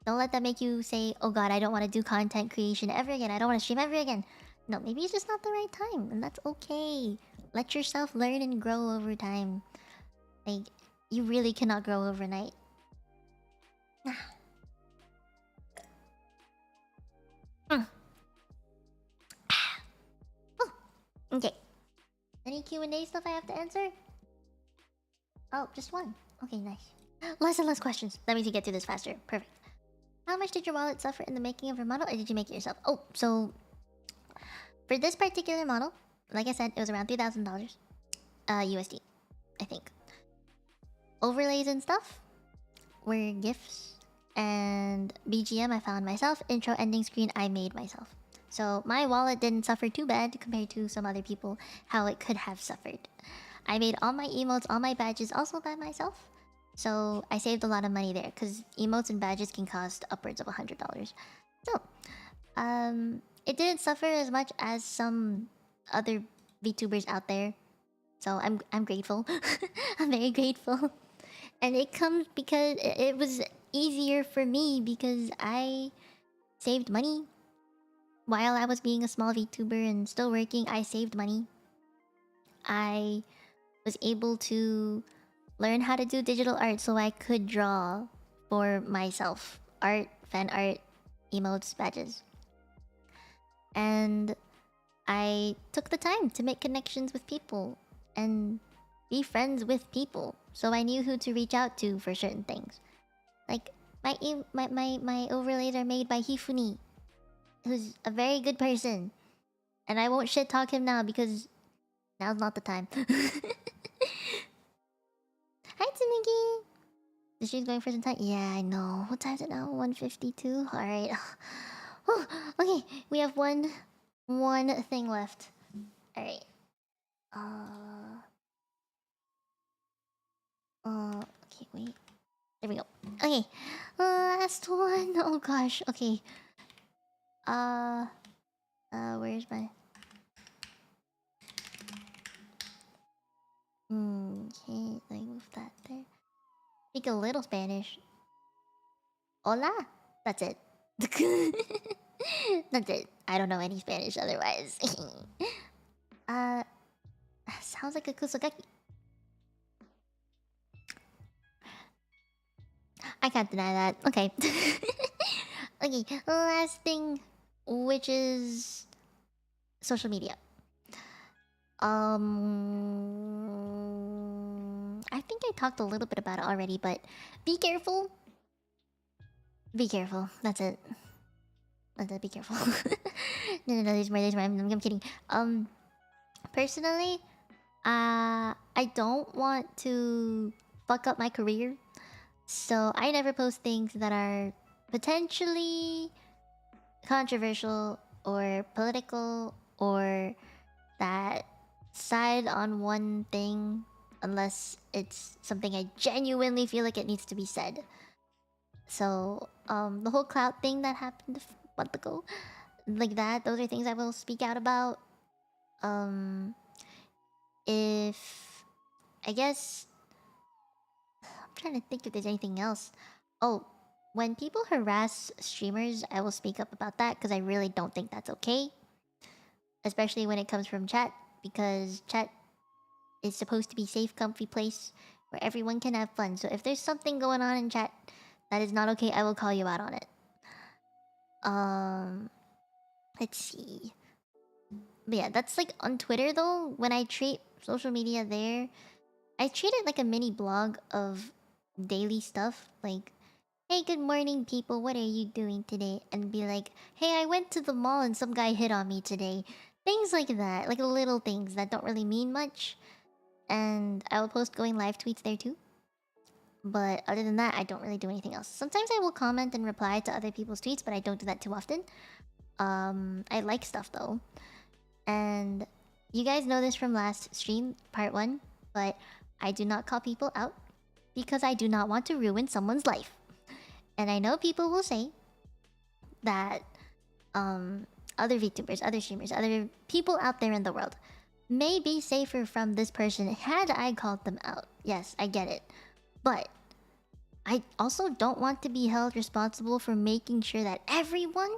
Don't let that make you say, oh god, I don't want to do content creation ever again. I don't want to stream ever again. No, maybe it's just not the right time, and that's okay. Let yourself learn and grow over time. Like, you really cannot grow overnight. Okay. Any Q&A stuff I have to answer? Oh, just one. Okay, nice. Less and less questions. That means you get through this faster. Perfect. How much did your wallet suffer in the making of your model, or did you make it yourself? Oh, so for this particular model, like I said, it was around $3,000 USD, I think. Overlays and stuff were gifts, and BGM I found myself. Intro ending screen I made myself. So my wallet didn't suffer too bad compared to some other people how it could have suffered. I made all my emotes, all my badges also by myself. So I saved a lot of money there because emotes and badges can cost upwards of $100. So, it didn't suffer as much as some other VTubers out there. So I'm grateful. I'm very grateful. And it comes because it was easier for me because I saved money. While I was being a small VTuber and still working, I saved money. I was able to learn how to do digital art so I could draw for myself. Art, fan art, emotes, badges. And I took the time to make connections with people and be friends with people, so I knew who to reach out to for certain things. Like my overlays are made by Hifuni, who's a very good person, and I won't shit talk him now because now's not the time. Hi Tsunuki! The stream's going for some time. Yeah, I know. What time is it now? 1:52. All right. Oh, okay, we have one thing left. All right. Okay, wait. There we go. Okay, last one. Oh gosh. Okay. Where's my? Okay, let me move that there. Speak a little Spanish. Hola. That's it. That's it. I don't know any Spanish otherwise. Sounds like a kusogaki. I can't deny that. Okay. Okay, last thing, which is social media. I think I talked a little bit about it already, but be careful. Be careful. That's it. That's it. Be careful. No. There's more. I'm kidding. Personally, I don't want to fuck up my career, so I never post things that are potentially controversial or political or that side on one thing unless it's something I genuinely feel like it needs to be said. So, the whole Clout thing that happened a month ago, like that, those are things I will speak out about. If I guess I'm trying to think if there's anything else. Oh, when people harass streamers, I will speak up about that because I really don't think that's okay. Especially when it comes from chat, because chat is supposed to be a safe, comfy place where everyone can have fun. So if there's something going on in chat that is not okay, I will call you out on it. Let's see. But yeah, that's like on Twitter though. When I treat social media there, I treat it like a mini blog of daily stuff. Like, hey, good morning, people. What are you doing today? And be like, hey, I went to the mall and some guy hit on me today. Things like that. Like little things that don't really mean much. And I will post going live tweets there too. But other than that, I don't really do anything else. Sometimes I will comment and reply to other people's tweets, but I don't do that too often. I like stuff though. And you guys know this from last stream, part 1, but I do not call people out because I do not want to ruin someone's life. And I know people will say that other VTubers, other streamers, other people out there in the world may be safer from this person had I called them out. Yes, I get it. But I also don't want to be held responsible for making sure that everyone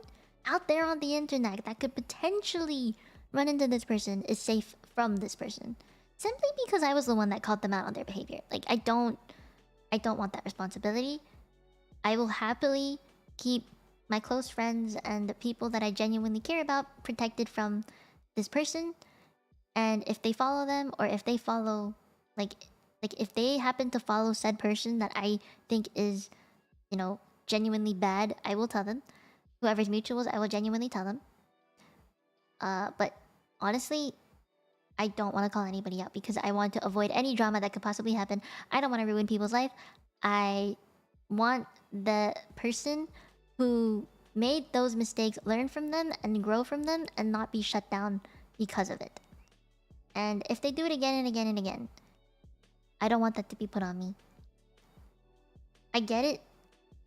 out there on the internet that could potentially run into this person is safe from this person. Simply because I was the one that called them out on their behavior. Like, I don't want that responsibility. I will happily keep my close friends and the people that I genuinely care about protected from this person. And if they follow them, or if they follow, like if they happen to follow said person that I think is, you know, genuinely bad, I will tell them. Whoever's mutuals, I will genuinely tell them. But honestly, I don't want to call anybody out because I want to avoid any drama that could possibly happen. I don't want to ruin people's life. I want the person who made those mistakes learn from them and grow from them and not be shut down because of it. And if they do it again and again and again, I don't want that to be put on me. I get it.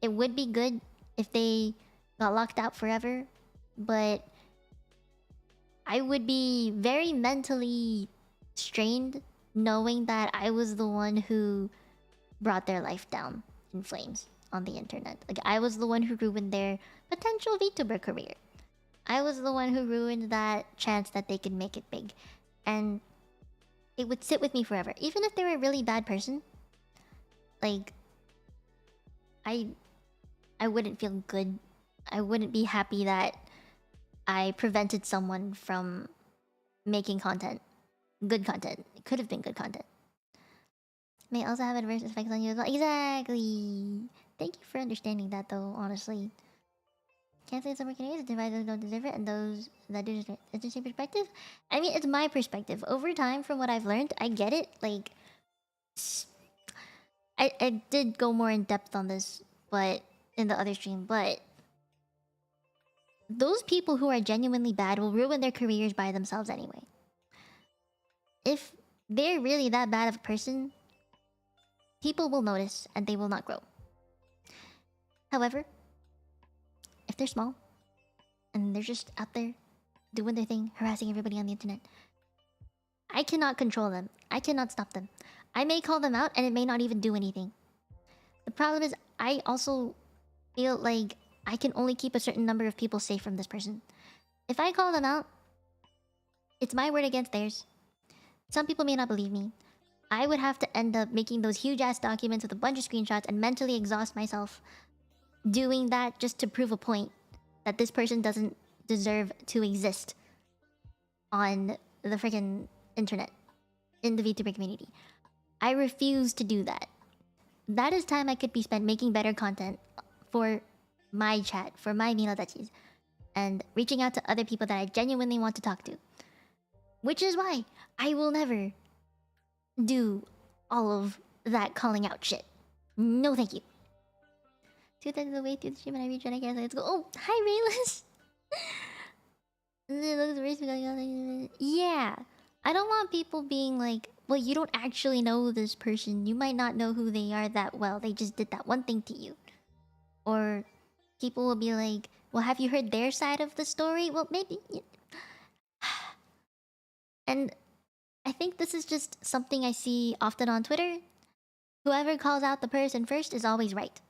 It would be good if they got locked out forever, but I would be very mentally strained knowing that I was the one who brought their life down in flames on the internet. Like, I was the one who ruined their potential VTuber career. I was the one who ruined that chance that they could make it big. And it would sit with me forever. Even if they were a really bad person, like, I wouldn't feel good. I wouldn't be happy that I prevented someone from making content. Good content. It could have been good content. May also have adverse effects on you as well. Exactly. Thank you for understanding that though, honestly. Can't say some Canadians divide those who don't deserve it and those that do deserve it. It's the same perspective. I mean, it's my perspective. Over time, from what I've learned, I get it. Like, I did go more in depth on this, but in the other stream, but those people who are genuinely bad will ruin their careers by themselves anyway. If they're really that bad of a person, people will notice and they will not grow. However, if they're small and they're just out there doing their thing, harassing everybody on the internet, I cannot control them. I cannot stop them. I may call them out and it may not even do anything. The problem is I also feel like I can only keep a certain number of people safe from this person. If I call them out, it's my word against theirs. Some people may not believe me. I would have to end up making those huge ass documents with a bunch of screenshots and mentally exhaust myself doing that just to prove a point that this person doesn't deserve to exist on the freaking internet, in the VTuber community. I refuse to do that. That is time I could be spent making better content for my chat, for my MieKlips, and reaching out to other people that I genuinely want to talk to. Which is why I will never do all of that calling out shit. No thank you. 2/3 of the way through the stream and I reach and I guess let's go. Oh, hi Rayless! Yeah. I don't want people being like, well, you don't actually know this person. You might not know who they are that well. They just did that one thing to you. Or people will be like, well, have you heard their side of the story? Well, maybe. And I think this is just something I see often on Twitter. Whoever calls out the person first is always right.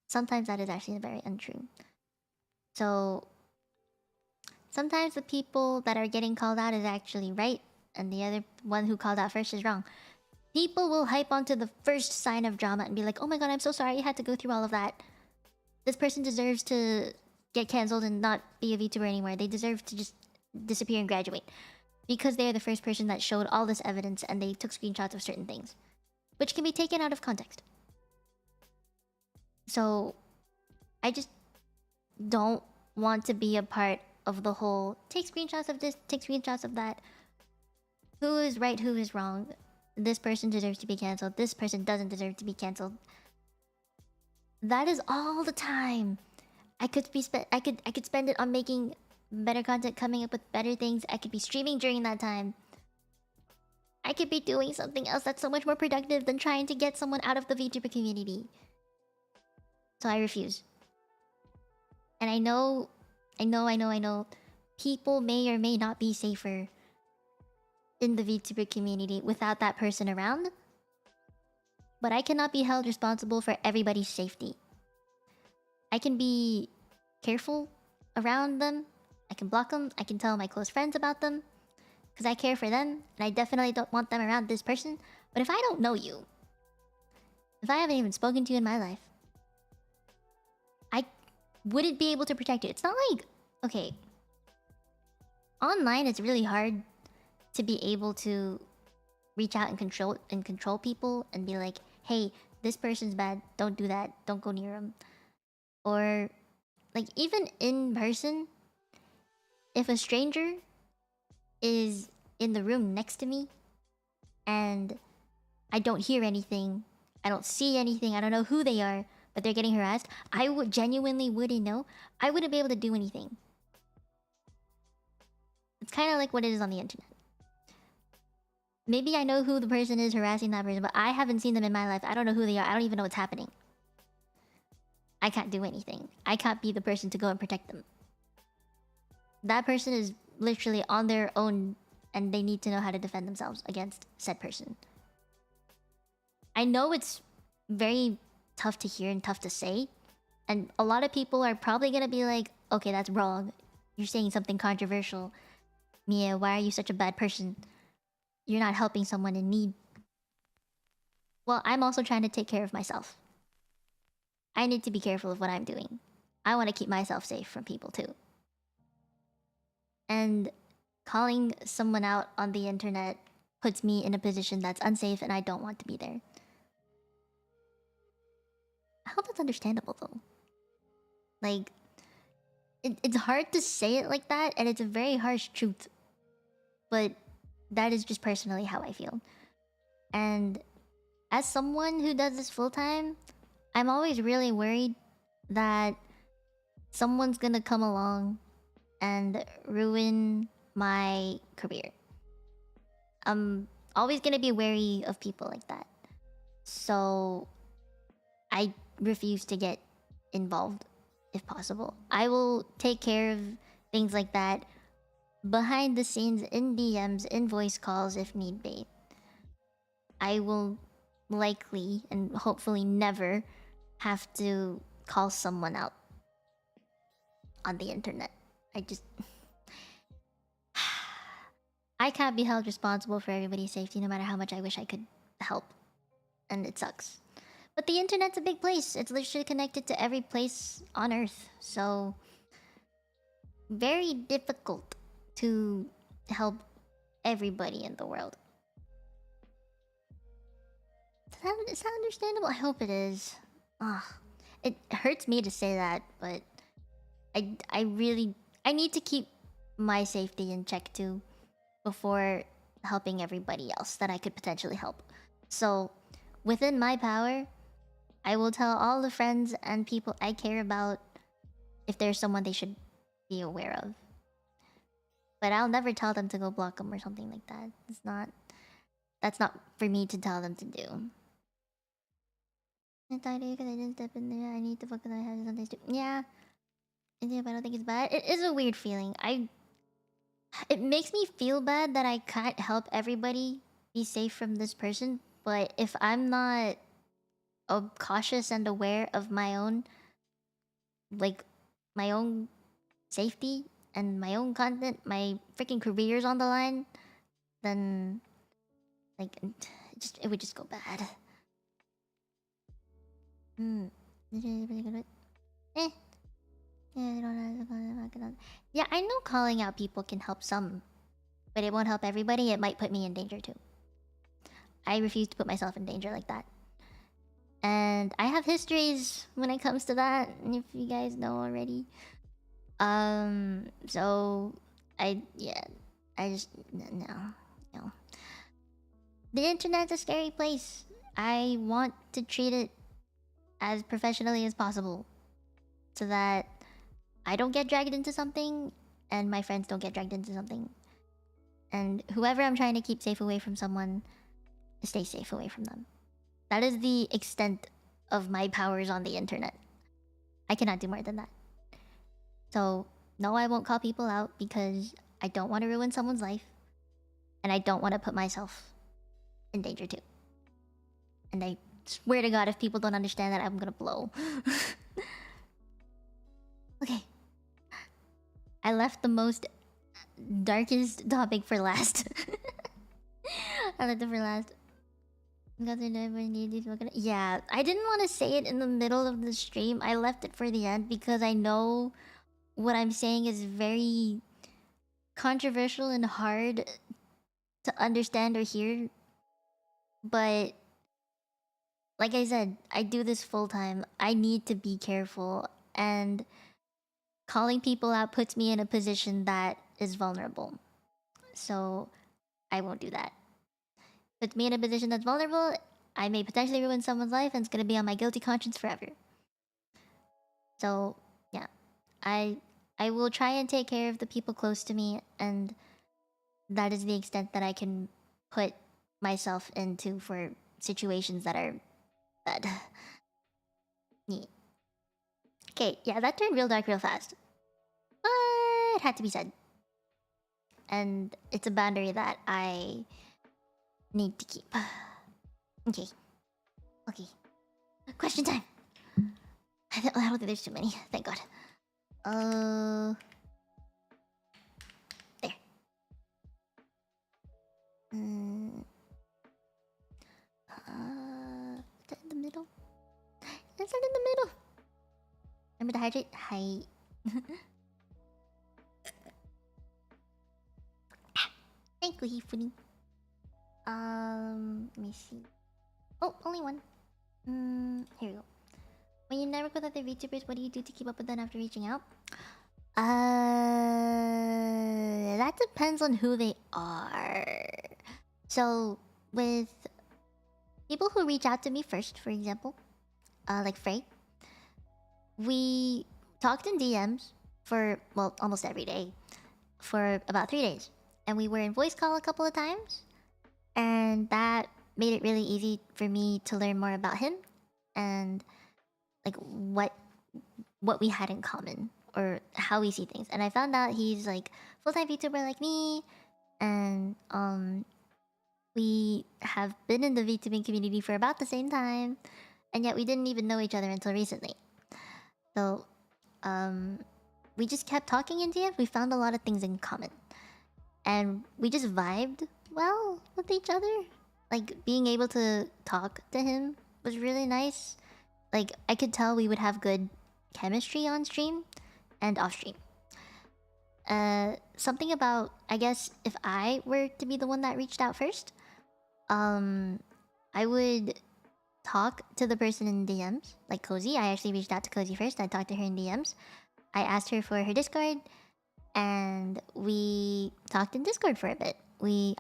sometimes that is actually very untrue. So sometimes the people that are getting called out is actually right, and the other one who called out first is wrong. People will hype onto the first sign of drama and be like, oh my god, I'm so sorry you had to go through all of that. This person deserves to get cancelled and not be a VTuber anymore. They deserve to just disappear and graduate. Because they're the first person that showed all this evidence and they took screenshots of certain things, which can be taken out of context. So I just don't want to be a part of the whole take screenshots of this, take screenshots of that. Who is right, who is wrong? This person deserves to be cancelled. This person doesn't deserve to be cancelled. That is all the time. I could spend it on making better content, coming up with better things. I could be streaming during that time. I could be doing something else that's so much more productive than trying to get someone out of the VTuber community. So I refuse. And I know, people may or may not be safer in the VTuber community without that person around. But I cannot be held responsible for everybody's safety. I can be careful around them. I can block them. I can tell my close friends about them. Because I care for them. And I definitely don't want them around this person. But if I don't know you, if I haven't even spoken to you in my life, I wouldn't be able to protect you. It's not like... Okay. Online, it's really hard to be able to reach out and control people and be like, hey, this person's bad. Don't do that. Don't go near them. Or... like, even in person, if a stranger is in the room next to me and I don't hear anything, I don't see anything, I don't know who they are, but they're getting harassed, I would genuinely wouldn't know. I wouldn't be able to do anything. It's kind of like what it is on the internet. Maybe I know who the person is harassing that person, but I haven't seen them in my life. I don't know who they are. I don't even know what's happening. I can't do anything. I can't be the person to go and protect them. That person is literally on their own and they need to know how to defend themselves against said person. I know it's very tough to hear and tough to say. And a lot of people are probably gonna be like, okay, that's wrong. You're saying something controversial. Mia, why are you such a bad person? You're not helping someone in need. Well, I'm also trying to take care of myself. I need to be careful of what I'm doing. I want to keep myself safe from people too. And calling someone out on the internet puts me in a position that's unsafe and I don't want to be there. I hope that's understandable though. Like, it's hard to say it like that and it's a very harsh truth. But that is just personally how I feel. And as someone who does this full time, I'm always really worried that someone's gonna come along and ruin my career. I'm always gonna be wary of people like that. So I refuse to get involved if possible. I will take care of things like that behind the scenes, in DMs, in voice calls if need be. I will likely and hopefully never have to call someone out on the internet. I can't be held responsible for everybody's safety no matter how much I wish I could help. And it sucks. But the internet's a big place. It's literally connected to every place on Earth. So very difficult to help everybody in the world. Is that understandable? I hope it is. Ugh. It hurts me to say that, but I really need to keep my safety in check too before helping everybody else that I could potentially help. So within my power, I will tell all the friends and people I care about if there's someone they should be aware of. But I'll never tell them to go block them or something like that. That's not for me to tell them to do. I thought because I didn't step in there. I need to focus on having something to... Yeah. But I don't think it's bad. It is a weird feeling. It makes me feel bad that I can't help everybody be safe from this person. But if I'm not cautious and aware of my own, like, my own safety and my own content, my freaking career's on the line, then like it would just go bad. Eh. Yeah, I know calling out people can help some, but it won't help everybody. It might put me in danger too. I refuse to put myself in danger like that. And I have histories when it comes to that, if you guys know already. So I just no. The internet's a scary place. I want to treat it as professionally as possible, so that I don't get dragged into something, and my friends don't get dragged into something. And whoever I'm trying to keep safe away from someone, stay safe away from them. That is the extent of my powers on the internet. I cannot do more than that. So, no, I won't call people out because I don't want to ruin someone's life. And I don't want to put myself in danger too. And I swear to God, if people don't understand that, I'm gonna blow. Okay. I left the most darkest topic for last. I left it for last. Yeah, I didn't want to say it in the middle of the stream. I left it for the end because I know what I'm saying is very controversial and hard to understand or hear. But like I said, I do this full time. I need to be careful, and calling people out puts me in a position that is vulnerable. So I won't do that. Puts me in a position that's vulnerable. I may potentially ruin someone's life, and it's gonna be on my guilty conscience forever. So yeah, I will try and take care of the people close to me, and that is the extent that I can put myself into for situations that are bad. Yeah. Okay, yeah, that turned real dark real fast. But it had to be said. And it's a boundary that I need to keep. Okay. Okay. Question time. I don't think there's too many. Thank God. There. Is that in the middle? Is that in the middle? Remember to hydrate? Hi. Thank you, Hifuni. Let me see. Oh, only one. Here we go. When you network with other VTubers, what do you do to keep up with them after reaching out? That depends on who they are. So, with people who reach out to me first, for example, like Frey, we talked in DMs for, well, almost every day for about 3 days. And we were in voice call a couple of times. And that made it really easy for me to learn more about him and like what we had in common or how we see things. And I found out he's like full-time VTuber like me, and we have been in the VTubing community for about the same time, and yet we didn't even know each other until recently. So we just kept talking in DM. We found a lot of things in common, and we just vibed well with each other. Like, being able to talk to him was really nice. Like, I could tell we would have good chemistry on stream and off stream. Something about, I guess, if I were to be the one that reached out first, I would talk to the person in DMs, like Cozy. I actually reached out to Cozy first. I talked to her in DMs. I asked her for her Discord, and we talked in Discord for a bit.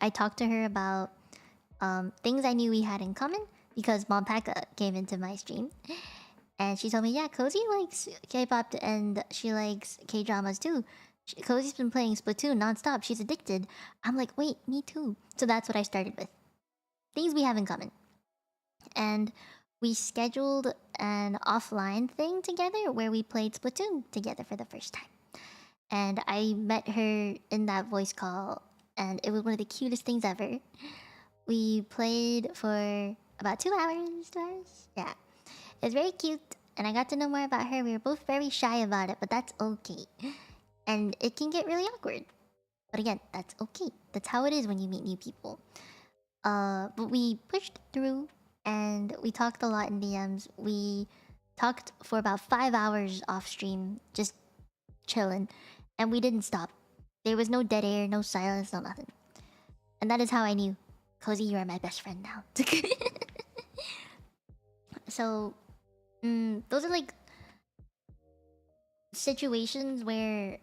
I talked to her about things I knew we had in common because Mompaka came into my stream, and she told me, yeah, Cozy likes K-pop and she likes K-dramas too. Cozy's been playing Splatoon nonstop. She's addicted. I'm like, wait, me too. So that's what I started with. Things we have in common. And we scheduled an offline thing together where we played Splatoon together for the first time. And I met her in that voice call, and it was one of the cutest things ever. We played for about 2 hours. 2 hours? Yeah. It's very cute, and I got to know more about her. We were both very shy about it, but that's okay. And it can get really awkward. But again, that's okay. That's how it is when you meet new people. But we pushed through, and we talked a lot in DMs. We talked for about 5 hours off stream, just chilling, and we didn't stop. There was no dead air, no silence, no nothing. And that is how I knew, Cozy, you are my best friend now. So, those are like situations where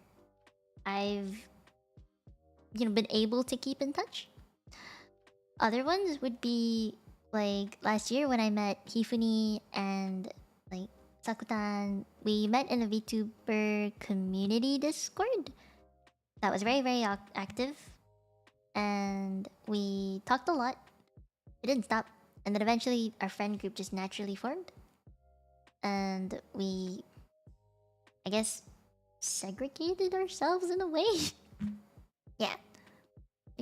I've, been able to keep in touch. Other ones would be like last year when I met Hifuni and like Sakutan. We met in a VTuber community Discord that was very, very active. And we talked a lot. We didn't stop. And then eventually our friend group just naturally formed. And we, I guess, segregated ourselves in a way. Yeah.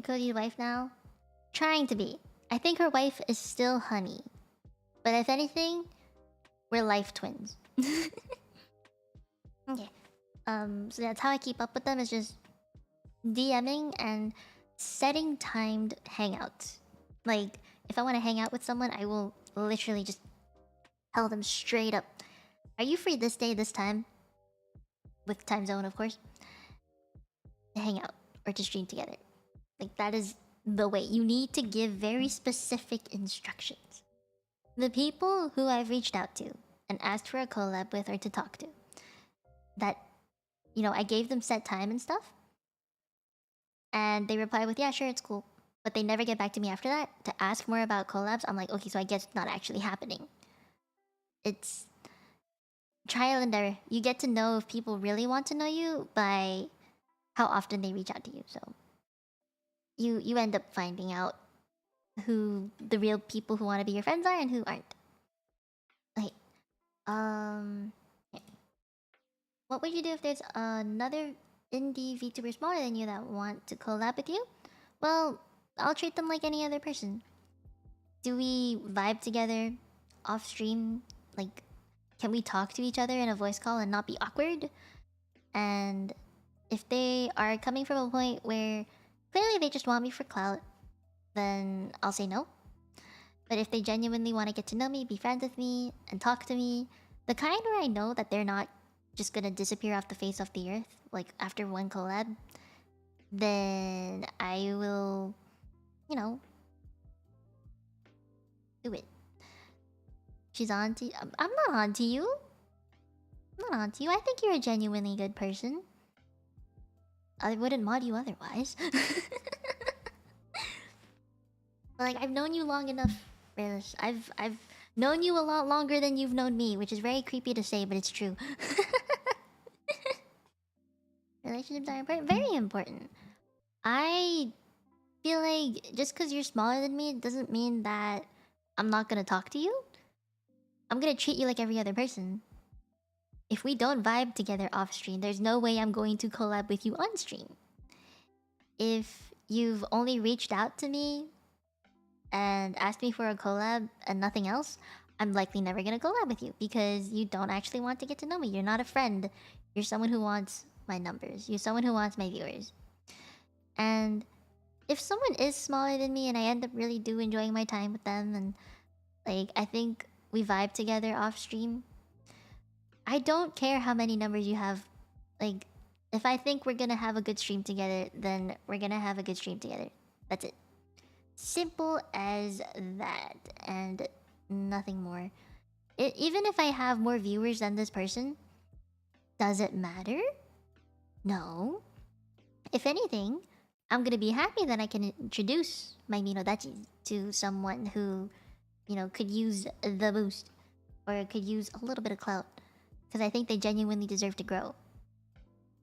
Cody's wife now. Trying to be. I think her wife is still Honey. But if anything, we're life twins. Okay. So that's how I keep up with them, is just DMing and setting timed hangouts. Like, if I want to hang out with someone, I will literally just tell them straight up, are you free this day, this time? With time zone, of course. To hang out or to stream together. Like, that is the way. You need to give very specific instructions. The people who I've reached out to and asked for a collab with or to talk to, that, I gave them set time and stuff. And they reply with, yeah, sure, it's cool. But they never get back to me after that to ask more about collabs. I'm like, okay, so I guess it's not actually happening. It's trial and error. You get to know if people really want to know you by how often they reach out to you. So you end up finding out who the real people who want to be your friends are and who aren't. Okay. Yeah. What would you do if there's another indie VTuber smaller than you that want to collab with you? Well, I'll treat them like any other person. Do we vibe together off stream? Like, can we talk to each other in a voice call and not be awkward? And if they are coming from a point where clearly they just want me for clout, then I'll say no. But if they genuinely want to get to know me, be friends with me, and talk to me, the kind where I know that they're not just gonna disappear off the face of the earth, like after one collab, then I will, do it. She's on to you. I'm not on to you. I'm not on to you. I think you're a genuinely good person. I wouldn't mod you otherwise. Like, I've known you long enough, Relish. I've known you a lot longer than you've known me, which is very creepy to say, but it's true. Relationships are important. Very important. I feel like just because you're smaller than me doesn't mean that I'm not gonna talk to you. I'm gonna treat you like every other person. If we don't vibe together off stream, there's no way I'm going to collab with you on stream. If you've only reached out to me and asked me for a collab and nothing else, I'm likely never gonna collab with you because you don't actually want to get to know me. You're not a friend. You're someone who wants my numbers. You're someone who wants my viewers. And if someone is smaller than me and I end up really enjoying my time with them, and like, I think we vibe together off stream, I don't care how many numbers you have. Like, if I think we're gonna have a good stream together, then we're gonna have a good stream together. That's it. Simple as that, and nothing more. Even if I have more viewers than this person, does it matter? No. If anything, I'm gonna be happy that I can introduce my Minodachi to someone who, could use the boost, or could use a little bit of clout, because I think they genuinely deserve to grow.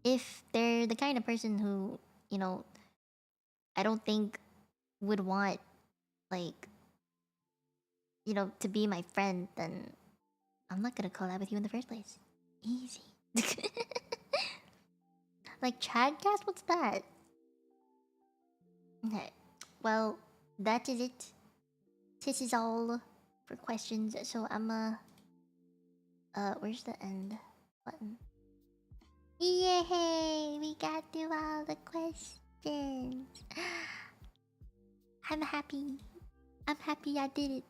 If they're the kind of person who, I don't think would want, like, to be my friend, then I'm not gonna collab with you in the first place. Easy. Like, Chadcast? What's that? Okay. Well, that is it. This is all for questions, so I'm Where's the end button? Yay! We got through all the questions. I'm happy. I'm happy I did it.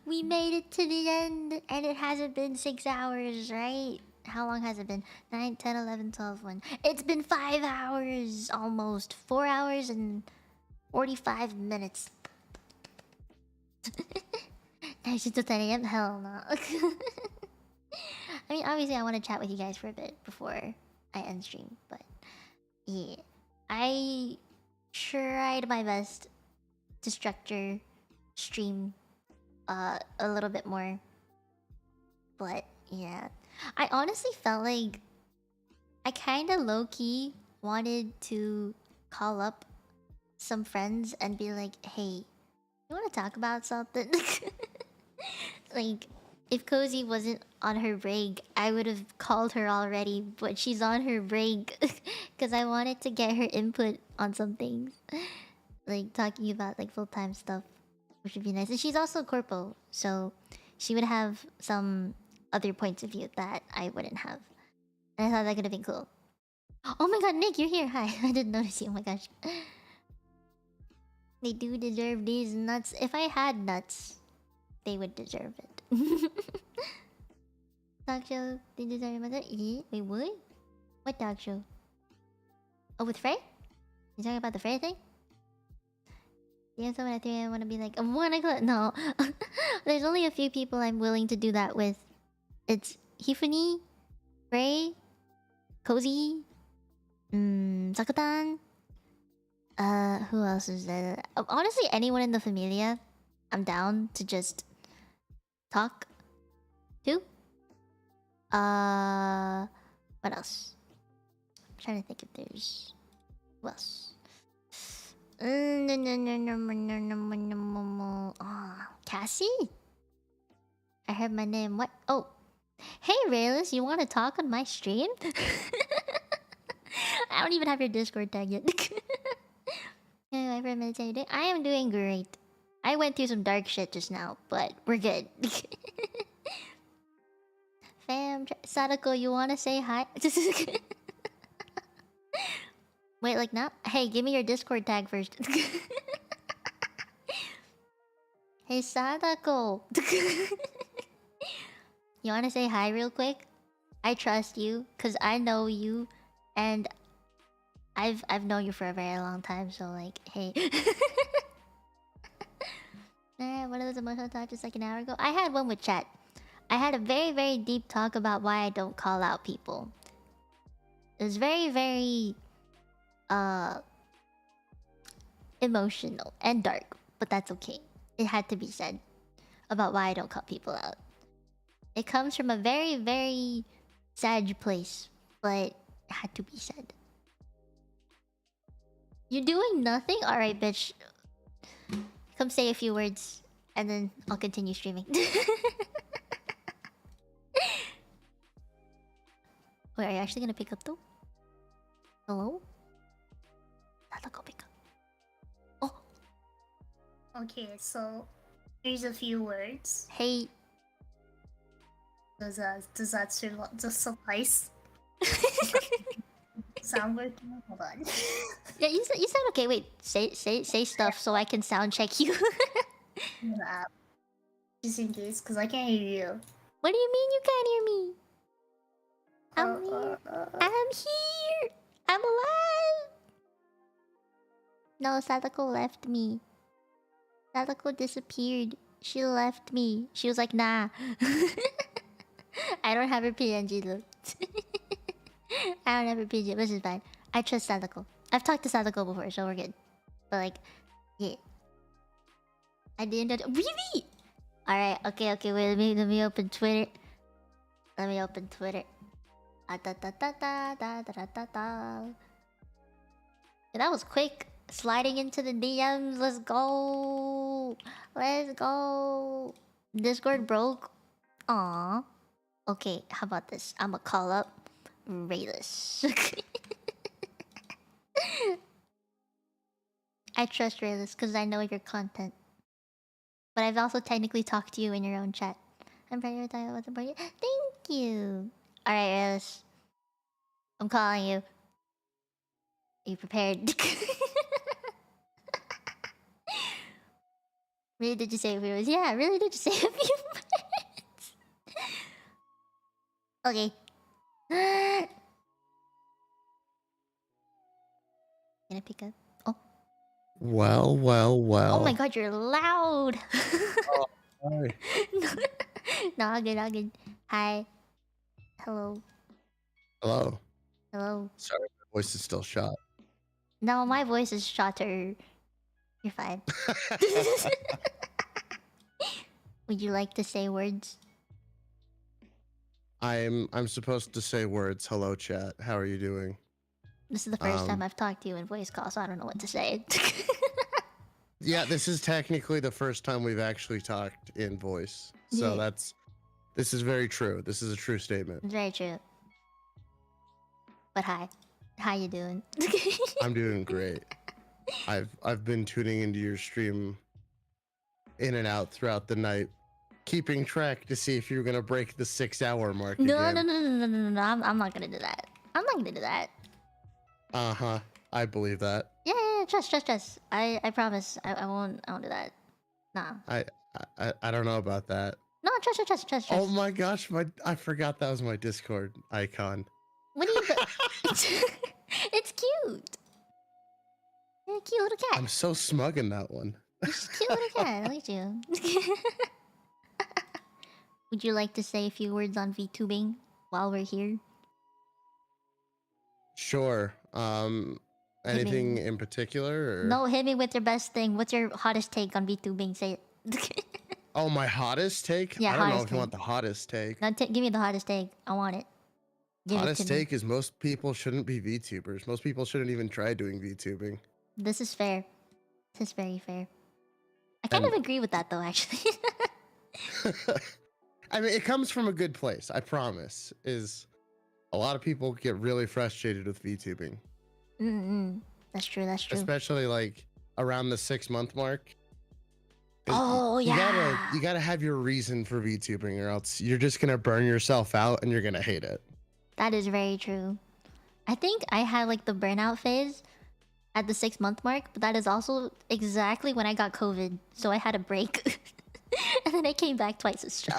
We made it to the end, and it hasn't been 6 hours, right? How long has it been? 9, 10, 11, 12, 1. It's been 5 hours almost. 4 hours and 45 minutes. 9 to 10 a.m. Hell no. I mean, obviously, I want to chat with you guys for a bit before I end stream, but yeah, I tried my best to structure stream a little bit more, but yeah, I honestly felt like I kind of low-key wanted to call up some friends and be like, hey, you want to talk about something? Like, if Cozy wasn't on her break, I would have called her already, but she's on her break because I wanted to get her input on some things. Like, talking about, like, full-time stuff, which would be nice. And she's also Corpo, so she would have some other points of view that I wouldn't have. And I thought that could have been cool. Oh my god, Nick, you're here. Hi, I didn't notice you. Oh my gosh. They do deserve these nuts. If I had nuts, they would deserve it. Talk show, they deserve it. Yeah, wait, what? What talk show? Oh, with Frey? You talking about the Frey thing? Yeah, someone I think I want to be like, 1 o'clock. No. There's only a few people I'm willing to do that with. It's Hifuni, Frey, Cozy, Sakutan. Who else is there? Honestly, anyone in the Familia, I'm down to just talk to. What else? I'm trying to think if there's who else. Cassie? I heard my name. What? Oh, hey Rayless, you want to talk on my stream? I don't even have your Discord tag yet. Anyway, for a minute, I am doing great. I went through some dark shit just now, but we're good. Fam, Sadako, you wanna say hi? Wait, like now? Hey, give me your Discord tag first. Hey, Sadako. You wanna say hi real quick? I trust you, cause I know you, and I've known you for a very long time. So like, hey. One of those emotional talks just like an hour ago. I had one with chat. I had a very, very deep talk about why I don't call out people. It was very, very emotional and dark, but that's okay. It had to be said about why I don't call people out. It comes from a very, very sad place, but it had to be said. You doing nothing? Alright, bitch. Come say a few words, and then I'll continue streaming. Wait, are you actually gonna pick up though? Hello? I'll go pick up. Oh! Okay, so here's a few words. Hey. Does that suffice? Sound working? Hold on. Yeah, you sound okay. Wait, say stuff so I can sound check you. Just in case, because I can't hear you. What do you mean you can't hear me? I'm here. I'm here. I'm alive. No, Sadako left me. Sadako disappeared. She left me. She was like, nah. I don't have her PNG though. I don't have her PNG, which is fine. I trust Sadako. I've talked to Sadako before, so we're good. But like, yeah. I didn't know. Really? Alright, okay, wait, let me open Twitter. Let me open Twitter. Yeah, that was quick. Sliding into the DMs. Let's go. Let's go. Discord broke. Aww. Okay, how about this? I'ma call up Rayless. I trust Rayless because I know your content. But I've also technically talked to you in your own chat. I'm very tired. I wasn't born yet. Thank Thank you. Alright, Alice. I'm calling you. Are you prepared? Really did you say a few words? Yeah, really did you say a few words? Okay. Gonna pick up. Oh. Well, well, well. Oh my god, you're loud. Oh, sorry. No, all good, all good. Hi. Hello. Hello. Hello. Sorry, my voice is still shot. No, my voice is shorter. You're fine. Would you like to say words? I'm supposed to say words. Hello, chat. How are you doing? This is the first time I've talked to you in voice call, so I don't know what to say. Yeah, this is technically the first time we've actually talked in voice. So Yeah. this is very true. This is a true statement. It's very true. But hi. How you doing? I'm doing great. I've been tuning into your stream in and out throughout the night, keeping track to see if you're gonna break the 6-hour mark No, again. no. I'm not gonna do that. I'm not gonna do that. Uh-huh. I believe that. Yeah. Trust. I promise. I won't do that. Nah. I don't know about that. No, trust. Oh my gosh, I forgot that was my Discord icon. What do you do? It's cute. You're a cute little cat. I'm so smug in that one. You're just a cute little cat. I like you. Would you like to say a few words on VTubing while we're here? Sure. Anything in particular? Or? No, hit me with your best thing. What's your hottest take on VTubing? Say it. Oh, my hottest take? Yeah, I don't know hottest if you want the hottest take. Now give me the hottest take. I want it. Give Hottest it to me. take is most people shouldn't be VTubers. Most people shouldn't even try doing VTubing. This is fair. This is very fair. I kind of agree with that though, actually. I mean, it comes from a good place, I promise. Is a lot of people get really frustrated with VTubing. That's true. Especially like around the 6-month mark. Oh yeah. You gotta have your reason for VTubing, or else you're just gonna burn yourself out and you're gonna hate it. That is very true. I think I had like the burnout phase at the 6-month mark, but that is also exactly when I got COVID, so I had a break, and then I came back twice as strong.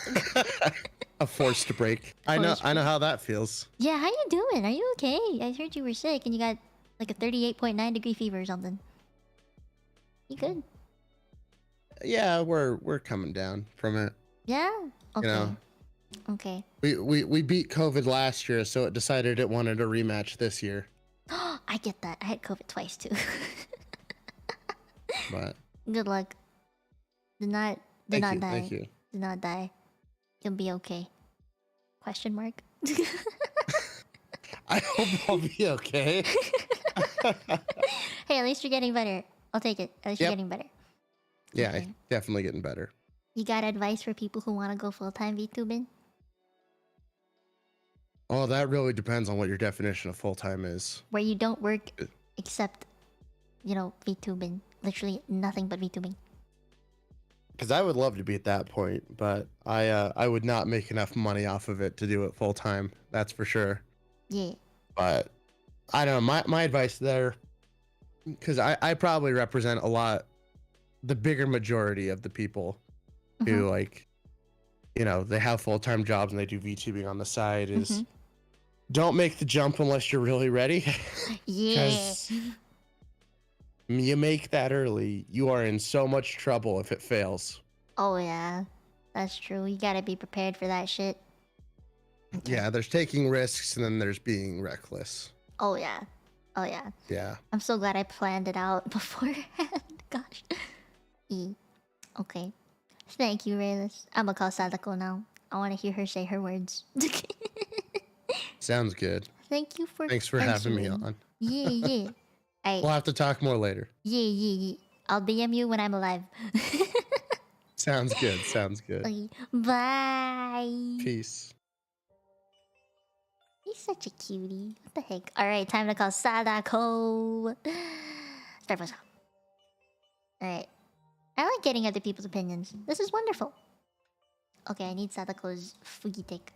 A forced break. I know how that feels. Yeah, how you doing? Are you okay? I heard you were sick and you got like a 38.9 degree fever or something. You good? Yeah, we're coming down from it. Yeah. Okay. You know, okay. We beat COVID last year, so it decided it wanted a rematch this year. I get that. I had COVID twice too. But good luck. Do not die. Thank you. Do not die. You'll be okay. Question mark. I hope I'll be okay. Hey, at least you're getting better. I'll take it. At least you're getting better. Yeah, Okay. definitely getting better. You got advice for people who want to go full-time VTubing? Oh, that really depends on what your definition of full-time is. Where you don't work except, VTubing. Literally nothing but VTubing. Because I would love to be at that point, but I would not make enough money off of it to do it full-time. That's for sure. Yeah. But I don't know. My advice there, because I probably represent the bigger majority of the people who they have full-time jobs and they do VTubing on the side, is don't make the jump unless you're really ready. Yeah. You make that early, you are in so much trouble if it fails. Oh yeah, that's true. You gotta be prepared for that shit. Okay. Yeah, there's taking risks and then there's being reckless. Oh yeah. Oh yeah. Yeah. I'm so glad I planned it out beforehand. Gosh. Okay. Thank you, Raylis. I'm gonna call Sadako now. I want to hear her say her words. Sounds good. Thanks for having me on. Yeah. Alright. We'll have to talk more later. Yeah. I'll DM you when I'm alive. Sounds good. Okay. Bye. Peace. He's such a cutie. What the heck? Alright, time to call Sadako. Start us off. Alright. I like getting other people's opinions. This is wonderful. Okay, I need Sadako's Fugitik.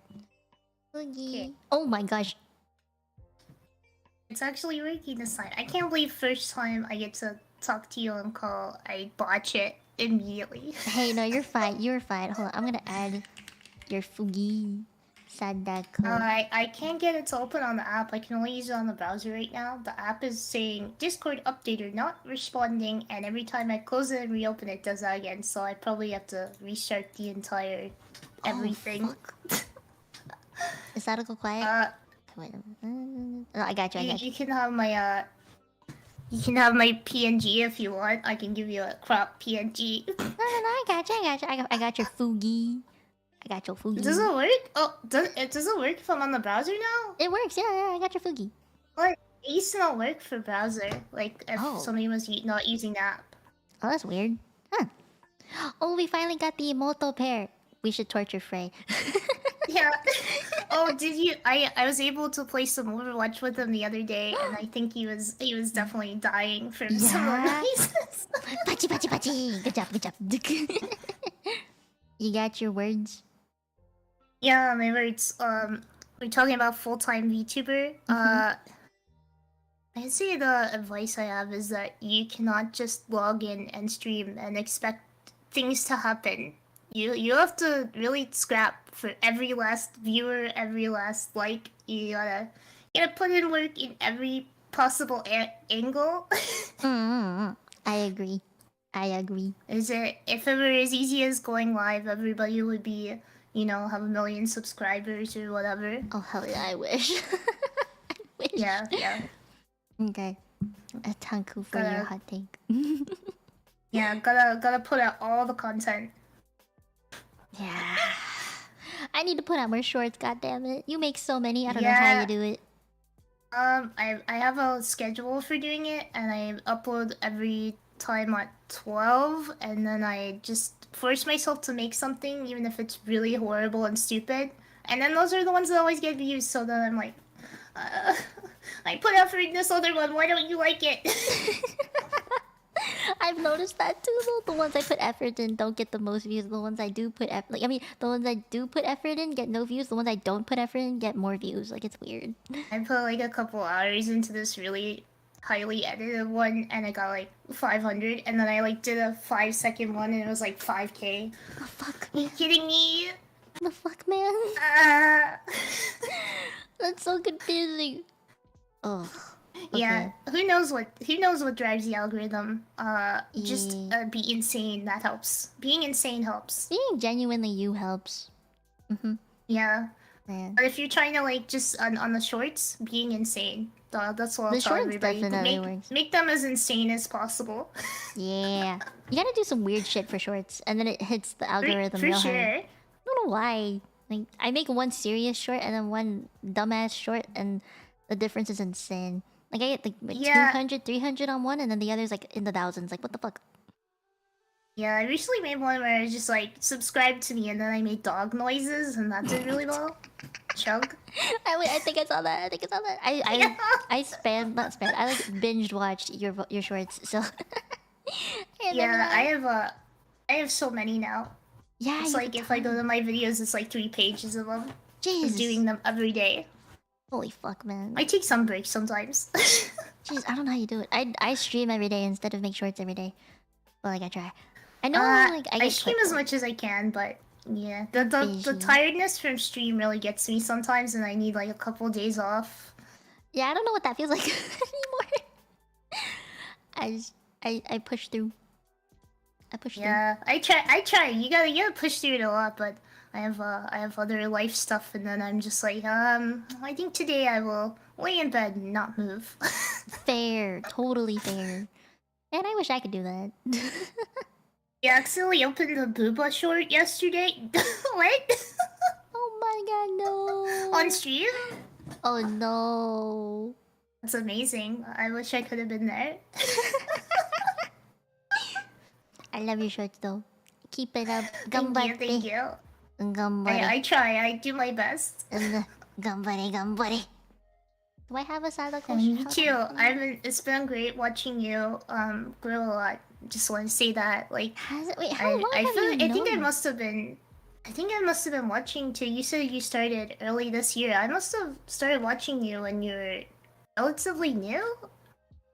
Fugi. Oh my gosh. It's actually working this time. I can't believe first time I get to talk to you on call, I botch it immediately. Hey, no, you're fine. You're fine. Hold on, I'm gonna add your Fugi Sadako. I can't get it to open on the app. I can only use it on the browser right now. The app is saying Discord updater not responding, and every time I close it and reopen it, does that again. So I probably have to restart the entire everything. Oh, is Sadako quiet? Wait, no, I got you. I got you. You can have my you can have my PNG if you want. I can give you a crop PNG. No, I got you. I got your Fugi. I got your Fugi. Does it work? Oh, does it work if I'm on the browser now? It works. Yeah, I got your Fugi. Well, it used to not work for browser. Like if somebody was not using the app. Oh, that's weird. Huh. Oh, we finally got the Emoto pair. We should torture Frey. Yeah. Oh, did you? I was able to play some Overwatch with him the other day, and I think he was definitely dying from some of the noises. Pachi, pachi, pachi. Good job, good job. You got your words? Yeah, my words. We're talking about full-time VTuber. I'd say the advice I have is that you cannot just log in and stream and expect things to happen. You have to really scrap for every last viewer, every last like. You gotta put in work in every possible angle. I agree. Is it if it were as easy as going live, everybody would be, have 1 million subscribers or whatever. Oh hell yeah, I wish. I wish. Yeah. Okay. A tanku for your hot take. Yeah, gotta put out all the content. Yeah. I need to put out more shorts, god damn it. You make so many, I don't know how you do it. I have a schedule for doing it, and I upload every time at 12, and then I just force myself to make something, even if it's really horrible and stupid. And then those are the ones that always get views, so then I'm like, I put effort in this other one, why don't you like it? I've noticed that too, though. The ones I put effort in don't get the most views. The ones I do put effort, the ones I do put effort in get no views. The ones I don't put effort in get more views. Like, it's weird. I put like a couple hours into this really highly edited one, and I got like 500. And then I like did a 5-second one, and it was like 5K. Oh fuck! Are you kidding me? The fuck, man? That's so confusing. Ugh. Okay. Yeah, who knows what drives the algorithm? Just be insane. That helps. Being insane helps. Being genuinely you helps. Yeah. Man. But if you're trying to like just on the shorts, being insane. That's what I'll tell everybody. Make them as insane as possible. Yeah. You gotta do some weird shit for shorts, and then it hits the algorithm for real sure. hard. I don't know why. Like, I make one serious short and then one dumbass short, and the difference is insane. Like, I get like 200, 300 on one, and then the other's like in the thousands. Like, what the fuck? Yeah, I recently made one where I just like subscribe to me, and then I made dog noises, and that did really well. Chug. I think I saw that. I spam, not spam. I like binged watched your shorts. So yeah, I have so many now. Yeah, it's like if I go to my videos, it's like 3 pages of them. Just doing them every day. Holy fuck, man. I take some breaks sometimes. Jeez, I don't know how you do it. I stream every day instead of make shorts every day. Well, like, I try. I know, like, I stream as much as I can, but yeah, the tiredness from stream really gets me sometimes, and I need like a couple days off. Yeah, I don't know what that feels like anymore. I push through. Yeah, I try. You gotta push through it a lot, but I have other life stuff, and then I'm just like, I think today I will lay in bed and not move. Fair, totally fair. And I wish I could do that. You accidentally opened the booba short yesterday. What? Oh my god, no. On stream? Oh no. That's amazing. I wish I could have been there. I love your shorts though. Keep it up. Thank you. I try. I do my best. Gambare. Do I have a Sadako? Me too. It's been great watching you grow a lot. Just want to say that. Like, Wait, how long have you known? I think I must have been I think I must have been watching too. You said you started early this year. I must have started watching you when you're relatively new.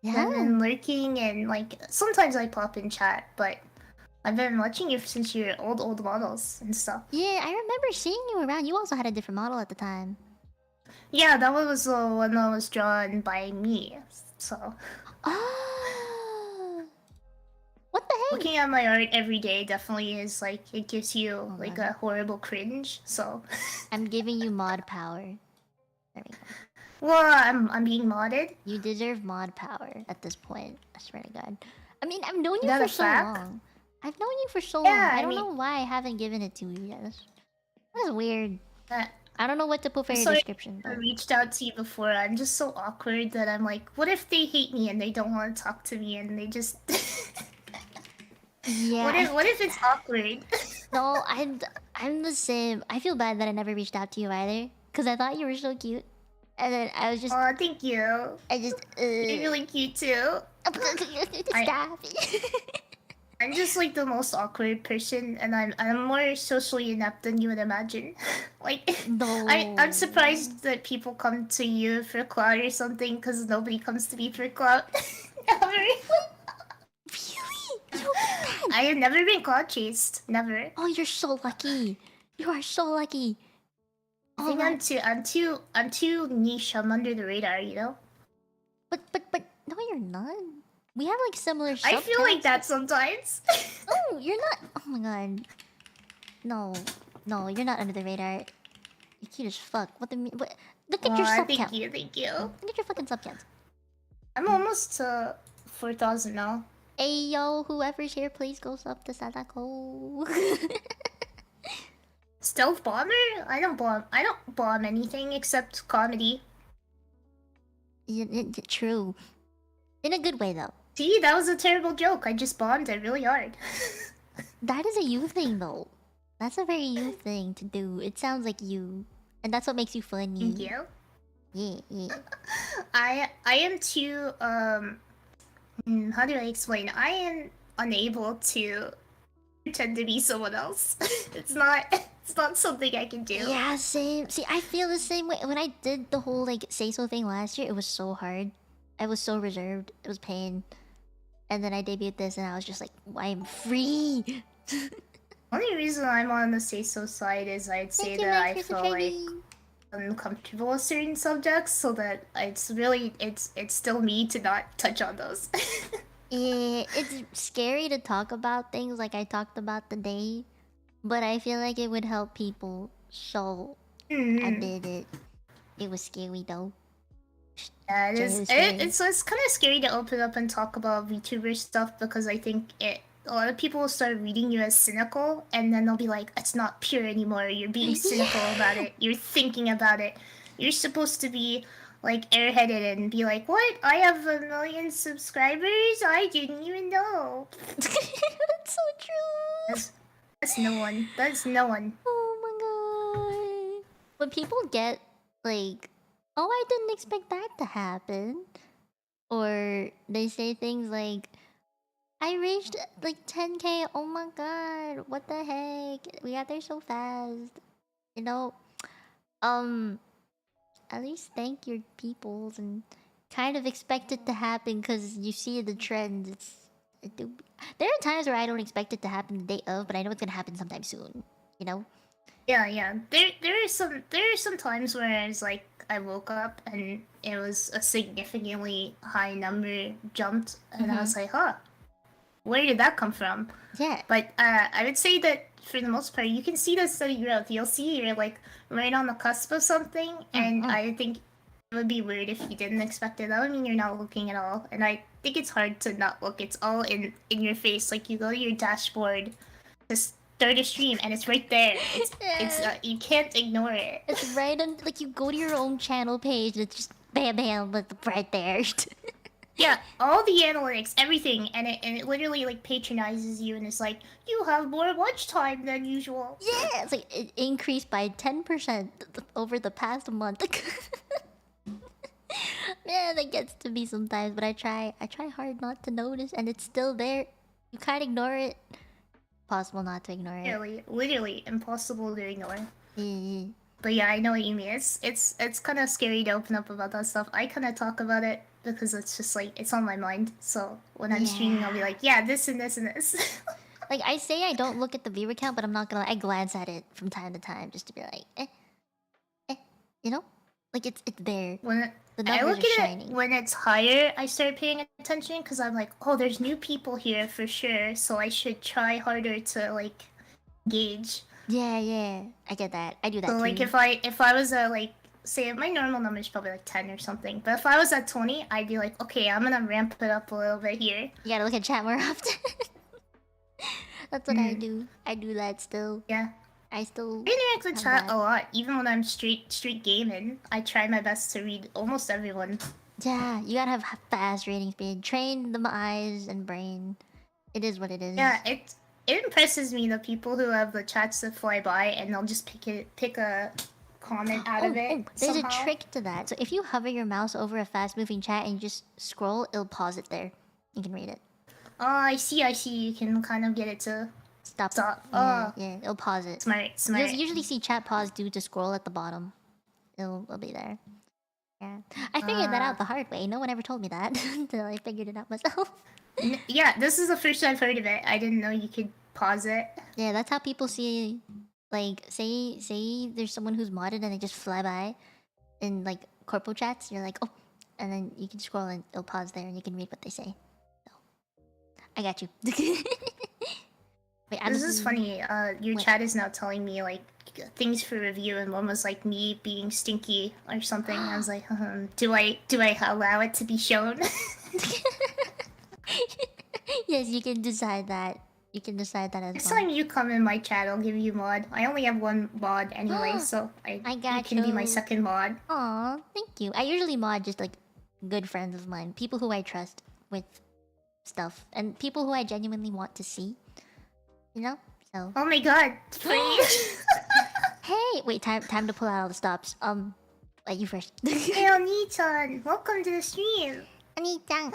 Yeah. I've been lurking and like sometimes I pop in chat, but I've been watching you since you're old models and stuff. Yeah, I remember seeing you around. You also had a different model at the time. Yeah, that was the one that was drawn by me. So Oh. What the heck? looking at my art every day definitely is like it gives you Hold like on. a horrible cringe. So I'm giving you mod power. There we go. well, I'm being modded. You deserve mod power at this point. I swear to God. I mean, I've known you That for a so fact? long. I've known you for so Yeah, long. I I don't mean- know why I haven't given it to you yet. That's weird. Uh, I don't know what to put for your sorry description, I but reached out to you before. I'm just so awkward that I'm like, what if they hate me and they don't want to talk to me and they just yeah. what if it's awkward? No, I'm the same. I feel bad that I never reached out to you either, cause I thought you were so cute, and then I was just, Oh, thank you. I just, You're really cute too. stop. I'm just like the most awkward person, and I'm more socially inept than you would imagine. Like, No. I'm surprised that people come to you for clout or something, because nobody comes to me for clout. Never. Really? You don't get that? I have never been clout chased. Never. Oh, you're so lucky. You are so lucky. I Oh think my. I'm too niche. I'm under the radar, you know. But no, you're not. We have like similar. I feel like subtasks. that sometimes. No, you're not. Oh my god. No, you're not under the radar. You're cute as fuck. What the what? Look at your Aw, sub thank count. you, thank you. Look at your fucking sub count. I'm almost to 4,000 now. Hey yo, whoever's here, please go sub to Sadako. Stealth bomber? I don't bomb anything except comedy. True. In a good way though. See, that was a terrible joke. I just bombed it really hard. That is a you thing though. That's a very you thing to do. It sounds like you, and that's what makes you funny. Thank you. Yeah. I am too how do I explain? I am unable to pretend to be someone else. it's not something I can do. Yeah, same. See, I feel the same way. When I did the whole like say so thing last year, it was so hard. I was so reserved. It was pain. And then I debuted this, and I was just like, I'm free. Only reason I'm on the say so side is I'd say Thank you, that Mike, I for feel like subscribing. uncomfortable with certain subjects, so that it's still me to not touch on those. Yeah, it's scary to talk about things like I talked about today, but I feel like it would help people, so I Mhm. did it. It was scary though. Yeah, it Jay is. was scary. It's kind of scary to open up and talk about VTuber stuff because I think a lot of people will start reading you as cynical, and then they'll be like, "It's not pure anymore. You're being cynical about it. You're thinking about it. You're supposed to be like airheaded and be like, what? I have 1 million subscribers. I didn't even know." That's so true. That's no one. That's no one. Oh my god. When people get like, oh, I didn't expect that to happen. Or they say things like, I reached like 10k. Oh my god. What the heck? We got there so fast. You know, at least thank your peoples and kind of expect it to happen because you see the trends. There are times where I don't expect it to happen the day of, but I know it's gonna happen sometime soon. You know? Yeah. There are some times where I was like, I woke up and it was a significantly high number jumped, and I was like, huh, where did that come from? Yeah. But I would say that for the most part, you can see the steady growth. You'll see you're like right on the cusp of something, and I think it would be weird if you didn't expect it. That would mean you're not looking at all, and I think it's hard to not look. It's all in your face. Like you go to your dashboard, just start a stream, and it's right there. It's you can't ignore it. It's right on, like you go to your own channel page, and it's just bam, it's right there. Yeah, all the analytics, everything, and it literally like patronizes you, and it's like you have more watch time than usual. Yeah, it's like it increased by 10% over the past month. Man, that gets to me sometimes, but I try hard not to notice, and it's still there. You can't ignore it. possible not to ignore it. Literally impossible to ignore. Yeah. But yeah, I know what you mean. It's kind of scary to open up about that stuff. I kind of talk about it because it's just like it's on my mind. So when I'm streaming, I'll be like, yeah, this and this and this. Like I say, I don't look at the viewer count, but I'm not gonna. I glance at it from time to time just to be like, you know, like it's there. When The I numbers look are at shining. it when it's higher, I start paying attention because I'm like, oh, there's new people here for sure. So I should try harder to like gauge. Yeah, I get that. I do that So too. like if I was at like say my normal number is probably like 10 or something, but if I was at 20, I'd be like, okay, I'm gonna ramp it up a little bit here. You gotta look at chat more often. That's what I do. I do that still. Yeah. I still I interact with chat that. a lot, even when I'm straight gaming. I try my best to read almost everyone. Yeah, you gotta have fast reading speed. Train the eyes and brain. It is what it is. Yeah, it impresses me the people who have the chats that fly by and they'll just pick a comment out of it. There's somehow. a trick to that. So if you hover your mouse over a fast moving chat and you just scroll, it'll pause it there. You can read it. Oh, I see. You can kind of get it to Stop. Oh, Yeah, it'll pause it. smart. You'll usually see chat pause due to scroll at the bottom. It'll be there. Yeah. I figured that out the hard way. No one ever told me that until I figured it out myself. Yeah, this is the first I've heard of it. I didn't know you could pause it. Yeah, that's how people see. Like, say there's someone who's modded and they just fly by in like corpo chats. You're like, oh, and then you can scroll and it'll pause there and you can read what they say. So, I got you. Wait, This is funny. Your What? chat is now telling me like things for review, and one was like me being stinky or something. I was like, do I allow it to be shown? Yes, you can decide that. You can decide that as Next well. time you come in my chat, I'll give you mod. I only have one mod anyway, so I you got can be my you. second mod. Aw, thank you. I usually mod just like good friends of mine, people who I trust with stuff, and people who I genuinely want to see. You know? So. Oh my god, please. Hey, wait, time to pull out all the stops. You first. Hey, Oni-chan, welcome to the stream. Ani-chan.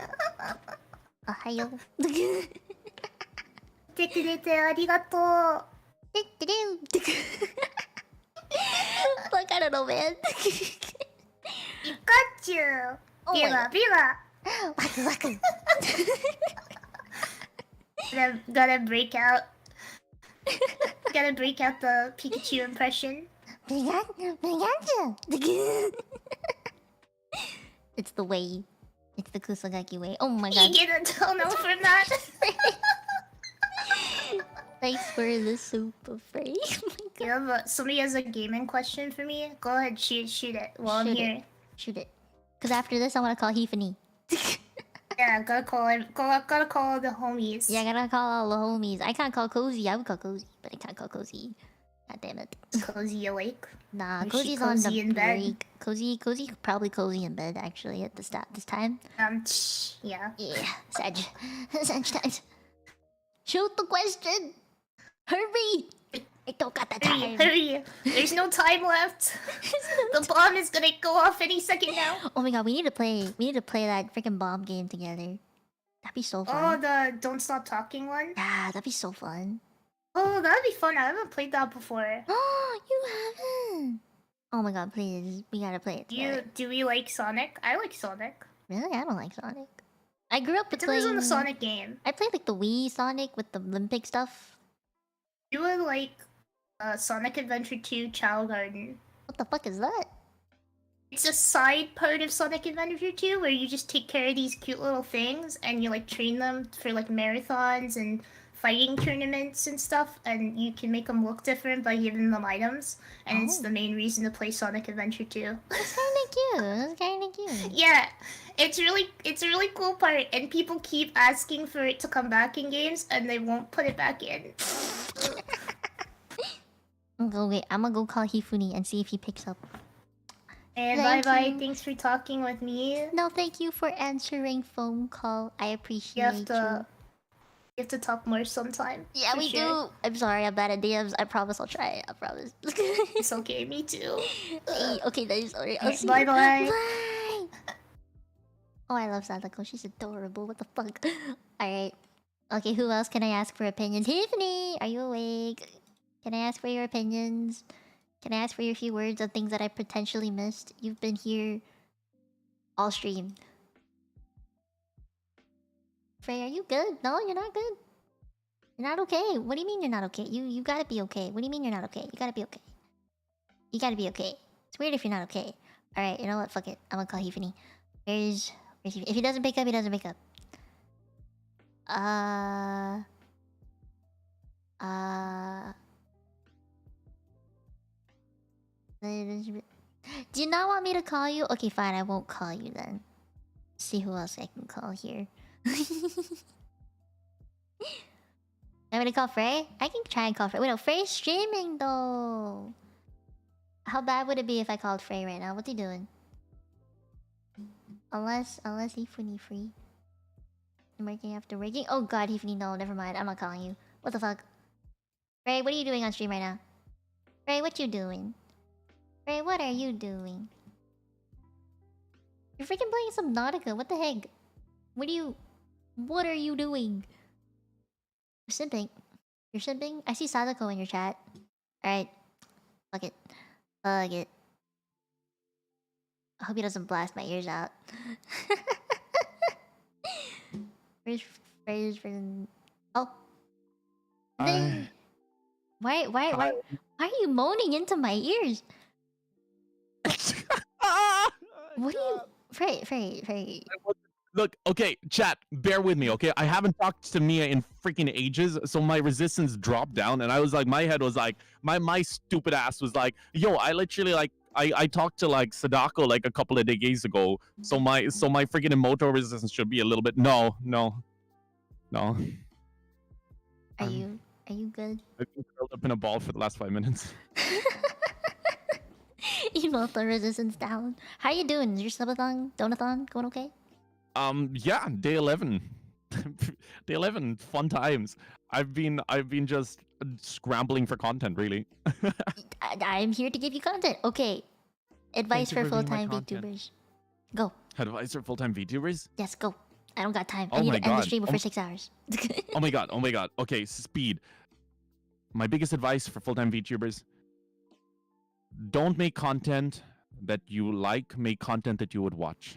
Ohayo. 来てくれてありがとう。 Fuck, I don't know, man. ピカチュウ。 Oh ビ my ワ god. ビワ。 Waku. Gotta break out. Gotta break out the Pikachu impression. Pikachu. It's the way. It's the Kusagaki way. Oh my god. You get a dono from that. Thanks for the super free. Yeah, but somebody has a gaming question for me. Go ahead, shoot it while I'm Shoot it. here. Shoot it. Because after this, I want to call Hefany. Yeah, gotta call the homies. Yeah, I gotta call all the homies. I can't call Cozy. I would call Cozy, but I can't call Cozy. God damn it. Cozy awake. Nah, Or is she Cozy's on cozy the in bed? break. Cozy probably cozy in bed actually at this time. Yeah. Yeah, Sag times. Shoot the question. Hurry! I don't got the time. Hurry! There's no time left. The bomb is gonna go off any second now. Oh my god, we need to play that freaking bomb game together. That'd be so Oh, fun. the Don't Stop Talking one? Yeah, that'd be so fun. Oh, that'd be fun. I haven't played that before. Oh, you haven't. Oh my god, please. We gotta play it together. Do we like Sonic? I like Sonic. Really? I don't like Sonic. I grew up It playing... depends on the Sonic game. I played like the Wii Sonic with the Olympic stuff. You would like Sonic Adventure 2 Child Garden. What the fuck is that? It's a side part of Sonic Adventure 2 where you just take care of these cute little things and you like train them for like marathons and fighting tournaments and stuff, and you can make them look different by giving them items, and it's the main reason to play Sonic Adventure 2. That's kinda cute. That's kinda cute. Yeah, it's a really cool part, and people keep asking for it to come back in games, and they won't put it back in. Okay, I'm gonna go call Hifuni and see if he picks up. And Thank bye-bye, you. thanks for talking with me. No, thank you for answering phone call. I appreciate You have to talk more sometime. Yeah, for we sure. do. I'm sorry, I'm bad at DMs. I promise I'll try. I promise. It's okay, me too. Hey, okay, then sorry. I'll see you. Bye-bye. Bye. Oh, I love Sadako. She's adorable. What the fuck? Alright. Okay, who else can I ask for opinions? Tiffany, are you awake? Can I ask for your opinions? Can I ask for your few words on things that I potentially missed? You've been here all stream. Frey, are you good? No, you're not good. You're not okay. What do you mean you're not okay? You gotta be okay. What do you mean you're not okay? You gotta be okay. You gotta be okay. It's weird if you're not okay. Alright, you know what? Fuck it. I'm gonna call Tiffany. Where's Tiffany? If he doesn't pick up, he doesn't pick up. Do you not want me to call you? Okay, fine. I won't call you then. See who else I can call here. I'm gonna call Frey? I can try and call Frey. Wait, no, Frey's streaming though. How bad would it be if I called Frey right now? What's he doing? Unless he's free. I'm working after working. Oh god, Tiffany, no, never mind. I'm not calling you. What the fuck? Frey, what are you doing on stream right now? Frey, what you doing? Frey, what are you doing? You're freaking playing some Nautica. What the heck? What are you doing? You're simping. You're simping? I see Sadako in your chat. Alright. Fuck it. Fuck it. I hope he doesn't blast my ears out. Where's freaking... Oh. Why are you moaning into my ears? What are you... Frey. Look, okay, chat, bear with me, okay? I haven't talked to Mia in freaking ages, so my resistance dropped down, and I was like, my head was like, my stupid ass was like, yo, I literally like, I talked to like Sadako like a couple of days ago, so my freaking emoto resistance should be a little bit. No. Are you good? I've been curled up in a ball for the last 5 minutes. Emoto resistance down. How you doing? Is your subathon, donathon going okay? Yeah, day 11. Day 11, fun times. I've been just scrambling for content, really. I'm here to give you content. Okay. Advice Thank you for for being my full-time content. VTubers. Go. Advice for full-time VTubers? Yes, go. I don't got time. Oh I need my to end the God. stream before 6 hours. Oh my god. Okay, speed. My biggest advice for full-time VTubers: don't make content that you like, make content that you would watch.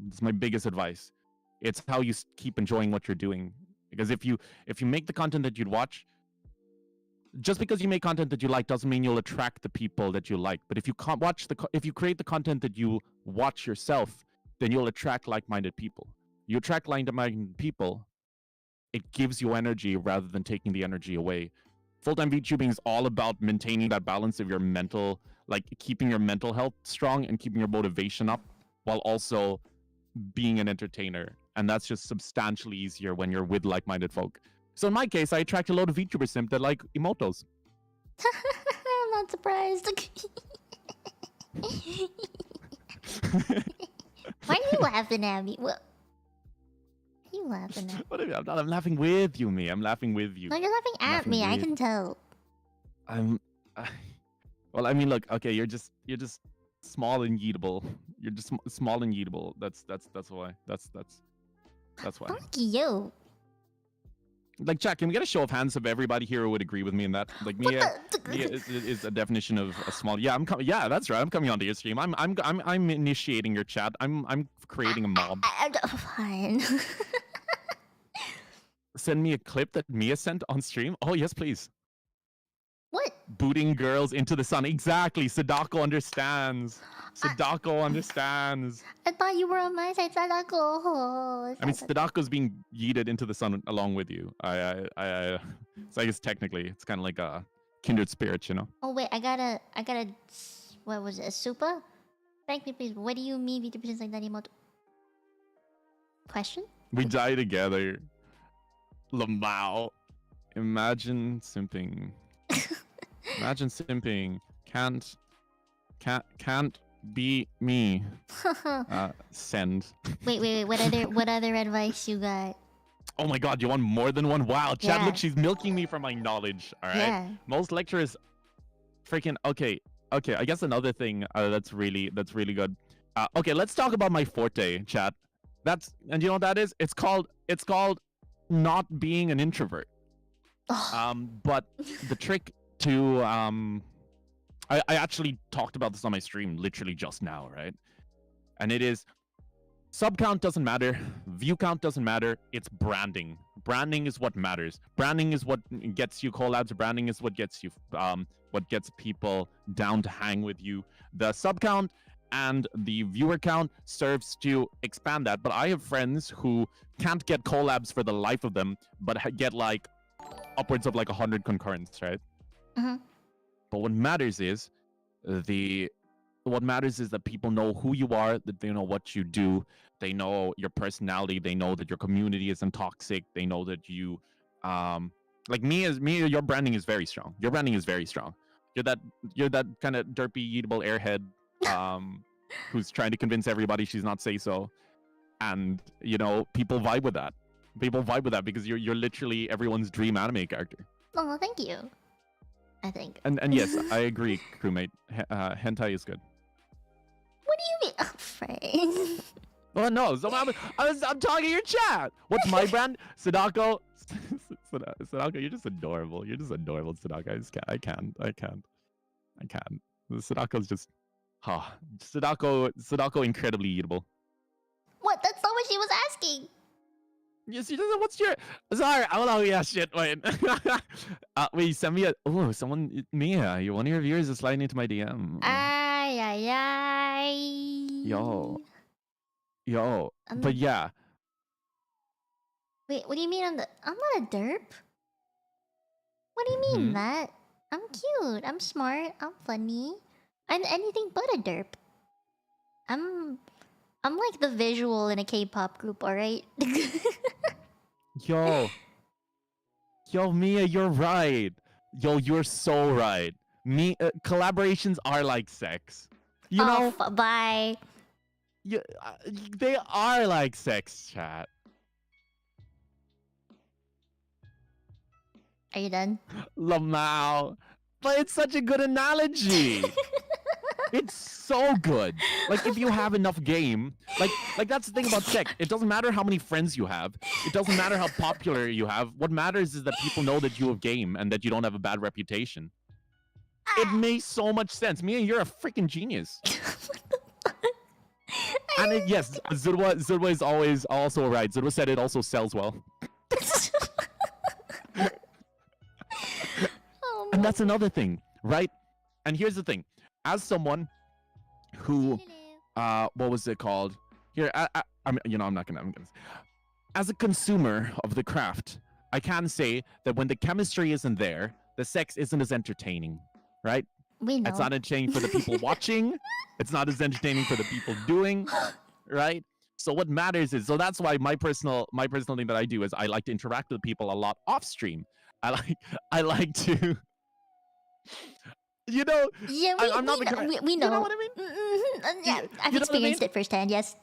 It's my biggest advice. It's how you keep enjoying what you're doing. Because if you make the content that you'd watch, just because you make content that you like doesn't mean you'll attract the people that you like. But if you if you create the content that you watch yourself, then you'll attract like-minded people. You attract like-minded people, it gives you energy rather than taking the energy away. Full-time VTubing is all about maintaining that balance of your mental, like keeping your mental health strong and keeping your motivation up while also being an entertainer. And that's just substantially easier when you're with like-minded folk. So in my case, I attract a lot of VTuber simp that like emotos. I'm not surprised. Why are you laughing at me? What are you laughing at? What are you, I'm laughing with you, me. I'm laughing with you. No, you're laughing at me. I can tell. Well, I mean, look. Okay, you're just small and yeetable. You're just small and yeetable. That's why. That's why. Fuck you. Like, chat, can we get a show of hands of everybody here who would agree with me in that? Like, Mia is a definition of a small. Yeah, I'm coming. Yeah, that's right. I'm coming onto your stream. I'm initiating your chat. I'm creating a mob. Fine. Send me a clip that Mia sent on stream. Oh yes, please. What? Booting girls into the sun. Exactly. Sadako understands. Sadako understands. I thought you were on my side, Sadako. I mean, Sadako's being yeeted into the sun along with you. So I guess technically it's kind of like a kindred spirit, you know? Oh wait, I gotta. What was it? A super? Thank me, please. What do you mean VTubers like that emote? Question? We die together. Lamau. Imagine simping. Imagine simping. Can't be me. Send. Wait. What other advice you got? Oh my god, you want more than one? Wow, Chad, Yeah. look, she's milking me for my knowledge. All right. Yeah. Most lecturers, freaking okay. I guess another thing that's really good. Okay, let's talk about my forte, chat. And you know what that is? It's called not being an introvert. But the trick to I actually talked about this on my stream literally just now, right? And it is sub count doesn't matter, view count doesn't matter, it's branding. Branding is what matters. Branding is what gets you collabs, branding is what gets you what gets people down to hang with you. The sub count and the viewer count serves to expand that, but I have friends who can't get collabs for the life of them, but get like upwards of like 100 concurrents, right? But what matters is that people know who you are, that they know what you do, they know your personality, they know that your community isn't toxic, they know that you like me, your branding is very strong. Your branding is very strong. You're that kind of derpy eatable airhead who's trying to convince everybody she's not say so. And you know, people vibe with that. People vibe with that because you're literally everyone's dream anime character. Oh, well, thank you. I think. And yes, I agree, crewmate. Hentai is good. What do you mean? Oh, Frank. Oh no, so I'm talking your chat. What's my brand? Sadako. Sadako, you're just adorable. You're just adorable, Sadako. I can't. Sadako's just Sadako incredibly eatable. What? That's not what she was asking. Yes, what's your... Sorry, oh yeah, shit, wait. Wait, send me a... Oh, someone... Mia, one of your viewers is sliding into my DM. Ay, ay, ay. Yo. But yeah. Wait, what do you mean I'm not a derp? What do you mean, Matt? I'm cute, I'm smart, I'm funny. I'm anything but a derp. I'm like the visual in a K-pop group, alright? Yo, Mia, you're right. Yo, you're so right. Collaborations are like sex. You know? Bye. They are like sex, chat. Are you done? Lamau. But it's such a good analogy. It's so good. Like if you have enough game, like that's the thing about sex. It doesn't matter how many friends you have. It doesn't matter how popular you have. What matters is that people know that you have game and that you don't have a bad reputation. It makes so much sense. Mia, you're a freaking genius. And yes, Zudwa is always also right. Zudwa said it also sells well. And that's another thing, right? And here's the thing. As someone who, what was it called? Here, I'm not gonna. As a consumer of the craft, I can say that when the chemistry isn't there, the sex isn't as entertaining, right? We know. It's not entertaining for the people watching. It's not as entertaining for the people doing, right? So what matters is, so that's why my personal thing that I do is I like to interact with people a lot off stream. I like to. You know, yeah, I'm not we know. You know what I mean? Yeah, I've experienced it firsthand. Yes.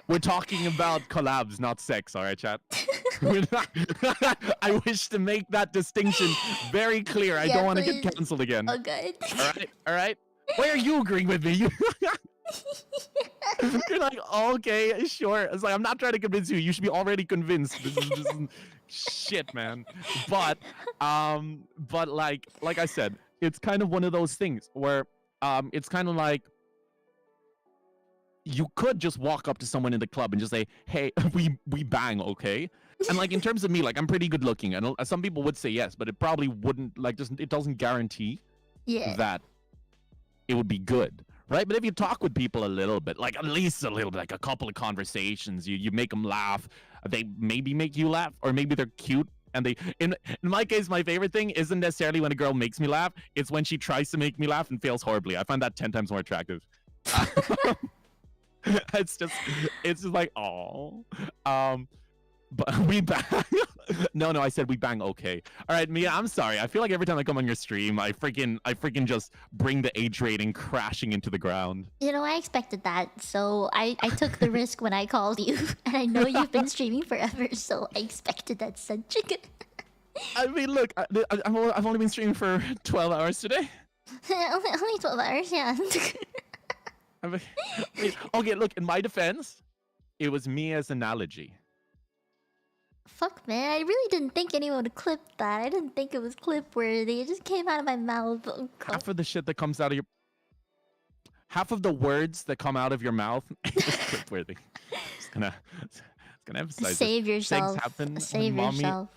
We're talking about collabs, not sex. All right, chat. I wish to make that distinction very clear. I don't want to get canceled again. Oh, good. All right. Why are you agreeing with me? You're like, okay, sure. It's like, I'm not trying to convince you. You should be already convinced. This is shit, man. But like I said, it's kind of one of those things where it's kind of like you could just walk up to someone in the club and just say, hey, we bang, okay? And like in terms of me, like I'm pretty good looking, and some people would say yes, but it probably wouldn't, like, just it doesn't guarantee that it would be good, right? But if you talk with people a little bit, like at least a little bit, like a couple of conversations, you make them laugh, they maybe make you laugh, or maybe they're cute. And they, in my case, my favorite thing isn't necessarily when a girl makes me laugh, it's when she tries to make me laugh and fails horribly. I find that 10 times more attractive. It's just like, oh, but we bang. No, I said we bang. Okay, all right, Mia. I'm sorry. I feel like every time I come on your stream, I freaking just bring the age rating crashing into the ground. You know, I expected that, so I took the risk when I called you, and I know you've been streaming forever, so I expected that such a good. I mean, look, I've only been streaming for 12 hours today. only 12 hours, yeah. Okay, look, in my defense, it was Mia's analogy. Fuck, man. I really didn't think anyone would clip that. I didn't think it was clip worthy. It just came out of my mouth. Oh, God. Half of the shit that comes out of your... Half of the words that come out of your mouth is clip worthy. Just gonna emphasize Save it. yourself. Segs happen Save when mommy... yourself.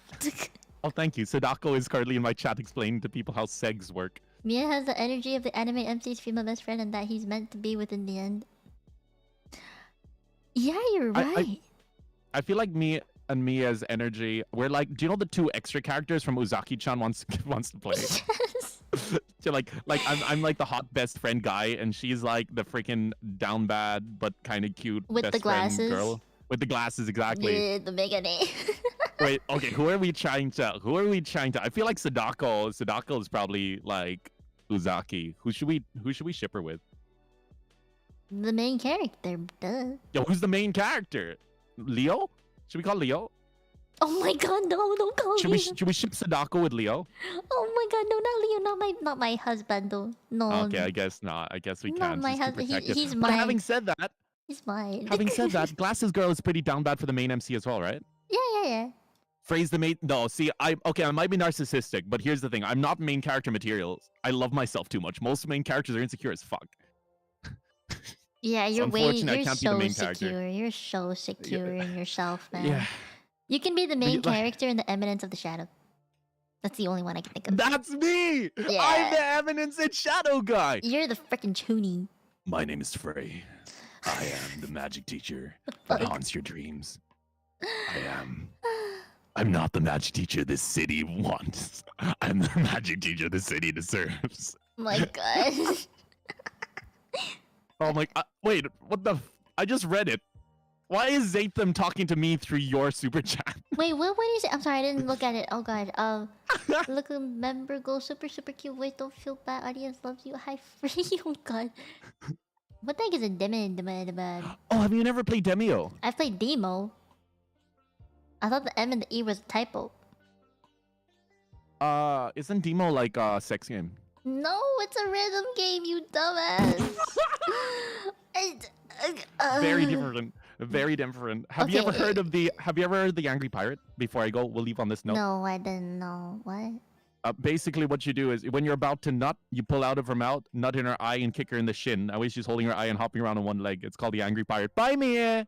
Oh, thank you. Sadako is currently in my chat explaining to people how segs work. Mia has the energy of the anime MC's female best friend and that he's meant to be within the end. Yeah, you're right. I feel like me and Mia's energy, we're like, do you know the two extra characters from Uzaki-chan wants to play? Yes. So like I'm like the hot best friend guy, and she's like the freaking down bad but kind of cute With best the glasses. friend girl with the glasses, exactly. Yeah, the megane. Wait, okay, who are we trying to? I feel like Sadako is probably like Uzaki. Who should we ship her with? The main character, duh. Yo, who's the main character? Leo? Should we call Leo? Oh my god, no, don't call Should me. we ship Sadako with Leo? Oh my god, no, not Leo, not my husband though. No. Okay, I guess not. I guess we Not can't. my She's too husband. protective. He's But mine. having said that, He's mine. Glasses Girl is pretty down bad for the main MC as well, right? Yeah. Phrase the main. No, see, I might be narcissistic, but here's the thing: I'm not main character materials. I love myself too much. Most main characters are insecure as fuck. Yeah, So you're unfortunately, I you're can't be the so main character. secure. You're so secure in yourself, man. Yeah, You can be the main like- character in the Eminence of the Shadow. That's the only one I can think of. that's me. Yeah. I'm the Eminence and Shadow guy. You're the frickin' Chuni. My name is Frey. I am the magic teacher that haunts your dreams. I'm not the magic teacher this city wants. I'm the magic teacher the city deserves. My god. Oh my! Wait, what the? I just read it. Why is Zatham talking to me through your super chat? Wait, what do you say? I'm sorry, I didn't look at it. Oh god. Look, member go super cute. Wait, don't feel bad. Audience loves you. Hi, free. Oh god. What the heck is a demo? Oh, have you never played Demio? I've played demo. I thought the M and the E was a typo. Isn't Demo like a sex game? No, it's a rhythm game, you dumbass. Very different. Very different. Have you Okay. ever heard of the Angry Pirate? Before I go, we'll leave on this note. No, I didn't know. What? Basically, what you do is when you're about to nut, you pull out of her mouth, nut in her eye, and kick her in the shin. That way she's holding her eye and hopping around on one leg. It's called the Angry Pirate. Bye, Mia!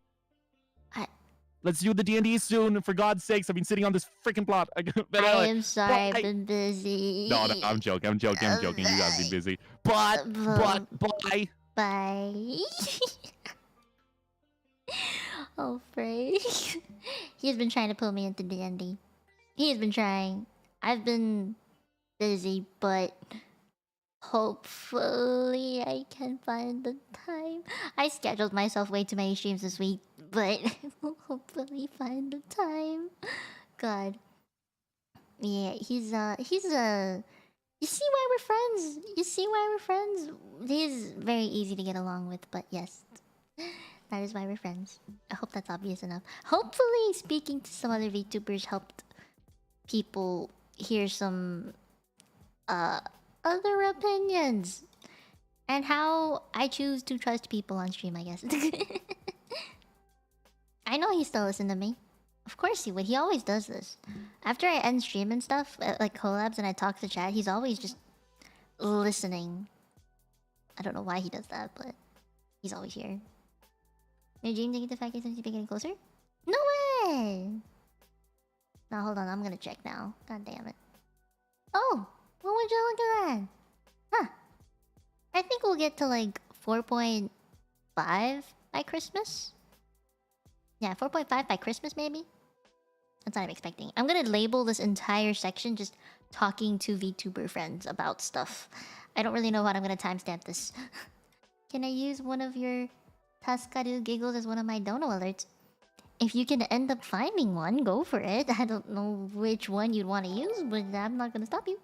Let's do the D&D soon. For God's sakes, I've been sitting on this freaking plot. I am sorry, I've been busy. No, I'm joking. You guys be busy. But, bye. Bye. Oh, Frey. He's been trying to pull me into D&D. He's been trying. I've been busy, but hopefully I can find the time. I scheduled myself way too many streams this week, but I will hopefully find the time. God. Yeah, he's you see why we're friends? You see why we're friends? He's very easy to get along with, but yes. That is why we're friends. I hope that's obvious enough. Hopefully speaking to some other VTubers helped people hear some other opinions. And how I choose to trust people on stream, I guess. I know he still listens to me. Of course he would. He always does this. After I end stream and stuff, like collabs, and I talk to chat, he's always just listening. I don't know why he does that, but he's always here. Your dream to get the fact that you're getting closer? No way! Now hold on, I'm gonna check now. God damn it. Oh! Well, would you look at that? Huh. I think we'll get to like 4.5 by Christmas. Yeah, 4.5 by Christmas maybe? That's what I'm expecting. I'm gonna label this entire section just talking to VTuber friends about stuff. I don't really know what I'm gonna timestamp this. Can I use one of your Taskaru giggles as one of my dono alerts? If you can end up finding one, go for it. I don't know which one you'd want to use, but I'm not gonna stop you.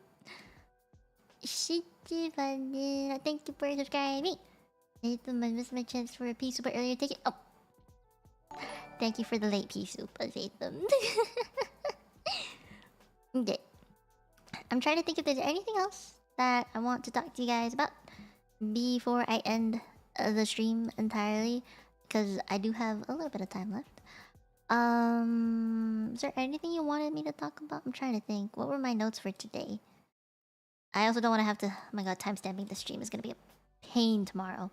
Shichibane, thank you for subscribing. I missed my chance for a pea super earlier ticket. Oh. Thank you for the late pea soup, Azatham. Okay. I'm trying to think if there's anything else that I want to talk to you guys about before I end the stream entirely, because I do have a little bit of time left. Is there anything you wanted me to talk about? I'm trying to think. What were my notes for today? I also don't want to have to. Oh my god, timestamping the stream is gonna be a pain tomorrow.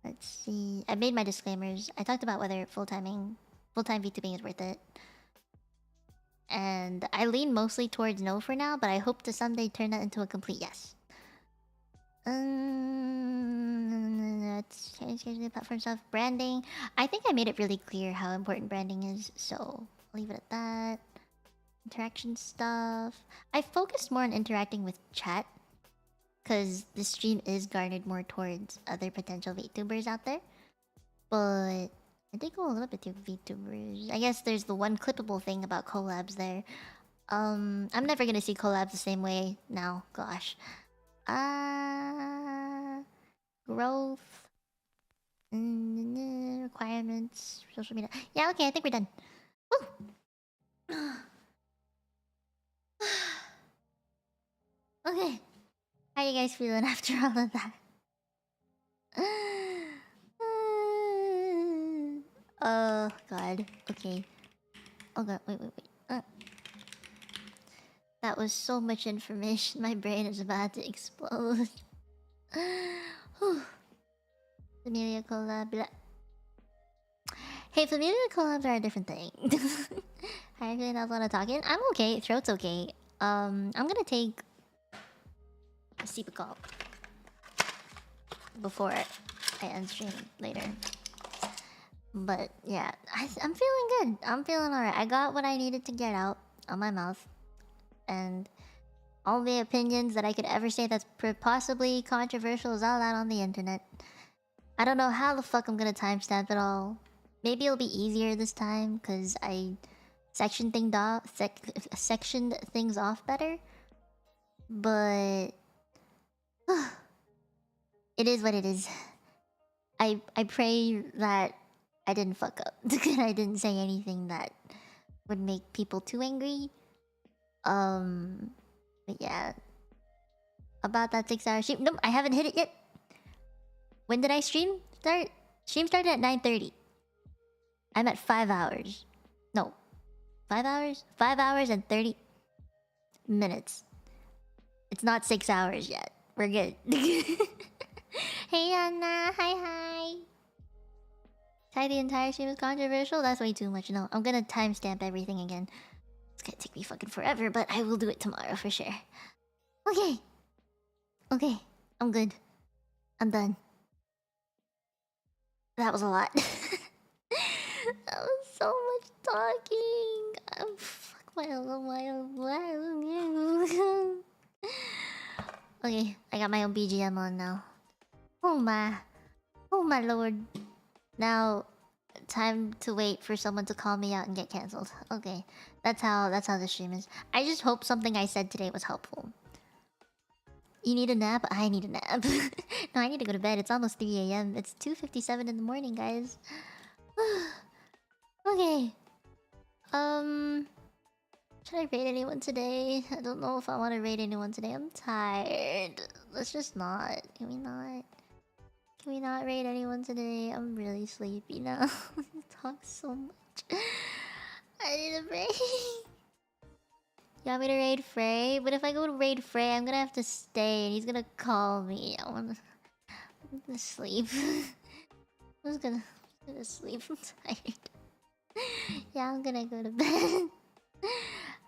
Let's see. I made my disclaimers. I talked about whether full-time VTubing is worth it. And I lean mostly towards no for now, but I hope to someday turn that into a complete yes. Let's change the platform stuff. Branding. I think I made it really clear how important branding is, so I'll leave it at that. Interaction stuff. I focused more on interacting with chat, because this stream is garnered more towards other potential VTubers out there. But I did go a little bit to VTubers. I guess there's the one clippable thing about collabs there. I'm never gonna see collabs the same way now. Gosh. Growth. Requirements. Social media. Yeah, okay, I think we're done. Woo! Okay. How you guys feeling after all of that? Oh god. Okay. Oh god, wait. That was so much information. My brain is about to explode. Familiar collab. Blah. Hey, familiar collabs are a different thing. I actually not a lot of talking. I'm okay. Throat's okay. I'm gonna take a sip of call before I end stream later. But yeah, I'm feeling good. I'm feeling alright. I got what I needed to get out on my mouth. And all the opinions that I could ever say that's possibly controversial is all out on the internet. I don't know how the fuck I'm gonna timestamp it all. Maybe it'll be easier this time because I sectioned things off better. But it is what it is. I pray that I didn't fuck up. I didn't say anything that would make people too angry. But yeah. About that 6-hour stream. Nope, I haven't hit it yet. When did I stream start? Stream started at 9:30. I'm at 5 hours. No. 5 hours? 5 hours and 30 minutes. It's not 6 hours yet. We're good. Hey Anna, hi. Ty, the entire stream is controversial? That's way too much. No, I'm gonna timestamp everything again. It's gonna take me fucking forever, but I will do it tomorrow for sure. Okay. I'm good. I'm done. That was a lot. That was so much talking. Fuck my. Okay, I got my own BGM on now. Oh my lord. Now, time to wait for someone to call me out and get cancelled. Okay, that's how the stream is. I just hope something I said today was helpful. You need a nap? I need a nap. No, I need to go to bed. It's almost 3 AM. It's 2:57 in the morning, guys. Okay. Should I raid anyone today? I don't know if I want to raid anyone today. I'm tired. Let's just not. Can we not? Can we not raid anyone today? I'm really sleepy now. I talk so much. I need a break. You want me to raid Frey? But if I go to raid Frey, I'm gonna have to stay and he's gonna call me. I'm gonna sleep. I'm just gonna sleep. I'm tired. Yeah, I'm gonna go to bed.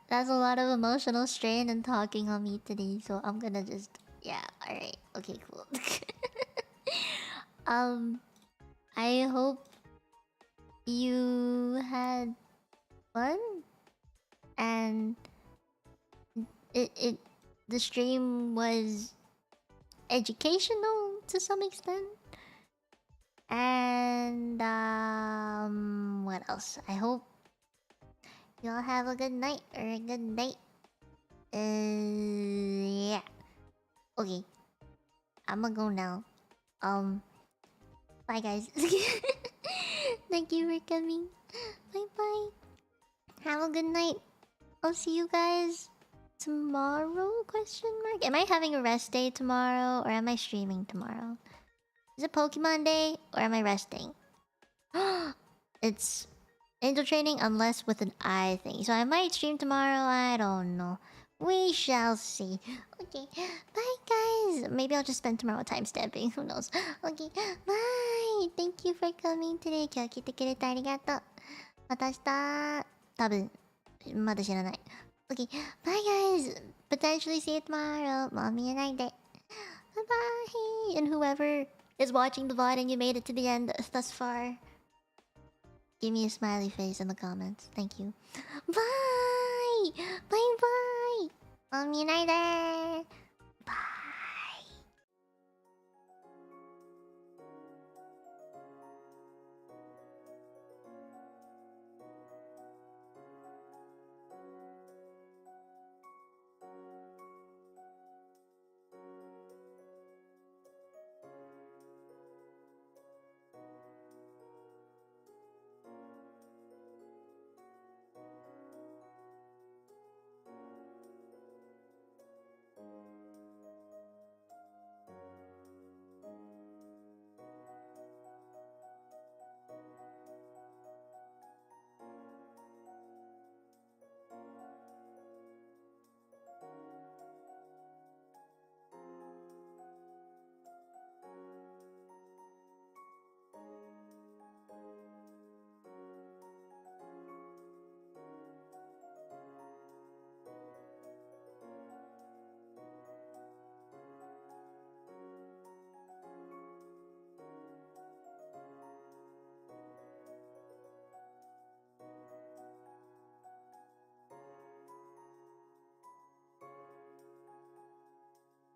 That's a lot of emotional strain and talking on me today, so I'm gonna just... Yeah, alright. Okay, cool. I hope you had fun and the stream was educational to some extent. And what else? I hope y'all have a good night or a good night. Yeah. Okay. I'ma go now. Bye guys. Thank you for coming. Bye bye. Have a good night. I'll see you guys tomorrow? Question mark. Am I having a rest day tomorrow or am I streaming tomorrow? Is it Pokemon Day or am I resting? It's angel training unless with an eye thing. So I might stream tomorrow. I don't know. We shall see. Okay, bye guys. Maybe I'll just spend tomorrow timestamping. Who knows? Okay, bye. Thank you for coming today. 今日来てくれてありがとう。また明日。多分まだ知らない。Okay, bye guys. Potentially see you tomorrow. もう見えないで。Bye bye. And whoever is watching the VOD and you made it to the end thus far, give me a smiley face in the comments. Thank you. Bye. Bye bye. もう見えないで。